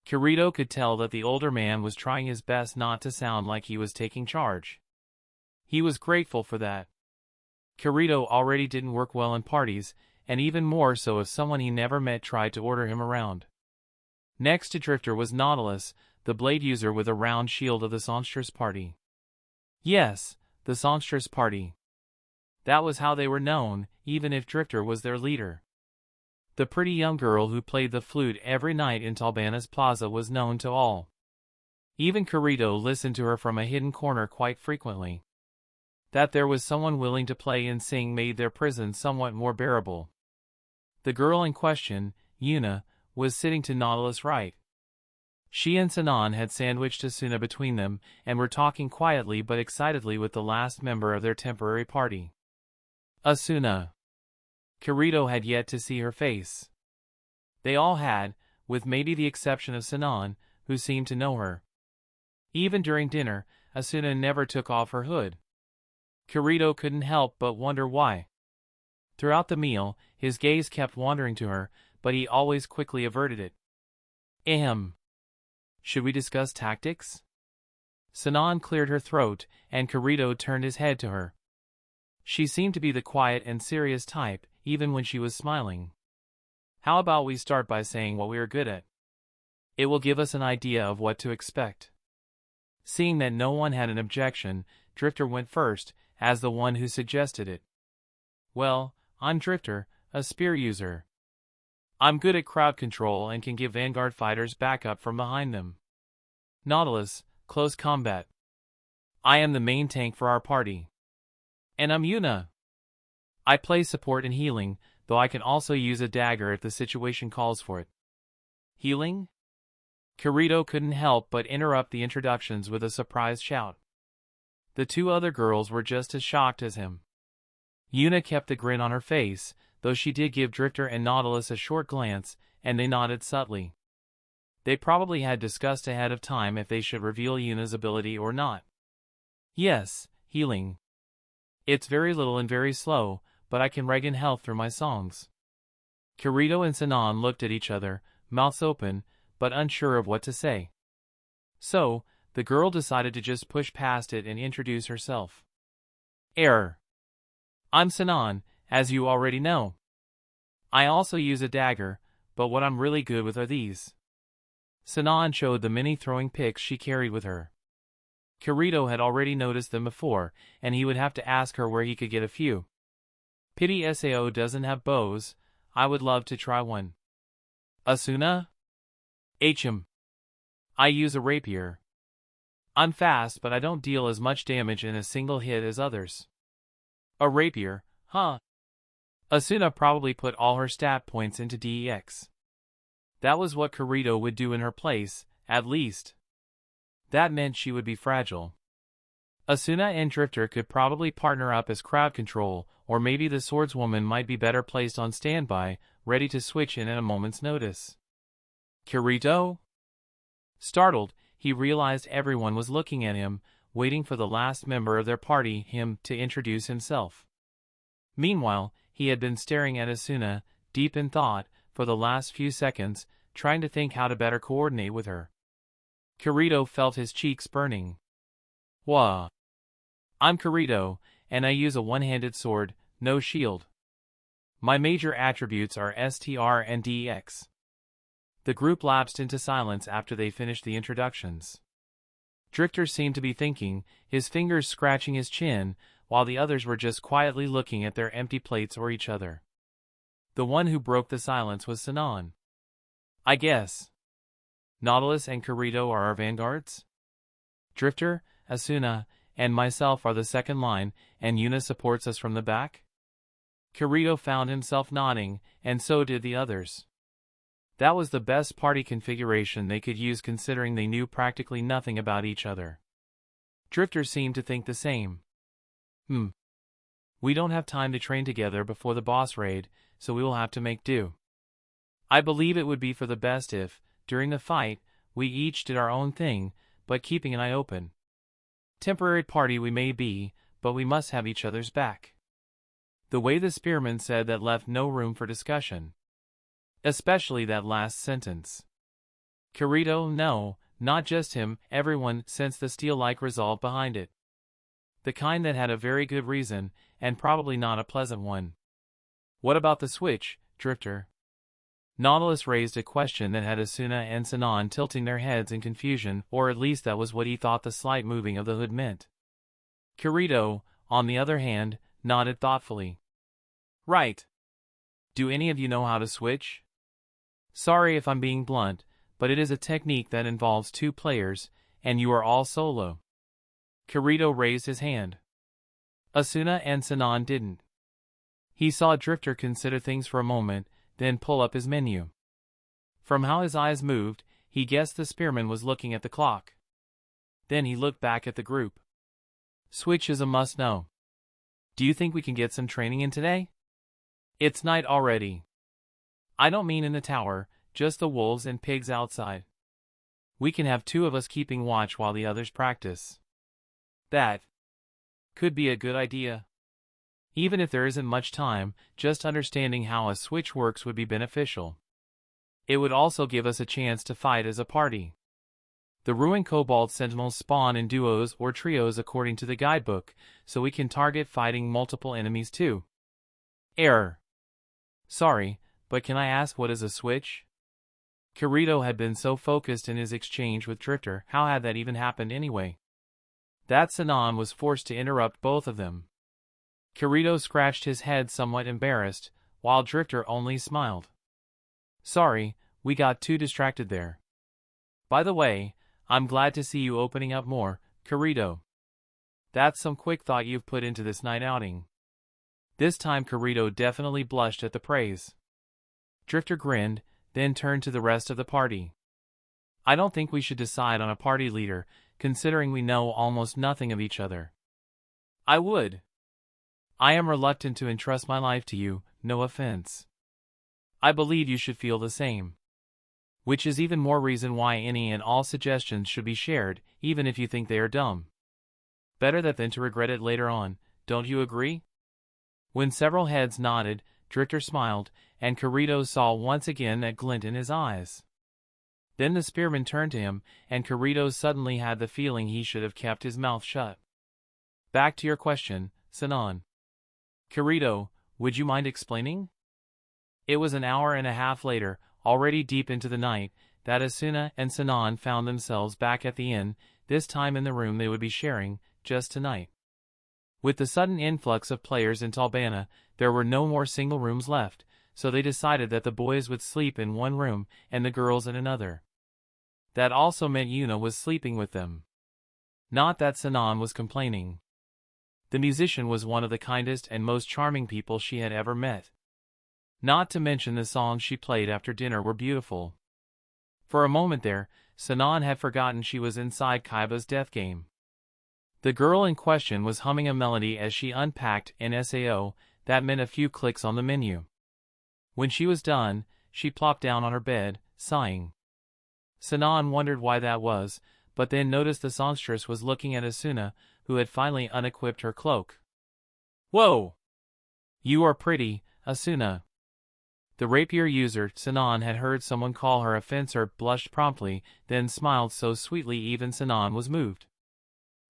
Kirito could tell that the older man was trying his best not to sound like he was taking charge. He was grateful for that. Kirito already didn't work well in parties, and even more so if someone he never met tried to order him around. Next to Drifter was Nautilus, the blade user with a round shield of the Songstress party. Yes, the Songstress party. That was how they were known, even if Drifter was their leader. The pretty young girl who played the flute every night in Talbana's Plaza was known to all. Even Kirito listened to her from a hidden corner quite frequently. That there was someone willing to play and sing made their prison somewhat more bearable. The girl in question, Yuna, was sitting to Nautilus' right. She and Sinon had sandwiched Asuna between them and were talking quietly but excitedly with the last member of their temporary party. Asuna. Kirito had yet to see her face. They all had, with maybe the exception of Sinon, who seemed to know her. Even during dinner, Asuna never took off her hood. Kirito couldn't help but wonder why. Throughout the meal, his gaze kept wandering to her, but he always quickly averted it. Should we discuss tactics? Sinon cleared her throat, and Kirito turned his head to her. She seemed to be the quiet and serious type, even when she was smiling. How about we start by saying what we are good at? It will give us an idea of what to expect. Seeing that no one had an objection, Drifter went first, as the one who suggested it. Well, I'm Drifter, a spear user. I'm good at crowd control and can give Vanguard fighters backup from behind them. Nautilus, close combat. I am the main tank for our party. And I'm Yuna. I play support and healing, though I can also use a dagger if the situation calls for it. Healing? Kirito couldn't help but interrupt the introductions with a surprised shout. The 2 other girls were just as shocked as him. Yuna kept the grin on her face, though she did give Drifter and Nautilus a short glance, and they nodded subtly. They probably had discussed ahead of time if they should reveal Yuna's ability or not. Yes, healing. It's very little and very slow, but I can regen health through my songs. Kirito and Sinon looked at each other, mouths open, but unsure of what to say. So, the girl decided to just push past it and introduce herself. I'm Sinon, as you already know. I also use a dagger, but what I'm really good with are these. Sinon showed the many throwing picks she carried with her. Kirito had already noticed them before, and he would have to ask her where he could get a few. Pity Sao doesn't have bows. I would love to try one. Asuna? I use a rapier. I'm fast, but I don't deal as much damage in a single hit as others. A rapier, huh? Asuna probably put all her stat points into DEX. That was what Kirito would do in her place, at least. That meant she would be fragile. Asuna and Drifter could probably partner up as crowd control, or maybe the swordswoman might be better placed on standby, ready to switch in at a moment's notice. Kirito? Startled, he realized everyone was looking at him, waiting for the last member of their party, him, to introduce himself. Meanwhile, he had been staring at Asuna, deep in thought, for the last few seconds, trying to think how to better coordinate with her. Kirito felt his cheeks burning. Wah. I'm Kirito, and I use a one-handed sword, no shield. My major attributes are STR and DX. The group lapsed into silence after they finished the introductions. Drifter seemed to be thinking, his fingers scratching his chin, while the others were just quietly looking at their empty plates or each other. The one who broke the silence was Sinon. I guess. Nautilus and Kirito are our vanguards? Drifter, Asuna, and myself are the second line, and Yuna supports us from the back? Kirito found himself nodding, and so did the others. That was the best party configuration they could use considering they knew practically nothing about each other. Drifter seemed to think the same. We don't have time to train together before the boss raid, so we will have to make do. I believe it would be for the best if, during the fight, we each did our own thing, but keeping an eye open. Temporary party we may be, but we must have each other's back. The way the spearman said that left no room for discussion. Especially that last sentence. Kirito, no, not just him, everyone sensed the steel-like resolve behind it. The kind that had a very good reason, and probably not a pleasant one. What about the switch, Drifter? Nautilus raised a question that had Asuna and Sinon tilting their heads in confusion, or at least that was what he thought the slight moving of the hood meant. Kirito, on the other hand, nodded thoughtfully. Right. Do any of you know how to switch? Sorry if I'm being blunt, but it is a technique that involves 2 players, and you are all solo. Kirito raised his hand. Asuna and Sinon didn't. He saw Drifter consider things for a moment, then pull up his menu. From how his eyes moved, he guessed the spearman was looking at the clock. Then he looked back at the group. Switch is a must-know. Do you think we can get some training in today? It's night already. I don't mean in the tower, just the wolves and pigs outside. We can have 2 of us keeping watch while the others practice. That could be a good idea. Even if there isn't much time, just understanding how a switch works would be beneficial. It would also give us a chance to fight as a party. The ruined Cobalt Sentinels spawn in duos or trios according to the guidebook, so we can target fighting multiple enemies too. Error. Sorry, but can I ask what is a switch? Kirito had been so focused in his exchange with Drifter, how had that even happened anyway? That Sinon was forced to interrupt both of them. Kirito scratched his head somewhat embarrassed, while Drifter only smiled. Sorry, we got too distracted there. By the way, I'm glad to see you opening up more, Kirito. That's some quick thought you've put into this night outing. This time Kirito definitely blushed at the praise. Drifter grinned, then turned to the rest of the party. I don't think we should decide on a party leader, considering we know almost nothing of each other. I would. I am reluctant to entrust my life to you, no offense. I believe you should feel the same. Which is even more reason why any and all suggestions should be shared, even if you think they are dumb. Better that than to regret it later on, don't you agree? When several heads nodded, Drifter smiled, and Kirito saw once again that glint in his eyes. Then the spearman turned to him, and Kirito suddenly had the feeling he should have kept his mouth shut. Back to your question, Sinon. Kirito, would you mind explaining? It was an hour and a half later, already deep into the night, that Asuna and Sinon found themselves back at the inn, this time in the room they would be sharing, just tonight. With the sudden influx of players in Talbana, there were no more single rooms left, so they decided that the boys would sleep in one room and the girls in another. That also meant Yuna was sleeping with them. Not that Sinon was complaining. The musician was one of the kindest and most charming people she had ever met. Not to mention the songs she played after dinner were beautiful. For a moment there, Sinon had forgotten she was inside Kaiba's death game. The girl in question was humming a melody as she unpacked an SAO, that meant a few clicks on the menu. When she was done, she plopped down on her bed, sighing. Sinon wondered why that was, but then noticed the songstress was looking at Asuna, who had finally unequipped her cloak. Whoa! You are pretty, Asuna. The rapier user, Sinon, had heard someone call her a fencer, blushed promptly, then smiled so sweetly even Sinon was moved.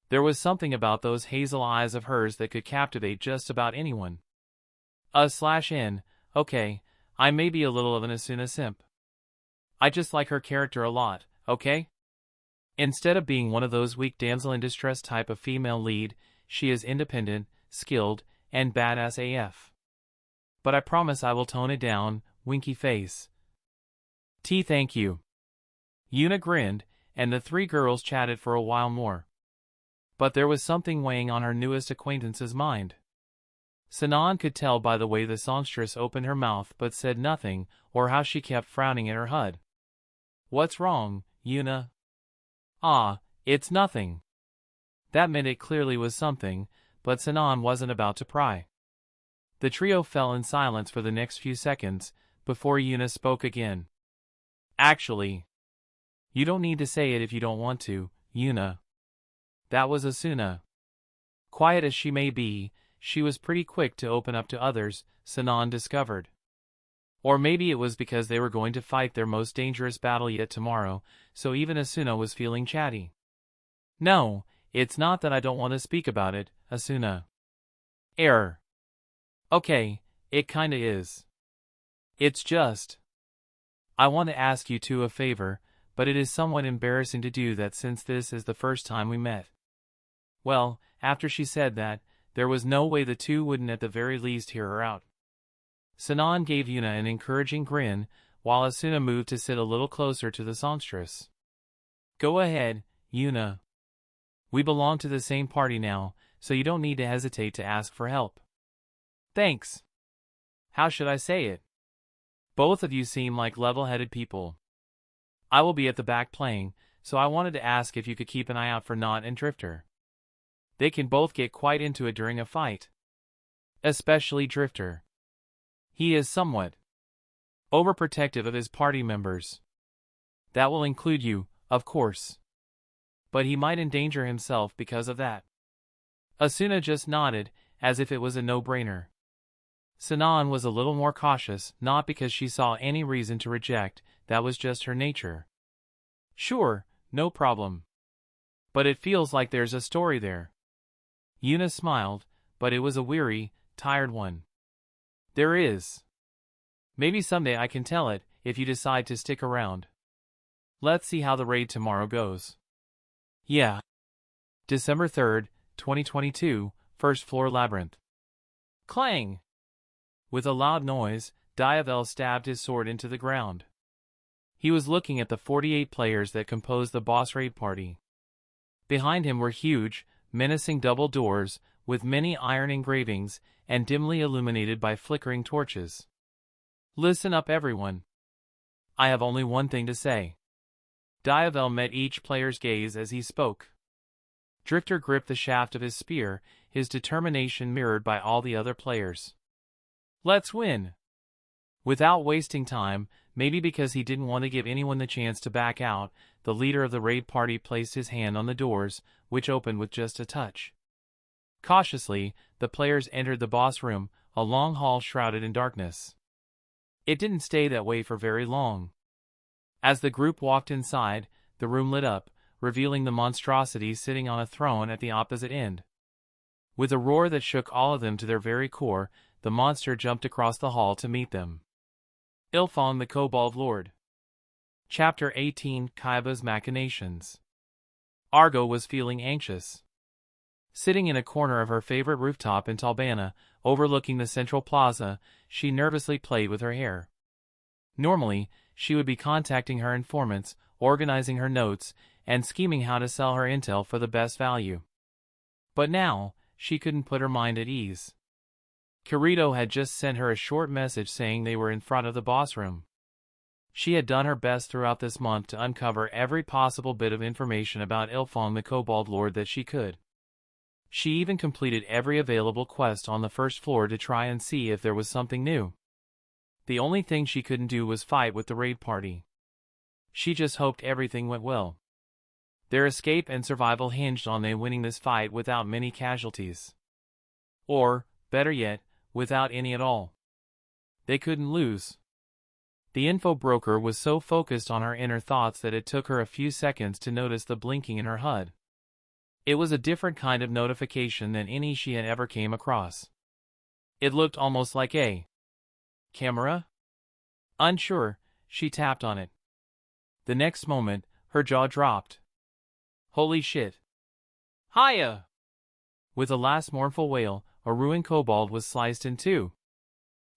There was something about those hazel eyes of hers that could captivate just about anyone. /N, okay, I may be a little of an Asuna simp. I just like her character a lot, okay? Instead of being one of those weak damsel in distress type of female lead, she is independent, skilled, and badass AF. But I promise I will tone it down, winky face. Thank you. Yuna grinned, and the 3 girls chatted for a while more. But there was something weighing on her newest acquaintance's mind. Sinon could tell by the way the songstress opened her mouth but said nothing, or how she kept frowning at her HUD. What's wrong, Yuna? Ah, it's nothing. That meant it clearly was something, but Sinon wasn't about to pry. The trio fell in silence for the next few seconds, before Yuna spoke again. Actually, you don't need to say it if you don't want to, Yuna. That was Asuna. Quiet as she may be, she was pretty quick to open up to others, Sinon discovered. Or maybe it was because they were going to fight their most dangerous battle yet tomorrow, so even Asuna was feeling chatty. No, it's not that I don't want to speak about it, Asuna. Error. Okay, it kinda is. It's just, I want to ask you two a favor, but it is somewhat embarrassing to do that since this is the first time we met. Well, after she said that, there was no way the two wouldn't at the very least hear her out. Sinon gave Yuna an encouraging grin, while Asuna moved to sit a little closer to the songstress. Go ahead, Yuna. We belong to the same party now, so you don't need to hesitate to ask for help. Thanks. How should I say it? Both of you seem like level-headed people. I will be at the back playing, so I wanted to ask if you could keep an eye out for Knot and Drifter. They can both get quite into it during a fight. Especially Drifter. He is somewhat overprotective of his party members. That will include you, of course. But he might endanger himself because of that. Asuna just nodded, as if it was a no-brainer. Sinon was a little more cautious, not because she saw any reason to reject, that was just her nature. Sure, no problem. But it feels like there's a story there. Yuna smiled, but it was a weary, tired one. There is. Maybe someday I can tell it, if you decide to stick around. Let's see how the raid tomorrow goes. Yeah. December 3rd, 2022, First Floor Labyrinth. Clang! With a loud noise, Diavel stabbed his sword into the ground. He was looking at the 48 players that composed the boss raid party. Behind him were huge, menacing double doors, with many iron engravings, and dimly illuminated by flickering torches. Listen up, everyone. I have only one thing to say. Diavel met each player's gaze as he spoke. Drifter gripped the shaft of his spear, his determination mirrored by all the other players. Let's win! Without wasting time, maybe because he didn't want to give anyone the chance to back out, the leader of the raid party placed his hand on the doors, which opened with just a touch. Cautiously, the players entered the boss room, a long hall shrouded in darkness. It didn't stay that way for very long. As the group walked inside, the room lit up, revealing the monstrosity sitting on a throne at the opposite end. With a roar that shook all of them to their very core, the monster jumped across the hall to meet them. Ilfong the Kobold Lord. Chapter 18, Kaiba's Machinations. Argo was feeling anxious. Sitting in a corner of her favorite rooftop in Talbana, overlooking the central plaza, she nervously played with her hair. Normally, she would be contacting her informants, organizing her notes, and scheming how to sell her intel for the best value. But now, she couldn't put her mind at ease. Kirito had just sent her a short message saying they were in front of the boss room. She had done her best throughout this month to uncover every possible bit of information about Ilfong the Kobold Lord that she could. She even completed every available quest on the first floor to try and see if there was something new. The only thing she couldn't do was fight with the raid party. She just hoped everything went well. Their escape and survival hinged on them winning this fight without many casualties. Or, better yet, without any at all. They couldn't lose. The info broker was so focused on her inner thoughts that it took her a few seconds to notice the blinking in her HUD. It was a different kind of notification than any she had ever came across. It looked almost like a camera? Unsure, she tapped on it. The next moment, her jaw dropped. Holy shit. Hiya! With a last mournful wail, a ruined kobold was sliced in two.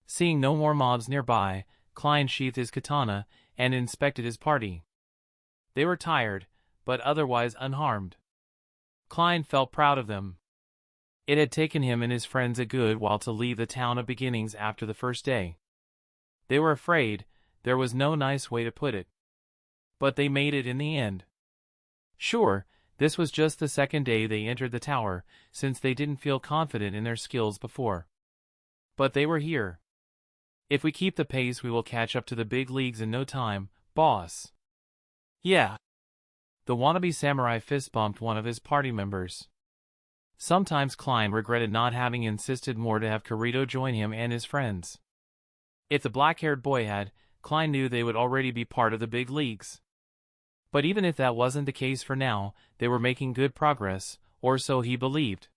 Seeing no more mobs nearby, Klein sheathed his katana and inspected his party. They were tired, but otherwise unharmed. Klein felt proud of them. It had taken him and his friends a good while to leave the town of beginnings after the first day. They were afraid, there was no nice way to put it. But they made it in the end. Sure, this was just the second day they entered the tower, since they didn't feel confident in their skills before. But they were here. If we keep the pace, we will catch up to the big leagues in no time, boss. Yeah. The wannabe samurai fist bumped one of his party members. Sometimes Klein regretted not having insisted more to have Kirito join him and his friends. If the black-haired boy had, Klein knew they would already be part of the big leagues. But even if that wasn't the case for now, they were making good progress, or so he believed.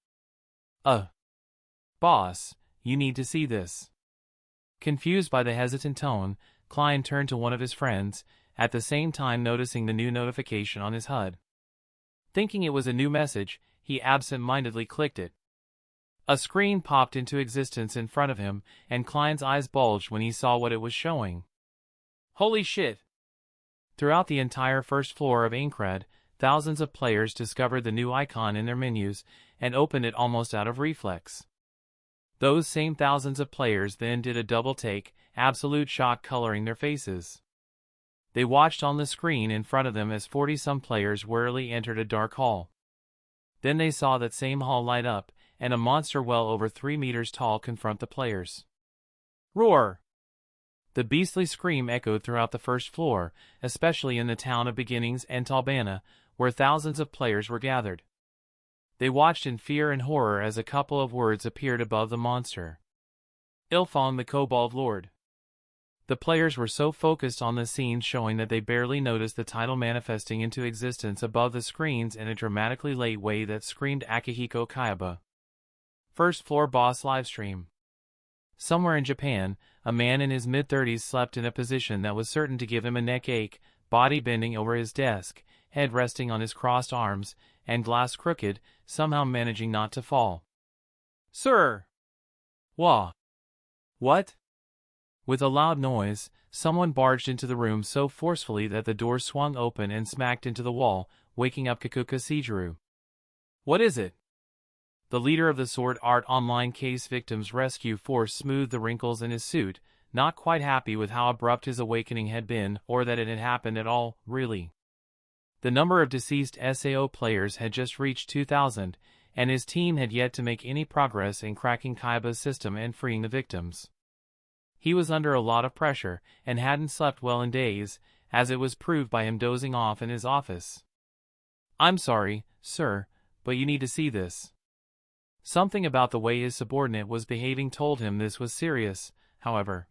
Boss, you need to see this. Confused by the hesitant tone, Klein turned to one of his friends, at the same time noticing the new notification on his HUD. Thinking it was a new message, he absent-mindedly clicked it. A screen popped into existence in front of him, and Klein's eyes bulged when he saw what it was showing. Holy shit! Throughout the entire first floor of Aincrad, thousands of players discovered the new icon in their menus, and opened it almost out of reflex. Those same thousands of players then did a double take, absolute shock coloring their faces. They watched on the screen in front of them as 40-some players warily entered a dark hall. Then they saw that same hall light up, and a monster well over 3 meters tall confront the players. Roar! The beastly scream echoed throughout the first floor, especially in the town of Beginnings and Talbana, where thousands of players were gathered. They watched in fear and horror as a couple of words appeared above the monster. Ilfon the Kobold Lord. The players were so focused on the scene showing that they barely noticed the title manifesting into existence above the screens in a dramatically late way that screamed Akihiko Kaiba. First floor boss livestream. Somewhere in Japan, a man in his mid-30s slept in a position that was certain to give him a neck ache, body bending over his desk, head resting on his crossed arms, and glass crooked, somehow managing not to fall. Sir! Wah! What? With a loud noise, someone barged into the room so forcefully that the door swung open and smacked into the wall, waking up Kikuka Seijiro. What is it? The leader of the Sword Art Online Case Victims Rescue Force smoothed the wrinkles in his suit, not quite happy with how abrupt his awakening had been, or that it had happened at all, really. The number of deceased SAO players had just reached 2,000, and his team had yet to make any progress in cracking Kaiba's system and freeing the victims. He was under a lot of pressure, and hadn't slept well in days, as it was proved by him dozing off in his office. I'm sorry, sir, but you need to see this. Something about the way his subordinate was behaving told him this was serious, however.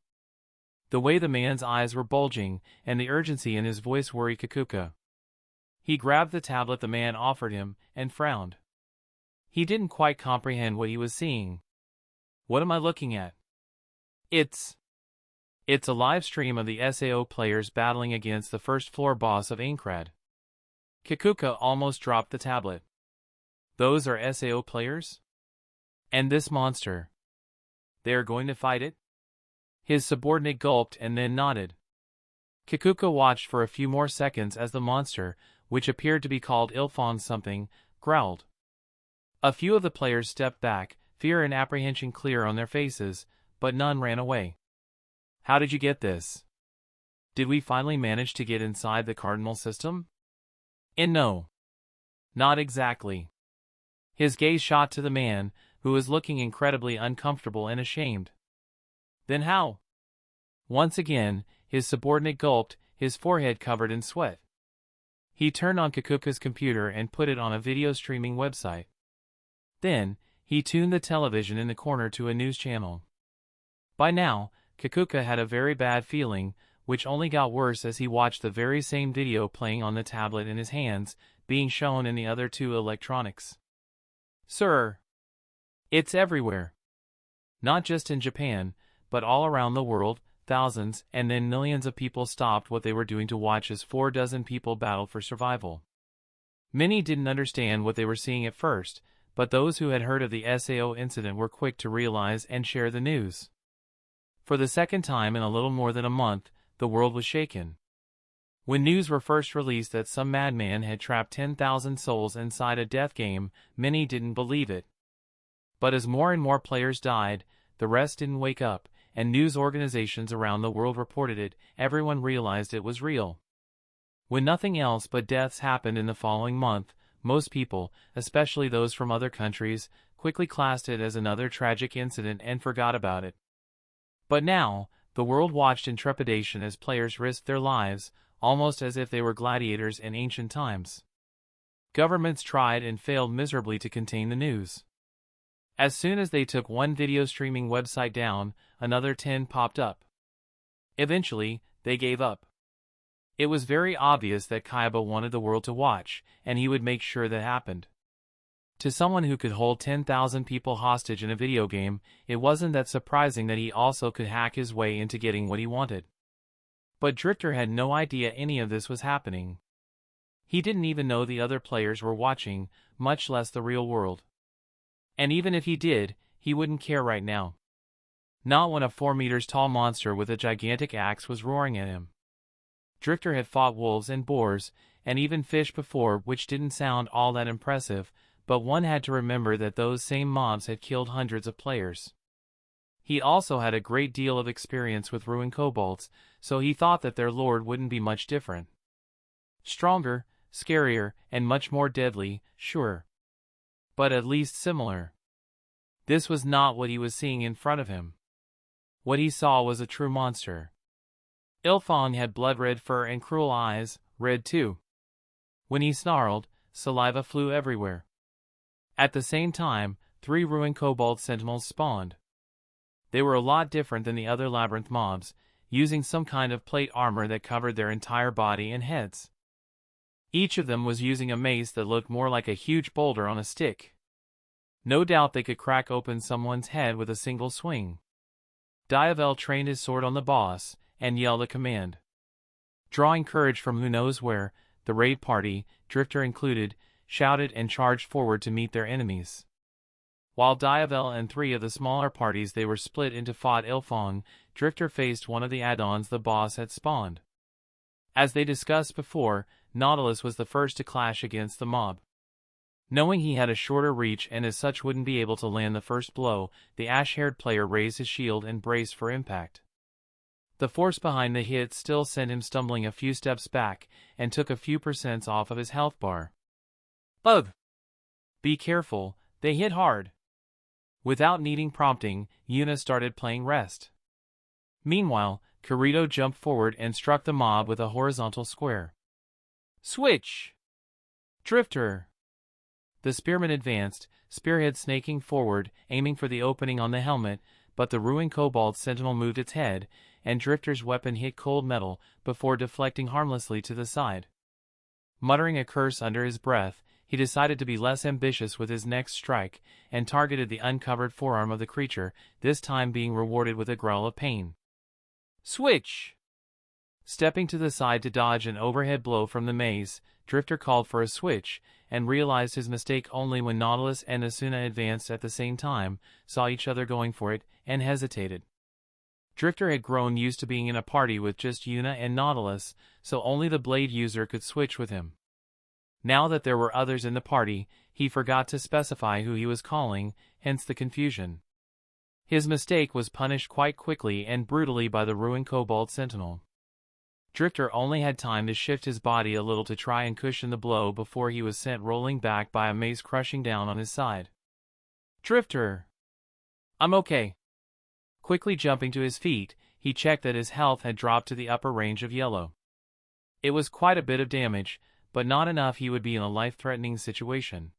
The way the man's eyes were bulging, and the urgency in his voice worried Kikuka. He grabbed the tablet the man offered him, and frowned. He didn't quite comprehend what he was seeing. What am I looking at? It's a live stream of the SAO players battling against the first floor boss of Aincrad. Kikuka almost dropped the tablet. Those are SAO players? And this monster. They are going to fight it? His subordinate gulped and then nodded. Kikuka watched for a few more seconds as the monster, which appeared to be called Ilfon something, growled. A few of the players stepped back, fear and apprehension clear on their faces, but none ran away. How did you get this? Did we finally manage to get inside the cardinal system? And no. Not exactly. His gaze shot to the man, who was looking incredibly uncomfortable and ashamed. Then how? Once again, his subordinate gulped, his forehead covered in sweat. He turned on Kikuka's computer and put it on a video streaming website. Then, he tuned the television in the corner to a news channel. By now, Kikuka had a very bad feeling, which only got worse as he watched the very same video playing on the tablet in his hands, being shown in the other two electronics. Sir! It's everywhere. Not just in Japan, but all around the world, thousands and then millions of people stopped what they were doing to watch as 4 people battled for survival. Many didn't understand what they were seeing at first, but those who had heard of the SAO incident were quick to realize and share the news. For the second time in a little more than a month, the world was shaken. When news were first released that some madman had trapped 10,000 souls inside a death game, many didn't believe it. But as more and more players died, the rest didn't wake up, and news organizations around the world reported it, everyone realized it was real. When nothing else but deaths happened in the following month, most people, especially those from other countries, quickly classed it as another tragic incident and forgot about it. But now, the world watched in trepidation as players risked their lives, almost as if they were gladiators in ancient times. Governments tried and failed miserably to contain the news. As soon as they took one video streaming website down, another 10 popped up. Eventually, they gave up. It was very obvious that Kaiba wanted the world to watch, and he would make sure that happened. To someone who could hold 10,000 people hostage in a video game, it wasn't that surprising that he also could hack his way into getting what he wanted. But Drifter had no idea any of this was happening. He didn't even know the other players were watching, much less the real world. And even if he did, he wouldn't care right now. Not when a 4 meters tall monster with a gigantic axe was roaring at him. Drifter had fought wolves and boars, and even fish before, which didn't sound all that impressive, but one had to remember that those same mobs had killed hundreds of players. He also had a great deal of experience with ruined kobolds, so he thought that their lord wouldn't be much different. Stronger, scarier, and much more deadly, sure. But at least similar. This was not what he was seeing in front of him. What he saw was a true monster. Ilfong had blood-red fur and cruel eyes, red too. When he snarled, saliva flew everywhere. At the same time, 3 ruined kobold sentinels spawned. They were a lot different than the other labyrinth mobs, using some kind of plate armor that covered their entire body and heads. Each of them was using a mace that looked more like a huge boulder on a stick. No doubt they could crack open someone's head with a single swing. Diavel trained his sword on the boss, and yelled a command. Drawing courage from who knows where, the raid party, Drifter included, shouted and charged forward to meet their enemies. While Diavel and 3 of the smaller parties they were split into fought Ilfong, Drifter faced one of the add-ons the boss had spawned. As they discussed before, Nautilus was the first to clash against the mob. Knowing he had a shorter reach and as such wouldn't be able to land the first blow, the ash-haired player raised his shield and braced for impact. The force behind the hit still sent him stumbling a few steps back, and took a few percents off of his health bar. Ugh! Be careful, they hit hard. Without needing prompting, Yuna started playing rest. Meanwhile, Kirito jumped forward and struck the mob with a horizontal square. Switch! Drifter! The spearman advanced, spearhead snaking forward, aiming for the opening on the helmet, but the ruined kobold sentinel moved its head, and Drifter's weapon hit cold metal before deflecting harmlessly to the side. Muttering a curse under his breath, he decided to be less ambitious with his next strike, and targeted the uncovered forearm of the creature, this time being rewarded with a growl of pain. Switch! Stepping to the side to dodge an overhead blow from the maze, Drifter called for a switch, and realized his mistake only when Nautilus and Asuna advanced at the same time, saw each other going for it, and hesitated. Drifter had grown used to being in a party with just Yuna and Nautilus, so only the blade user could switch with him. Now that there were others in the party, he forgot to specify who he was calling, hence the confusion. His mistake was punished quite quickly and brutally by the ruined kobold sentinel. Drifter only had time to shift his body a little to try and cushion the blow before he was sent rolling back by a maze crushing down on his side. Drifter! I'm okay. Quickly jumping to his feet, he checked that his health had dropped to the upper range of yellow. It was quite a bit of damage, but not enough he would be in a life-threatening situation.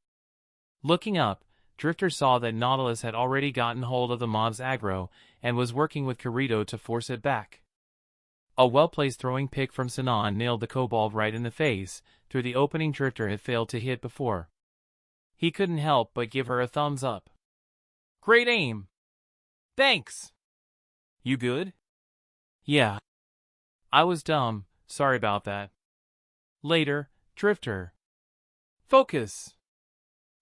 Looking up, Drifter saw that Nautilus had already gotten hold of the mob's aggro, and was working with Kirito to force it back. A well-placed throwing pick from Sinan nailed the kobold right in the face, through the opening Drifter had failed to hit before. He couldn't help but give her a thumbs up. Great aim! Thanks! You good? Yeah. I was dumb, sorry about that. Later, Drifter. Focus!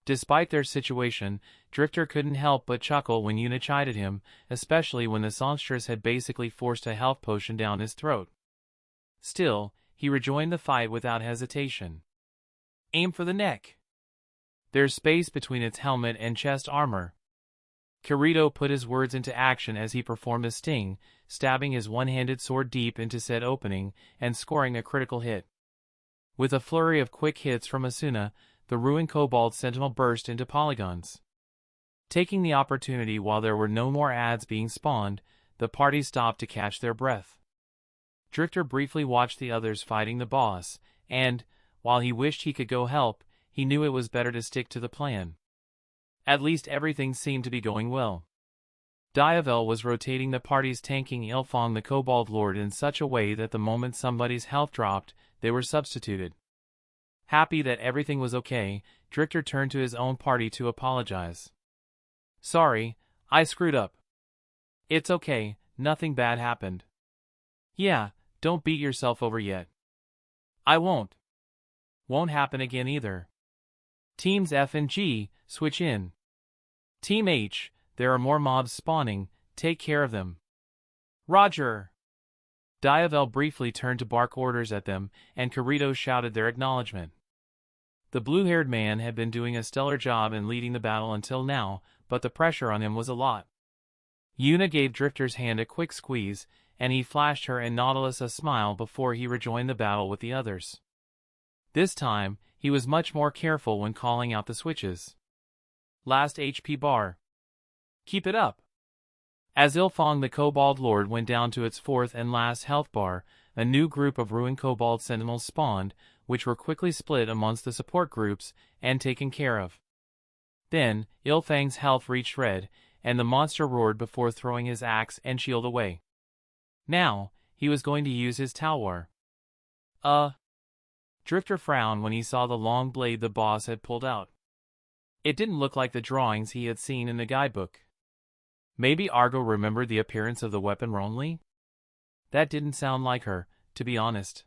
Despite their situation, Drifter couldn't help but chuckle when Yuna chided him, especially when the songstress had basically forced a health potion down his throat. Still, he rejoined the fight without hesitation. Aim for the neck. There's space between its helmet and chest armor. Kirito put his words into action as he performed a sting, stabbing his one-handed sword deep into said opening, and scoring a critical hit. With a flurry of quick hits from Asuna, the ruined Kobold Sentinel burst into polygons. Taking the opportunity while there were no more ads being spawned, the party stopped to catch their breath. Drifter briefly watched the others fighting the boss, and, while he wished he could go help, he knew it was better to stick to the plan. At least everything seemed to be going well. Diavel was rotating the party's tanking Ilfong the Kobold Lord in such a way that the moment somebody's health dropped, they were substituted. Happy that everything was okay, Drifter turned to his own party to apologize. "Sorry, I screwed up." "It's okay, nothing bad happened." "Yeah, don't beat yourself over yet." "I won't." "Won't happen again either." Teams F and G, switch in. Team H, there are more mobs spawning, take care of them. "Roger." Diavel briefly turned to bark orders at them, and Kirito shouted their acknowledgement. The blue-haired man had been doing a stellar job in leading the battle until now, but the pressure on him was a lot. Yuna gave Drifter's hand a quick squeeze, and he flashed her and Nautilus a smile before he rejoined the battle with the others. This time, he was much more careful when calling out the switches. "Last HP bar. Keep it up." As Ilfong the Kobold Lord went down to its fourth and last health bar, a new group of ruined Kobold Sentinels spawned, which were quickly split amongst the support groups and taken care of. Then, Ilfang's health reached red, and the monster roared before throwing his axe and shield away. Now, he was going to use his Talwar. Drifter frowned when he saw the long blade the boss had pulled out. It didn't look like the drawings he had seen in the guidebook. Maybe Argo remembered the appearance of the weapon wrongly? That didn't sound like her, to be honest.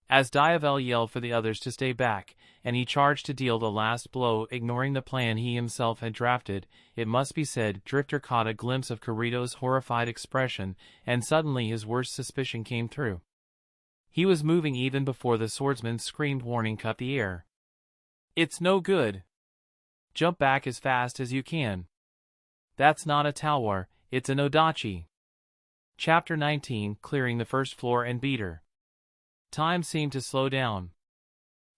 As Diavel yelled for the others to stay back, and he charged to deal the last blow ignoring the plan he himself had drafted, it must be said Drifter caught a glimpse of Kirito's horrified expression, and suddenly his worst suspicion came through. He was moving even before the swordsman's screamed warning cut the air. "It's no good. Jump back as fast as you can. That's not a Talwar, it's an Odachi." Chapter 19, Clearing the First Floor and Beater. Time seemed to slow down.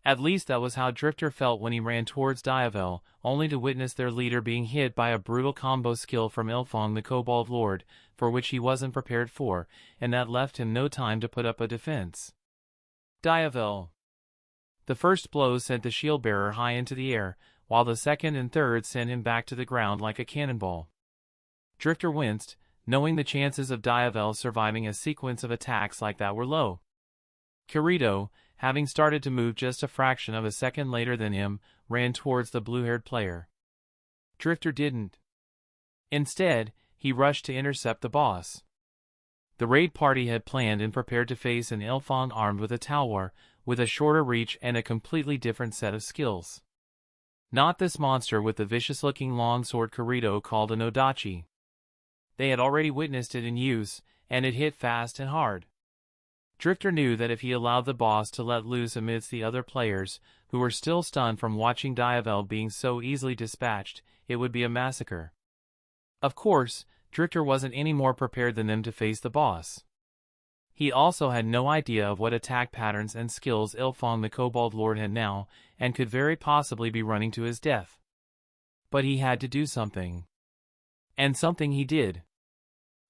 At least that was how Drifter felt when he ran towards Diavel, only to witness their leader being hit by a brutal combo skill from Ilfong the Kobold Lord, for which he wasn't prepared for, and that left him no time to put up a defense. Diavel. The first blow sent the shield-bearer high into the air, while the second and third sent him back to the ground like a cannonball. Drifter winced, knowing the chances of Diavel surviving a sequence of attacks like that were low. Kirito, having started to move just a fraction of a second later than him, ran towards the blue-haired player. Drifter didn't. Instead, he rushed to intercept the boss. The raid party had planned and prepared to face an Ilfong armed with a Talwar, with a shorter reach and a completely different set of skills. Not this monster with the vicious-looking longsword Kirito called an Odachi. They had already witnessed it in use, and it hit fast and hard. Drifter knew that if he allowed the boss to let loose amidst the other players, who were still stunned from watching Diavel being so easily dispatched, it would be a massacre. Of course, Drifter wasn't any more prepared than them to face the boss. He also had no idea of what attack patterns and skills Ilfong the Kobold Lord had now, and could very possibly be running to his death. But he had to do something. And something he did.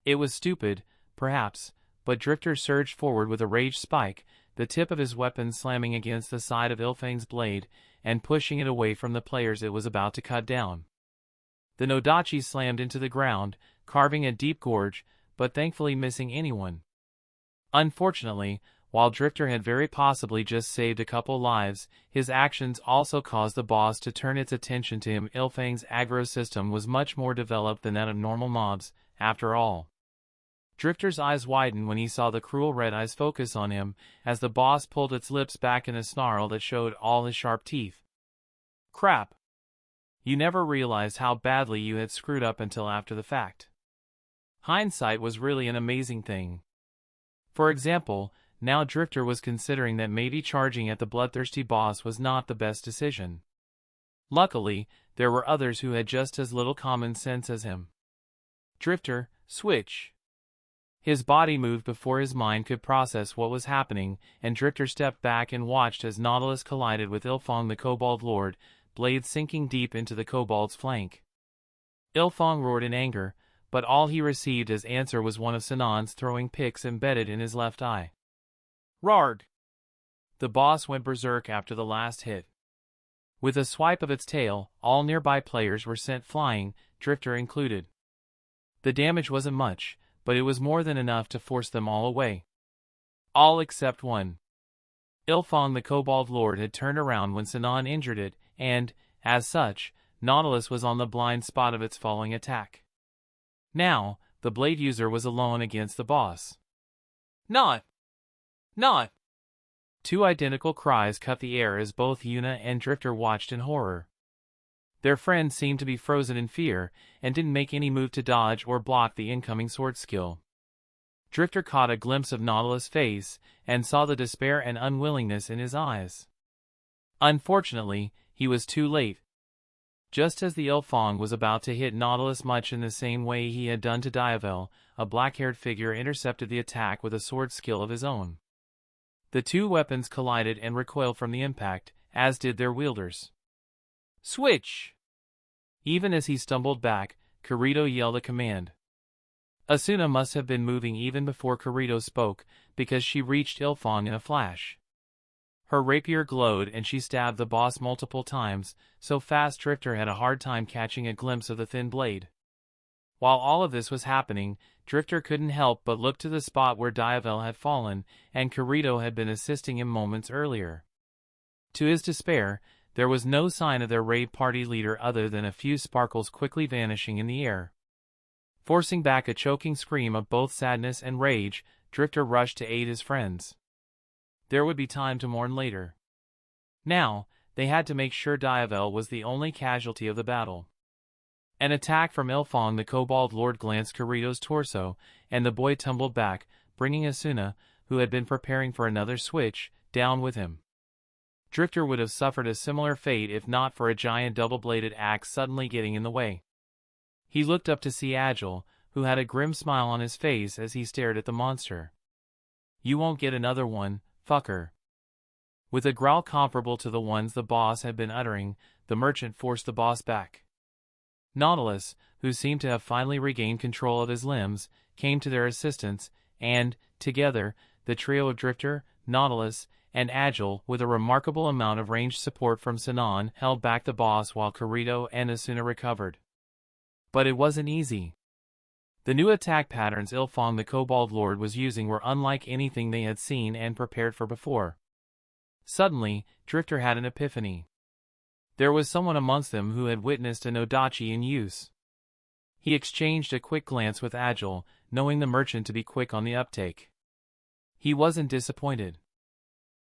It was stupid, perhaps, but Drifter surged forward with a rage spike, the tip of his weapon slamming against the side of Ilfang's blade, and pushing it away from the players it was about to cut down. The Nodachi slammed into the ground, carving a deep gorge, but thankfully missing anyone. Unfortunately, while Drifter had very possibly just saved a couple lives, his actions also caused the boss to turn its attention to him. Ilfang's aggro system was much more developed than that of normal mobs, after all. Drifter's eyes widened when he saw the cruel red eyes focus on him, as the boss pulled its lips back in a snarl that showed all his sharp teeth. Crap! You never realized how badly you had screwed up until after the fact. Hindsight was really an amazing thing. For example, now Drifter was considering that maybe charging at the bloodthirsty boss was not the best decision. Luckily, there were others who had just as little common sense as him. Drifter, switch! His body moved before his mind could process what was happening, and Drifter stepped back and watched as Nautilus collided with Ilfong the Kobold Lord, blade sinking deep into the kobold's flank. Ilfong roared in anger, but all he received as answer was one of Sinan's throwing picks embedded in his left eye. Rarg! The boss went berserk after the last hit. With a swipe of its tail, all nearby players were sent flying, Drifter included. The damage wasn't much, but it was more than enough to force them all away. All except one. Ilfong the Kobold Lord had turned around when Sinan injured it, and, as such, Nautilus was on the blind spot of its following attack. Now, the blade user was alone against the boss. Not! Two identical cries cut the air as both Yuna and Drifter watched in horror. Their friend seemed to be frozen in fear, and didn't make any move to dodge or block the incoming sword skill. Drifter caught a glimpse of Nautilus' face, and saw the despair and unwillingness in his eyes. Unfortunately, he was too late. Just as the Ilfong was about to hit Nautilus much in the same way he had done to Diavel, a black-haired figure intercepted the attack with a sword skill of his own. The two weapons collided and recoiled from the impact, as did their wielders. Switch! Even as he stumbled back, Kirito yelled a command. Asuna must have been moving even before Kirito spoke, because she reached Ilfong in a flash. Her rapier glowed and she stabbed the boss multiple times, so fast Drifter had a hard time catching a glimpse of the thin blade. While all of this was happening, Drifter couldn't help but look to the spot where Diavel had fallen, and Kirito had been assisting him moments earlier. To his despair, there was no sign of their raid party leader other than a few sparkles quickly vanishing in the air. Forcing back a choking scream of both sadness and rage, Drifter rushed to aid his friends. There would be time to mourn later. Now, they had to make sure Diavel was the only casualty of the battle. An attack from Ilfong the Kobold Lord glanced Kirito's torso, and the boy tumbled back, bringing Asuna, who had been preparing for another switch, down with him. Drifter would have suffered a similar fate if not for a giant double-bladed axe suddenly getting in the way. He looked up to see Agile, who had a grim smile on his face as he stared at the monster. You won't get another one, fucker. With a growl comparable to the ones the boss had been uttering, the merchant forced the boss back. Nautilus, who seemed to have finally regained control of his limbs, came to their assistance, and, together, the trio of Drifter, Nautilus, and Agile, with a remarkable amount of ranged support from Sinan, held back the boss while Kirito and Asuna recovered. But it wasn't easy. The new attack patterns Ilfong the Kobold Lord was using were unlike anything they had seen and prepared for before. Suddenly, Drifter had an epiphany. There was someone amongst them who had witnessed an Odachi in use. He exchanged a quick glance with Agile, knowing the merchant to be quick on the uptake. He wasn't disappointed.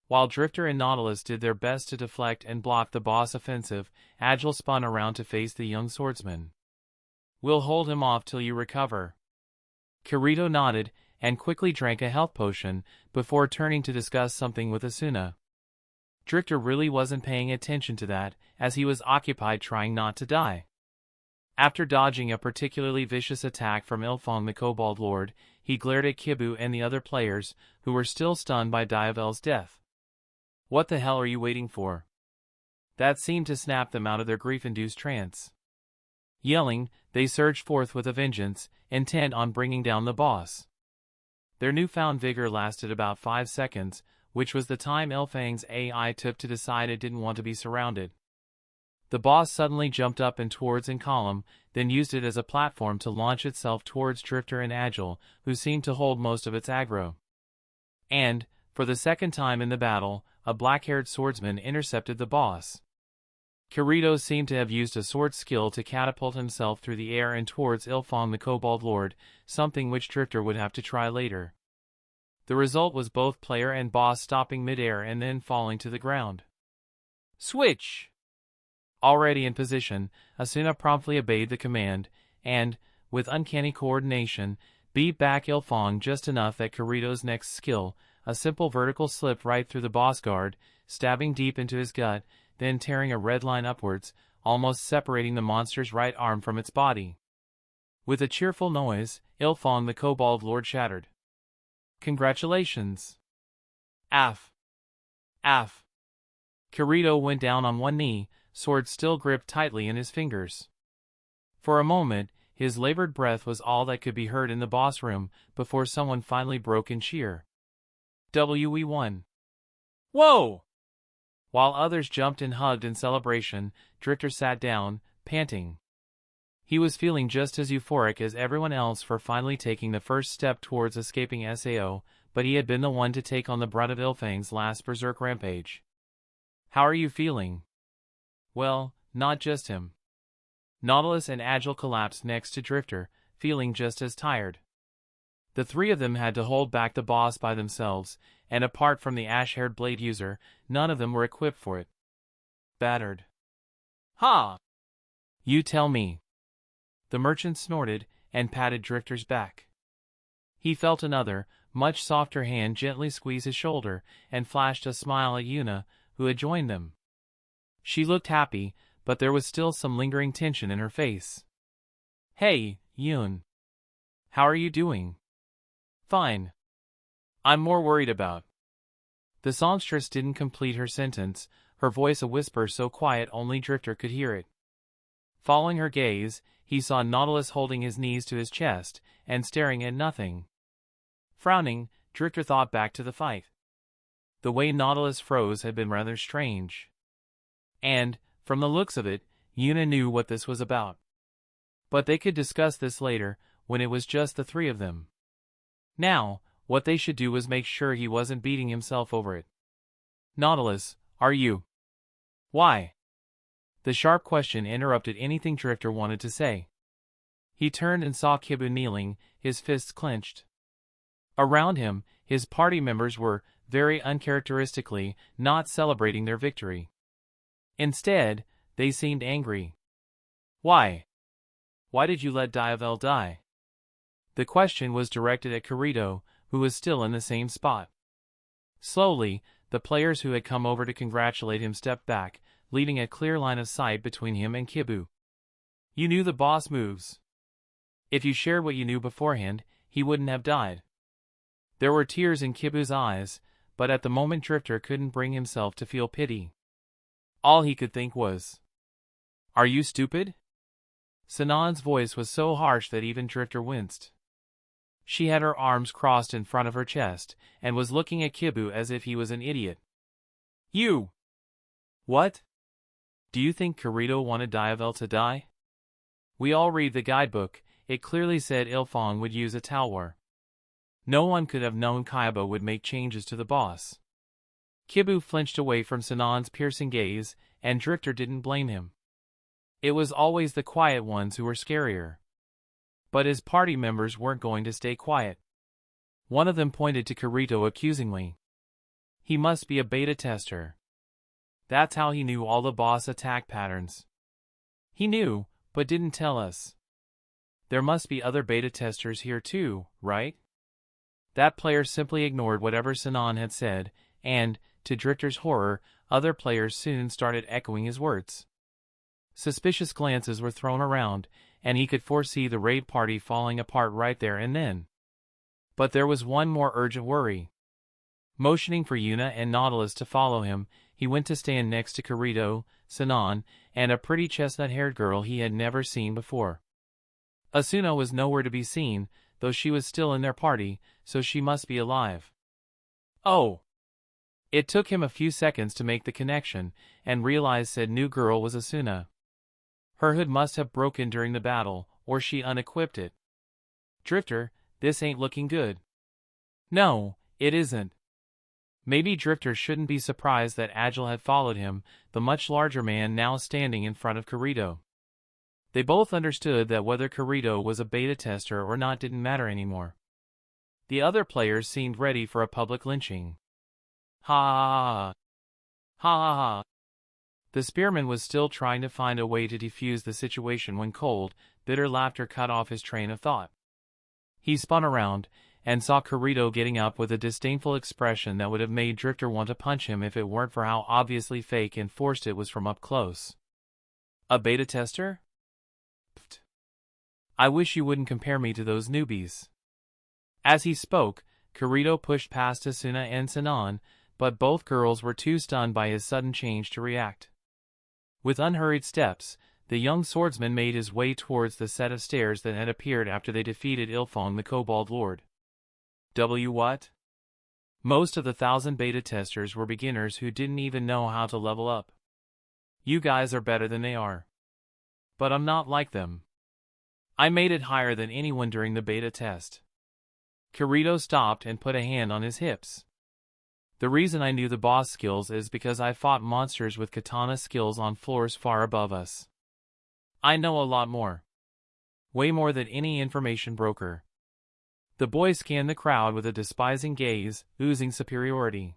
While Drifter and Nautilus did their best to deflect and block the boss offensive, Agile spun around to face the young swordsman. We'll hold him off till you recover. Kirito nodded, and quickly drank a health potion, before turning to discuss something with Asuna. Drifter really wasn't paying attention to that, as he was occupied trying not to die. After dodging a particularly vicious attack from Ilfong the Kobold Lord, he glared at Kibu and the other players, who were still stunned by Diavel's death. What the hell are you waiting for? That seemed to snap them out of their grief-induced trance. Yelling, they surged forth with a vengeance, intent on bringing down the boss. Their newfound vigor lasted about 5 seconds, which was the time Ilfang's AI took to decide it didn't want to be surrounded. The boss suddenly jumped up and towards in column, then used it as a platform to launch itself towards Drifter and Agile, who seemed to hold most of its aggro. And, for the second time in the battle, a black-haired swordsman intercepted the boss. Kirito seemed to have used a sword skill to catapult himself through the air and towards Ilfong the Kobold Lord, something which Drifter would have to try later. The result was both player and boss stopping mid-air and then falling to the ground. Switch! Already in position, Asuna promptly obeyed the command, and, with uncanny coordination, beat back Ilfong just enough that Kirito's next skill, a simple vertical slip right through the boss guard, stabbing deep into his gut, then tearing a red line upwards, almost separating the monster's right arm from its body. With a cheerful noise, Ilfong the Kobold Lord shattered. Congratulations. Af. Af. Kirito went down on one knee, sword still gripped tightly in his fingers. For a moment, his labored breath was all that could be heard in the boss room before someone finally broke in cheer. We won. Whoa! While others jumped and hugged in celebration, Drifter sat down, panting. He was feeling just as euphoric as everyone else for finally taking the first step towards escaping SAO, but he had been the one to take on the brunt of Ilfang's last berserk rampage. How are you feeling? Well, not just him. Nautilus and Agile collapsed next to Drifter, feeling just as tired. The three of them had to hold back the boss by themselves, and apart from the ash-haired blade user, none of them were equipped for it. Battered. Ha! You tell me. The merchant snorted and patted Drifter's back. He felt another, much softer hand gently squeeze his shoulder and flashed a smile at Yuna, who had joined them. She looked happy, but there was still some lingering tension in her face. Hey, Yun. How are you doing? Fine. I'm more worried about. The songstress didn't complete her sentence, her voice a whisper so quiet only Drifter could hear it. Following her gaze, he saw Nautilus holding his knees to his chest and staring at nothing. Frowning, Drifter thought back to the fight. The way Nautilus froze had been rather strange. And, from the looks of it, Yuna knew what this was about. But they could discuss this later, when it was just the three of them. Now, what they should do was make sure he wasn't beating himself over it. Nautilus, are you? Why? The sharp question interrupted anything Drifter wanted to say. He turned and saw Kibu kneeling, his fists clenched. Around him, his party members were, very uncharacteristically, not celebrating their victory. Instead, they seemed angry. Why? Why did you let Diavel die? The question was directed at Kirito, who was still in the same spot. Slowly, the players who had come over to congratulate him stepped back, leaving a clear line of sight between him and Kibu. You knew the boss moves. If you shared what you knew beforehand, he wouldn't have died. There were tears in Kibu's eyes, but at the moment Drifter couldn't bring himself to feel pity. All he could think was, "Are you stupid?" Sanon's voice was so harsh that even Drifter winced. She had her arms crossed in front of her chest, and was looking at Kibu as if he was an idiot. You! What? Do you think Kirito wanted Diavel to die? We all read the guidebook, it clearly said Ilfang would use a Talwar. No one could have known Kaiba would make changes to the boss. Kibu flinched away from Sanon's piercing gaze, and Drifter didn't blame him. It was always the quiet ones who were scarier. But his party members weren't going to stay quiet. One of them pointed to Kirito accusingly. He must be a beta tester. That's how he knew all the boss attack patterns. He knew, but didn't tell us. There must be other beta testers here too, right? That player simply ignored whatever Sanon had said, and, to Drifter's horror, other players soon started echoing his words. Suspicious glances were thrown around, and he could foresee the raid party falling apart right there and then. But there was one more urgent worry. Motioning for Yuna and Nautilus to follow him, he went to stand next to Kirito, Sanon, and a pretty chestnut-haired girl he had never seen before. Asuna was nowhere to be seen, though she was still in their party, so she must be alive. Oh! It took him a few seconds to make the connection, and realize said new girl was Asuna. Her hood must have broken during the battle, or she unequipped it. Drifter, this ain't looking good. No, it isn't. Maybe Drifter shouldn't be surprised that Agile had followed him, the much larger man now standing in front of Kirito. They both understood that whether Kirito was a beta tester or not didn't matter anymore. The other players seemed ready for a public lynching. Ha ha ha. Ha ha ha. The spearman was still trying to find a way to defuse the situation when cold, bitter laughter cut off his train of thought. He spun around, and saw Kirito getting up with a disdainful expression that would have made Drifter want to punch him if it weren't for how obviously fake and forced it was from up close. A beta tester? Pfft. I wish you wouldn't compare me to those newbies. As he spoke, Kirito pushed past Asuna and Sinon, but both girls were too stunned by his sudden change to react. With unhurried steps, the young swordsman made his way towards the set of stairs that had appeared after they defeated Ilfong the Kobold Lord. What? Most of the 1,000 beta testers were beginners who didn't even know how to level up. You guys are better than they are. But I'm not like them. I made it higher than anyone during the beta test. Kirito stopped and put a hand on his hips. The reason I knew the boss skills is because I fought monsters with katana skills on floors far above us. I know a lot more. Way more than any information broker. The boy scanned the crowd with a despising gaze, oozing superiority.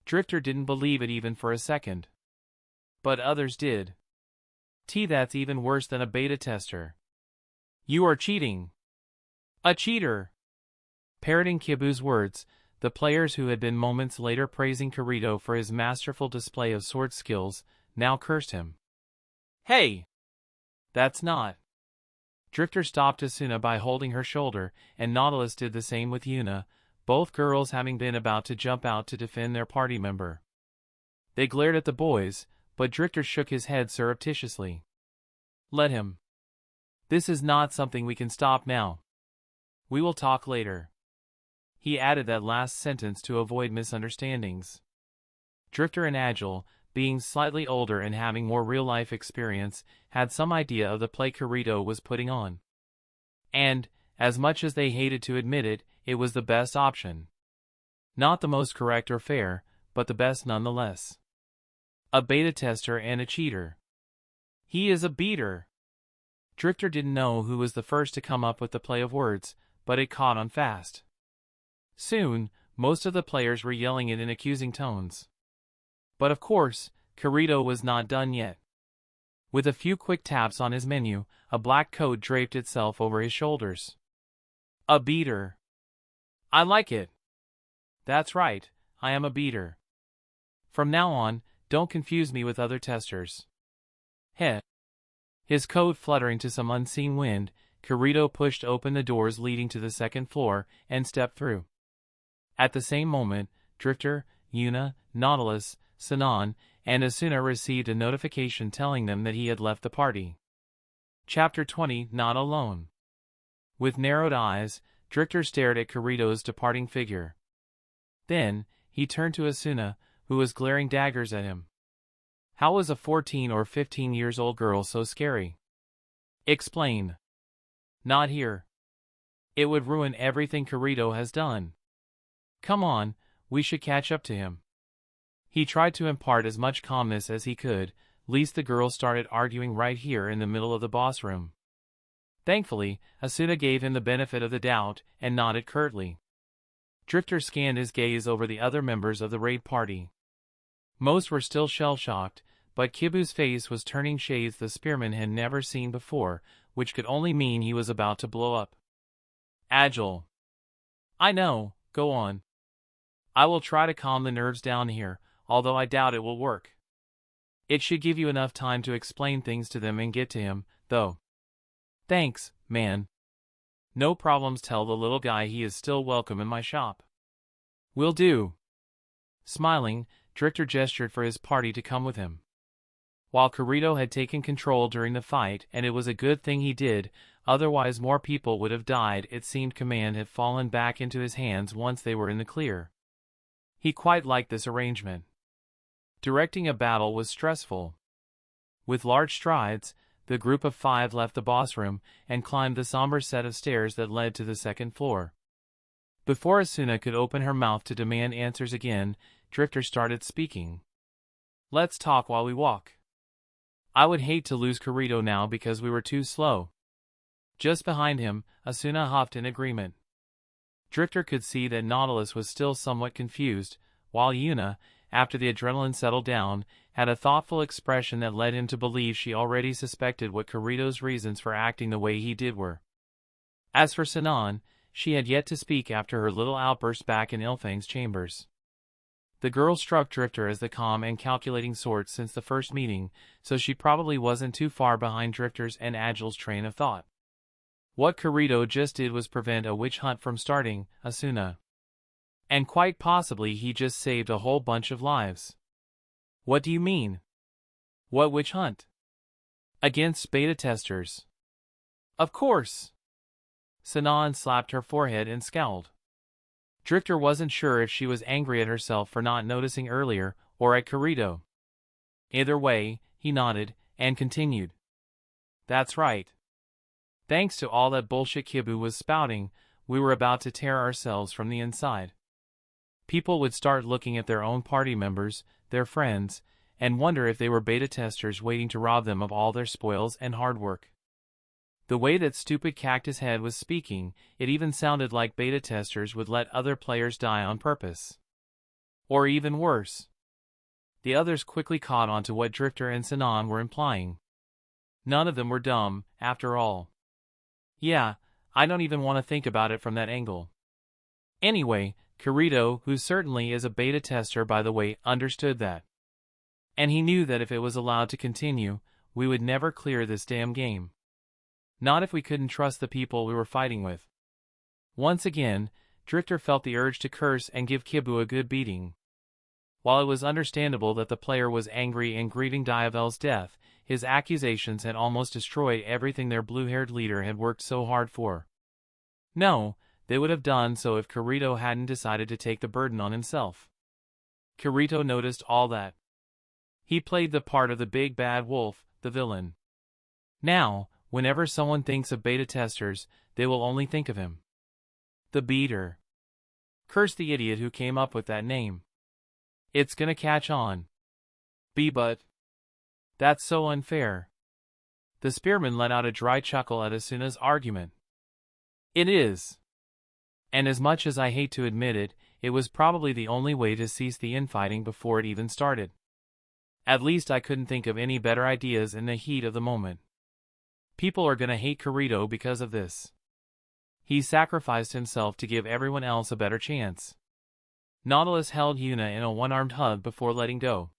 Drifter didn't believe it even for a second. But others did. That's even worse than a beta tester. You are cheating. A cheater. Parroting Kibu's words, the players who had been moments later praising Kirito for his masterful display of sword skills, now cursed him. Hey! That's not. Drifter stopped Asuna by holding her shoulder, and Nautilus did the same with Yuna, both girls having been about to jump out to defend their party member. They glared at the boys, but Drifter shook his head surreptitiously. Let him. This is not something we can stop now. We will talk later. He added that last sentence to avoid misunderstandings. Drifter and Agile, being slightly older and having more real-life experience, had some idea of the play Kirito was putting on. And, as much as they hated to admit it, it was the best option. Not the most correct or fair, but the best nonetheless. A beta tester and a cheater. He is a beater. Drifter didn't know who was the first to come up with the play of words, but it caught on fast. Soon, most of the players were yelling it in accusing tones. But of course, Kirito was not done yet. With a few quick taps on his menu, a black coat draped itself over his shoulders. A beater. I like it. That's right, I am a beater. From now on, don't confuse me with other testers. Heh. His coat fluttering to some unseen wind, Kirito pushed open the doors leading to the second floor and stepped through. At the same moment, Drifter, Yuna, Nautilus, Sinon, and Asuna received a notification telling them that he had left the party. Chapter 20 Not Alone. With narrowed eyes, Drifter stared at Kirito's departing figure. Then, he turned to Asuna, who was glaring daggers at him. How was a 14 or 15 years old girl so scary? Explain. Not here. It would ruin everything Kirito has done. Come on, we should catch up to him. He tried to impart as much calmness as he could, lest the girls started arguing right here in the middle of the boss room. Thankfully, Asuna gave him the benefit of the doubt and nodded curtly. Drifter scanned his gaze over the other members of the raid party. Most were still shell-shocked, but Kibu's face was turning shades the spearman had never seen before, which could only mean he was about to blow up. Agile. I know, go on. I will try to calm the nerves down here, although I doubt it will work. It should give you enough time to explain things to them and get to him, though. Thanks, man. No problems, tell the little guy he is still welcome in my shop. Will do. Smiling, Drifter gestured for his party to come with him. While Kirito had taken control during the fight, and it was a good thing he did, otherwise more people would have died, it seemed command had fallen back into his hands once they were in the clear. He quite liked this arrangement. Directing a battle was stressful. With large strides, the group of 5 left the boss room and climbed the somber set of stairs that led to the second floor. Before Asuna could open her mouth to demand answers again, Drifter started speaking. Let's talk while we walk. I would hate to lose Kirito now because we were too slow. Just behind him, Asuna huffed in agreement. Drifter could see that Nautilus was still somewhat confused, while Yuna, after the adrenaline settled down, had a thoughtful expression that led him to believe she already suspected what Kirito's reasons for acting the way he did were. As for Sinon, she had yet to speak after her little outburst back in Ilfang's chambers. The girl struck Drifter as the calm and calculating sort since the first meeting, so she probably wasn't too far behind Drifter's and Agile's train of thought. What Kirito just did was prevent a witch hunt from starting, Asuna. And quite possibly he just saved a whole bunch of lives. What do you mean? What witch hunt? Against beta testers. Of course. Sinan slapped her forehead and scowled. Drifter wasn't sure if she was angry at herself for not noticing earlier, or at Kirito. Either way, he nodded, and continued. That's right. Thanks to all that bullshit Kibu was spouting, we were about to tear ourselves from the inside. People would start looking at their own party members, their friends, and wonder if they were beta testers waiting to rob them of all their spoils and hard work. The way that stupid Cactus Head was speaking, it even sounded like beta testers would let other players die on purpose. Or even worse. The others quickly caught on to what Drifter and Sinan were implying. None of them were dumb, after all. Yeah, I don't even want to think about it from that angle. Anyway, Kirito, who certainly is a beta tester by the way, understood that. And he knew that if it was allowed to continue, we would never clear this damn game. Not if we couldn't trust the people we were fighting with. Once again, Drifter felt the urge to curse and give Kibu a good beating. While it was understandable that the player was angry and grieving Diavel's death, his accusations had almost destroyed everything their blue-haired leader had worked so hard for. No, they would have done so if Kirito hadn't decided to take the burden on himself. Kirito noticed all that. He played the part of the big bad wolf, the villain. Now, whenever someone thinks of beta testers, they will only think of him. The beater. Curse the idiot who came up with that name. It's gonna catch on. But that's so unfair. The spearman let out a dry chuckle at Asuna's argument. It is. And as much as I hate to admit it, it was probably the only way to cease the infighting before it even started. At least I couldn't think of any better ideas in the heat of the moment. People are gonna hate Kirito because of this. He sacrificed himself to give everyone else a better chance. Nautilus held Yuna in a one-armed hug before letting go.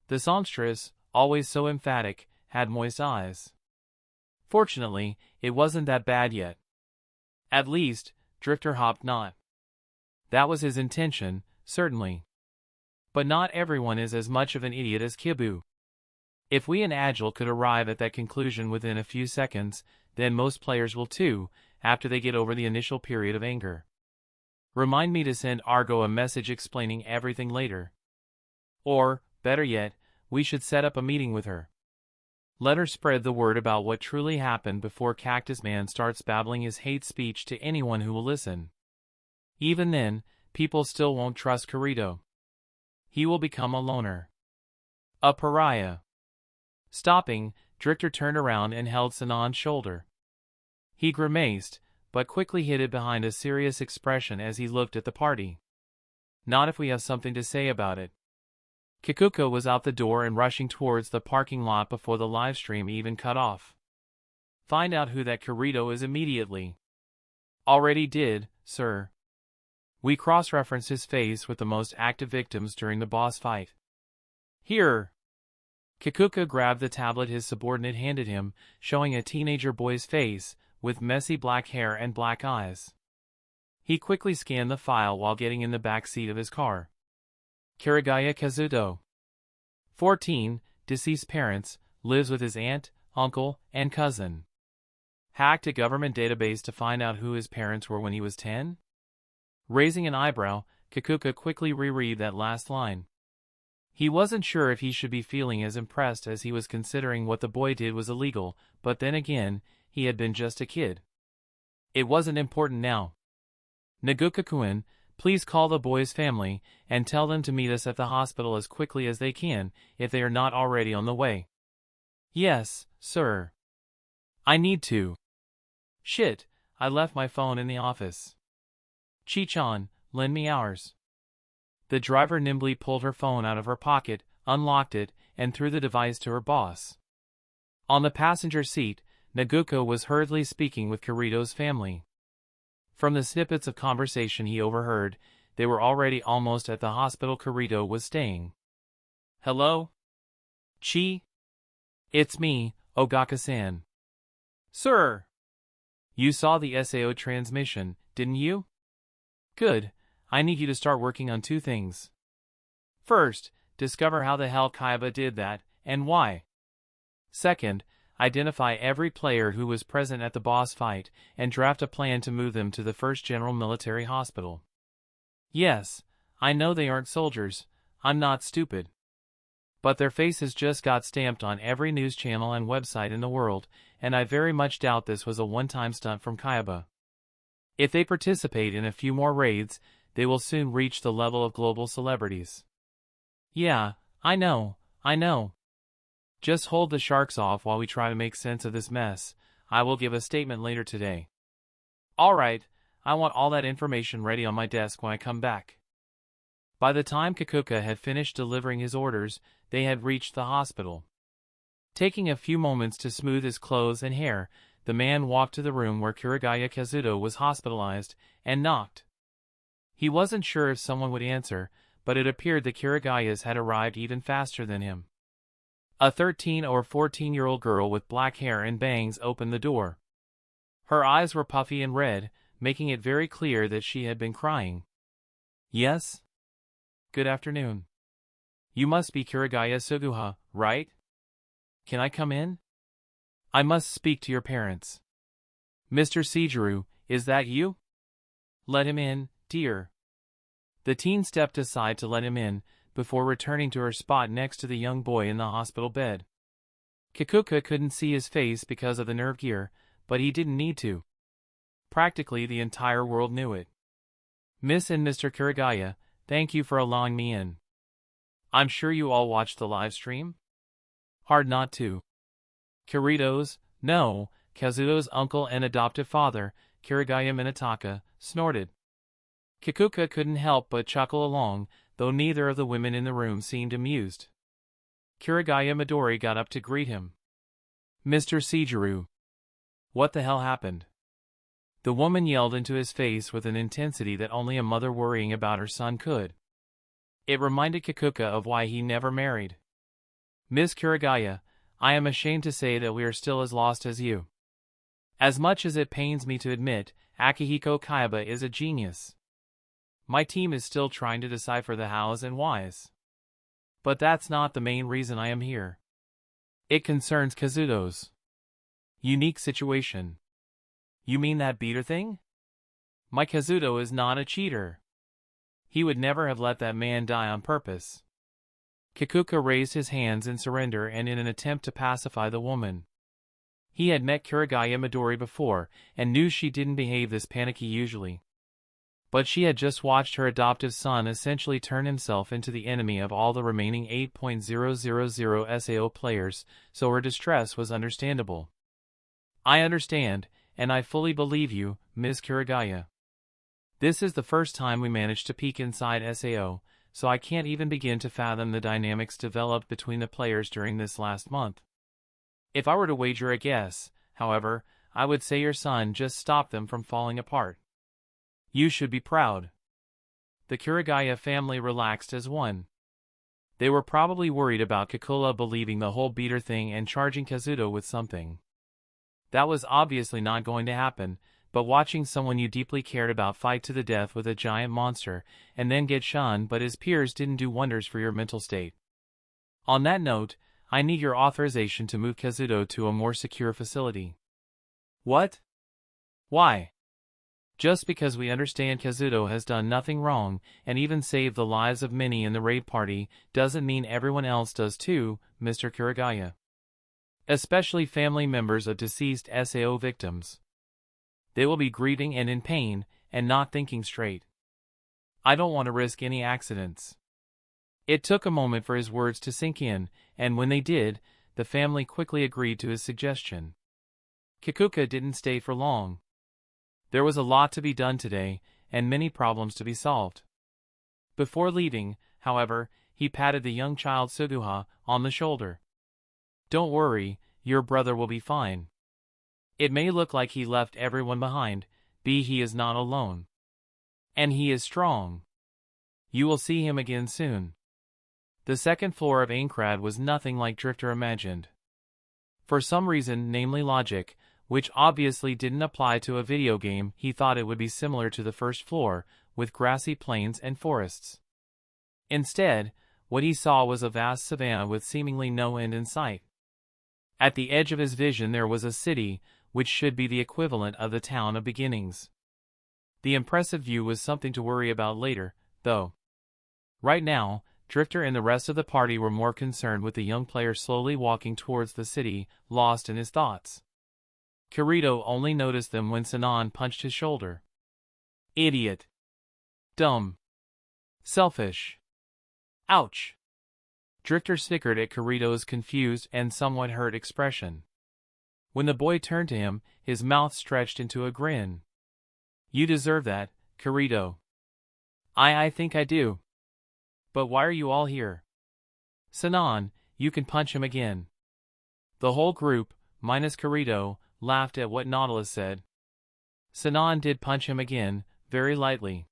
The songstress, always so emphatic, had moist eyes. Fortunately, it wasn't that bad yet. At least, Drifter hopped not. That was his intention, certainly. But not everyone is as much of an idiot as Kibu. If we in Agile could arrive at that conclusion within a few seconds, then most players will too, after they get over the initial period of anger. Remind me to send Argo a message explaining everything later. Or, better yet, we should set up a meeting with her. Let her spread the word about what truly happened before Cactus Man starts babbling his hate speech to anyone who will listen. Even then, people still won't trust Kirito. He will become a loner. A pariah. Stopping, Drifter turned around and held Sinan's shoulder. He grimaced, but quickly hid it behind a serious expression as he looked at the party. Not if we have something to say about it. Kikuko was out the door and rushing towards the parking lot before the livestream even cut off. Find out who that Kirito is immediately. Already did, sir. We cross-referenced his face with the most active victims during the boss fight. Here. Kikuko grabbed the tablet his subordinate handed him, showing a teenager boy's face, with messy black hair and black eyes. He quickly scanned the file while getting in the back seat of his car. Kirigaya Kazuto. 14, deceased parents, lives with his aunt, uncle, and cousin. Hacked a government database to find out who his parents were when he was 10? Raising an eyebrow, Kikuko quickly reread that last line. He wasn't sure if he should be feeling as impressed as he was considering what the boy did was illegal, but then again, he had been just a kid. It wasn't important now. Naguka-kun, please call the boy's family, and tell them to meet us at the hospital as quickly as they can, if they are not already on the way. Yes, sir. I need to. Shit, I left my phone in the office. Chi-chan, lend me ours. The driver nimbly pulled her phone out of her pocket, unlocked it, and threw the device to her boss. On the passenger seat, Naguka was hurriedly speaking with Kirito's family. From the snippets of conversation he overheard, they were already almost at the hospital Kirito was staying. Hello? Chi? It's me, Ogaka-san. Sir! You saw the SAO transmission, didn't you? Good. I need you to start working on 2 things. First, discover how the hell Kaiba did that, and why. Second, identify every player who was present at the boss fight, and draft a plan to move them to the first general military hospital. Yes, I know they aren't soldiers, I'm not stupid. But their faces just got stamped on every news channel and website in the world, and I very much doubt this was a one-time stunt from Kaiba. If they participate in a few more raids, they will soon reach the level of global celebrities. Yeah, I know. Just hold the sharks off while we try to make sense of this mess. I will give a statement later today. Alright, I want all that information ready on my desk when I come back. By the time Kikuka had finished delivering his orders, they had reached the hospital. Taking a few moments to smooth his clothes and hair, the man walked to the room where Kirigaya Kazuto was hospitalized, and knocked. He wasn't sure if someone would answer, but it appeared the Kirigayas had arrived even faster than him. A 13 or 14-year-old girl with black hair and bangs opened the door. Her eyes were puffy and red, making it very clear that she had been crying. Yes? Good afternoon. You must be Kirigaya Suguha, right? Can I come in? I must speak to your parents. Mr. Seijiru, is that you? Let him in, dear. The teen stepped aside to let him in, before returning to her spot next to the young boy in the hospital bed. Kikuka couldn't see his face because of the nerve gear, but he didn't need to. Practically the entire world knew it. Miss and Mr. Kirigaya, thank you for allowing me in. I'm sure you all watched the live stream? Hard not to. Kirito's, no, Kazuto's uncle and adoptive father, Kirigaya Minataka, snorted. Kikuka couldn't help but chuckle along, though neither of the women in the room seemed amused. Kirigaya Midori got up to greet him. Mr. Seijiru. What the hell happened? The woman yelled into his face with an intensity that only a mother worrying about her son could. It reminded Kikuka of why he never married. Miss Kirigaya, I am ashamed to say that we are still as lost as you. As much as it pains me to admit, Akihiko Kaiba is a genius. My team is still trying to decipher the hows and whys. But that's not the main reason I am here. It concerns Kazuto's unique situation. You mean that beater thing? My Kazuto is not a cheater. He would never have let that man die on purpose. Kikuka raised his hands in surrender and in an attempt to pacify the woman. He had met Kirigaya Midori before, and knew she didn't behave this panicky usually. But she had just watched her adoptive son essentially turn himself into the enemy of all the remaining 8.000 SAO players, so her distress was understandable. I understand, and I fully believe you, Ms. Kirigaya. This is the first time we managed to peek inside SAO, so I can't even begin to fathom the dynamics developed between the players during this last month. If I were to wager a guess, however, I would say your son just stopped them from falling apart. You should be proud. The Kirigaya family relaxed as one. They were probably worried about Kikula believing the whole beater thing and charging Kazuto with something. That was obviously not going to happen, but watching someone you deeply cared about fight to the death with a giant monster, and then get shunned but his peers didn't do wonders for your mental state. On that note, I need your authorization to move Kazuto to a more secure facility. What? Why? Just because we understand Kazuto has done nothing wrong, and even saved the lives of many in the raid party, doesn't mean everyone else does too, Mr. Kirigaya. Especially family members of deceased SAO victims. They will be grieving and in pain, and not thinking straight. I don't want to risk any accidents. It took a moment for his words to sink in, and when they did, the family quickly agreed to his suggestion. Kikuka didn't stay for long. There was a lot to be done today, and many problems to be solved. Before leaving, however, he patted the young child Suguha on the shoulder. Don't worry, your brother will be fine. It may look like he left everyone behind, but he is not alone. And he is strong. You will see him again soon. The second floor of Aincrad was nothing like Drifter imagined. For some reason, namely logic, which obviously didn't apply to a video game, he thought it would be similar to the first floor, with grassy plains and forests. Instead, what he saw was a vast savanna with seemingly no end in sight. At the edge of his vision there was a city, which should be the equivalent of the town of beginnings. The impressive view was something to worry about later, though. Right now, Drifter and the rest of the party were more concerned with the young player slowly walking towards the city, lost in his thoughts. Kirito only noticed them when Sinon punched his shoulder. Idiot. Dumb. Selfish. Ouch. Drifter snickered at Kirito's confused and somewhat hurt expression. When the boy turned to him, his mouth stretched into a grin. You deserve that, Kirito. I think I do. But why are you all here? Sinon, you can punch him again. The whole group, minus Kirito, laughed at what Nautilus said. Sinon did punch him again, very lightly.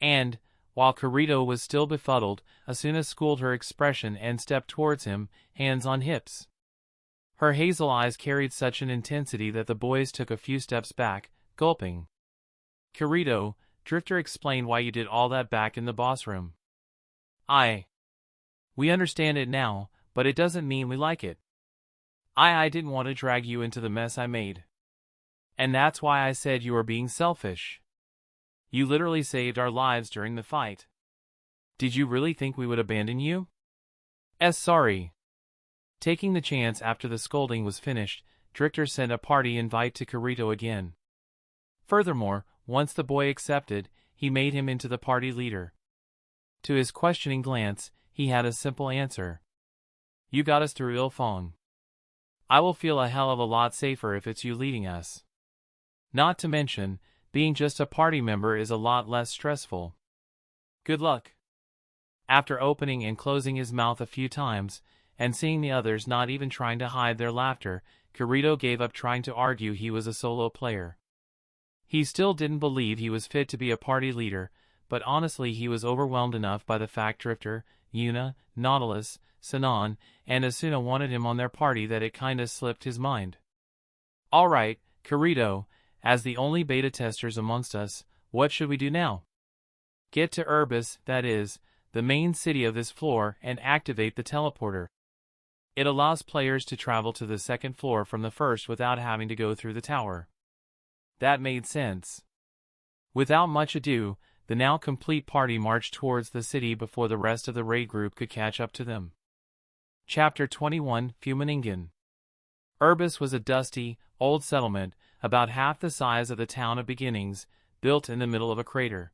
And, while Kirito was still befuddled, Asuna schooled her expression and stepped towards him, hands on hips. Her hazel eyes carried such an intensity that the boys took a few steps back, gulping. Kirito, Drifter explained why you did all that back in the boss room. We understand it now, but it doesn't mean we like it. I didn't want to drag you into the mess I made. And that's why I said you were being selfish. You literally saved our lives during the fight. Did you really think we would abandon you? Sorry. Taking the chance after the scolding was finished, Drifter sent a party invite to Kirito again. Furthermore, once the boy accepted, he made him into the party leader. To his questioning glance, he had a simple answer. You got us through Ilfong. I will feel a hell of a lot safer if it's you leading us. Not to mention, being just a party member is a lot less stressful. Good luck. After opening and closing his mouth a few times, and seeing the others not even trying to hide their laughter, Kirito gave up trying to argue he was a solo player. He still didn't believe he was fit to be a party leader, but honestly he was overwhelmed enough by the fact Drifter, Yuna, Nautilus, Sinon, and Asuna wanted him on their party that it kinda slipped his mind. Alright, Kirito, as the only beta testers amongst us, what should we do now? Get to Urbis, that is, the main city of this floor, and activate the teleporter. It allows players to travel to the second floor from the first without having to go through the tower. That made sense. Without much ado, the now complete party marched towards the city before the rest of the raid group could catch up to them. Chapter 21, Fumaningen. Urbis was a dusty, old settlement, about half the size of the town of Beginnings, built in the middle of a crater.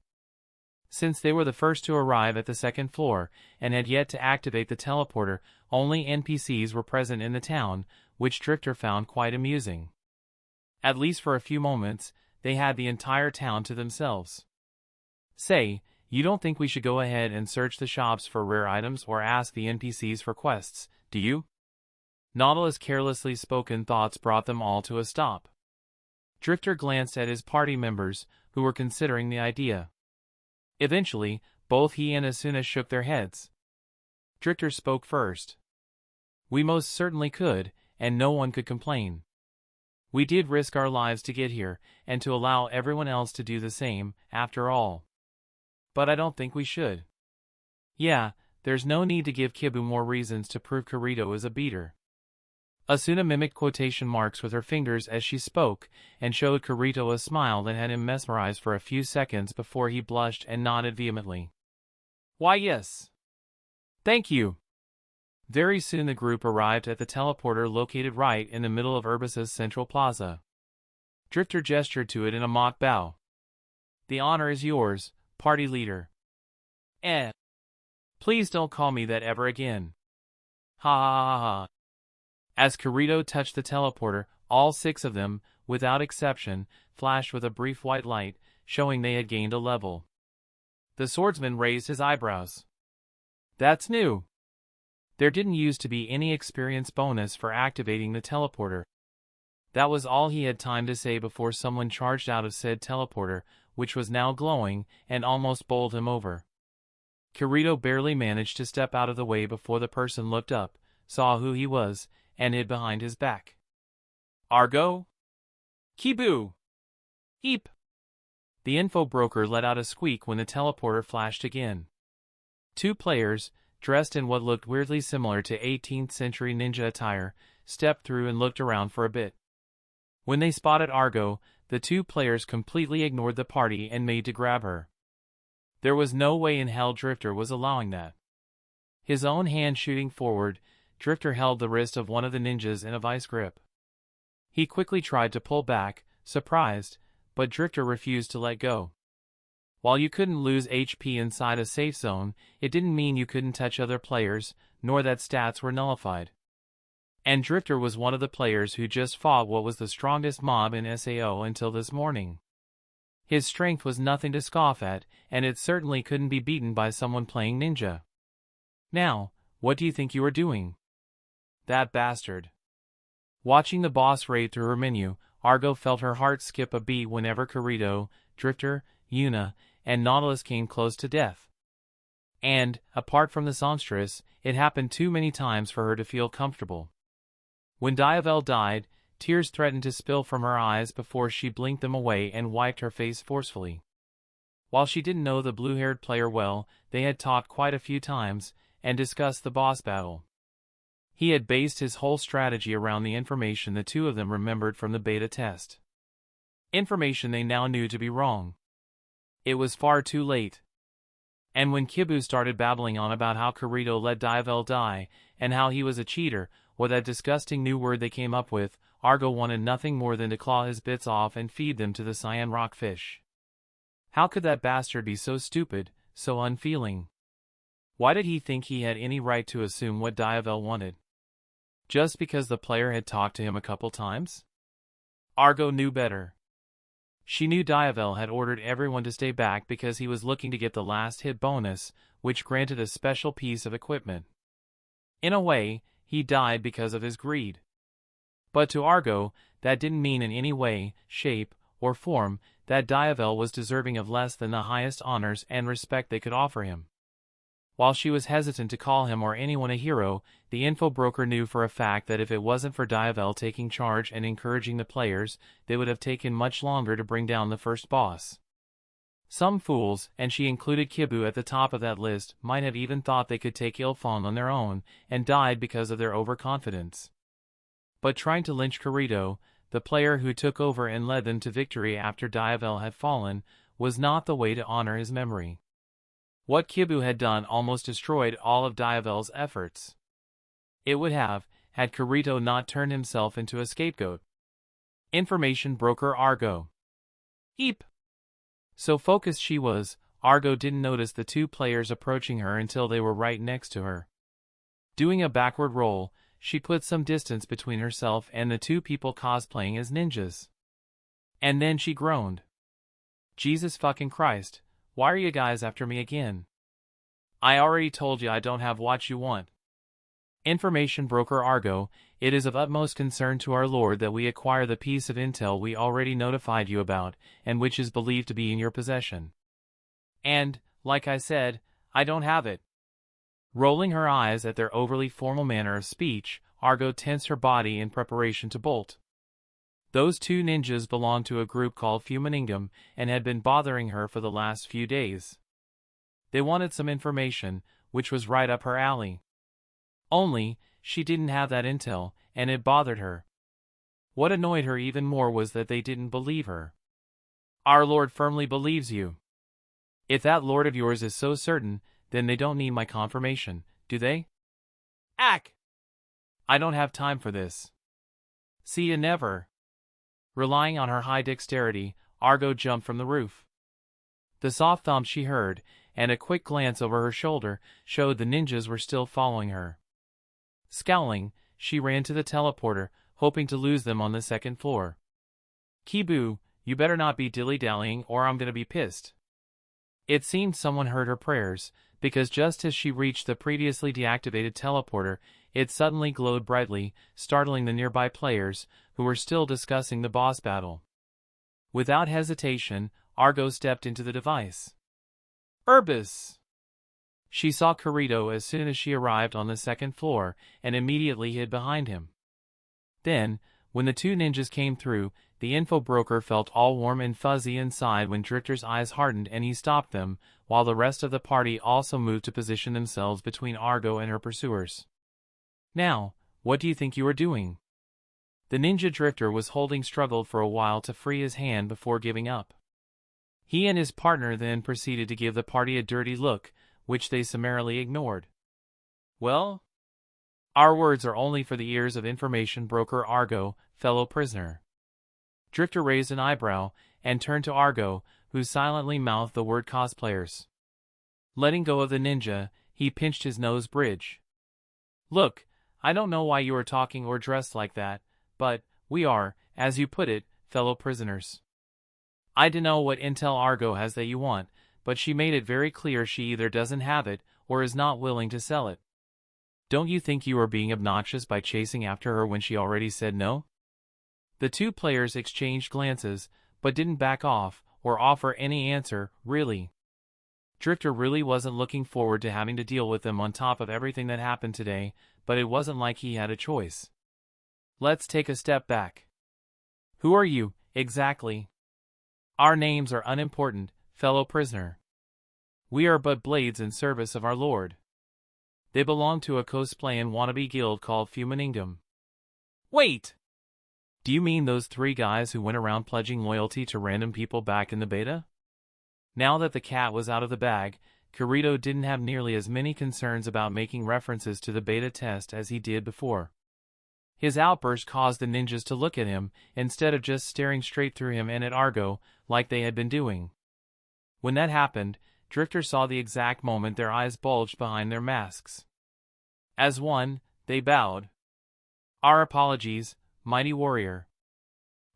Since they were the first to arrive at the second floor, and had yet to activate the teleporter, only NPCs were present in the town, which Drifter found quite amusing. At least for a few moments, they had the entire town to themselves. Say, you don't think we should go ahead and search the shops for rare items or ask the NPCs for quests, do you? Nautilus' carelessly spoken thoughts brought them all to a stop. Drifter glanced at his party members, who were considering the idea. Eventually, both he and Asuna shook their heads. Drifter spoke first. We most certainly could, and no one could complain. We did risk our lives to get here, and to allow everyone else to do the same, after all. But I don't think we should. Yeah, there's no need to give Kibu more reasons to prove Kirito is a beater. Asuna mimicked quotation marks with her fingers as she spoke, and showed Kirito a smile that had him mesmerized for a few seconds before he blushed and nodded vehemently. Why yes. Thank you. Very soon the group arrived at the teleporter located right in the middle of Urbis's central plaza. Drifter gestured to it in a mock bow. The honor is yours, party leader. Please don't call me that ever again. Ha ha ha ha. As Kirito touched the teleporter, all 6 of them, without exception, flashed with a brief white light, showing they had gained a level. The swordsman raised his eyebrows. That's new. There didn't used to be any experience bonus for activating the teleporter. That was all he had time to say before someone charged out of said teleporter, which was now glowing, and almost bowled him over. Kirito barely managed to step out of the way before the person looked up, saw who he was, and hid behind his back. Argo? Kibu! Eep! The info broker let out a squeak when the teleporter flashed again. Two players, dressed in what looked weirdly similar to 18th century ninja attire, stepped through and looked around for a bit. When they spotted Argo, the two players completely ignored the party and made to grab her. There was no way in hell Drifter was allowing that. His own hand shooting forward, Drifter held the wrist of one of the ninjas in a vice grip. He quickly tried to pull back, surprised, but Drifter refused to let go. While you couldn't lose HP inside a safe zone, it didn't mean you couldn't touch other players, nor that stats were nullified. And Drifter was one of the players who just fought what was the strongest mob in SAO until this morning. His strength was nothing to scoff at, and it certainly couldn't be beaten by someone playing ninja. Now, what do you think you were doing? That bastard. Watching the boss raid through her menu, Argo felt her heart skip a beat whenever Kirito, Drifter, Yuna, and Nautilus came close to death. And, apart from the songstress, it happened too many times for her to feel comfortable. When Diavel died, tears threatened to spill from her eyes before she blinked them away and wiped her face forcefully. While she didn't know the blue-haired player well, they had talked quite a few times, and discussed the boss battle. He had based his whole strategy around the information the two of them remembered from the beta test. Information they now knew to be wrong. It was far too late. And when Kibu started babbling on about how Kirito let Diavel die, and how he was a cheater, or that disgusting new word they came up with, Argo wanted nothing more than to claw his bits off and feed them to the cyan rockfish. How could that bastard be so stupid, so unfeeling? Why did he think he had any right to assume what Diavel wanted? Just because the player had talked to him a couple times? Argo knew better. She knew Diavel had ordered everyone to stay back because he was looking to get the last hit bonus, which granted a special piece of equipment. In a way, he died because of his greed. But to Argo, that didn't mean in any way, shape, or form that Diavel was deserving of less than the highest honors and respect they could offer him. While she was hesitant to call him or anyone a hero, the info broker knew for a fact that if it wasn't for Diavel taking charge and encouraging the players, they would have taken much longer to bring down the first boss. Some fools, and she included Kibu at the top of that list, might have even thought they could take Ilfon on their own, and died because of their overconfidence. But trying to lynch Kirito, the player who took over and led them to victory after Diavel had fallen, was not the way to honor his memory. What Kibu had done almost destroyed all of Diavel's efforts. It would have, had Kirito not turned himself into a scapegoat. Information broker Argo. Eep! So focused she was, Argo didn't notice the two players approaching her until they were right next to her. Doing a backward roll, she put some distance between herself and the two people cosplaying as ninjas. And then she groaned. Jesus fucking Christ, why are you guys after me again? I already told you I don't have what you want. Information broker Argo, it is of utmost concern to our Lord that we acquire the piece of intel we already notified you about, and which is believed to be in your possession. And, like I said, I don't have it. Rolling her eyes at their overly formal manner of speech, Argo tensed her body in preparation to bolt. Those two ninjas belonged to a group called Fumaningum and had been bothering her for the last few days. They wanted some information, which was right up her alley. Only, she didn't have that intel, and it bothered her. What annoyed her even more was that they didn't believe her. Our Lord firmly believes you. If that Lord of yours is so certain, then they don't need my confirmation, do they? Ack! I don't have time for this. See you never. Relying on her high dexterity, Argo jumped from the roof. The soft thump she heard, and a quick glance over her shoulder, showed the ninjas were still following her. Scowling, she ran to the teleporter, hoping to lose them on the second floor. Kibu, you better not be dilly-dallying or I'm gonna be pissed. It seemed someone heard her prayers, because just as she reached the previously deactivated teleporter, it suddenly glowed brightly, startling the nearby players, who were still discussing the boss battle. Without hesitation, Argo stepped into the device. Urbis! She saw Kirito as soon as she arrived on the second floor, and immediately hid behind him. Then, when the two ninjas came through, the info broker felt all warm and fuzzy inside when Drifter's eyes hardened and he stopped them, while the rest of the party also moved to position themselves between Argo and her pursuers. Now, what do you think you are doing? The ninja drifter was holding struggled for a while to free his hand before giving up. He and his partner then proceeded to give the party a dirty look, which they summarily ignored. Well? Our words are only for the ears of information broker Argo, fellow prisoner. Drifter raised an eyebrow and turned to Argo, who silently mouthed the word cosplayers. Letting go of the ninja, he pinched his nose bridge. Look, I don't know why you are talking or dressed like that, but we are, as you put it, fellow prisoners. I dunno what intel Argo has that you want, but she made it very clear she either doesn't have it or is not willing to sell it. Don't you think you are being obnoxious by chasing after her when she already said no? The two players exchanged glances, but didn't back off or offer any answer, really. Drifter really wasn't looking forward to having to deal with them on top of everything that happened today, but it wasn't like he had a choice. Let's take a step back. Who are you, exactly? Our names are unimportant, fellow prisoner. We are but blades in service of our lord. They belong to a cosplay and wannabe guild called Fumaningdom. Wait! Do you mean those three guys who went around pledging loyalty to random people back in the beta? Now that the cat was out of the bag, Kirito didn't have nearly as many concerns about making references to the beta test as he did before. His outburst caused the ninjas to look at him, instead of just staring straight through him and at Argo, like they had been doing. When that happened, Drifter saw the exact moment their eyes bulged behind their masks. As one, they bowed. Our apologies, mighty warrior.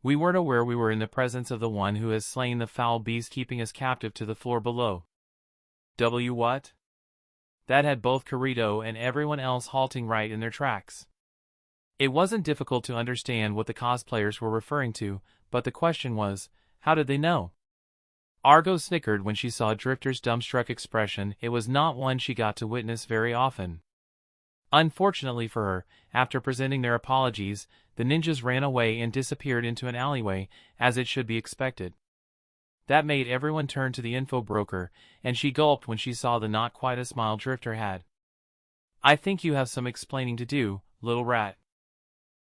We weren't aware we were in the presence of the one who has slain the foul beast keeping us captive to the floor below. What? That had both Kirito and everyone else halting right in their tracks. It wasn't difficult to understand what the cosplayers were referring to, but the question was, how did they know? Argo snickered when she saw Drifter's dumbstruck expression. It was not one she got to witness very often. Unfortunately for her, after presenting their apologies, the ninjas ran away and disappeared into an alleyway, as it should be expected. That made everyone turn to the info broker, and she gulped when she saw the not quite a smile Drifter had. I think you have some explaining to do, little rat.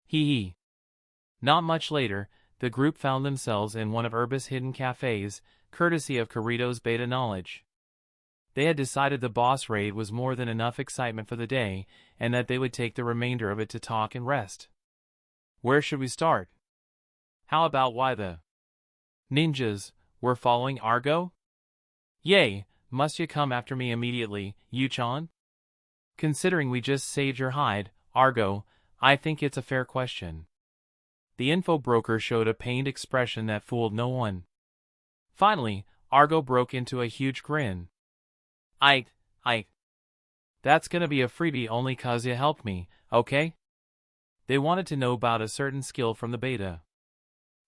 Hee hee. Not much later, the group found themselves in one of Urba's hidden cafes, courtesy of Kirito's beta knowledge. They had decided the boss raid was more than enough excitement for the day, and that they would take the remainder of it to talk and rest. Where should we start? How about why the ninjas were following Argo? Yay, must you come after me immediately, Yu-chan? Considering we just saved your hide, Argo, I think it's a fair question. The info broker showed a pained expression that fooled no one. Finally, Argo broke into a huge grin. I. That's gonna be a freebie only 'cause you helped me, okay? They wanted to know about a certain skill from the beta.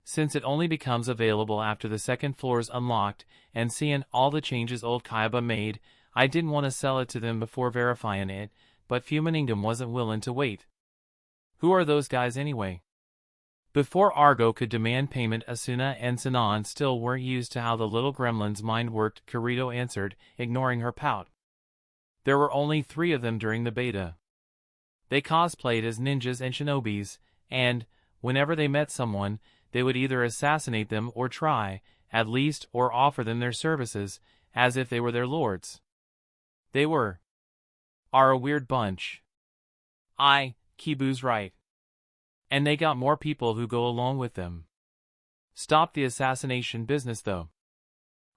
Since it only becomes available after the second floor is unlocked, and seeing all the changes old Kaiba made, I didn't want to sell it to them before verifying it, but Fumaningdom wasn't willing to wait. Who are those guys anyway? Before Argo could demand payment, Asuna and Sinan still weren't used to how the little gremlin's mind worked. Kirito answered, ignoring her pout. There were only 3 of them during the beta. They cosplayed as ninjas and shinobis, and, whenever they met someone, they would either assassinate them or try, at least, or offer them their services, as if they were their lords. They are a weird bunch. Kibu's right. And they got more people who go along with them. Stop the assassination business though.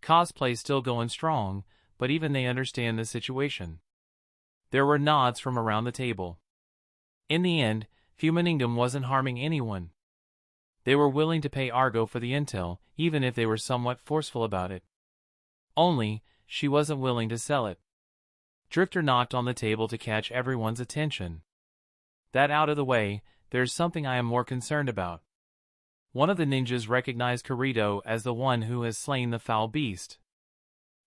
Cosplay's still going strong, but even they understand the situation. There were nods from around the table. In the end, Fumaningdom wasn't harming anyone. They were willing to pay Argo for the intel, even if they were somewhat forceful about it. Only, she wasn't willing to sell it. Drifter knocked on the table to catch everyone's attention. That out of the way, there's something I am more concerned about. One of the ninjas recognized Kirito as the one who has slain the foul beast.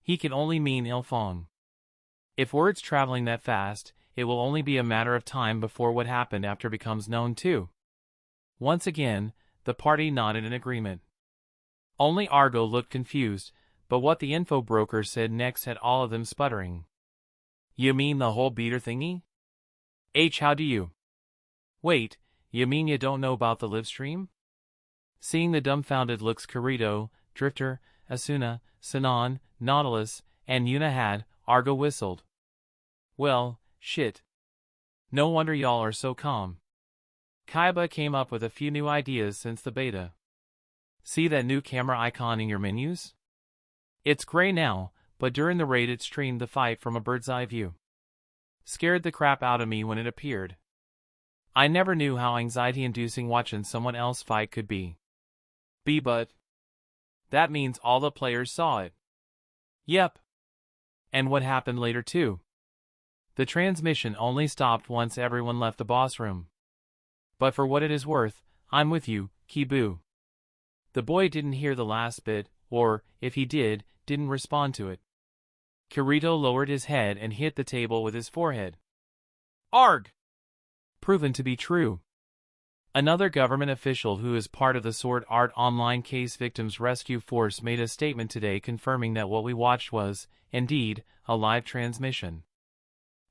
He can only mean Ilfong. If word's traveling that fast, it will only be a matter of time before what happened after becomes known too. Once again, The party nodded in agreement. Only Argo looked confused, but what the info broker said next had all of them sputtering. You mean the whole beater thingy? How do you? Wait, you mean you don't know about the live stream? Seeing the dumbfounded looks Kirito, Drifter, Asuna, Sinon, Nautilus, and Yuna had, Argo whistled. Well, shit. No wonder y'all are so calm. Kaiba came up with a few new ideas since the beta. See that new camera icon in your menus? It's gray now, but during the raid it streamed the fight from a bird's eye view. Scared the crap out of me when it appeared. I never knew how anxiety-inducing watching someone else fight could be. But that means all the players saw it. Yep. And what happened later too? The transmission only stopped once everyone left the boss room. But for what it is worth, I'm with you, Kibu. The boy didn't hear the last bit, or, if he did, didn't respond to it. Kirito lowered his head and hit the table with his forehead. Arg! Proven to be true. Another government official who is part of the Sword Art Online Case Victims Rescue Force made a statement today confirming that what we watched was, indeed, a live transmission.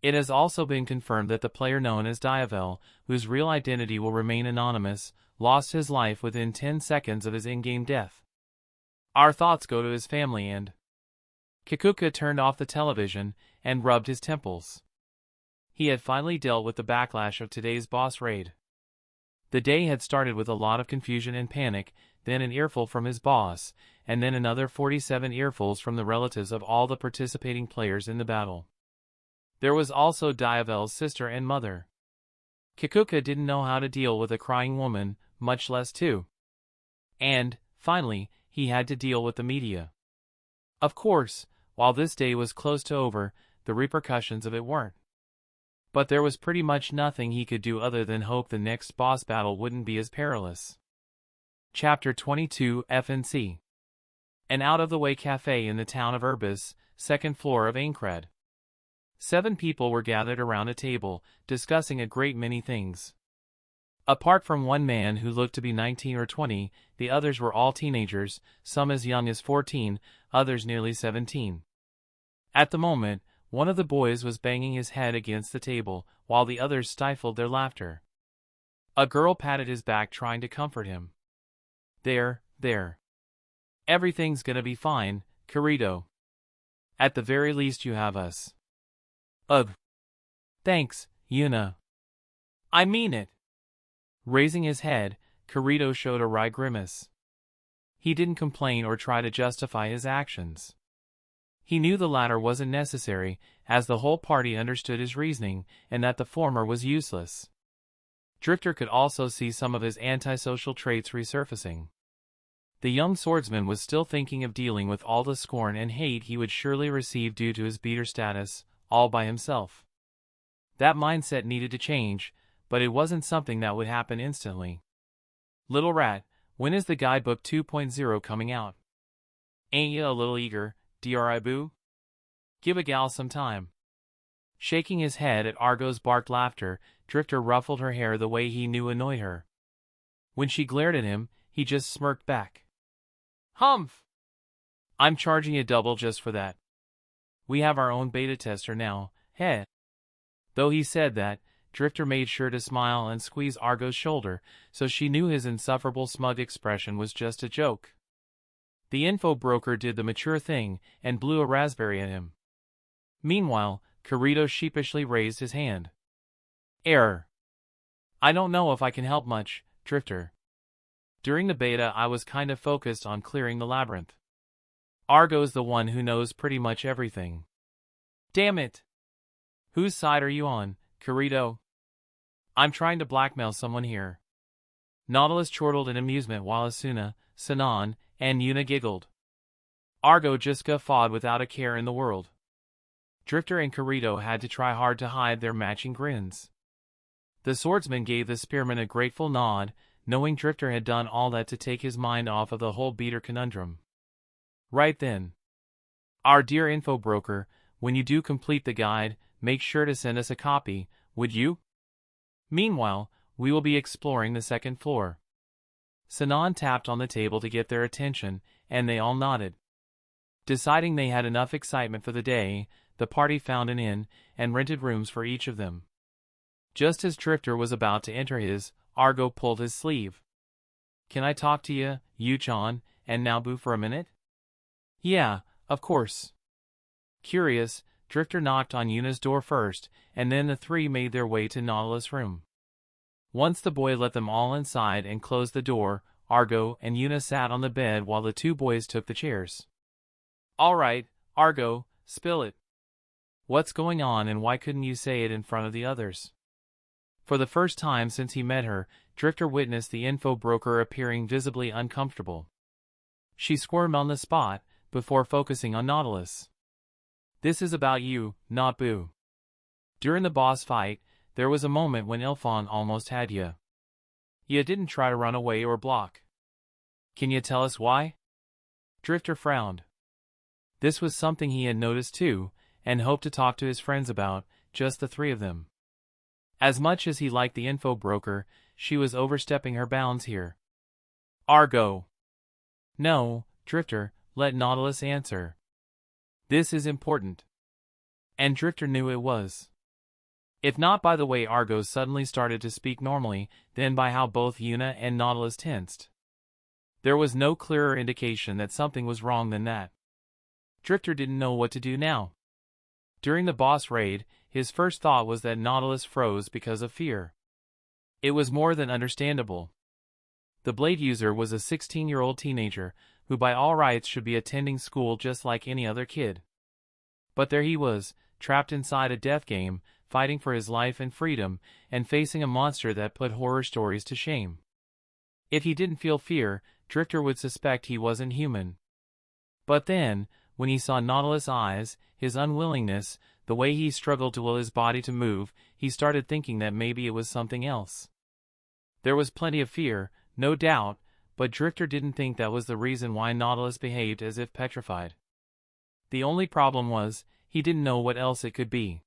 It has also been confirmed that the player known as Diavel, whose real identity will remain anonymous, lost his life within 10 seconds of his in-game death. Our thoughts go to his family and... Kikuka turned off the television and rubbed his temples. He had finally dealt with the backlash of today's boss raid. The day had started with a lot of confusion and panic, then an earful from his boss, and then another 47 earfuls from the relatives of all the participating players in the battle. There was also Diavel's sister and mother. Kikuka didn't know how to deal with a crying woman, much less two. And, finally, he had to deal with the media. Of course, while this day was close to over, the repercussions of it weren't. But there was pretty much nothing he could do other than hope the next boss battle wouldn't be as perilous. Chapter 22 FNC. An out-of-the-way cafe in the town of Urbis, second floor of Aincrad. 7 people were gathered around a table, discussing a great many things. Apart from one man who looked to be 19 or 20, the others were all teenagers, some as young as 14, others nearly 17. At the moment, one of the boys was banging his head against the table, while the others stifled their laughter. A girl patted his back trying to comfort him. There. Everything's gonna be fine, Kirito. At the very least you have us. Ugh. Thanks, Yuna. I mean it. Raising his head, Kirito showed a wry grimace. He didn't complain or try to justify his actions. He knew the latter wasn't necessary, as the whole party understood his reasoning, and that the former was useless. Drifter could also see some of his antisocial traits resurfacing. The young swordsman was still thinking of dealing with all the scorn and hate he would surely receive due to his beater status, all by himself. That mindset needed to change, but it wasn't something that would happen instantly. Little rat, when is the guidebook 2.0 coming out? Ain't ya a little eager, Dri boo? Give a gal some time. Shaking his head at Argo's barked laughter, Drifter ruffled her hair the way he knew annoyed her. When she glared at him, he just smirked back. Humph! I'm charging you double just for that. We have our own beta tester now, heh. Though he said that, Drifter made sure to smile and squeeze Argo's shoulder, so she knew his insufferable smug expression was just a joke. The info broker did the mature thing and blew a raspberry at him. Meanwhile, Kirito sheepishly raised his hand. Error. I don't know if I can help much, Drifter. During the beta I was kind of focused on clearing the labyrinth. Argo's the one who knows pretty much everything. Damn it! Whose side are you on, Kirito? I'm trying to blackmail someone here. Nautilus chortled in amusement while Asuna, Sinon, and Yuna giggled. Argo just guffawed without a care in the world. Drifter and Kirito had to try hard to hide their matching grins. The swordsman gave the spearman a grateful nod, knowing Drifter had done all that to take his mind off of the whole beater conundrum. Right then. Our dear info broker, when you do complete the guide, make sure to send us a copy, would you? Meanwhile, we will be exploring the second floor. Sinan tapped on the table to get their attention, and they all nodded. Deciding they had enough excitement for the day, the party found an inn, and rented rooms for each of them. Just as Drifter was about to enter his, Argo pulled his sleeve. "Can I talk to you, Yu-chan, and Nabu for a minute?" "Yeah, of course." Curious, Drifter knocked on Yuna's door first, and then the three made their way to Nautilus' room. Once the boy let them all inside and closed the door, Argo and Yuna sat on the bed while the two boys took the chairs. "All right, Argo, spill it. What's going on and why couldn't you say it in front of the others?" For the first time since he met her, Drifter witnessed the info broker appearing visibly uncomfortable. She squirmed on the spot, before focusing on Nautilus. "This is about you, not Boo. During the boss fight, there was a moment when Ilfon almost had you. You didn't try to run away or block. Can you tell us why?" Drifter frowned. This was something he had noticed too, and hoped to talk to his friends about, just the three of them. As much as he liked the info broker, she was overstepping her bounds here. "Argo." "No, Drifter, let Nautilus answer. This is important." And Drifter knew it was. If not by the way Argo suddenly started to speak normally, then by how both Yuna and Nautilus tensed. There was no clearer indication that something was wrong than that. Drifter didn't know what to do now. During the boss raid, his first thought was that Nautilus froze because of fear. It was more than understandable. The blade user was a 16-year-old teenager, who by all rights should be attending school just like any other kid. But there he was, trapped inside a death game, fighting for his life and freedom, and facing a monster that put horror stories to shame. If he didn't feel fear, Drifter would suspect he wasn't human. But then, when he saw Nautilus' eyes, his unwillingness, the way he struggled to will his body to move, he started thinking that maybe it was something else. There was plenty of fear, no doubt, but Drifter didn't think that was the reason why Nautilus behaved as if petrified. The only problem was, he didn't know what else it could be.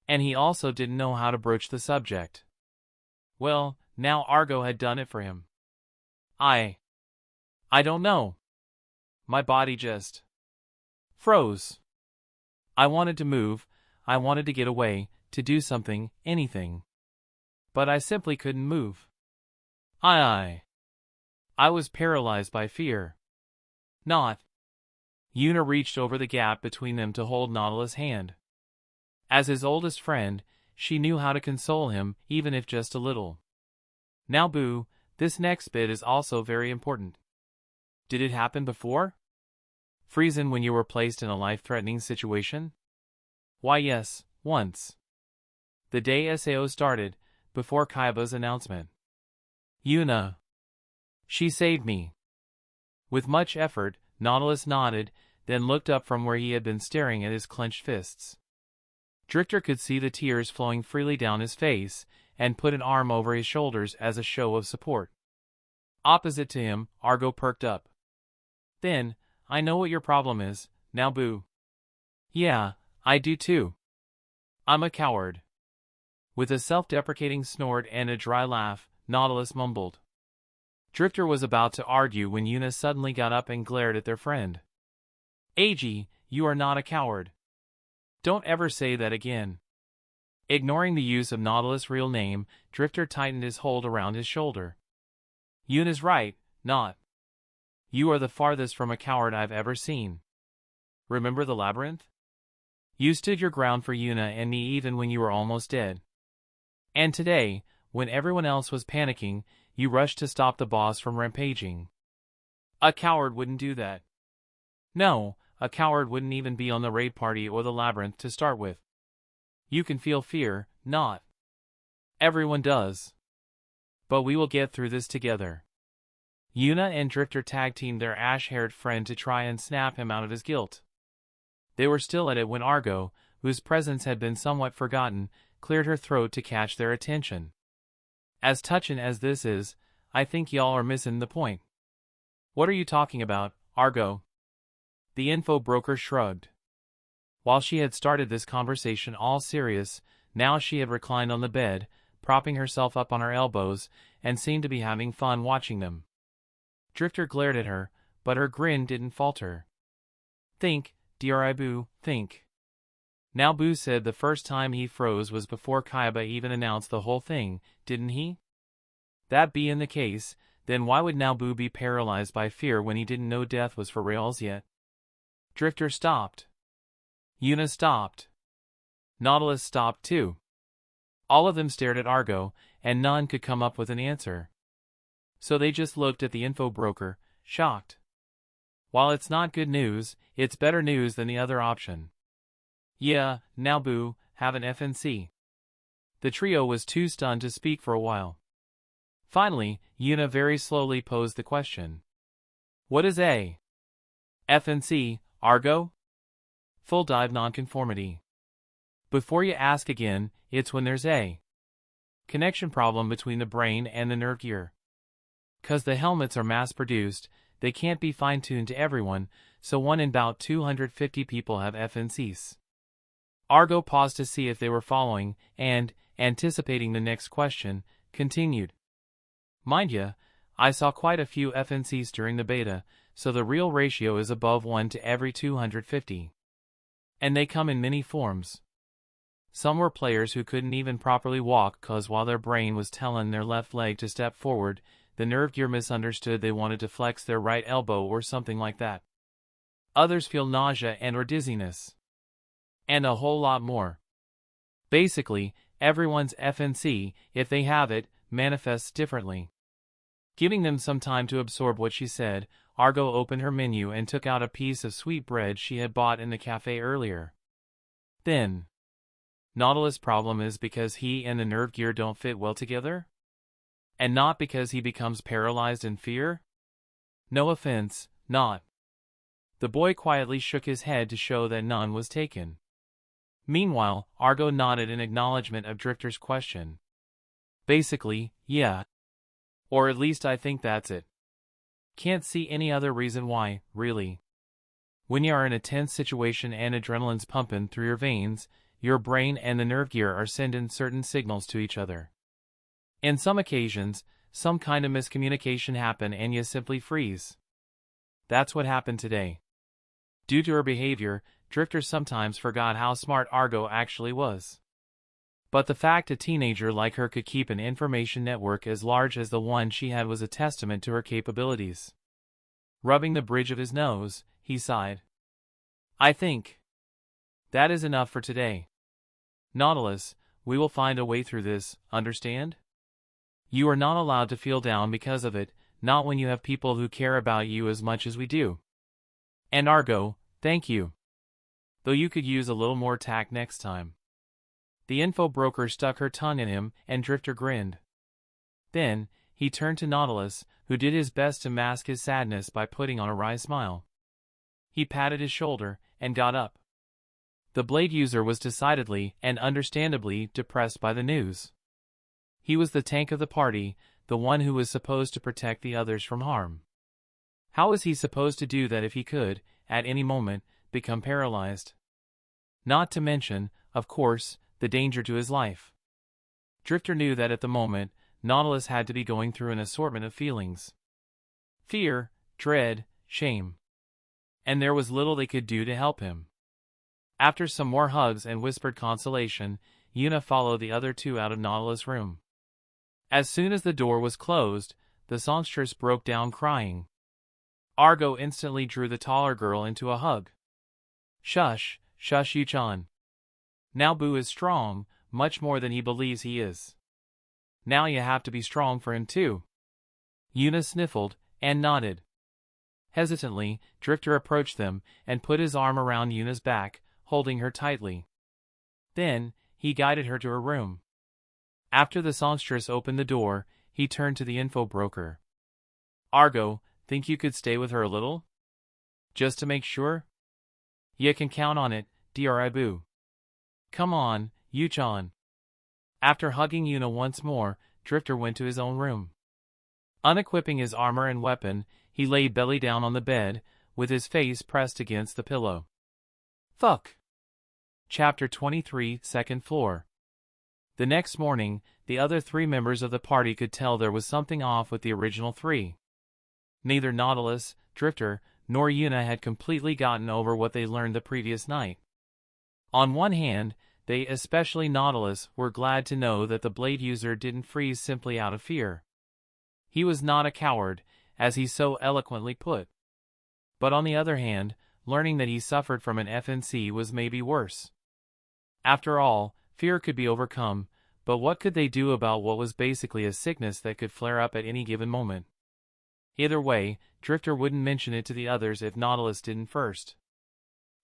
And he also didn't know how to broach the subject. Well, now Argo had done it for him. I don't know. My body just froze. I wanted to move, I wanted to get away, to do something, anything. But I simply couldn't move. I was paralyzed by fear. Not. Yuna reached over the gap between them to hold Nautilus' hand. As his oldest friend, she knew how to console him, even if just a little. Now Boo, this next bit is also very important. Did it happen before? Freezing when you were placed in a life-threatening situation? Why yes, once. The day SAO started, before Kaiba's announcement. Yuna. She saved me. With much effort, Nautilus nodded, then looked up from where he had been staring at his clenched fists. Drifter could see the tears flowing freely down his face, and put an arm over his shoulders as a show of support. Opposite to him, Argo perked up. Then, I know what your problem is, now Boo. Yeah, I do too. I'm a coward. With a self-deprecating snort and a dry laugh, Nautilus mumbled. Drifter was about to argue when Yuna suddenly got up and glared at their friend. Ag, you are not a coward. Don't ever say that again. Ignoring the use of Nautilus' real name, Drifter tightened his hold around his shoulder. Yuna's right, not. You are the farthest from a coward I've ever seen. Remember the labyrinth? You stood your ground for Yuna and me even when you were almost dead. And today, when everyone else was panicking, you rushed to stop the boss from rampaging. A coward wouldn't do that. No, a coward wouldn't even be on the raid party or the labyrinth to start with. You can feel fear, not. Everyone does. But we will get through this together. Yuna and Drifter tag-teamed their ash-haired friend to try and snap him out of his guilt. They were still at it when Argo, whose presence had been somewhat forgotten, cleared her throat to catch their attention. As touchin' as this is, I think y'all are missin' the point. What are you talking about, Argo? The info broker shrugged. While she had started this conversation all serious, now she had reclined on the bed, propping herself up on her elbows, and seemed to be having fun watching them. Drifter glared at her, but her grin didn't falter. Think, Dri Boo, think. Now Boo said the first time he froze was before Kaiba even announced the whole thing, didn't he? That being the case, then why would now Boo be paralyzed by fear when he didn't know death was for reals yet? Drifter stopped. Yuna stopped. Nautilus stopped too. All of them stared at Argo, and none could come up with an answer. So they just looked at the info broker, shocked. While it's not good news, it's better news than the other option. Yeah, now Boo, have an FNC. The trio was too stunned to speak for a while. Finally, Yuna very slowly posed the question. What is A? FNC, Argo? Full dive nonconformity. Before you ask again, it's when there's a connection problem between the brain and the nerve gear. 'Cause the helmets are mass-produced, they can't be fine-tuned to everyone, so one in about 250 people have FNCs. Argo paused to see if they were following, and, anticipating the next question, continued. Mind ya, I saw quite a few FNCs during the beta, so the real ratio is above 1 to every 250. And they come in many forms. Some were players who couldn't even properly walk 'cause while their brain was telling their left leg to step forward, the nerve gear misunderstood they wanted to flex their right elbow or something like that. Others feel nausea and or dizziness. And a whole lot more. Basically, everyone's FNC, if they have it, manifests differently. Giving them some time to absorb what she said, Argo opened her menu and took out a piece of sweet bread she had bought in the cafe earlier. Then, Nautilus' problem is because he and the nerve gear don't fit well together? And not because he becomes paralyzed in fear? No offense, not. The boy quietly shook his head to show that none was taken. Meanwhile, Argo nodded in acknowledgement of Drifter's question. Basically, yeah. Or at least I think that's it. Can't see any other reason why, really. When you are in a tense situation and adrenaline's pumping through your veins, your brain and the nerve gear are sending certain signals to each other. In some occasions, some kind of miscommunication happen and you simply freeze. That's what happened today. Due to her behavior, Drifter sometimes forgot how smart Argo actually was. But the fact a teenager like her could keep an information network as large as the one she had was a testament to her capabilities. Rubbing the bridge of his nose, he sighed. I think that is enough for today. Nautilus, we will find a way through this, understand? You are not allowed to feel down because of it, not when you have people who care about you as much as we do. And Argo, thank you. Though you could use a little more tact next time. The info broker stuck her tongue in him, and Drifter grinned. Then, he turned to Nautilus, who did his best to mask his sadness by putting on a wry smile. He patted his shoulder, and got up. The blade user was decidedly, and understandably, depressed by the news. He was the tank of the party, the one who was supposed to protect the others from harm. How was he supposed to do that if he could, at any moment, become paralyzed? Not to mention, of course, the danger to his life. Drifter knew that at the moment, Nautilus had to be going through an assortment of feelings. Fear, dread, shame. And there was little they could do to help him. After some more hugs and whispered consolation, Yuna followed the other two out of Nautilus' room. As soon as the door was closed, the songstress broke down crying. Argo instantly drew the taller girl into a hug. Shush, shush Yu-chan. Now Boo is strong, much more than he believes he is. Now you have to be strong for him too. Yuna sniffled, and nodded. Hesitantly, Drifter approached them, and put his arm around Yuna's back, holding her tightly. Then, he guided her to her room. After the songstress opened the door, he turned to the info broker. Argo, think you could stay with her a little? Just to make sure? You can count on it, Dri Boo. Come on, Yu-chan. After hugging Yuna once more, Drifter went to his own room. Unequipping his armor and weapon, he lay belly down on the bed, with his face pressed against the pillow. Fuck. Chapter 23, Second Floor. The next morning, the other three members of the party could tell there was something off with the original three. Neither Nautilus, Drifter, nor Yuna had completely gotten over what they learned the previous night. On one hand, they, especially Nautilus, were glad to know that the blade user didn't freeze simply out of fear. He was not a coward, as he so eloquently put. But on the other hand, learning that he suffered from an FNC was maybe worse. After all, fear could be overcome, but what could they do about what was basically a sickness that could flare up at any given moment? Either way, Drifter wouldn't mention it to the others if Nautilus didn't first.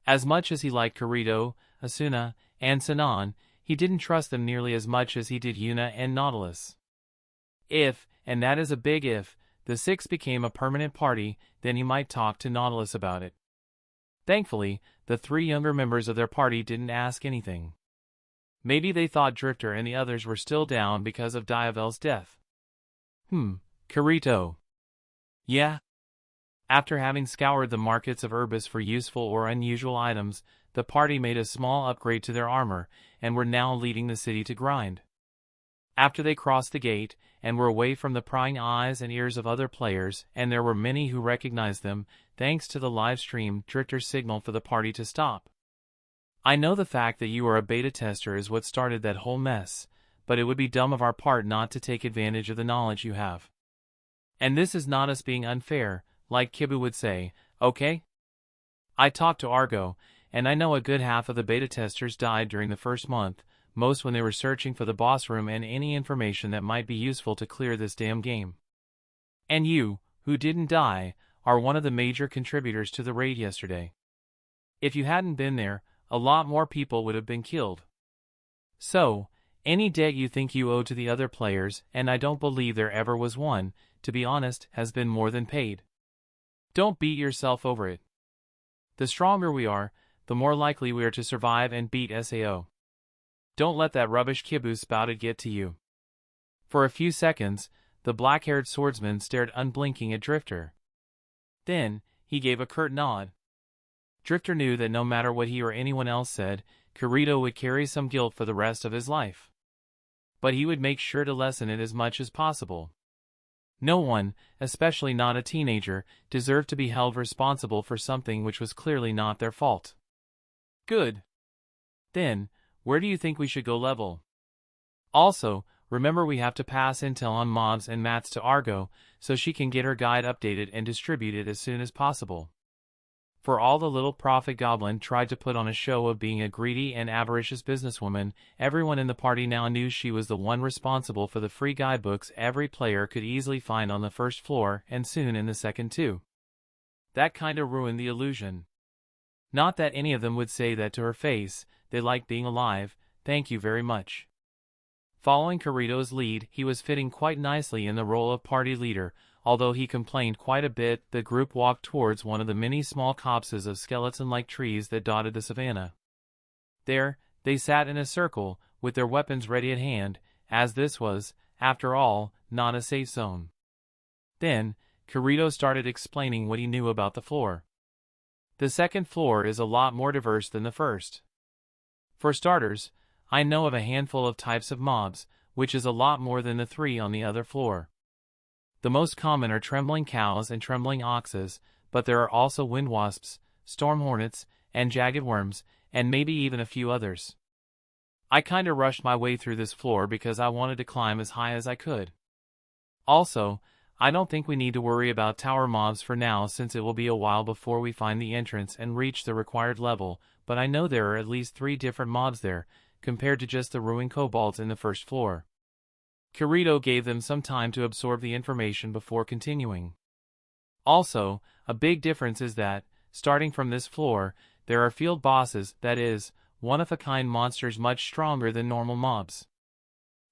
As much as he liked Kirito, Asuna, and Sinon, he didn't trust them nearly as much as he did Yuna and Nautilus. If, and that is a big if, the six became a permanent party, then he might talk to Nautilus about it. Thankfully, the three younger members of their party didn't ask anything. Maybe they thought Drifter and the others were still down because of Diavel's death. Kirito. Yeah? After having scoured the markets of Urbis for useful or unusual items, the party made a small upgrade to their armor, and were now leading the city to grind. After they crossed the gate, and were away from the prying eyes and ears of other players, and there were many who recognized them, thanks to the live stream, Drifter signaled for the party to stop. I know the fact that you are a beta tester is what started that whole mess, but it would be dumb of our part not to take advantage of the knowledge you have. And this is not us being unfair, like Kibu would say, okay? I talked to Argo, and I know a good half of the beta testers died during the first month, most when they were searching for the boss room and any information that might be useful to clear this damn game. And you, who didn't die, are one of the major contributors to the raid yesterday. If you hadn't been there, a lot more people would have been killed. So, any debt you think you owe to the other players, and I don't believe there ever was one, to be honest, has been more than paid. Don't beat yourself over it. The stronger we are, the more likely we are to survive and beat SAO. Don't let that rubbish Kibu spouted get to you. For a few seconds, the black-haired swordsman stared unblinking at Drifter. Then, he gave a curt nod. Drifter knew that no matter what he or anyone else said, Kirito would carry some guilt for the rest of his life. But he would make sure to lessen it as much as possible. No one, especially not a teenager, deserved to be held responsible for something which was clearly not their fault. Good. Then, where do you think we should go level? Also, remember we have to pass intel on mobs and mats to Argo, so she can get her guide updated and distributed as soon as possible. For all the little prophet goblin tried to put on a show of being a greedy and avaricious businesswoman, everyone in the party now knew she was the one responsible for the free guidebooks every player could easily find on the first floor and soon in the second too. That kinda ruined the illusion. Not that any of them would say that to her face, they liked being alive, thank you very much. Following Kirito's lead, he was fitting quite nicely in the role of party leader. Although he complained quite a bit, the group walked towards one of the many small copses of skeleton-like trees that dotted the savannah. There, they sat in a circle, with their weapons ready at hand, as this was, after all, not a safe zone. Then, Kirito started explaining what he knew about the floor. The second floor is a lot more diverse than the first. For starters, I know of a handful of types of mobs, which is a lot more than the 3 on the other floor. The most common are trembling cows and trembling oxes, but there are also wind wasps, storm hornets, and jagged worms, and maybe even a few others. I kinda rushed my way through this floor because I wanted to climb as high as I could. Also, I don't think we need to worry about tower mobs for now since it will be a while before we find the entrance and reach the required level, but I know there are at least 3 different mobs there, compared to just the ruined kobolds in the first floor. Kirito gave them some time to absorb the information before continuing. Also, a big difference is that, starting from this floor, there are field bosses, that is, one-of-a-kind monsters much stronger than normal mobs.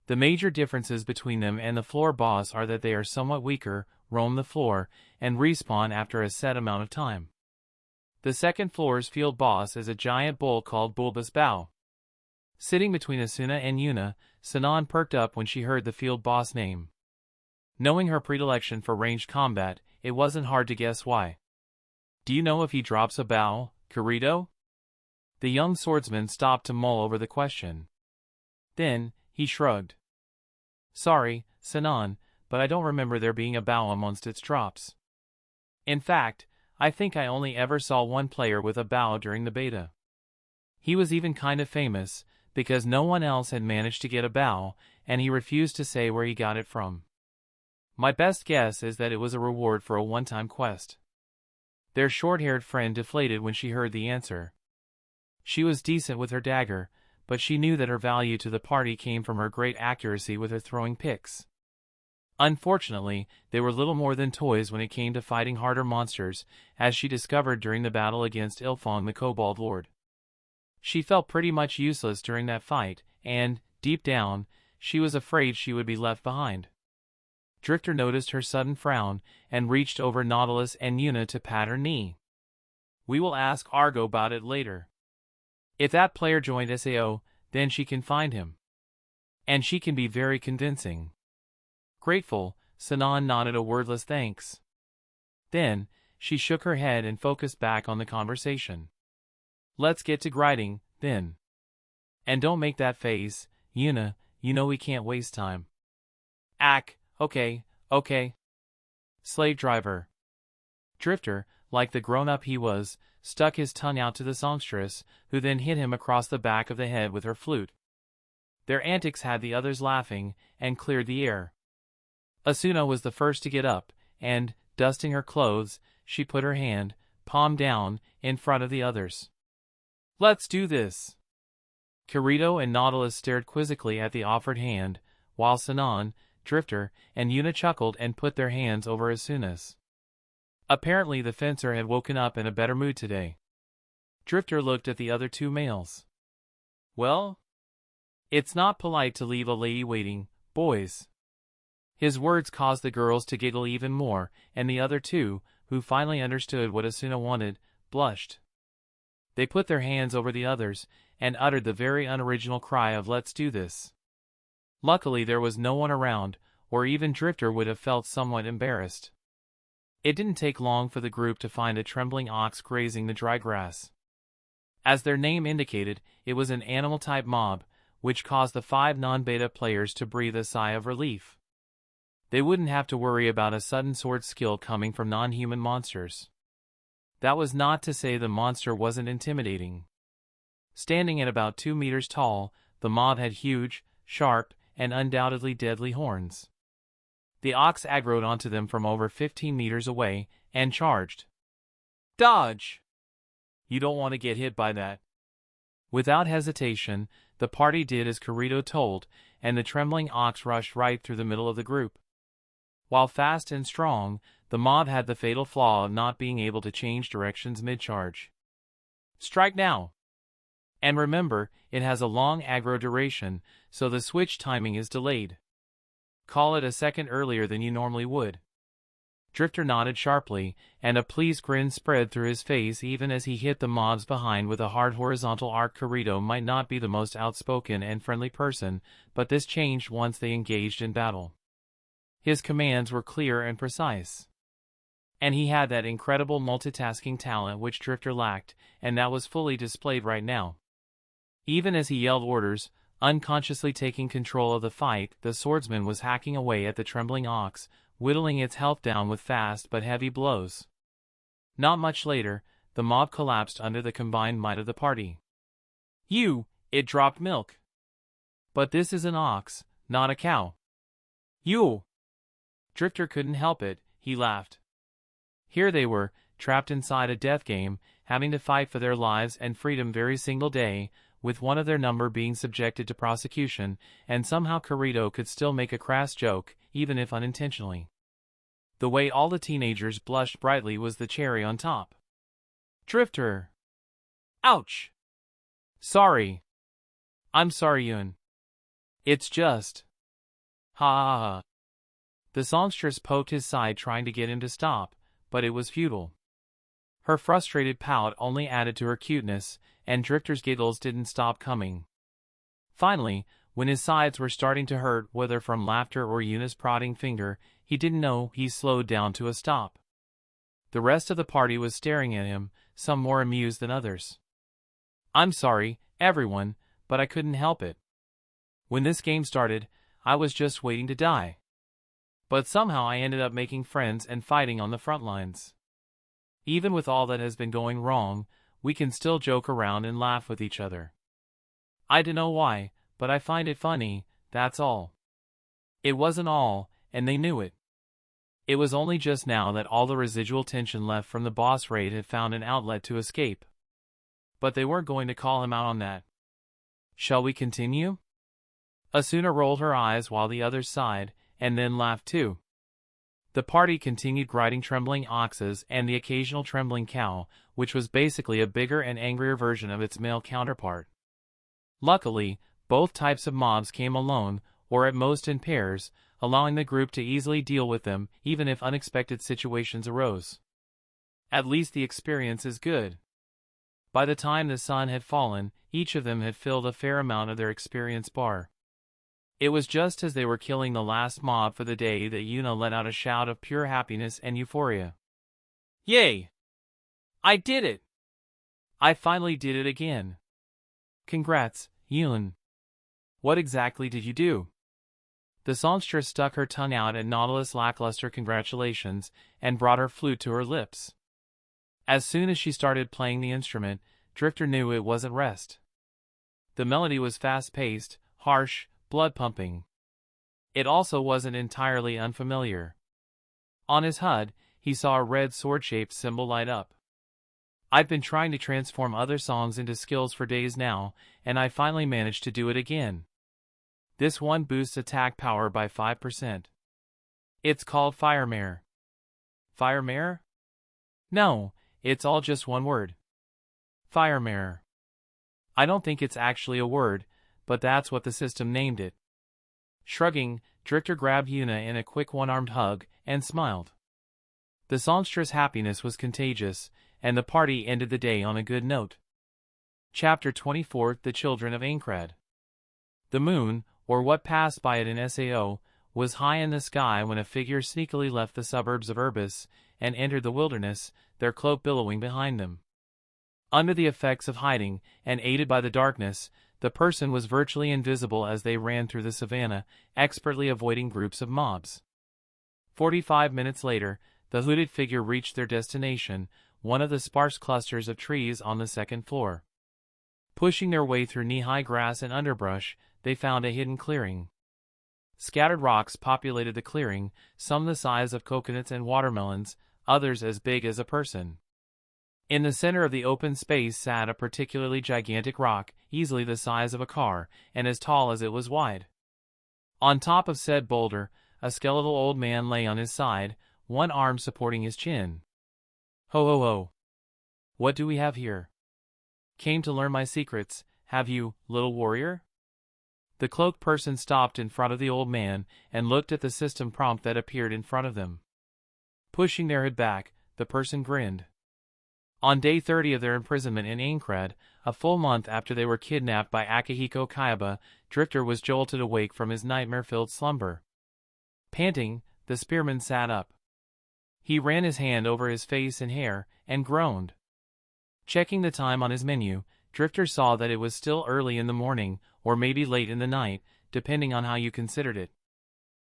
The major differences between them and the floor boss are that they are somewhat weaker, roam the floor, and respawn after a set amount of time. The second floor's field boss is a giant bull called Bulbous Bow. Sitting between Asuna and Yuna, Sinon perked up when she heard the field boss name. Knowing her predilection for ranged combat, it wasn't hard to guess why. Do you know if he drops a bow, Kirito? The young swordsman stopped to mull over the question. Then, he shrugged. Sorry, Sinon, but I don't remember there being a bow amongst its drops. In fact, I think I only ever saw one player with a bow during the beta. He was even kind of famous, because no one else had managed to get a bow, and he refused to say where he got it from. My best guess is that it was a reward for a one-time quest. Their short-haired friend deflated when she heard the answer. She was decent with her dagger, but she knew that her value to the party came from her great accuracy with her throwing picks. Unfortunately, they were little more than toys when it came to fighting harder monsters, as she discovered during the battle against Ilfong the Kobold Lord. She felt pretty much useless during that fight, and, deep down, she was afraid she would be left behind. Drifter noticed her sudden frown, and reached over Nautilus and Yuna to pat her knee. We will ask Argo about it later. If that player joined SAO, then she can find him. And she can be very convincing. Grateful, Sinan nodded a wordless thanks. Then, she shook her head and focused back on the conversation. Let's get to grinding, then. And don't make that face, Yuna, you know we can't waste time. Okay. Slave driver. Drifter, like the grown-up he was, stuck his tongue out to the songstress, who then hit him across the back of the head with her flute. Their antics had the others laughing, and cleared the air. Asuna was the first to get up, and, dusting her clothes, she put her hand, palm down, in front of the others. Let's do this! Kirito and Nautilus stared quizzically at the offered hand, while Sinan, Drifter, and Yuna chuckled and put their hands over Asuna's. Apparently the fencer had woken up in a better mood today. Drifter looked at the other two males. Well? It's not polite to leave a lady waiting, boys. His words caused the girls to giggle even more, and the other two, who finally understood what Asuna wanted, blushed. They put their hands over the others, and uttered the very unoriginal cry of "Let's do this." Luckily there was no one around, or even Drifter would have felt somewhat embarrassed. It didn't take long for the group to find a trembling ox grazing the dry grass. As their name indicated, it was an animal-type mob, which caused the 5 non-beta players to breathe a sigh of relief. They wouldn't have to worry about a sudden sword skill coming from non-human monsters. That was not to say the monster wasn't intimidating. Standing at about 2 meters tall, the mob had huge, sharp, and undoubtedly deadly horns. The ox aggroed onto them from over 15 meters away, and charged. Dodge! You don't want to get hit by that. Without hesitation, the party did as Kirito told, and the trembling ox rushed right through the middle of the group. While fast and strong, the mob had the fatal flaw of not being able to change directions mid-charge. Strike now! And remember, it has a long aggro duration, so the switch timing is delayed. Call it a second earlier than you normally would. Drifter nodded sharply, and a pleased grin spread through his face even as he hit the mobs behind with a hard horizontal arc. Kirito might not be the most outspoken and friendly person, but this changed once they engaged in battle. His commands were clear and precise. And he had that incredible multitasking talent which Drifter lacked, and that was fully displayed right now. Even as he yelled orders, unconsciously taking control of the fight, the swordsman was hacking away at the trembling ox, whittling its health down with fast but heavy blows. Not much later, the mob collapsed under the combined might of the party. It dropped milk. But this is an ox, not a cow. Drifter couldn't help it, he laughed. Here they were, trapped inside a death game, having to fight for their lives and freedom every single day, with one of their number being subjected to prosecution, and somehow Kirito could still make a crass joke, even if unintentionally. The way all the teenagers blushed brightly was the cherry on top. Drifter! Ouch! Sorry. I'm sorry, Yun. It's just... Ha ha ha. The songstress poked his side trying to get him to stop, but it was futile. Her frustrated pout only added to her cuteness, and Drifter's giggles didn't stop coming. Finally, when his sides were starting to hurt, whether from laughter or Yuna's prodding finger, he didn't know, he slowed down to a stop. The rest of the party was staring at him, some more amused than others. I'm sorry, everyone, but I couldn't help it. When this game started, I was just waiting to die. But somehow I ended up making friends and fighting on the front lines. Even with all that has been going wrong, we can still joke around and laugh with each other. I dunno why, but I find it funny, that's all. It wasn't all, and they knew it. It was only just now that all the residual tension left from the boss raid had found an outlet to escape. But they weren't going to call him out on that. Shall we continue? Asuna rolled her eyes while the others sighed, and then laughed too. The party continued riding trembling oxes and the occasional trembling cow, which was basically a bigger and angrier version of its male counterpart. Luckily, both types of mobs came alone, or at most in pairs, allowing the group to easily deal with them even if unexpected situations arose. At least the experience is good. By the time the sun had fallen, each of them had filled a fair amount of their experience bar. It was just as they were killing the last mob for the day that Yuna let out a shout of pure happiness and euphoria. Yay! I did it! I finally did it again. Congrats, Yun. What exactly did you do? The songstress stuck her tongue out at Nautilus' lackluster congratulations and brought her flute to her lips. As soon as she started playing the instrument, Drifter knew it wasn't rest. The melody was fast-paced, harsh, blood-pumping. It also wasn't entirely unfamiliar. On his HUD, he saw a red sword-shaped symbol light up. I've been trying to transform other songs into skills for days now, and I finally managed to do it again. This one boosts attack power by 5%. It's called Fire Mare. Fire Mare? No, it's all just one word. Fire Mare. I don't think it's actually a word, but that's what the system named it. Shrugging, Drifter grabbed Yuna in a quick one-armed hug and smiled. The songstress' happiness was contagious, and the party ended the day on a good note. Chapter 24: The Children of Aincrad. The moon, or what passed by it in SAO, was high in the sky when a figure sneakily left the suburbs of Urbis and entered the wilderness, their cloak billowing behind them. Under the effects of hiding, and aided by the darkness, the person was virtually invisible as they ran through the savannah, expertly avoiding groups of mobs. 45 minutes later, the hooded figure reached their destination, one of the sparse clusters of trees on the second floor. Pushing their way through knee-high grass and underbrush, they found a hidden clearing. Scattered rocks populated the clearing, some the size of coconuts and watermelons, others as big as a person. In the center of the open space sat a particularly gigantic rock, easily the size of a car, and as tall as it was wide. On top of said boulder, a skeletal old man lay on his side, one arm supporting his chin. Ho ho ho. What do we have here? Came to learn my secrets, have you, little warrior? The cloaked person stopped in front of the old man and looked at the system prompt that appeared in front of them. Pushing their head back, the person grinned. On day 30 of their imprisonment in Aincrad, a full month after they were kidnapped by Akihiko Kaiba, Drifter was jolted awake from his nightmare-filled slumber. Panting, the spearman sat up. He ran his hand over his face and hair, and groaned. Checking the time on his menu, Drifter saw that it was still early in the morning, or maybe late in the night, depending on how you considered it.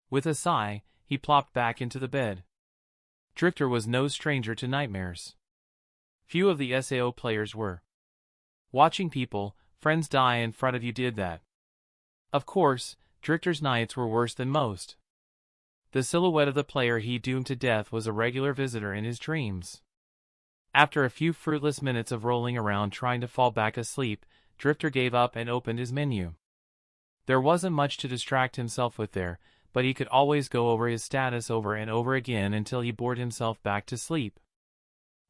With a sigh, he plopped back into the bed. Drifter was no stranger to nightmares. Few of the SAO players were. Watching people, friends die in front of you did that. Of course, Drifter's nights were worse than most. The silhouette of the player he doomed to death was a regular visitor in his dreams. After a few fruitless minutes of rolling around trying to fall back asleep, Drifter gave up and opened his menu. There wasn't much to distract himself with there, but he could always go over his status over and over again until he bored himself back to sleep.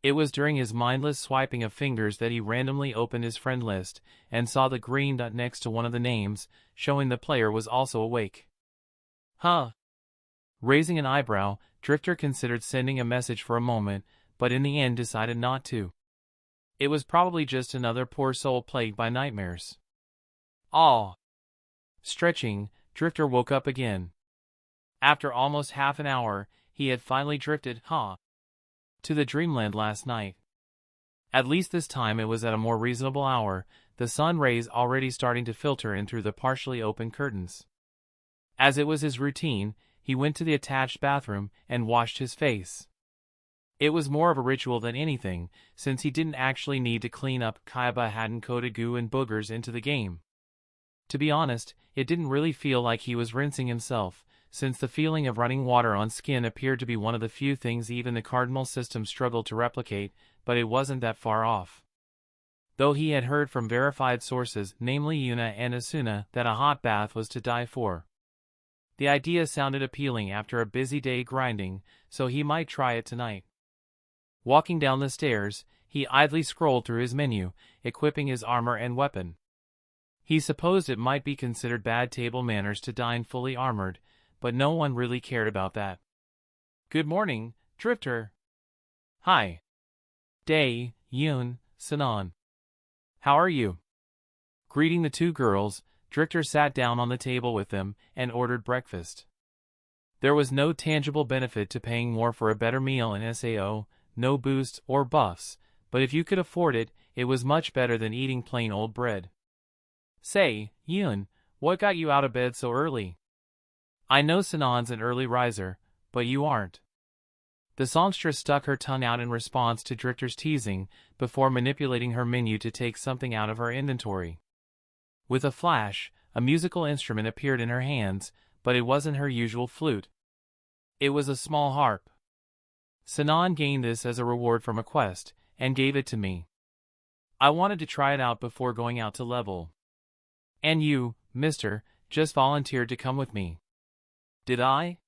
It was during his mindless swiping of fingers that he randomly opened his friend list and saw the green dot next to one of the names, showing the player was also awake. Huh? Raising an eyebrow, Drifter considered sending a message for a moment, but in the end decided not to. It was probably just another poor soul plagued by nightmares. Ah. Stretching, Drifter woke up again. After almost half an hour, he had finally drifted, to the dreamland last night. At least this time it was at a more reasonable hour, the sun rays already starting to filter in through the partially open curtains. As it was his routine, he went to the attached bathroom and washed his face. It was more of a ritual than anything, since he didn't actually need to clean up Kaiba hadn't coated goo and boogers into the game. To be honest, it didn't really feel like he was rinsing himself, since the feeling of running water on skin appeared to be one of the few things even the cardinal system struggled to replicate, but it wasn't that far off. Though he had heard from verified sources, namely Yuna and Asuna, that a hot bath was to die for. The idea sounded appealing after a busy day grinding, so he might try it tonight. Walking down the stairs, he idly scrolled through his menu, equipping his armor and weapon. He supposed it might be considered bad table manners to dine fully armored, but no one really cared about that. "Good morning, Drifter." "Hi. Day, Yoon, Sinon. How are you?" Greeting the two girls, Drifter sat down on the table with them and ordered breakfast. There was no tangible benefit to paying more for a better meal in SAO, no boosts or buffs, but if you could afford it, it was much better than eating plain old bread. "Say, Yoon, what got you out of bed so early? I know Sinon's an early riser, but you aren't." The songstress stuck her tongue out in response to Drifter's teasing, before manipulating her menu to take something out of her inventory. With a flash, a musical instrument appeared in her hands, but it wasn't her usual flute. It was a small harp. "Sinon gained this as a reward from a quest, and gave it to me. I wanted to try it out before going out to level. And you, mister, just volunteered to come with me." "Did I?"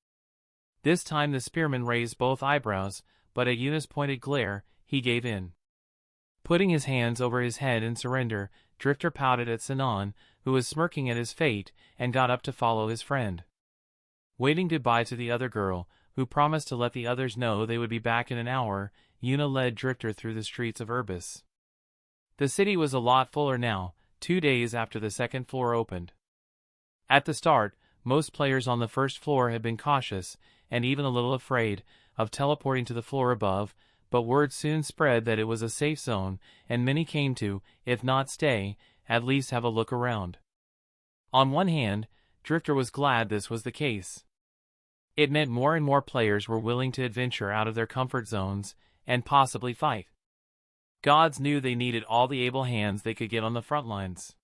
This time the spearman raised both eyebrows, but at Yuna's pointed glare, he gave in. Putting his hands over his head in surrender, Drifter pouted at Sinon, who was smirking at his fate, and got up to follow his friend. Waving goodbye to the other girl, who promised to let the others know they would be back in an hour, Yuna led Drifter through the streets of Urbis. The city was a lot fuller now, 2 days after the second floor opened. At the start, most players on the first floor had been cautious, and even a little afraid, of teleporting to the floor above, but word soon spread that it was a safe zone, and many came to, if not stay, at least have a look around. On one hand, Drifter was glad this was the case. It meant more and more players were willing to adventure out of their comfort zones, and possibly fight. Gods knew they needed all the able hands they could get on the front lines.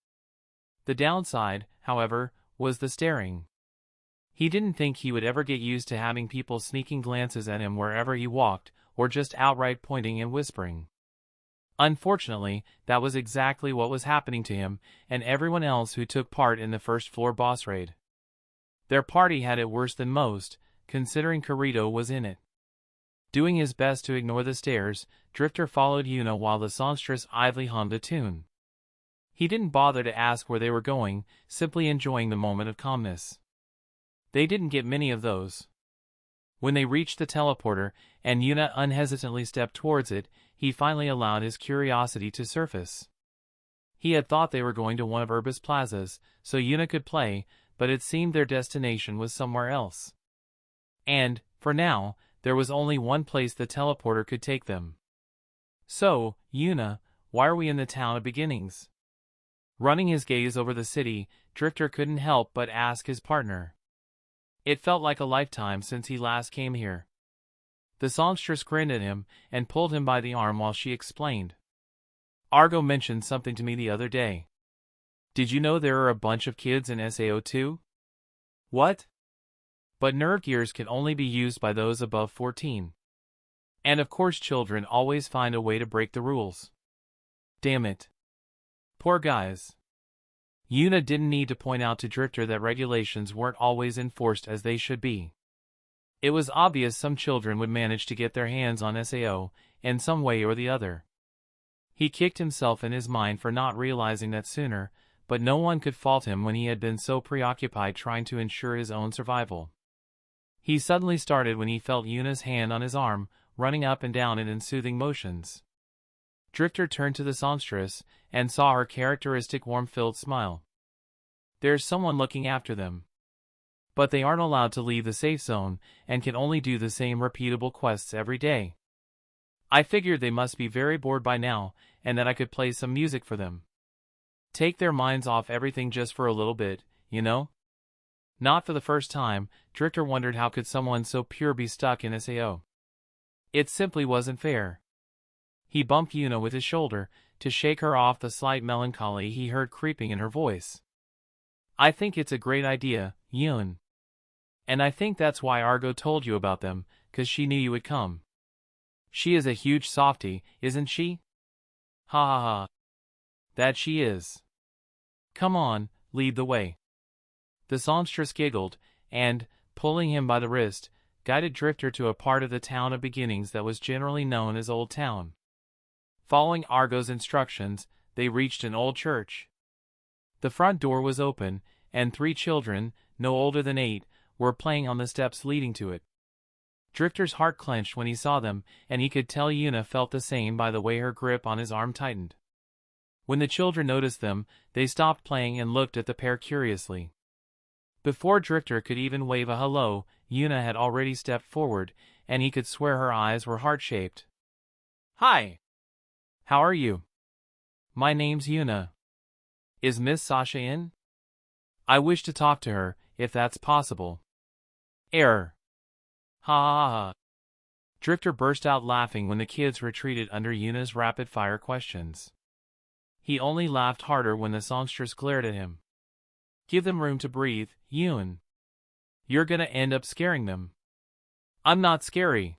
The downside, however, was the staring. He didn't think he would ever get used to having people sneaking glances at him wherever he walked, or just outright pointing and whispering. Unfortunately, that was exactly what was happening to him and everyone else who took part in the first floor boss raid. Their party had it worse than most, considering Kirito was in it. Doing his best to ignore the stares, Drifter followed Yuna while the songstress idly hummed a tune. He didn't bother to ask where they were going, simply enjoying the moment of calmness. They didn't get many of those. When they reached the teleporter, and Yuna unhesitantly stepped towards it, he finally allowed his curiosity to surface. He had thought they were going to one of Urbis plazas, so Yuna could play, but it seemed their destination was somewhere else. And, for now, there was only one place the teleporter could take them. "So, Yuna, why are we in the town of beginnings?" Running his gaze over the city, Drifter couldn't help but ask his partner. It felt like a lifetime since he last came here. The songstress grinned at him and pulled him by the arm while she explained. "Argo mentioned something to me the other day. Did you know there are a bunch of kids in SAO too?" "What?" "But nerve gears can only be used by those above 14. And of course children always find a way to break the rules. Damn it. Poor guys." Yuna didn't need to point out to Drifter that regulations weren't always enforced as they should be. It was obvious some children would manage to get their hands on SAO, in some way or the other. He kicked himself in his mind for not realizing that sooner, but no one could fault him when he had been so preoccupied trying to ensure his own survival. He suddenly started when he felt Yuna's hand on his arm, running up and down it in soothing motions. Drifter turned to the songstress, and saw her characteristic warm-filled smile. "There's someone looking after them. But they aren't allowed to leave the safe zone, and can only do the same repeatable quests every day. I figured they must be very bored by now, and that I could play some music for them. Take their minds off everything just for a little bit, you know?" Not for the first time, Drifter wondered how could someone so pure be stuck in SAO. It simply wasn't fair. He bumped Yuna with his shoulder to shake her off the slight melancholy he heard creeping in her voice. I think it's a great idea, Yun. And I think that's why Argo told you about them, 'cause she knew you would come. She is a huge softie, isn't she? Ha ha ha. That she is. Come on, lead the way. The songstress giggled, and, pulling him by the wrist, guided Drifter to a part of the town of beginnings that was generally known as Old Town. Following Argo's instructions, they reached an old church. The front door was open, and 3 children, no older than 8, were playing on the steps leading to it. Drifter's heart clenched when he saw them, and he could tell Yuna felt the same by the way her grip on his arm tightened. When the children noticed them, they stopped playing and looked at the pair curiously. Before Drifter could even wave a hello, Yuna had already stepped forward, and he could swear her eyes were heart-shaped. Hi! How are you? My name's Yuna. Is Miss Sasha in? I wish to talk to her, if that's possible. Error. Ha ha ha. Drifter burst out laughing when the kids retreated under Yuna's rapid-fire questions. He only laughed harder when the songstress glared at him. Give them room to breathe, Yun. You're gonna end up scaring them. I'm not scary.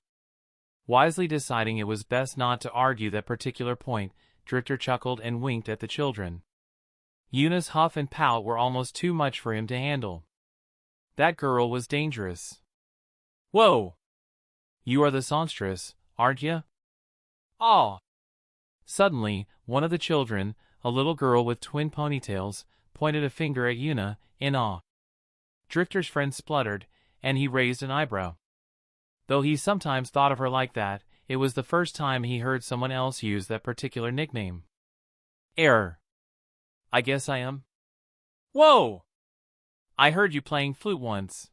Wisely deciding it was best not to argue that particular point, Drifter chuckled and winked at the children. Yuna's huff and pout were almost too much for him to handle. That girl was dangerous. Whoa! You are the songstress, aren't you? Aw! Suddenly, one of the children, a little girl with twin ponytails, pointed a finger at Yuna, in awe. Drifter's friend spluttered, and he raised an eyebrow. Though he sometimes thought of her like that, it was the first time he heard someone else use that particular nickname. Error. I guess I am. Whoa! I heard you playing flute once.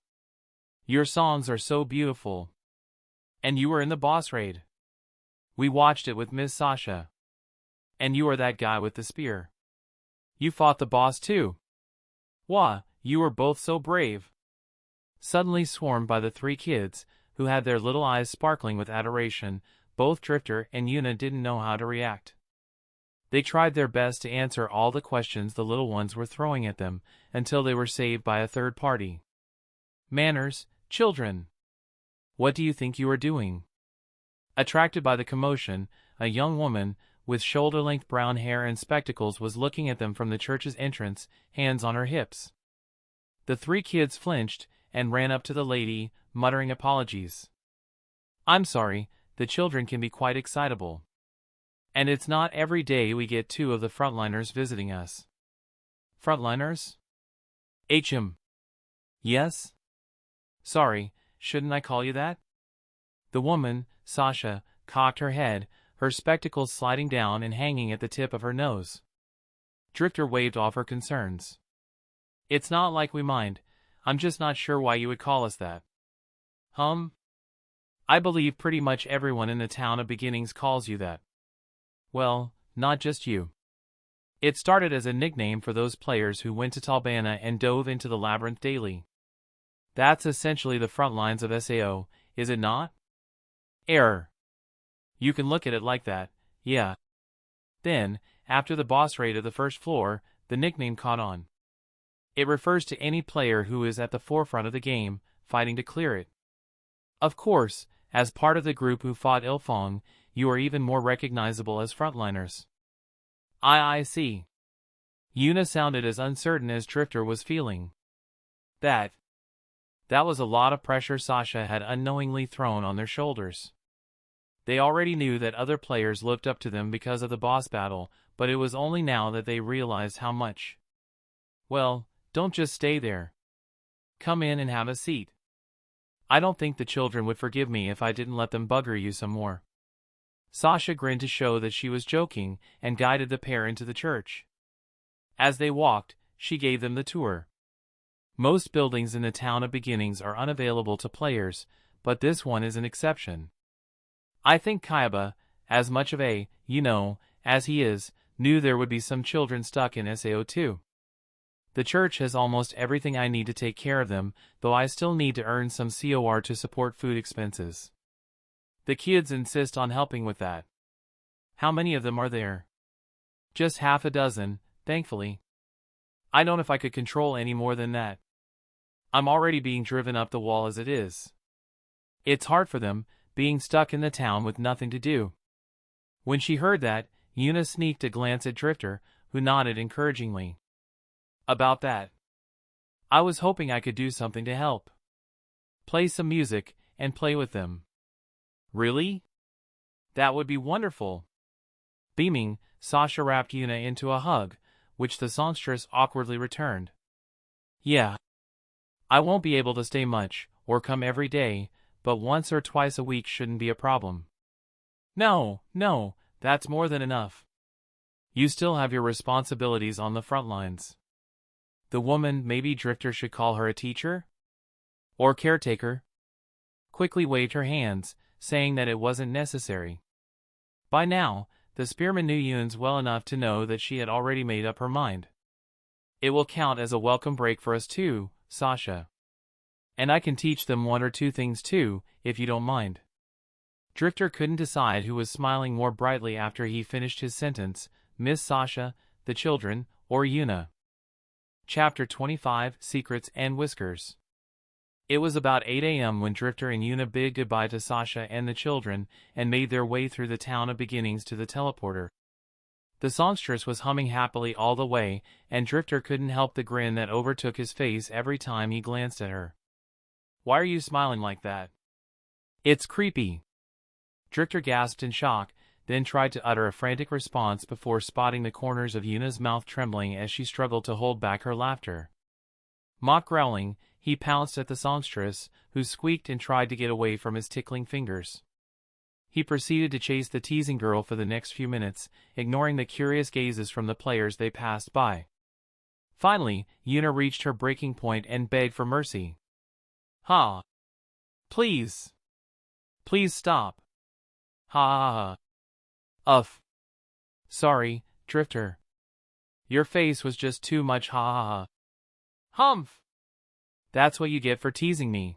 Your songs are so beautiful. And you were in the boss raid. We watched it with Miss Sasha. And you are that guy with the spear. You fought the boss too. Wah, you were both so brave. Suddenly swarmed by the 3 kids, who had their little eyes sparkling with adoration, both Drifter and Yuna didn't know how to react. They tried their best to answer all the questions the little ones were throwing at them, until they were saved by a third party. Manners, children. What do you think you are doing? Attracted by the commotion, a young woman, with shoulder-length brown hair and spectacles was looking at them from the church's entrance, hands on her hips. The 3 kids flinched, and ran up to the lady, muttering apologies. I'm sorry, the children can be quite excitable. And it's not every day we get 2 of the frontliners visiting us. Frontliners? HM. Yes? Sorry, shouldn't I call you that? The woman, Sasha, cocked her head, her spectacles sliding down and hanging at the tip of her nose. Drifter waved off her concerns. It's not like we mind, I'm just not sure why you would call us that. I believe pretty much everyone in the town of beginnings calls you that. Well, not just you. It started as a nickname for those players who went to Talbana and dove into the labyrinth daily. That's essentially the front lines of SAO, is it not? Error. You can look at it like that, yeah. Then, after the boss raid of the first floor, the nickname caught on. It refers to any player who is at the forefront of the game, fighting to clear it. Of course, as part of the group who fought Ilfong, you are even more recognizable as frontliners. I see. Yuna sounded as uncertain as Drifter was feeling. That was a lot of pressure Sasha had unknowingly thrown on their shoulders. They already knew that other players looked up to them because of the boss battle, but it was only now that they realized how much. Well, don't just stay there. Come in and have a seat. I don't think the children would forgive me if I didn't let them bugger you some more. Sasha grinned to show that she was joking and guided the pair into the church. As they walked, she gave them the tour. Most buildings in the town of beginnings are unavailable to players, but this one is an exception. I think Kaiba, as much of a, as he is, knew there would be some children stuck in SAO too. The church has almost everything I need to take care of them, though I still need to earn some COR to support food expenses. The kids insist on helping with that. How many of them are there? Just half a dozen, thankfully. I don't know if I could control any more than that. I'm already being driven up the wall as it is. It's hard for them, being stuck in the town with nothing to do. When she heard that, Yuna sneaked a glance at Drifter, who nodded encouragingly. About that. I was hoping I could do something to help. Play some music, and play with them. Really? That would be wonderful. Beaming, Sasha wrapped Yuna into a hug, which the songstress awkwardly returned. Yeah. I won't be able to stay much, or come every day, but once or twice a week shouldn't be a problem. No, that's more than enough. You still have your responsibilities on the front lines. The woman, maybe Drifter should call her a teacher? Or caretaker? Quickly waved her hands, saying that it wasn't necessary. By now, the spearman knew Yuns well enough to know that she had already made up her mind. It will count as a welcome break for us too, Sasha. And I can teach them one or two things too, if you don't mind. Drifter couldn't decide who was smiling more brightly after he finished his sentence, Miss Sasha, the children, or Yuna. Chapter 25, Secrets and Whiskers. It was about 8 a.m. when Drifter and Yuna bid goodbye to Sasha and the children, and made their way through the town of beginnings to the teleporter. The songstress was humming happily all the way, and Drifter couldn't help the grin that overtook his face every time he glanced at her. Why are you smiling like that? It's creepy. Drifter gasped in shock, then tried to utter a frantic response before spotting the corners of Yuna's mouth trembling as she struggled to hold back her laughter. Mock growling, he pounced at the songstress, who squeaked and tried to get away from his tickling fingers. He proceeded to chase the teasing girl for the next few minutes, ignoring the curious gazes from the players they passed by. Finally, Yuna reached her breaking point and begged for mercy. Ha! Please! Please stop! Ha ha ha! Uff! Sorry, Drifter. Your face was just too much ha ha ha. Humph! That's what you get for teasing me.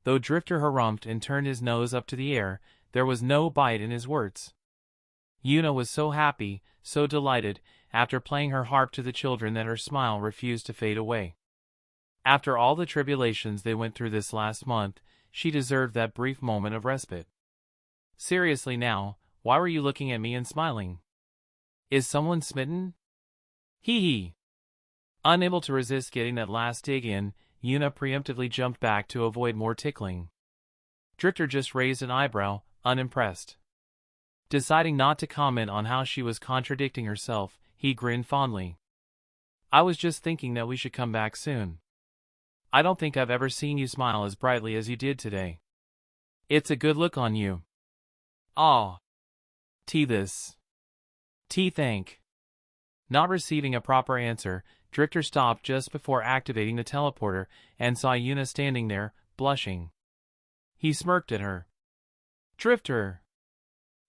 Though Drifter harumphed and turned his nose up to the air, there was no bite in his words. Yuna was so happy, so delighted, after playing her harp to the children that her smile refused to fade away. After all the tribulations they went through this last month, she deserved that brief moment of respite. Seriously now, why were you looking at me and smiling? Is someone smitten? Hee hee. Unable to resist getting that last dig in, Yuna preemptively jumped back to avoid more tickling. Drifter just raised an eyebrow, unimpressed. Deciding not to comment on how she was contradicting herself, he grinned fondly. I was just thinking that we should come back soon. I don't think I've ever seen you smile as brightly as you did today. It's a good look on you. Aw. This. Thank. Not receiving a proper answer, Drifter stopped just before activating the teleporter and saw Yuna standing there, blushing. He smirked at her. Drifter!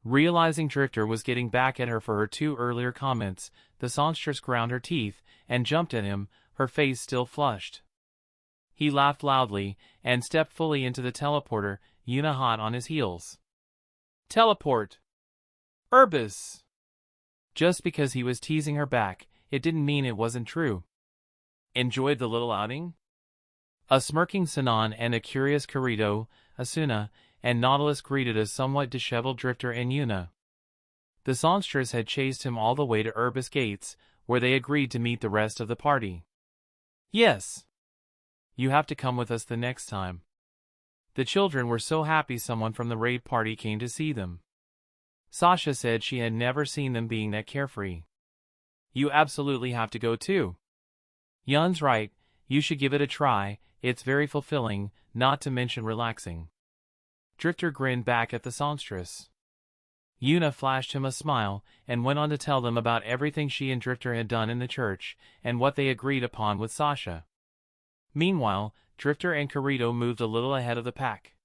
Realizing Drifter was getting back at her for her two earlier comments, the songstress ground her teeth and jumped at him, her face still flushed. He laughed loudly and stepped fully into the teleporter, Yuna hot on his heels. Teleport! Urbis! Just because he was teasing her back, it didn't mean it wasn't true. Enjoyed the little outing? A smirking Sinon and a curious Kirito, Asuna, and Nautilus greeted a somewhat disheveled Drifter and Yuna. The songstress had chased him all the way to Urbis Gates, where they agreed to meet the rest of the party. Yes. You have to come with us the next time. The children were so happy someone from the raid party came to see them. Sasha said she had never seen them being that carefree. You absolutely have to go too. Yun's right, you should give it a try, it's very fulfilling, not to mention relaxing. Drifter grinned back at the songstress. Yuna flashed him a smile, and went on to tell them about everything she and Drifter had done in the church, and what they agreed upon with Sasha. Meanwhile, Drifter and Kirito moved a little ahead of the pack.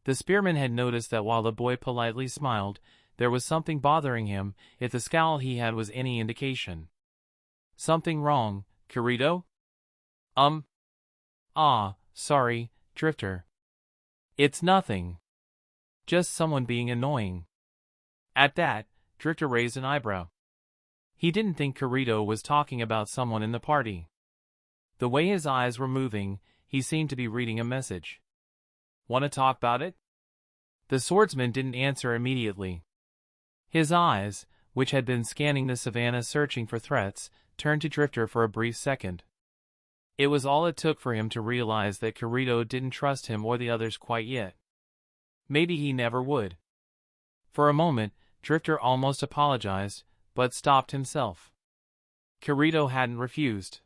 The spearman had noticed that while the boy politely smiled, there was something bothering him, if the scowl he had was any indication. Something wrong, Kirito? Sorry, Drifter. It's nothing. Just someone being annoying. At that, Drifter raised an eyebrow. He didn't think Kirito was talking about someone in the party. The way his eyes were moving, he seemed to be reading a message. "Want to talk about it?" The swordsman didn't answer immediately. His eyes, which had been scanning the savannah searching for threats, turned to Drifter for a brief second. It was all it took for him to realize that Kirito didn't trust him or the others quite yet. Maybe he never would. For a moment, Drifter almost apologized, but stopped himself. Kirito hadn't refused.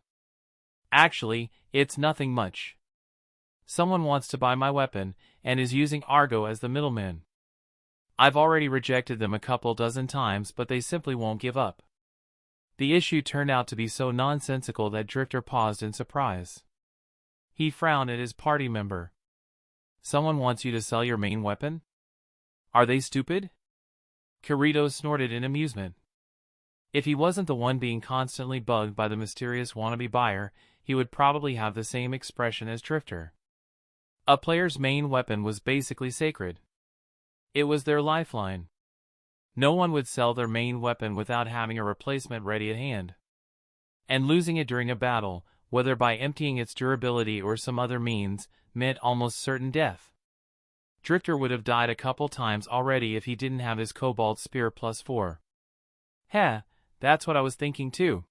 "Actually, it's nothing much. Someone wants to buy my weapon, and is using Argo as the middleman. I've already rejected them a couple dozen times, but they simply won't give up." The issue turned out to be so nonsensical that Drifter paused in surprise. He frowned at his party member. "Someone wants you to sell your main weapon? Are they stupid?" Kirito snorted in amusement. If he wasn't the one being constantly bugged by the mysterious wannabe buyer, he would probably have the same expression as Drifter. A player's main weapon was basically sacred. It was their lifeline. No one would sell their main weapon without having a replacement ready at hand. And losing it during a battle, whether by emptying its durability or some other means, meant almost certain death. Drifter would have died a couple times already if he didn't have his Cobalt Spear +4. Heh, that's what I was thinking too.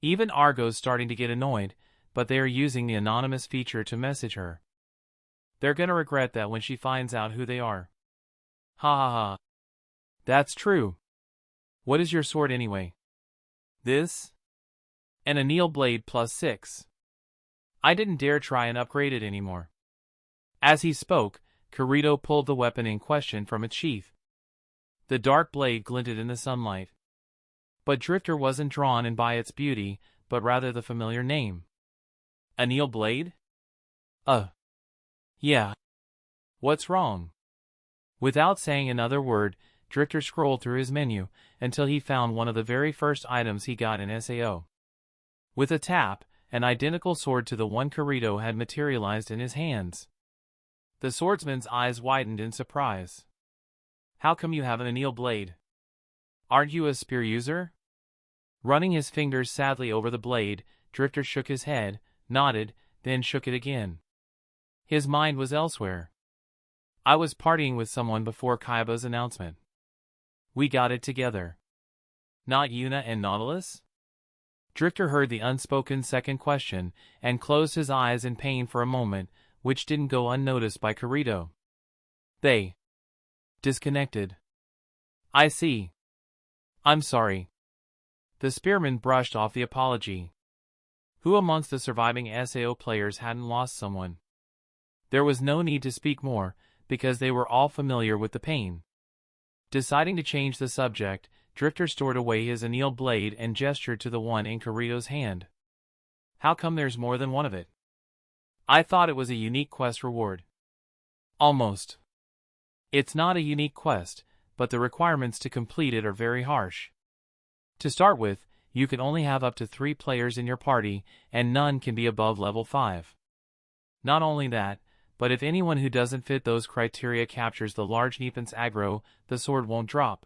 Even Argo's starting to get annoyed, but they are using the anonymous feature to message her. They're gonna regret that when she finds out who they are. Ha ha ha. That's true. What is your sword anyway? This? An anneal blade +6. I didn't dare try and upgrade it anymore. As he spoke, Kirito pulled the weapon in question from its sheath. The dark blade glinted in the sunlight. But Drifter wasn't drawn in by its beauty, but rather the familiar name. Anneal blade? Yeah. What's wrong? Without saying another word, Drifter scrolled through his menu until he found one of the very first items he got in SAO. With a tap, an identical sword to the one Kirito had materialized in his hands. The swordsman's eyes widened in surprise. How come you have an anneal blade? Aren't you a spear user? Running his fingers sadly over the blade, Drifter shook his head, nodded, then shook it again. His mind was elsewhere. I was partying with someone before Kaiba's announcement. We got it together. Not Yuna and Nautilus? Drifter heard the unspoken second question, and closed his eyes in pain for a moment, which didn't go unnoticed by Kirito. They disconnected. I see. I'm sorry. The spearman brushed off the apology. Who amongst the surviving SAO players hadn't lost someone? There was no need to speak more, because they were all familiar with the pain. Deciding to change the subject, Drifter stored away his anneal blade and gestured to the one in Kirito's hand. How come there's more than one of it? I thought it was a unique quest reward. Almost. It's not a unique quest, but the requirements to complete it are very harsh. To start with, you can only have up to 3 players in your party, and none can be above level 5. Not only that, but if anyone who doesn't fit those criteria captures the large Nippon's aggro, the sword won't drop.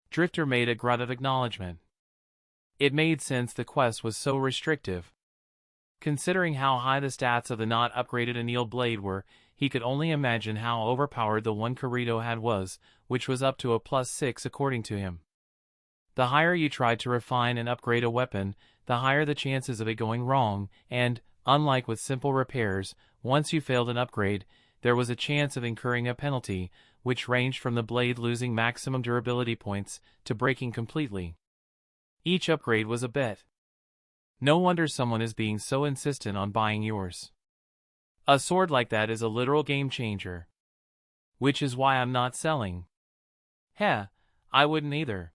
Drifter made a grunt of acknowledgement. It made sense the quest was so restrictive. Considering how high the stats of the not upgraded anneal blade were, he could only imagine how overpowered the one Kirito had was, which was up to a +6 according to him. The higher you tried to refine and upgrade a weapon, the higher the chances of it going wrong, and, unlike with simple repairs, once you failed an upgrade, there was a chance of incurring a penalty, which ranged from the blade losing maximum durability points to breaking completely. Each upgrade was a bet. No wonder someone is being so insistent on buying yours. A sword like that is a literal game changer. Which is why I'm not selling. Heh, I wouldn't either.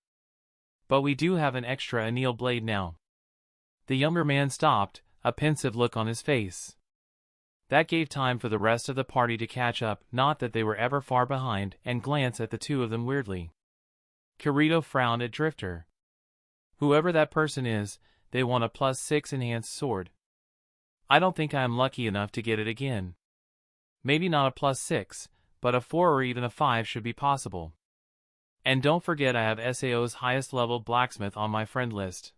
But we do have an extra anneal blade now. The younger man stopped, a pensive look on his face. That gave time for the rest of the party to catch up, not that they were ever far behind, and glance at the two of them weirdly. Kirito frowned at Drifter. Whoever that person is, they want a +6 enhanced sword. I don't think I am lucky enough to get it again. Maybe not a +6, but a 4 or even a 5 should be possible. And don't forget I have SAO's highest level blacksmith on my friend list.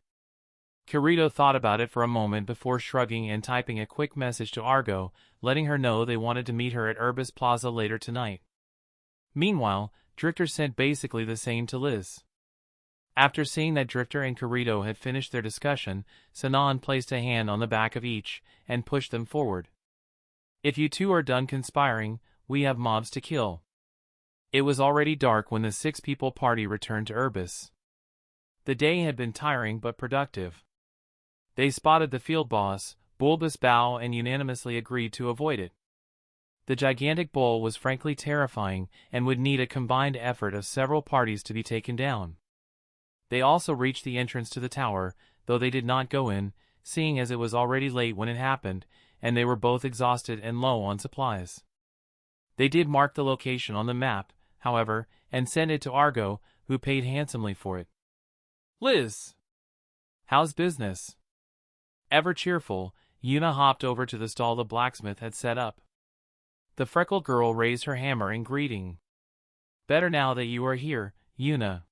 Kirito thought about it for a moment before shrugging and typing a quick message to Argo, letting her know they wanted to meet her at Urbis Plaza later tonight. Meanwhile, Drifter sent basically the same to Liz. After seeing that Drifter and Kirito had finished their discussion, Sinan placed a hand on the back of each and pushed them forward. If you two are done conspiring, we have mobs to kill. It was already dark when the 6-people party returned to Urbis. The day had been tiring but productive. They spotted the field boss, Bulbous Bow, and unanimously agreed to avoid it. The gigantic bull was frankly terrifying and would need a combined effort of several parties to be taken down. They also reached the entrance to the tower, though they did not go in, seeing as it was already late when it happened, and they were both exhausted and low on supplies. They did mark the location on the map, however, and sent it to Argo, who paid handsomely for it. Liz! How's business? Ever cheerful, Yuna hopped over to the stall the blacksmith had set up. The freckled girl raised her hammer in greeting. Better now that you are here, Yuna.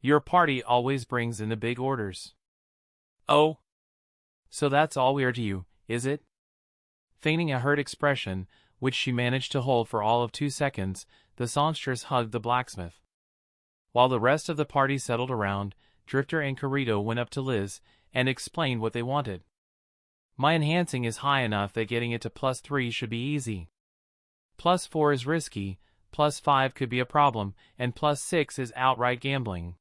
Your party always brings in the big orders. Oh? So that's all we are to you, is it? Feigning a hurt expression, which she managed to hold for all of 2 seconds, the songstress hugged the blacksmith. While the rest of the party settled around, Drifter and Kirito went up to Liz and explained what they wanted. My enhancing is high enough that getting it to +3 should be easy. +4 is risky, +5 could be a problem, and +6 is outright gambling.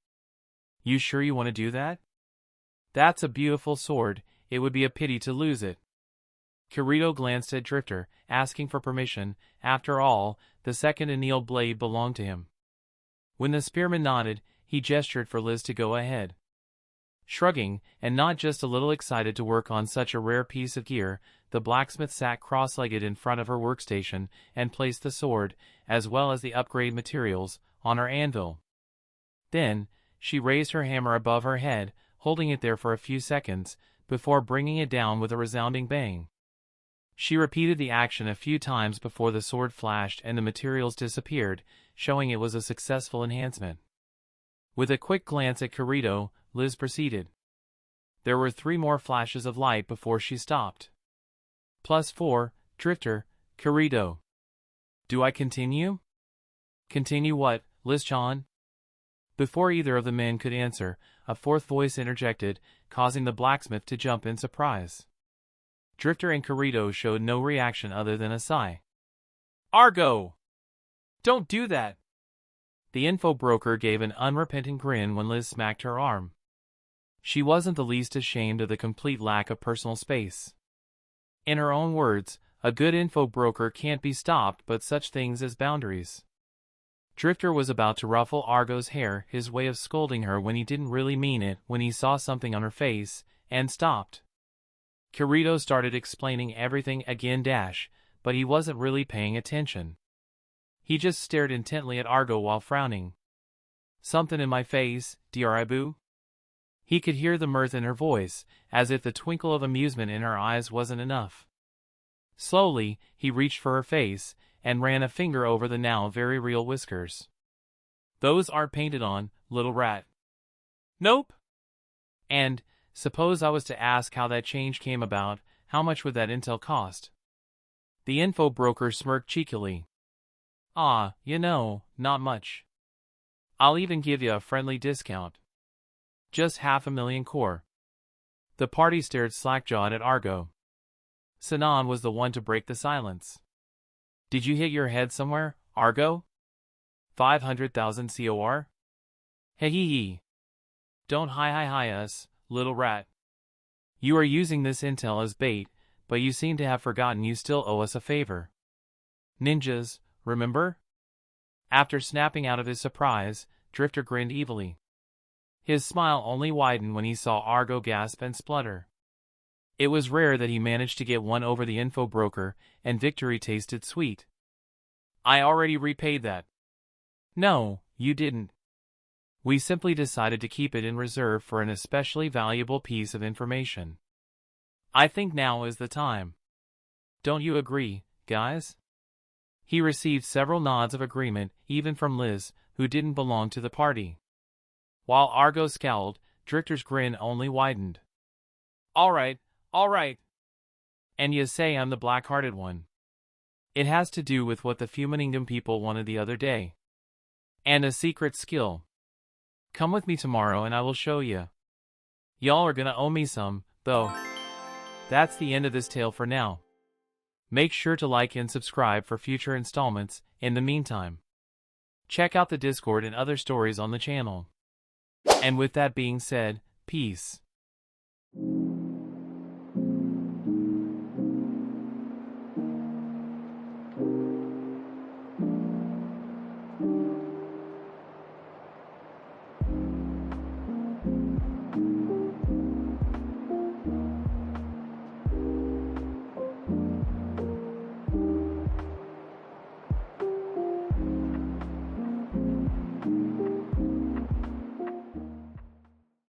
You sure you want to do that? That's a beautiful sword, it would be a pity to lose it. Kirito glanced at Drifter, asking for permission. After all, the second annealed blade belonged to him. When the spearman nodded, he gestured for Liz to go ahead. Shrugging, and not just a little excited to work on such a rare piece of gear, the blacksmith sat cross-legged in front of her workstation and placed the sword, as well as the upgrade materials, on her anvil. Then, she raised her hammer above her head, holding it there for a few seconds, before bringing it down with a resounding bang. She repeated the action a few times before the sword flashed and the materials disappeared, showing it was a successful enhancement. With a quick glance at Kirito, Liz proceeded. There were 3 more flashes of light before she stopped. +4, Drifter, Kirito. Do I continue? Continue what, Liz-chan? Before either of the men could answer, a 4th voice interjected, causing the blacksmith to jump in surprise. Drifter and Kirito showed no reaction other than a sigh. Argo! Don't do that! The info broker gave an unrepentant grin when Liz smacked her arm. She wasn't the least ashamed of the complete lack of personal space. In her own words, a good info broker can't be stopped but such things as boundaries. Drifter was about to ruffle Argo's hair, his way of scolding her when he didn't really mean it, when he saw something on her face, and stopped. Kirito started explaining everything again but he wasn't really paying attention. He just stared intently at Argo while frowning. Something in my face, Diaribu? He could hear the mirth in her voice, as if the twinkle of amusement in her eyes wasn't enough. Slowly, he reached for her face, and ran a finger over the now very real whiskers. Those aren't painted on, little rat. Nope. And, suppose I was to ask how that change came about, how much would that intel cost? The info broker smirked cheekily. Ah, not much. I'll even give you a friendly discount. Just 500,000 core. The party stared slack-jawed at Argo. Sinan was the one to break the silence. Did you hit your head somewhere, Argo? 500,000 COR? Hee. Don't hi us, little rat. You are using this intel as bait, but you seem to have forgotten you still owe us a favor. Ninjas, remember? After snapping out of his surprise, Drifter grinned evilly. His smile only widened when he saw Argo gasp and splutter. It was rare that he managed to get one over the info broker, and victory tasted sweet. I already repaid that. No, you didn't. We simply decided to keep it in reserve for an especially valuable piece of information. I think now is the time. Don't you agree, guys? He received several nods of agreement, even from Liz, who didn't belong to the party. While Argo scowled, Drifter's grin only widened. All right. And you say I'm the black-hearted one. It has to do with what the Fumaningum people wanted the other day. And a secret skill. Come with me tomorrow and I will show you. Y'all are gonna owe me some, though. That's the end of this tale for now. Make sure to like and subscribe for future installments. In the meantime, check out the Discord and other stories on the channel. And with that being said, peace.